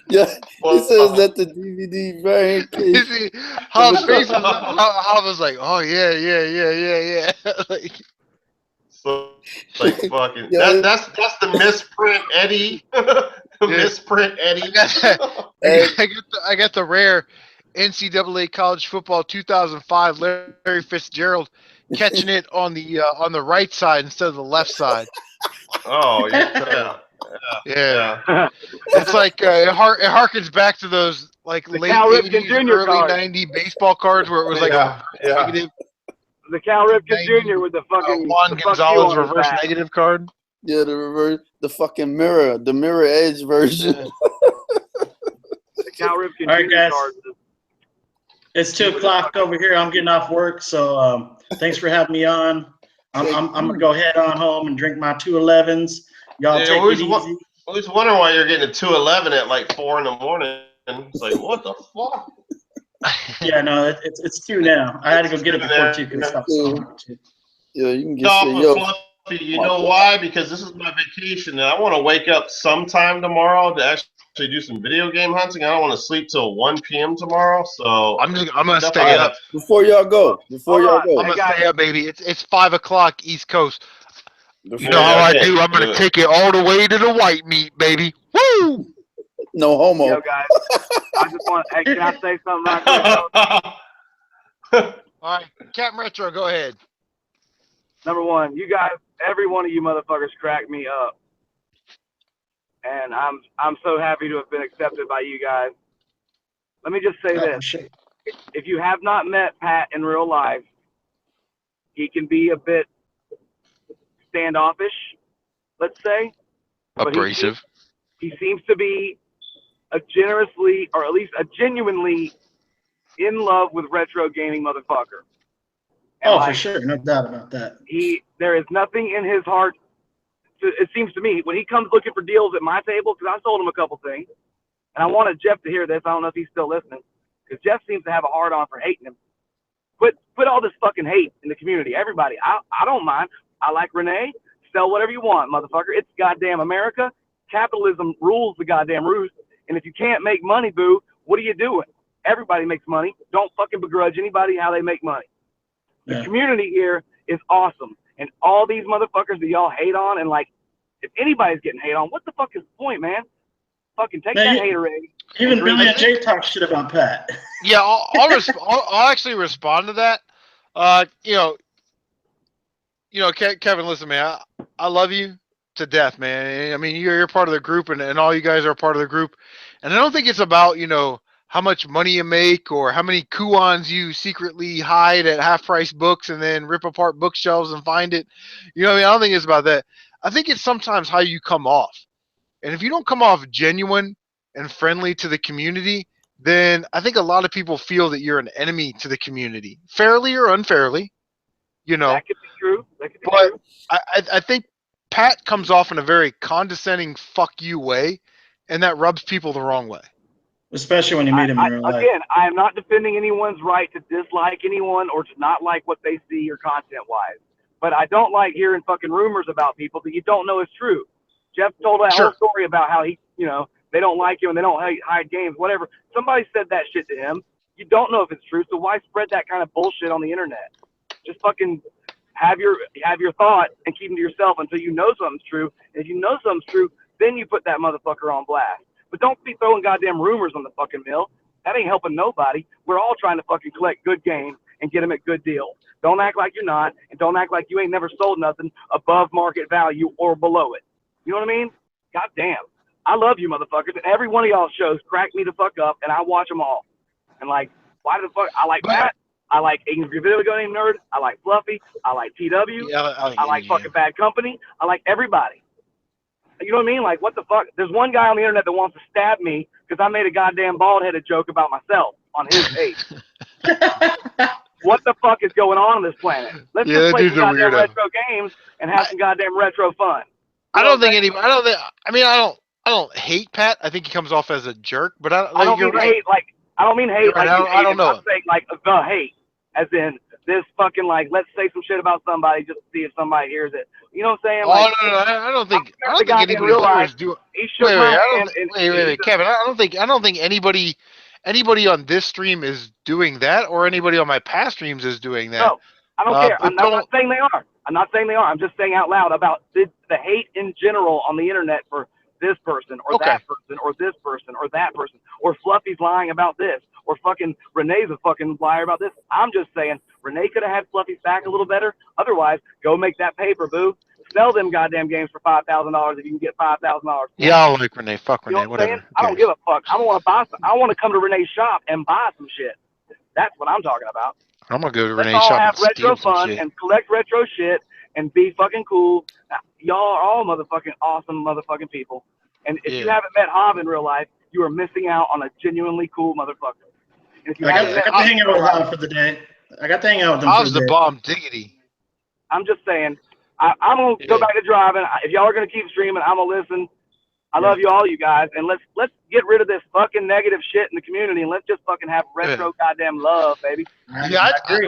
Yeah, he says that the DVD variant case. You see, Hob's face was like, oh yeah. Like, so, like fucking. That's the misprint Eddie. Misprint Eddie. I got the rare NCAA College Football 2005 Larry Fitzgerald catching it on the right side instead of the left side. Oh yeah. It's like it harkens back to those like late 80s, early 90s baseball cards where it was like negative. The Cal Ripken Jr. with the fucking Juan Gonzalez reverse negative card. Yeah, the fucking mirror edge version. The Cal Ripken All right, Jr. guys. card. It's 2:00 over here. I'm getting off work, so thanks for having me on. I'm gonna go head on home and drink my 211s. Y'all take it easy. I was wondering why you're getting a 211 at like 4 in the morning. It's like, what the fuck? Yeah, no, it's 2 now. I had to go get it before 2 because I stopped. Yeah, you can get You know why? Because this is my vacation, and I want to wake up sometime tomorrow to actually do some video game hunting. I don't want to sleep till 1 p.m. tomorrow, so I'm gonna stay up. Before y'all go, I'm gonna stay up, baby. It's 5 o'clock East Coast. You know how I do. I'm gonna take it all the way to the white meat, baby. Woo! No homo. Yo, guys, I just want. Hey, can I say something right quick? All right, CaptNRetro, go ahead. Number one, you guys, every one of you motherfuckers cracked me up, and I'm so happy to have been accepted by you guys. Let me just say this: if you have not met Pat in real life, he can be a bit standoffish, let's say. Abrasive. He seems to be a generously, or at least a genuinely in love with retro gaming motherfucker. And Oh, for sure. No doubt about that. There is nothing in his heart. It seems to me, when he comes looking for deals at my table, because I sold him a couple things, and I wanted Jeff to hear this. I don't know if he's still listening, because Jeff seems to have a hard on for hating him. Put all this fucking hate in the community. Everybody, I don't mind. I like Renee. Sell whatever you want, motherfucker. It's goddamn America. Capitalism rules the goddamn roost. And if you can't make money, boo, what are you doing? Everybody makes money. Don't fucking begrudge anybody how they make money. The community here is awesome. And all these motherfuckers that y'all hate on, and like, if anybody's getting hate on, what the fuck is the point, man? Fucking take that haterade. Even Billy and Jay talk shit about Pat. Yeah, I'll actually respond to that. Kevin, listen, man, I love you to death, man. I mean, you're part of the group, and all you guys are part of the group. And I don't think it's about, how much money you make or how many koans you secretly hide at half-price books and then rip apart bookshelves and find it. I don't think it's about that. I think it's sometimes how you come off. And if you don't come off genuine and friendly to the community, then I think a lot of people feel that you're an enemy to the community, fairly or unfairly. That could be true. But I think Pat comes off in a very condescending fuck you way, and that rubs people the wrong way. Especially when you meet him in real life. Again, I am not defending anyone's right to dislike anyone or to not like what they see or content-wise. But I don't like hearing fucking rumors about people that you don't know is true. Jeff told that whole story about how he, they don't like you and they don't hide games, whatever. Somebody said that shit to him. You don't know if it's true, so why spread that kind of bullshit on the internet? Just fucking have your thought and keep them to yourself until you know something's true. And if you know something's true, then you put that motherfucker on blast. But don't be throwing goddamn rumors on the fucking mill. That ain't helping nobody. We're all trying to fucking collect good games and get them at good deals. Don't act like you're not, and don't act like you ain't never sold nothing above market value or below it. You know what I mean? Goddamn. I love you motherfuckers, and every one of y'all shows crack me the fuck up, and I watch them all. And like, why the fuck? I like Pat. I like Angry Video Game Nerd. I like Fluffy. I like TW. I like fucking Bad Company. I like everybody. You know what I mean? Like, what the fuck? There's one guy on the internet that wants to stab me because I made a goddamn bald-headed joke about myself on his page. What the fuck is going on this planet? Let's just play some goddamn retro games and have some goddamn retro fun. I don't hate Pat. I think he comes off as a jerk, but I don't mean hate. I don't mean hate. Right. I don't know. I'm saying like the hate, as in this fucking let's say some shit about somebody just to see if somebody hears it. You know what I'm saying? Like, no, I don't think anybody here is doing. Wait, Kevin. I don't think anybody on this stream is doing that, or anybody on my past streams is doing that. No, I don't care. I'm not saying they are. I'm just saying out loud about the hate in general on the internet for this person or that person or this person or that person, or Fluffy's lying about this, or fucking Renee's a fucking liar about this. I'm just saying Renee could have had Fluffy's back a little better. Otherwise, go make that paper, boo. Sell them goddamn games for $5,000 if you can get $5,000. Yeah, I like Renee. Fuck Renee. Whatever. I don't give a fuck. I want to buy some. I want to come to Renee's shop and buy some shit. That's what I'm talking about. I'm gonna go to Renee's shop. Let's all have and retro fun and collect retro shit and be fucking cool. Y'all are all motherfucking awesome motherfucking people. And if you haven't met Hob in real life, you are missing out on a genuinely cool motherfucker. And if you I got to hang out with Hob for the day. I got to hang out with him. Hob's the bomb diggity. I'm just saying. I'm going to go back to driving. If y'all are going to keep streaming, I'm going to listen. I love you all, you guys. And let's get rid of this fucking negative shit in the community, and let's just fucking have retro goddamn love, baby. Yeah, I try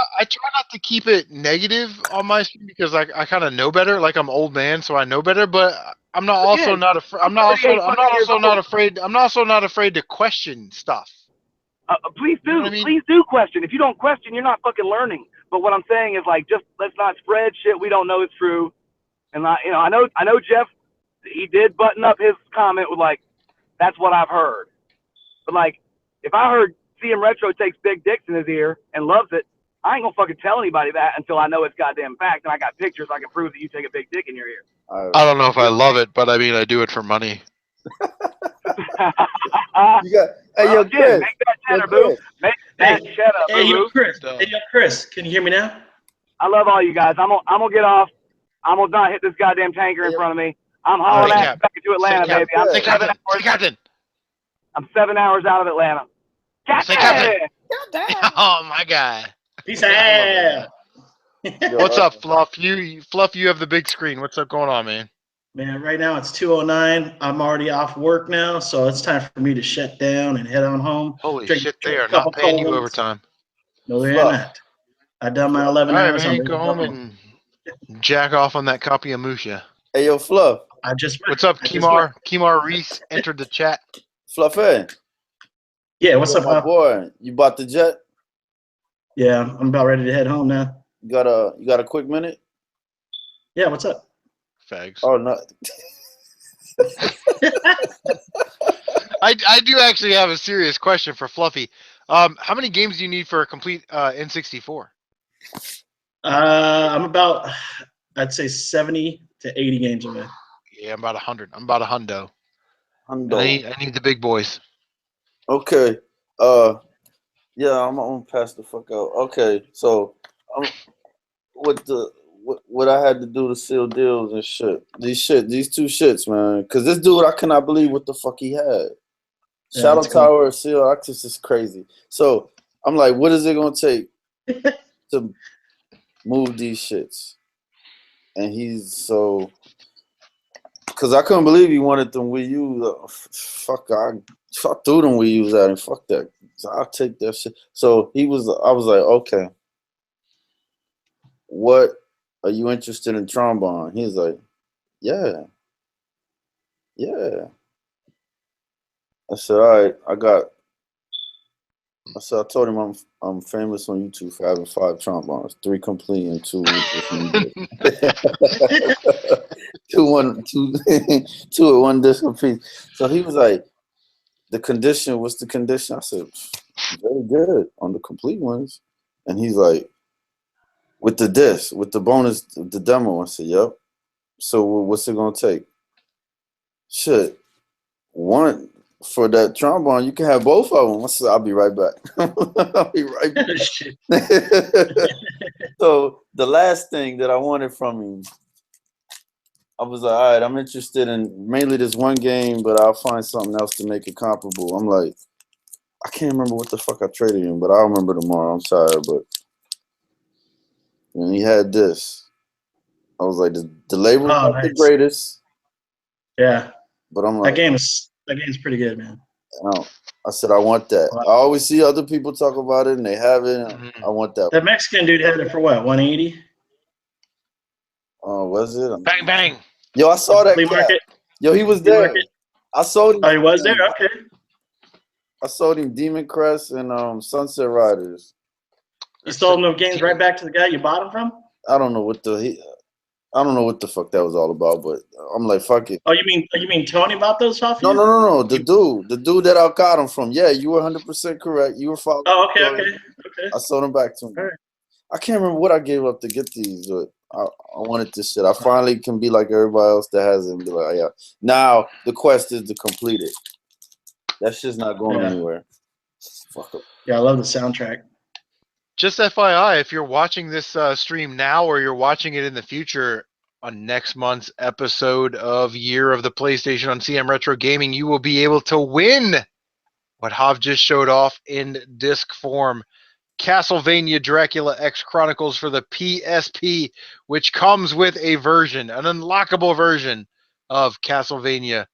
not to keep it negative on my stream because I kind of know better. Like, I'm old man, so I know better. But I'm not also not afraid. I'm also not afraid to question stuff. Please do. Please do question. If you don't question, you're not fucking learning. But what I'm saying is, like, just let's not spread shit we don't know is true. And I know Jeff, he did button up his comment with like, that's what I've heard. But like, if I heard CMRetro takes big dicks in his ear and loves it, I ain't gonna fucking tell anybody that until I know it's goddamn fact and I got pictures I can prove that you take a big dick in your ear. I don't know if I love it, but I mean, I do it for money. You got, hey, yo, Well, shit, Chris. make that Yo, cheddar, boo. Chris. Make that cheddar, Hey, yo, boo. Chris. Hey, yo, Chris. Can you hear me now? I love all you guys. I'm gonna get off. I'm gonna not hit this goddamn tanker in front of me. I'm hauling Say ass Cap. back to Atlanta, Say Cap. baby. I'm Say 7 Captain. Say hours. Captain. I'm 7 hours out of Atlanta. Say Captain. Captain! Oh my God. Peace I love out. that. What's up, Fluff? Fluff, you have the big screen. What's up going on, man? Man, right now it's 2:09. I'm already off work now, so it's time for me to shut down and head on home. Holy Drink shit, they a are couple not paying you cold ones. overtime. No, they're Fluff. not. I done my 11 All right, hours. I'm man, ready go to home and jack off on that copy of Musha. Hey, yo, Fluff. I just went. What's up, I just went. Kimar Reese entered the chat. Fluffy. Yeah, what's Yo, up, my Pop? boy? You bought the jet? Yeah, I'm about ready to head home now. You got a quick minute? Yeah, what's up? Fags. Oh no. I do actually have a serious question for Fluffy. How many games do you need for a complete N64? I'm about, I'd say 70 to 80 games away. Yeah, I'm about 100. I'm about a hundo. And Hundo. I need the big boys. Okay. Yeah, I'm gonna pass the fuck out. Okay, so what I had to do to seal deals and shit. These two shits, man. Cause this dude, I cannot believe what the fuck he had. Yeah, Shadow that's cool. Tower Seal Access is crazy. So I'm like, what is it gonna take to move these shits? And he's so, cause I couldn't believe he wanted them Wii U. Fuck, I threw them Wii U's out and fuck that. So I'll take that shit. So I was like, okay, what are you interested in trombone? He's like, yeah. I said, all right, I told him I'm famous on YouTube for having 5 trombones, 3 complete and 2 two at one disc apiece. So he was like, the condition, what's the condition? I said, very good on the complete ones. And he's like, with the disc, with the bonus, the demo. I said, yep. So what's it gonna take? Shit, one for that trombone, you can have both of them. I said, I'll be right back. I'll be right back. So the last thing that I wanted from him, I was like, all right, I'm interested in mainly this one game, but I'll find something else to make it comparable. I'm like, I can't remember what the fuck I traded him, but I'll remember tomorrow. I'm tired, but when he had this, I was like, the label's not the greatest. Yeah. But I'm like, that game's pretty good, man. I said, I want that. I always see other people talk about it and they have it. I want that. That Mexican dude had it for what, 180? Oh, was it? Bang bang. Yo, I saw that. Flea market. Yo, he was there. I sold him. Oh, he was there. Okay. I sold him Demon Crest and Sunset Riders. You sold them games right back to the guy you bought them from? I don't know what the fuck that was all about, but I'm like, fuck it. Oh, you mean Tony bought those off you? No. The dude that I got him from. Yeah, you were 100% correct. You were following. Oh, okay. I sold them back to him. Right. I can't remember what I gave up to get these, but I wanted this shit. I finally can be like everybody else that has it and be like, yeah. Now the quest is to complete it. That shit's not going anywhere. Fuck up. Yeah, I love the soundtrack. Just FYI, if you're watching this stream now or you're watching it in the future on next month's episode of Year of the PlayStation on CMRetro Gaming, you will be able to win what Hav just showed off in disc form. Castlevania Dracula X Chronicles for the PSP, which comes with a version, an unlockable version of Castlevania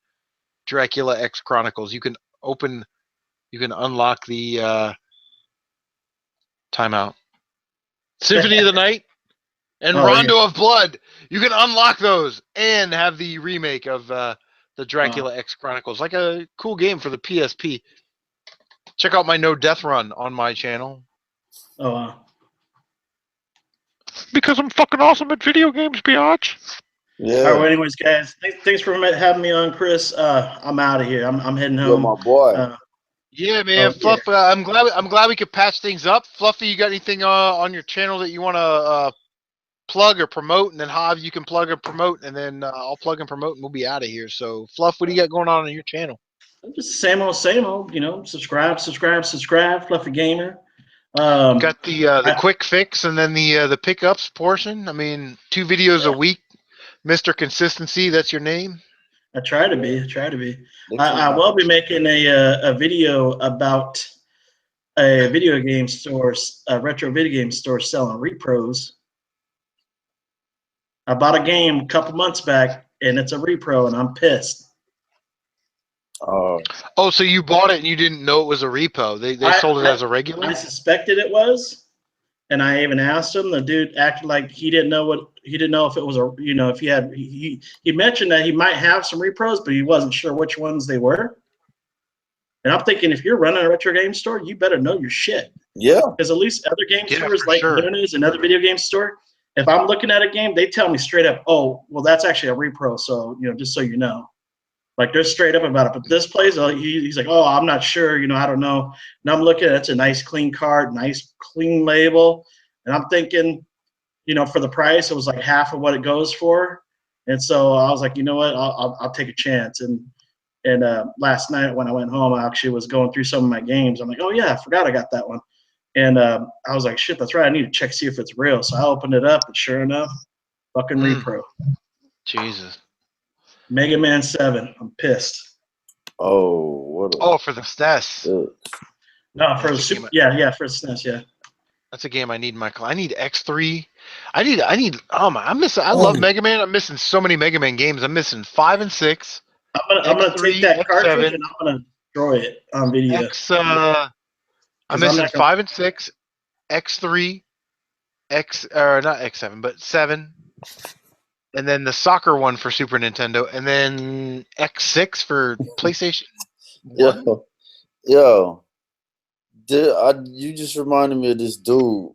Dracula X Chronicles. You can unlock the timeout. Symphony of the Night and Rondo of Blood. You can unlock those and have the remake of the Dracula X Chronicles. Like a cool game for the PSP. Check out my No Death Run on my channel. Oh, wow. Because I'm fucking awesome at video games, biatch. Yeah. All right, well, anyways, guys, thanks for having me on, Chris. I'm out of here. I'm heading home. You're my boy. Yeah, man. Fluff, I'm glad we could patch things up. Fluffy, you got anything on your channel that you want to plug or promote, and then Hav, you can plug or promote, and then I'll plug and promote, and we'll be out of here. So, Fluff, what do you got going on your channel? Just same old. You know, subscribe. Fluffy Gamer. Got the quick fix, and then the pickups portion. I mean, 2 videos a week, Mr. Consistency. That's your name. I try to be. I will be making a video about a video game store, a retro video game store selling repros. I bought a game a couple months back, and it's a repro, and I'm pissed. Oh, so you bought it and you didn't know it was a repo. They sold it as a regular? I suspected it was, and I even asked him. The dude acted like he didn't know if it was a, you know, if he mentioned that he might have some repros, but he wasn't sure which ones they were. And I'm thinking, if you're running a retro game store, you better know your shit. yeah. Because at least other game stores like sure. Luna's and other video game store, if I'm looking at a game, they tell me straight up, oh, well, that's actually a repro. So, you know, just so you know. Like, they're straight up about it. But this place, he's like, oh, I'm not sure. You know, I don't know. And I'm looking at it. It's a nice, clean card, nice, clean label. And I'm thinking, you know, for the price, it was like half of what it goes for. And so I was like, you know what? I'll take a chance. And last night when I went home, I actually was going through some of my games. I'm like, oh, yeah, I forgot I got that one. And I was like, shit, that's right. I need to check, see if it's real. So I opened it up, and sure enough, fucking repro. Jesus. Mega Man 7. I'm pissed. Oh, what? For the SNES. No, for the Super. Yeah, for the SNES. Yeah. That's a game I need in my. I need X3. I need. Oh my! I love Mega Man. I'm missing so many Mega Man games. I'm missing 5 and 6. I'm gonna take that cartridge and I'm gonna destroy it on video. I'm missing 5 and 6, X3, not X7, but 7, and then the soccer one for Super Nintendo, and then X6 for PlayStation. Yo, you just reminded me of this dude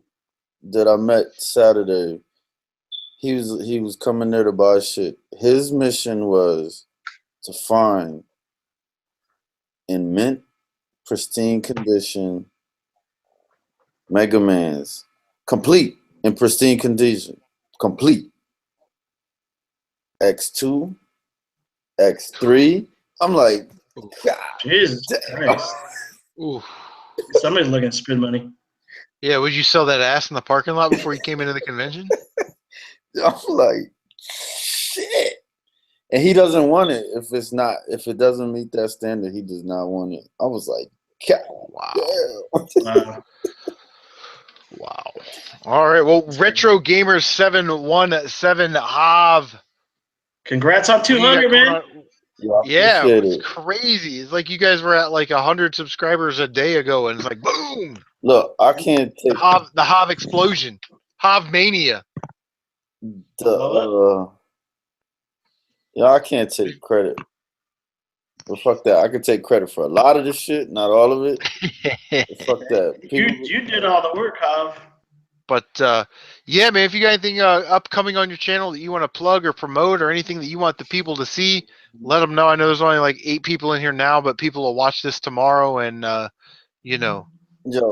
that I met Saturday. He was coming there to buy shit. His mission was to find in mint, pristine condition Mega Man's, complete in pristine condition, complete. X2, X3. I'm like, God, Jesus Christ. Ooh. Somebody's looking to spend money. Yeah, would you sell that ass in the parking lot before you came into the convention? I'm like, shit. And he doesn't want it if it doesn't meet that standard, he does not want it. I was like, wow. Wow. All right. Well, Retro Gamers 717 Hav. Congrats on 200, man. Yeah, it's crazy. It's like you guys were at like 100 subscribers a day ago, and it's like boom. Look, I can't take the Hav explosion, Hav mania. I can't take credit. But fuck that. I can take credit for a lot of this shit, not all of it. Fuck that. You did all the work, Hav. But yeah, man, if you got anything upcoming on your channel that you want to plug or promote, or anything that you want the people to see, let them know. I know there's only like 8 people in here now, but people will watch this tomorrow, and you know,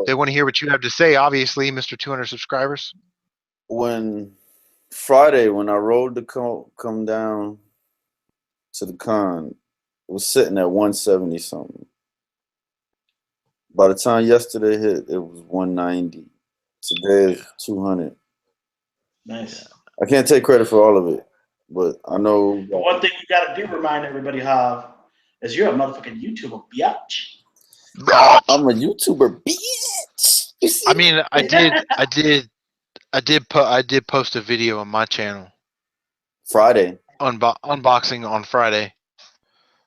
they want to hear what you have to say. Obviously, Mr. 200 subscribers. When Friday, when I rode to come down to the con, it was sitting at 170 something. By the time yesterday hit, it was 190. Today is 200. Nice. I can't take credit for all of it, but I know. But one thing you got to do, remind everybody, Hav, is you're a motherfucking YouTuber, biatch. I'm a YouTuber, bitch. You see? I mean, I did post a video on my channel Friday, unboxing on Friday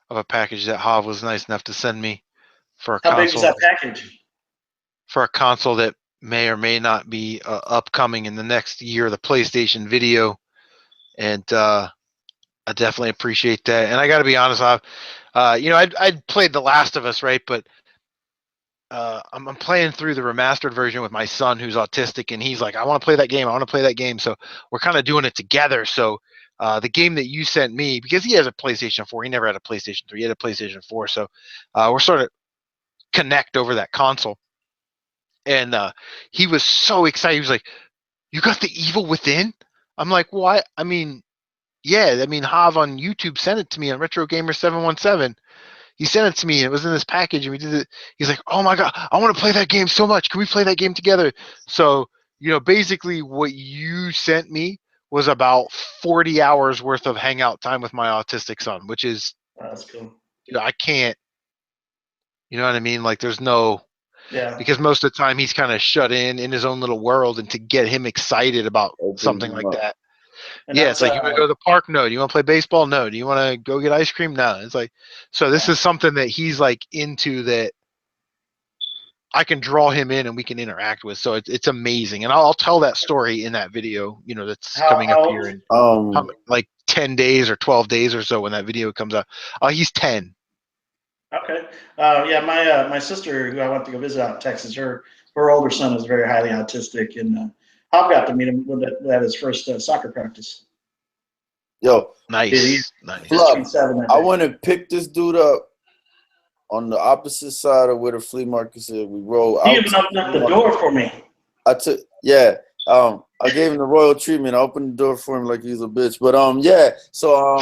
of a package that Hav was nice enough to send me for a How console. big was that package? For a console that may or may not be upcoming in the next year, the PlayStation video, and I definitely appreciate that. And I got to be honest, you know, I'd played The Last of Us, right? But I'm playing through the remastered version with my son, who's autistic, and he's like, I want to play that game. I want to play that game. So we're kind of doing it together. So the game that you sent me, because he has a PlayStation 4, he never had a PlayStation 3, he had a PlayStation 4. So we're sort of connect over that console. And he was so excited. He was like, "You got the Evil Within?" I'm like, why? I mean, yeah, I mean, Hav on YouTube sent it to me on Retro Gamer 717. He sent it to me. And it was in this package, and we did it. He's like, "Oh my god, I want to play that game so much. Can we play that game together?" So, basically, what you sent me was about 40 hours worth of hangout time with my autistic son, which is, That's cool. I can't. You know what I mean? Like, there's no. Yeah. Because most of the time he's kind of shut in his own little world, and to get him excited about something like that. And yeah, it's like, you want to go to the park? No. Do you want to play baseball? No. Do you want to go get ice cream? No. It's like, so this is something that he's like into, that I can draw him in and we can interact with. So it's amazing. And I'll tell that story in that video, that's coming up here in like 10 days or 12 days or so when that video comes out. He's 10. Okay. Yeah, my sister, who I went to go visit out in Texas, her older son is very highly autistic, and I've got to meet him at his first soccer practice. Yo, nice. I want to pick this dude up on the opposite side of where the flea market said. We roll out. He even opened up the door for me. I gave him the royal treatment. I opened the door for him like he's a bitch. But yeah. So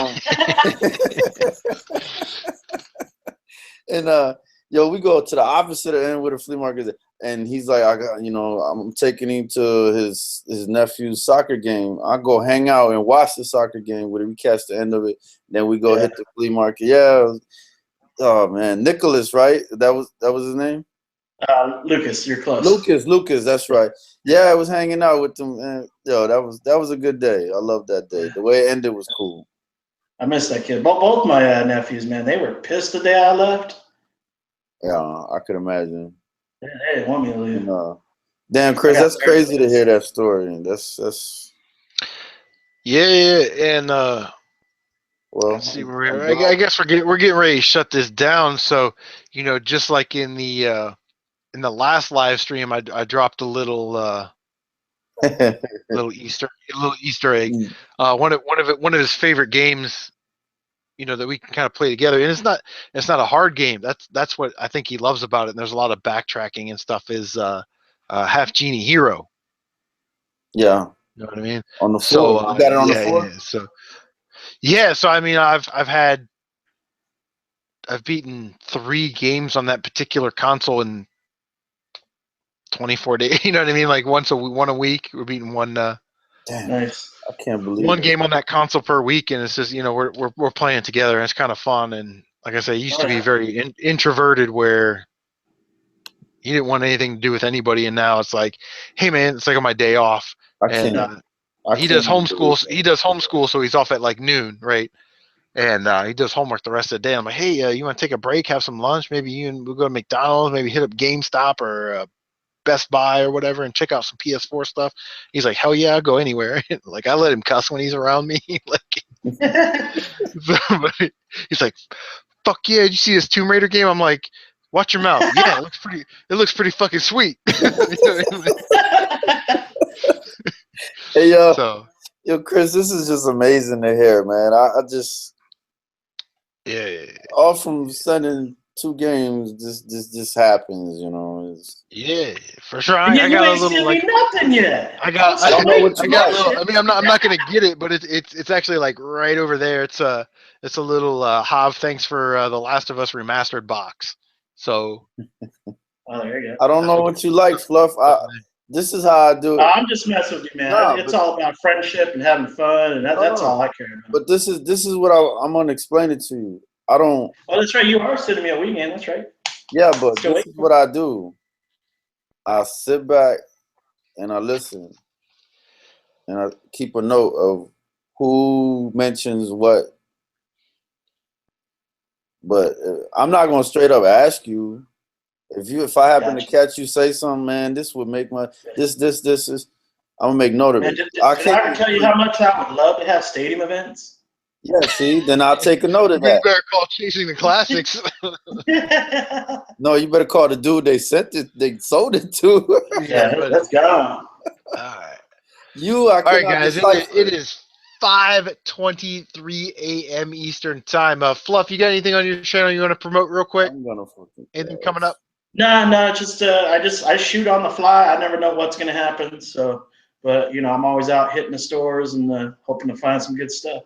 and we go to the opposite end where the flea market is, and he's like, I'm taking him to his nephew's soccer game. I go hang out and watch the soccer game with him. We catch the end of it, then we go hit the flea market. Yeah. Oh man, Nicholas, right? That was his name. Lucas, you're close. Lucas, that's right. Yeah, I was hanging out with them, and that was a good day. I love that day. The way it ended was cool. I miss that kid. Both my nephews, man, they were pissed the day I left. Yeah, I could imagine. Yeah, they didn't want me to leave. Damn, Chris, that's crazy to hear that story. That's. Yeah, and well, let's see where I guess we're getting ready to shut this down. So, just like in the last live stream, I dropped a little Easter egg. One of his favorite games, that we can kind of play together. And it's not a hard game. That's what I think he loves about it. And there's a lot of backtracking and stuff. Is Half Genie Hero. Yeah. You know what I mean? On the floor. So, you got it on the floor. So I mean, I've beaten 3 games on that particular console in 24 days. You know what I mean? Like one a week. We're beating one. Damn, nice. I can't believe one game on that console per week, and it's just we're playing together, and it's kind of fun. And like I say, he used to be very introverted, where he didn't want anything to do with anybody, and now it's like, hey man, it's like on my day off, he does homeschool. He does homeschool, so he's off at like noon, right? And he does homework the rest of the day. I'm like, hey, you want to take a break, have some lunch? Maybe we'll go to McDonald's, maybe hit up GameStop or Best Buy or whatever and check out some PS4 stuff. He's like, hell yeah, I'll go anywhere. Like, I let him cuss when he's around me. But he's like, fuck yeah, did you see this Tomb Raider game? I'm like, watch your mouth. Yeah, it looks pretty fucking sweet. Hey, yo, Chris, this is just amazing to hear, man. I just all from sending 2 games, this happens, Yeah, for sure. I got a little like nothing yet. I don't know what you got. I mean, I'm not gonna get it, but it's actually like right over there. It's a little Hav. Thanks for the Last of Us remastered box. So. There you go. I don't know what you like, Fluff. This is how I do it. I'm just messing with you, man. It's all about friendship and having fun, and that's all I care about. But this is what I'm gonna explain it to you. I don't. Oh, that's right. You are sending me a weekend. That's right. Yeah, but this is what I do. I sit back and I listen, and I keep a note of who mentions what. But I'm not gonna straight up ask you. If I happen to catch you say something, man, this would make my this is. I'm gonna make note of it. I can tell you how much I would love to have stadium events. Yeah, see, then I'll take a note of that. You better call Chasing the Classics. No, you better call the dude they sold it to. Yeah, let's go. All right. All right, guys. It is 5:23 a.m. Eastern time. Fluff, you got anything on your channel you want to promote real quick? Anything coming up? No, just I shoot on the fly. I never know what's gonna happen. So But I'm always out hitting the stores and hoping to find some good stuff.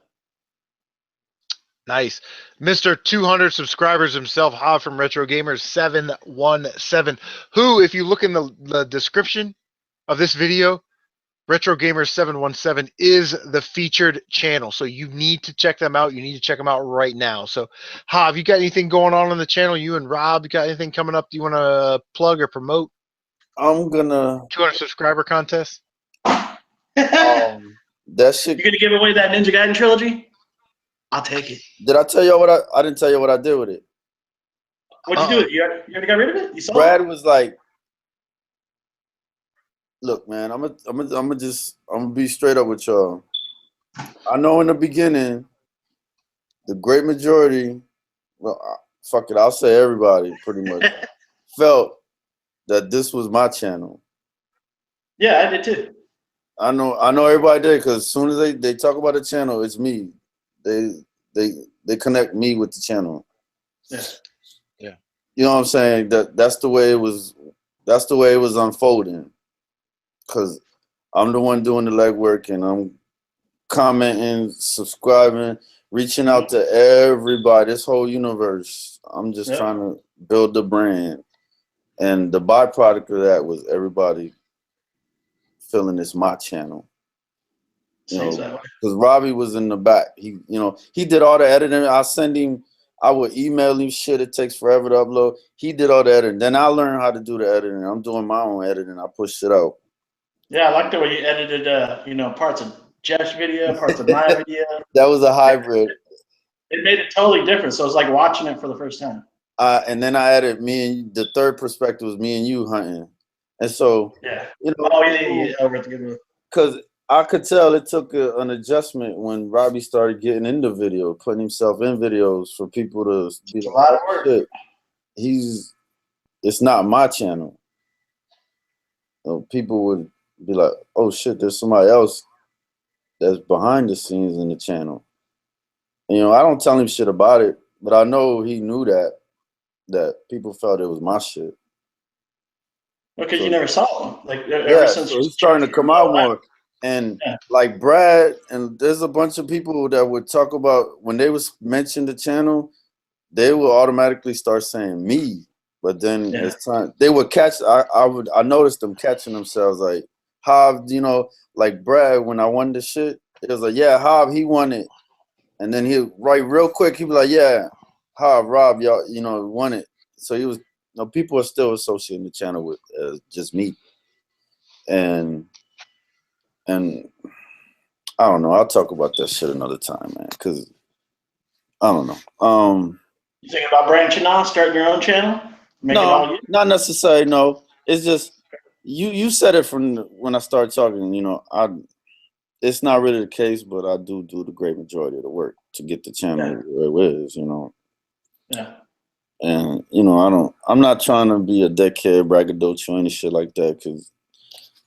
Nice. Mr. 200 subscribers himself, Ha from Retro Gamers 717, who, if you look in the description of this video, Retro Gamers 717 is the featured channel. So you need to check them out. You need to check them out right now. So, Ha, have you got anything going on the channel? You and Rob, you got anything coming up you want to plug or promote? I'm gonna 200 subscriber contest? that shit. You're gonna give away that Ninja Gaiden trilogy? I'll take it. Did I tell you what I didn't tell you what I did with it? What'd you do with it? You already got rid of it? You sold Brad it? was like, "Look, man, I'm gonna be straight up with y'all. I know in the beginning, the great majority, well, fuck it, I'll say everybody pretty much felt that this was my channel. Yeah, I did too. I know everybody did because as soon as they talk about the channel, it's me. They connect me with the channel. Yeah. Yeah. You know what I'm saying? That's the way it was. That's the way it was unfolding. Cause I'm the one doing the legwork and I'm commenting, subscribing, reaching out to everybody, this whole universe. I'm just trying to build the brand. And the byproduct of that was everybody feeling it's my channel. You know, because Robbie was in the back. He did all the editing. I would email him shit. It takes forever to upload. He did all the editing. Then I learned how to do the editing. I'm doing my own editing. I pushed it out. Yeah, I like the way you edited, parts of Jeff's video, parts of my video. That was a hybrid. It made it totally different. So it was like watching it for the first time. And then I added the third perspective was me and you hunting. And so, because I could tell it took an adjustment when Robbie started getting into video, putting himself in videos for people to be like, a lot of work. Shit, it's not my channel. People would be like, oh shit, there's somebody else that's behind the scenes in the channel. And, I don't tell him shit about it, but I know he knew that people felt it was my shit. Because you never saw him. Like since so he's starting to come out more. And like Brad, and there's a bunch of people that would talk about when they was mention the channel, they will automatically start saying me. But then it's time they would catch. I noticed them catching themselves like Hob, like Brad when I won the shit. It was like, yeah, Hob, he won it, and then he'll write real quick. He'd be like, yeah, Hob, Rob, y'all, won it. So he was. People are still associating the channel with just me, and I don't know. I'll talk about that shit another time, man. Because I don't know. You thinking about branching off, starting your own channel? No, not necessarily. No, it's just you said it from when I started talking. It's not really the case, but I do the great majority of the work to get the channel where it is. Yeah. And I'm not trying to be a dickhead, braggadocio, or any shit like that. Because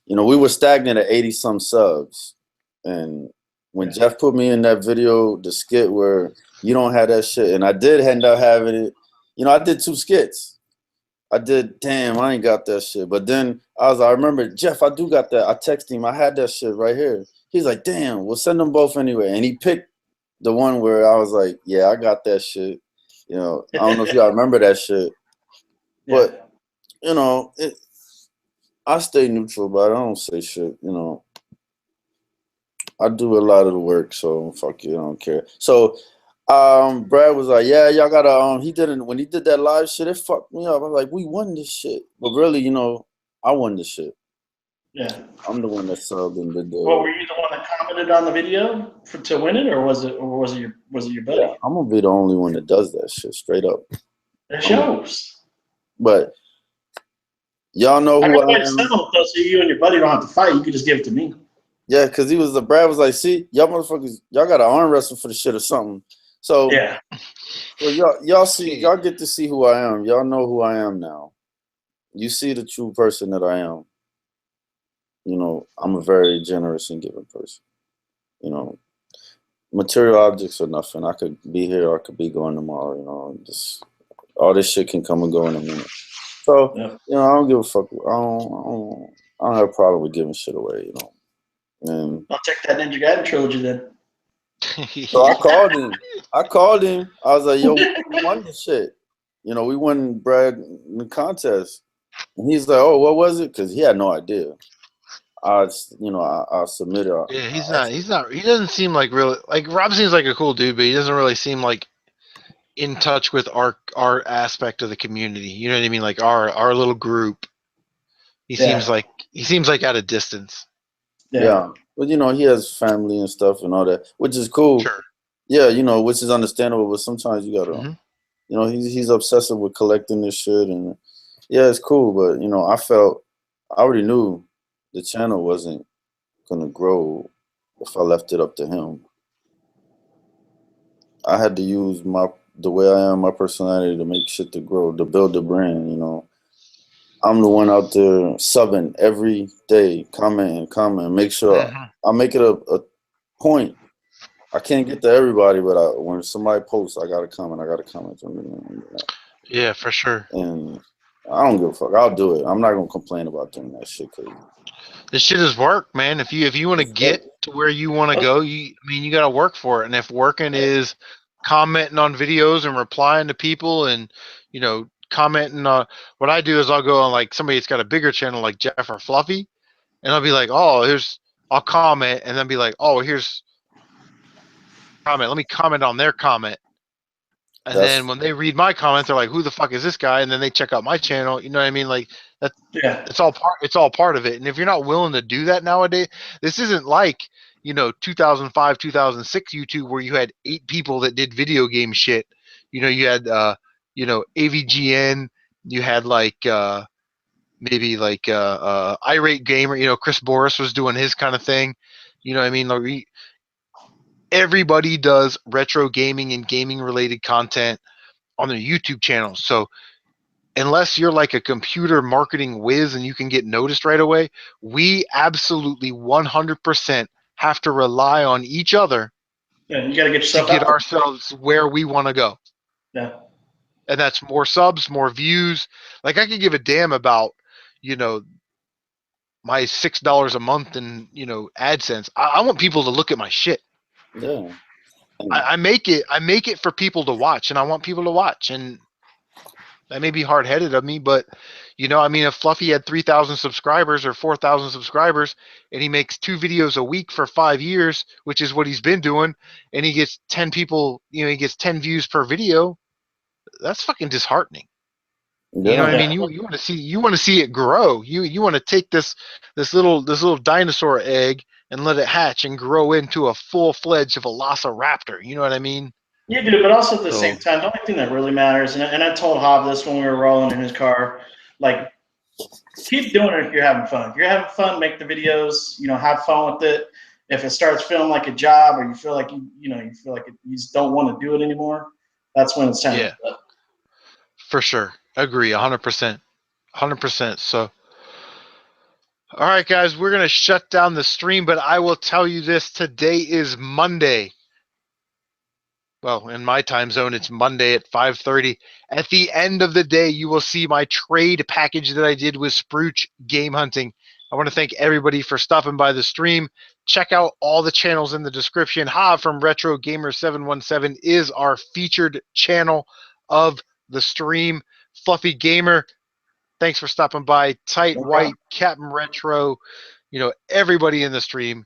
we were stagnant at 80-some subs. And when Jeff put me in that video, the skit where you don't have that shit, and I did end up having it. I did 2 skits. I did, damn, I ain't got that shit. But then I remember, Jeff, I do got that. I texted him, I had that shit right here. He's like, damn, we'll send them both anyway. And he picked the one where I was like, yeah, I got that shit. I don't know if y'all remember that shit. But, I stay neutral about it. I don't say shit, I do a lot of the work, so fuck you, I don't care. So Brad was like, yeah, y'all gotta when he did that live shit, it fucked me up. I'm like, we won this shit. But really, I won this shit. Yeah. I'm the one that subbed and did the were you the one that commented on the video to win it, or was it your buddy? Yeah, I'm gonna be the only one that does that shit, straight up. It shows. But y'all know who I am. Settle it though, so you and your buddy don't have to fight. You can just give it to me. Yeah, because Brad was like, see, y'all motherfuckers, y'all got to arm wrestle for the shit or something. So, so y'all get to see who I am. Y'all know who I am now. You see the true person that I am. I'm a very generous and giving person. Material objects are nothing. I could be here or I could be going tomorrow. Just all this shit can come and go in a minute. So, I don't give a fuck. I don't have a problem with giving shit away, And I'll check that Ninja Gaiden trilogy then. so I called him. I was like, yo, we won this shit. You know, we won Brad in the contest. And he's like, oh, what was it? Because he had no idea. I submitted. Yeah, he's not. He doesn't seem like really like Rob seems like a cool dude, but he doesn't really seem like in touch with our aspect of the community. You know what I mean? Like our little group. He seems like at a distance. Yeah. But you know, he has family and stuff and all that, which is cool. Sure. Yeah, you know, which is understandable, but sometimes you gotta you know, he's obsessive with collecting this shit, and yeah, it's cool, but you know, I already knew the channel wasn't gonna grow if I left it up to him. I had to use the way I am, my personality to make shit to grow, to build the brand, you know. I'm the one out there subbing every day, comment, make sure I make it a point. I can't get to everybody, but when somebody posts, I gotta comment. Yeah, for sure. And I don't give a fuck. I'll do it. I'm not gonna complain about doing that shit. This shit is work, man. If you want to get to where you want to go, you gotta work for it. And if working is commenting on videos and replying to people, and you know, commenting on what I do is I'll go on like somebody that's got a bigger channel like Jeff or Fluffy, and I'll be like, oh, I'll comment, and then be like, oh, here's comment. Let me comment on their comment. And then when they read my comments, they're like, who the fuck is this guy? And then they check out my channel. You know what I mean? Like that. Yeah. It's all part of it. And if you're not willing to do that nowadays, this isn't like, you know, 2005, 2006 YouTube where you had 8 people that did video game shit. You know, you had, you know, AVGN. You had like, maybe like, Irate Gamer. You know, Chris Boris was doing his kind of thing. You know what I mean? Like, everybody does retro gaming and gaming related content on their YouTube channels. So unless you're like a computer marketing whiz and you can get noticed right away, we absolutely 100% have to rely on each other. Yeah, you got to get yourself to get ourselves where we want to go. Yeah. And that's more subs, more views. Like I could give a damn about, you know, my $6 a month in, you know, AdSense. I want people to look at my shit. Yeah. I make it for people to watch, and I want people to watch. And that may be hard-headed of me, but you know, I mean, if Fluffy had 3,000 subscribers or 4,000 subscribers, and he makes 2 videos a week for 5 years, which is what he's been doing, and he gets 10 people, you know, he gets 10 views per video, that's fucking disheartening. Yeah. You know what I mean? You want to see it grow. You want to take this little dinosaur egg and let it hatch and grow into a full-fledged velociraptor. You know what I mean? You do, but also at the same time, the only thing that really matters, and I told Hob this when we were rolling in his car, like, keep doing it if you're having fun. If you're having fun, make the videos, you know, have fun with it. If it starts feeling like a job, or you feel like you just don't want to do it anymore, that's when it's time. Yeah, for sure. Agree, 100%. 100%. So, all right, guys, we're going to shut down the stream, but I will tell you this. Today is Monday. Well, in my time zone, it's Monday at 5:30. At the end of the day, you will see my trade package that I did with Spruce Game Hunting. I want to thank everybody for stopping by the stream. Check out all the channels in the description. Ha from Retro Gamer 717 is our featured channel of the stream. Fluffy Gamer, thanks for stopping by. Tight White, CaptNRetro, you know, everybody in the stream.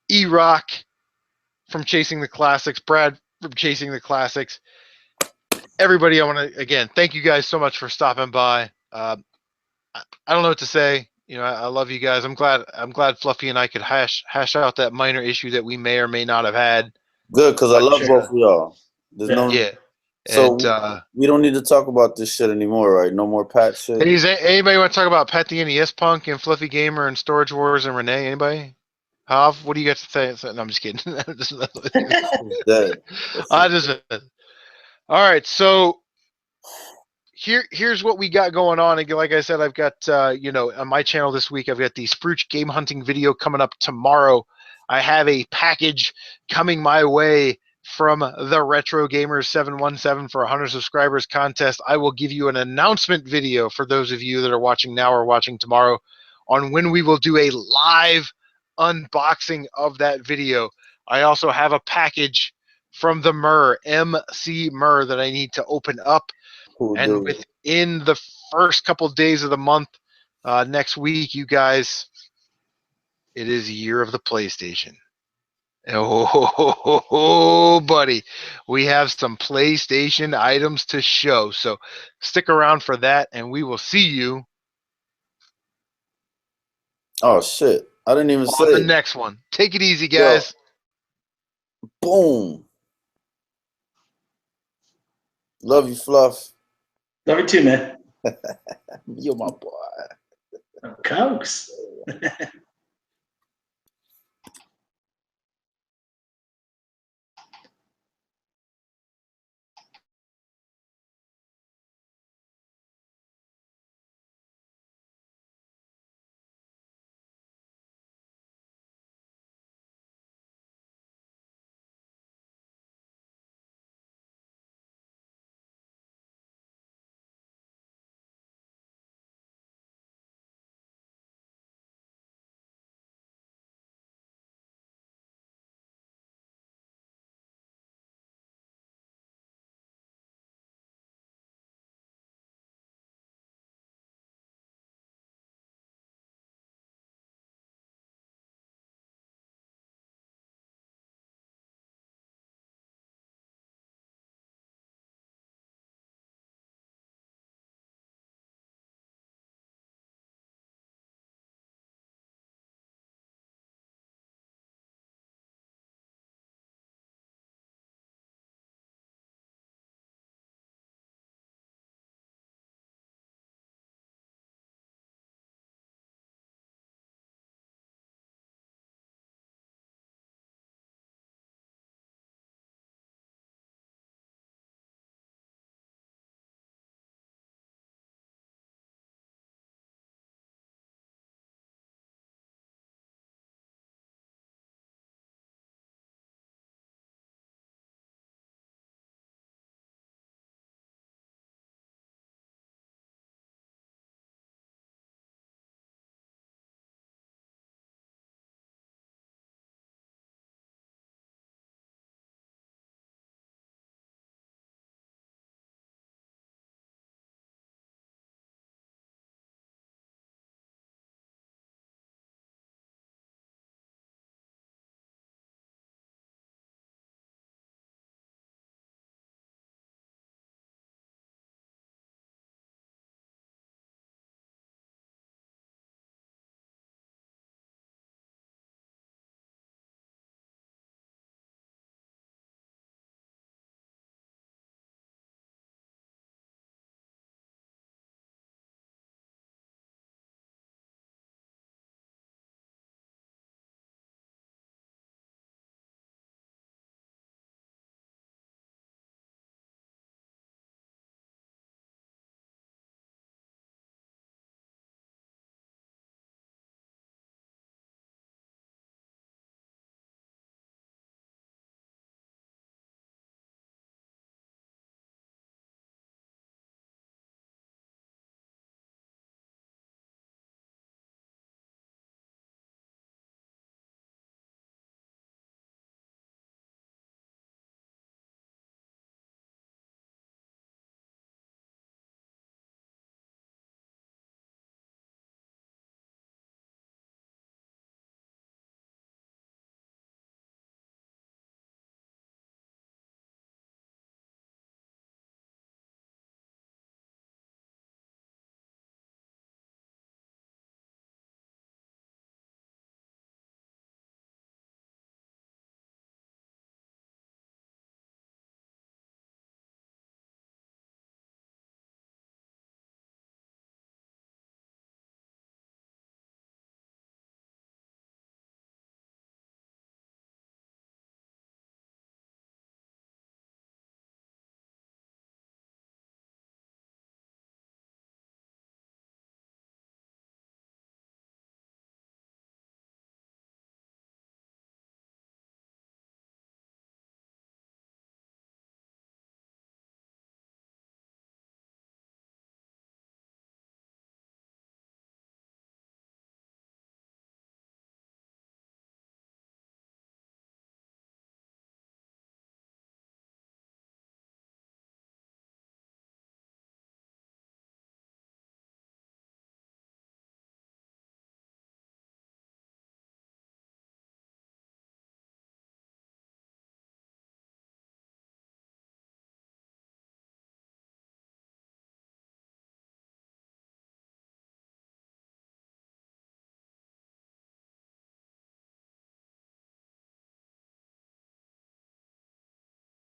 E-Rock from Chasing the Classics. Brad from Chasing the Classics. Everybody, I want to, again, thank you guys so much for stopping by. I don't know what to say. You know, I love you guys. I'm glad Fluffy and I could hash out that minor issue that we may or may not have had. Good, because I love both of y'all. There's no. Yeah. So and, we don't need to talk about this shit anymore, right? No more Pat shit. Anybody want to talk about Pat the NES Punk and Fluffy Gamer and Storage Wars and Renee? Anybody? Hav, what do you got to say? No, I'm just kidding. All right, so here's what we got going on. Again, like I said, I've got you know, on my channel this week, I've got the Spruce Game Hunting video coming up tomorrow. I have a package coming my way from the Retro Gamers 717 for 100 subscribers contest. I will give you an announcement video for those of you that are watching now or watching tomorrow on when we will do a live unboxing of that video. I also have a package from the Emceemer that I need to open up. And within the first couple days of the month, next week, you guys, it is Year of the PlayStation. Oh, buddy, we have some PlayStation items to show. So stick around for that, and we will see you. Oh shit! I didn't even say the next one. Take it easy, guys. Yo. Boom. Love you, Fluff. Love you too, man. You're my boy. Cokes.